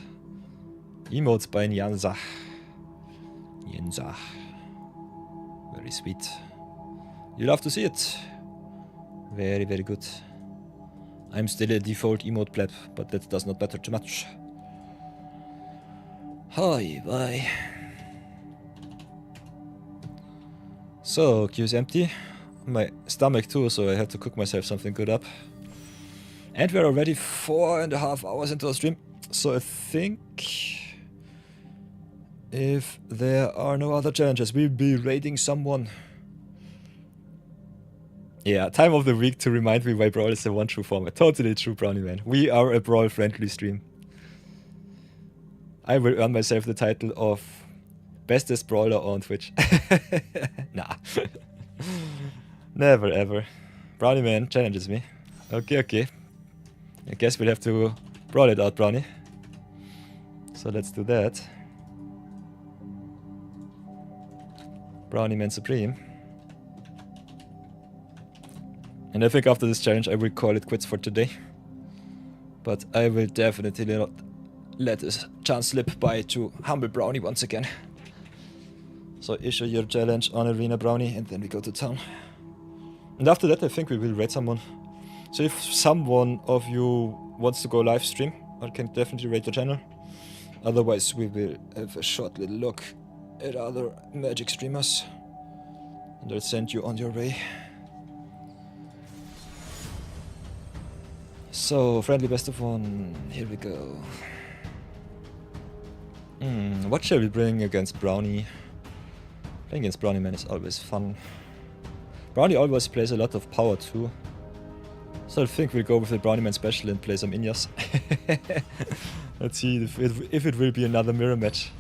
Emotes by Nyanza. Nyanza. Very sweet. You love to see it. Very, very good. I'm still a default emote pleb, but that does not matter too much. Hi, bye. So, queue is empty. My stomach too, so I have to cook myself something good up. And we're already 4.5 hours into our stream. So I think if there are no other challenges, we'll be raiding someone. Yeah, time of the week to remind me why Brawl is the one true format. Totally true, Brownie Man. We are a Brawl-friendly stream. I will earn myself the title of bestest brawler on Twitch. Nah. Never ever. Brownie Man challenges me. Okay, okay. I guess we'll have to brawl it out, Brownie. So let's do that. Brownie Man Supreme. And I think after this challenge I will call it quits for today. But I will definitely not let this chance slip by to humble Brownie once again. So issue your challenge on Arena, Brownie, and then we go to town. And after that I think we will raid someone. So if someone of you wants to go live stream, I can definitely raid the channel. Otherwise we will have a short little look at other Magic streamers. And I'll send you on your way. So, friendly best of one, here we go. What shall we bring against Brownie? Playing against Brownie Man is always fun. Brownie always plays a lot of power too. So I think we'll go with the Brownie Man special and play some Inyas. Let's see if it will be another mirror match.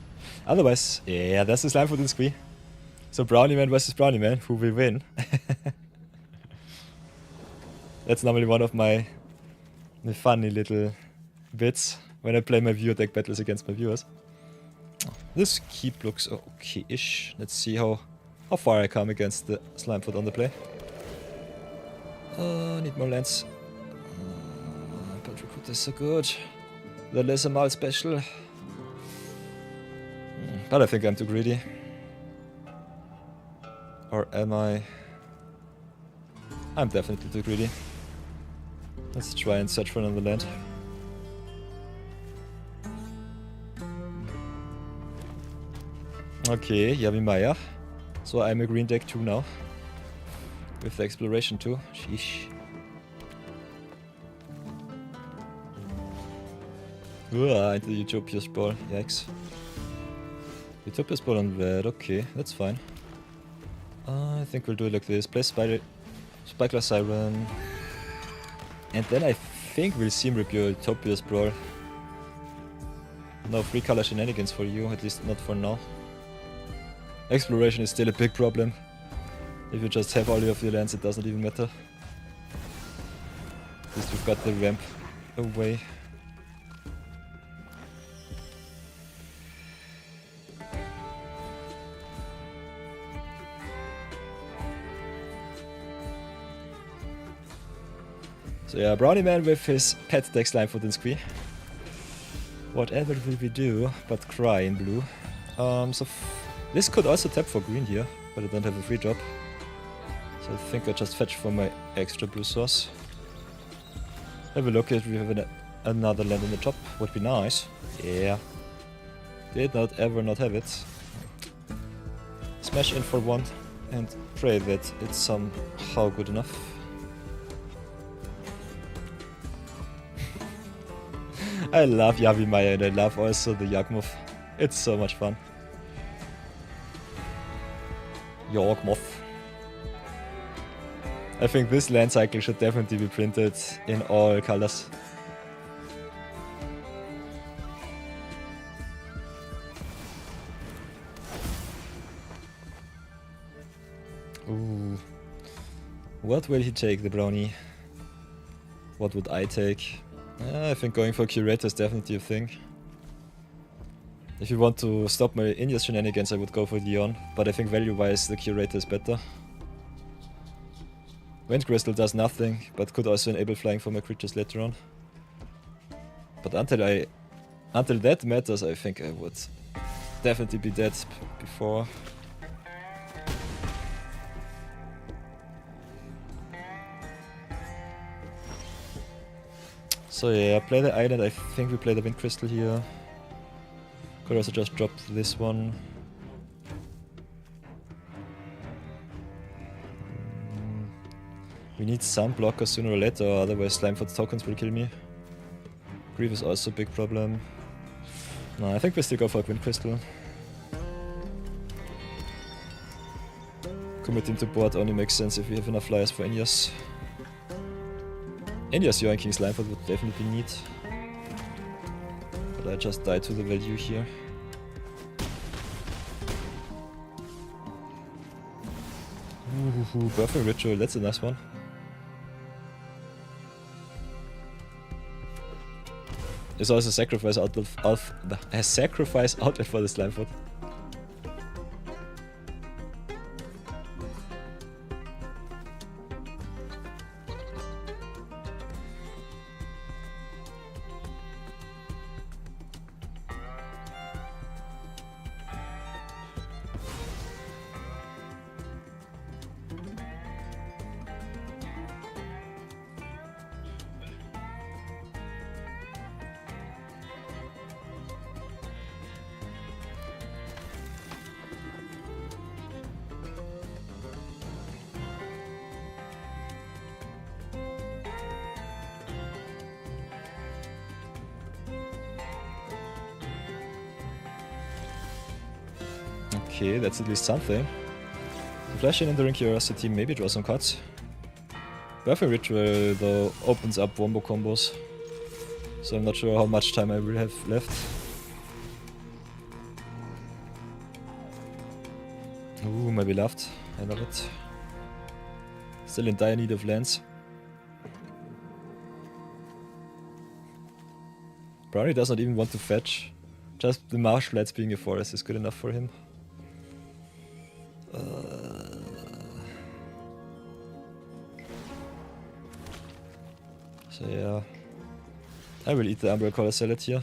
Otherwise, yeah, that's the Slimefoot and Squee. So Brownie Man versus Brownie Man, who will win? That's normally one of my funny little bits when I play my viewer deck battles against my viewers. This keep looks okay-ish. Let's see how far I come against the Slimefoot on the play. Need more lands. But Recruit is so good. The Lesser Mal special. But I think I'm too greedy. Or am I? I'm definitely too greedy. Let's try and search for another land. Okay, Yavimaya. So I'm a green deck too now. With the exploration too. Sheesh. Into the Utopia's Ball. Yikes. Utopia's Ball on red. Okay, that's fine. I think we'll do it like this. Play Spyglass Siren. And then I think we'll Seam Rip your Utopia's Brawl. No free color shenanigans for you, at least not for now. Exploration is still a big problem. If you just have all of your lands, it doesn't even matter. At least we've got the ramp away. So yeah, Brownie Man with his pet deck Slimefoot and Squee. Whatever will we do but cry in blue. This could also tap for green here, but I don't have a free drop. So I think I just fetch for my extra blue source. Have a look if we have another land on the top. Would be nice. Yeah. Did not ever not have it. Smash in for one and pray that it's somehow good enough. I love Yavimaya and I love also the Yawgmoth. It's so much fun. Yawgmoth. I think this land cycle should definitely be printed in all colors. Ooh. What will he take, the Brownie? What would I take? I think going for Curator is definitely a thing. If you want to stop my India's shenanigans, I would go for Dion, but I think value-wise the Curator is better. Wind Crystal does nothing, but could also enable flying for my creatures later on. But until that matters, I think I would definitely be dead before. So yeah, play the island. I think we play the Wind Crystal here. Could also just drop this one. We need some blockers sooner or later, otherwise Slimefoot's tokens will kill me. Grief is also a big problem. No, I think we still go for a Wind Crystal. Committing to board only makes sense if we have enough flyers for Inyas. Inyas yoinking Slimefoot would definitely need. But I just died to the value here. Ooh, Birthing Ritual, that's a nice one. There's also a sacrifice outlet for the Slimefoot. Okay, that's at least something. The Flash in Enduring Curiosity, maybe draw some cards. Birthing Ritual though opens up wombo combos, so I'm not sure how much time I will have left. Ooh, my beloved, I love it. Still in dire need of lands. Brownie does not even want to fetch. Just the Marshlands being a forest is good enough for him. So yeah, I will eat the Umbral Collar Salad here.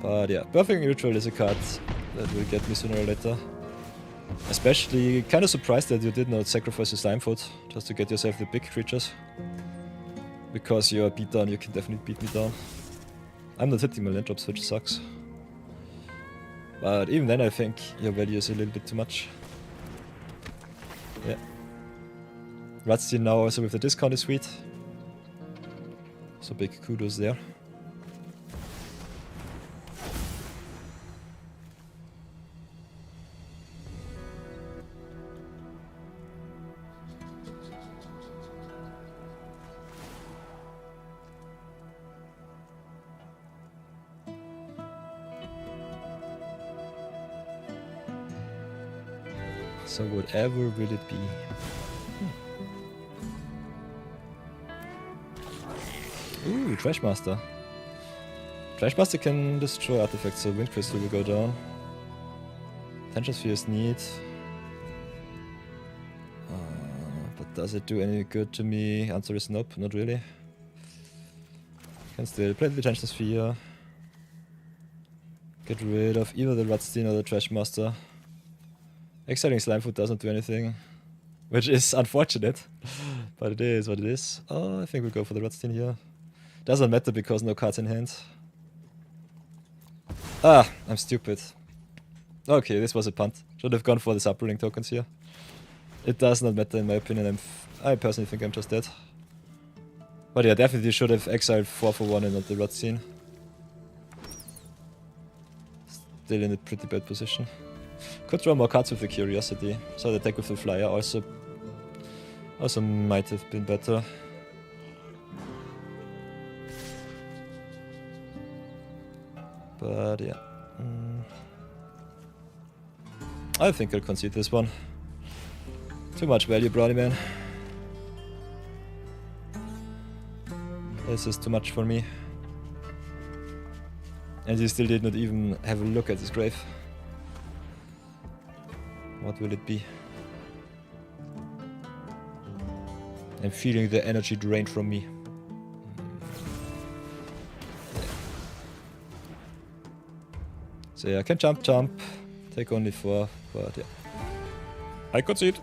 But yeah, Birthing Ritual is a card that will get me sooner or later. Especially kinda surprised that you did not sacrifice your Slimefoot just to get yourself the big creatures. Because you're beat down, you can definitely beat me down. I'm not hitting my land drops, which sucks. But even then I think your value is a little bit too much. Yeah. Radstein now also with the discount is sweet. So big kudos there. So whatever will it be? Ooh, Trashmaster. Trashmaster can destroy artifacts, so Wind Crystal will go down. Tension Sphere is neat. But does it do any good to me? Answer is nope, not really. Can still play the Tension Sphere. Get rid of either the Rudstein or the Trashmaster. Exiling Slimefoot doesn't do anything, which is unfortunate, but it is what it is. Oh, I think we'll go for the Rudstein here. Doesn't matter because no cards in hand. Ah, I'm stupid. Okay, this was a punt. Should have gone for the sub-ruling tokens here. It does not matter in my opinion. I personally think I'm just dead. But yeah, definitely should have exiled 4 for 1 and not the Rudstein. Still in a pretty bad position. Could draw more cards with the Curiosity, so the attack with the Flyer also might have been better. But yeah, I think I'll concede this one. Too much value, Brownie Man. This is too much for me. And he still did not even have a look at his grave. What will it be? I'm feeling the energy drained from me. So yeah, I can jump, take only 4, but yeah. I concede.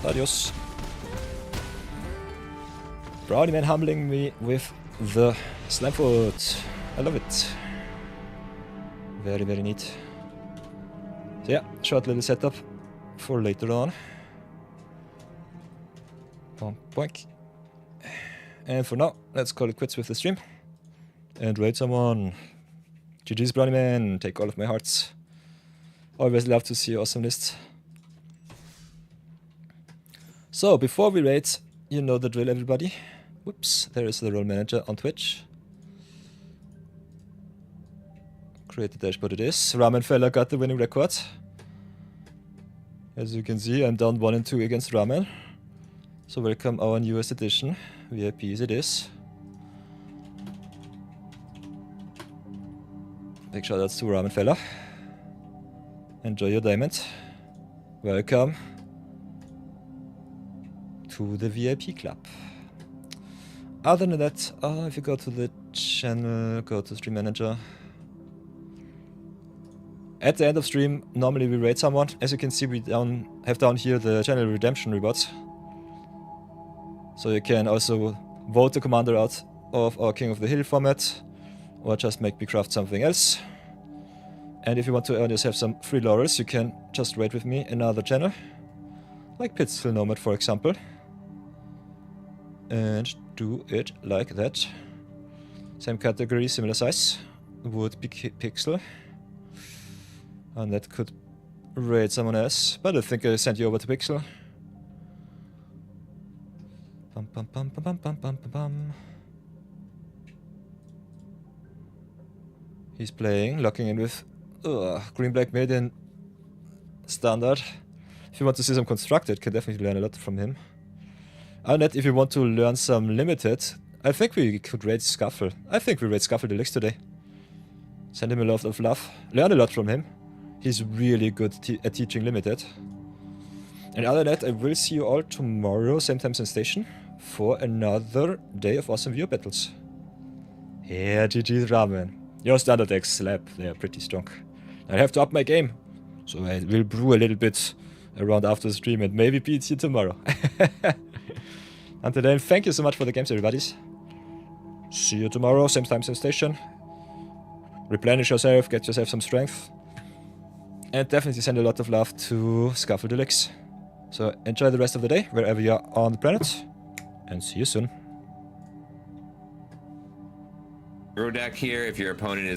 Adios. Brownie Man humbling me with the Slimefoot. I love it. Very, very neat. So yeah, short little setup for later on. Boink. And for now, let's call it quits with the stream. And raid someone. GG's Brownie Man, take all of my hearts. Always love to see your awesome list. So, before we raid, you know the drill, everybody. Whoops, there is the role manager on Twitch. Create the dashboard it is. Ramen fella got the winning record. As you can see, I'm down 1 and 2 against Ramen. So welcome our newest edition. VIPs it is. Big shoutouts to Ramen fella. Enjoy your diamond. Welcome to the VIP club. Other than that, if you go to the channel, go to Stream Manager. At the end of stream, normally we raid someone. As you can see, we have down here the channel redemption rewards. So you can also vote the commander out of our King of the Hill format, or just make me craft something else. And if you want to earn yourself some free laurels, you can just raid with me in another channel, like Pittsville Nomad for example. And do it like that. Same category, similar size. Would be Pixel. And that could raid someone else, but I think I sent you over to Pixel. Bum, bum, bum, bum, bum, bum, bum, bum. He's playing, locking in with Green Black Maiden standard. If you want to see some constructed, can definitely learn a lot from him. And that if you want to learn some limited, I think we could raid Scuffle. I think we raid Scuffle Deluxe today. Send him a lot of love. Learn a lot from him. He's really good at teaching limited. And other than that, I will see you all tomorrow, same time, same station, for another day of awesome viewer battles. Yeah, GG's Ramen. Your standard decks slap, they are pretty strong. I have to up my game, so I will brew a little bit around after the stream and maybe beat you tomorrow. Until then, thank you so much for the games, everybody. See you tomorrow, same time, same station. Replenish yourself, get yourself some strength. And definitely send a lot of love to Scuffle Deluxe. So enjoy the rest of the day, wherever you are on the planet. And see you soon. Brew deck here if your opponent is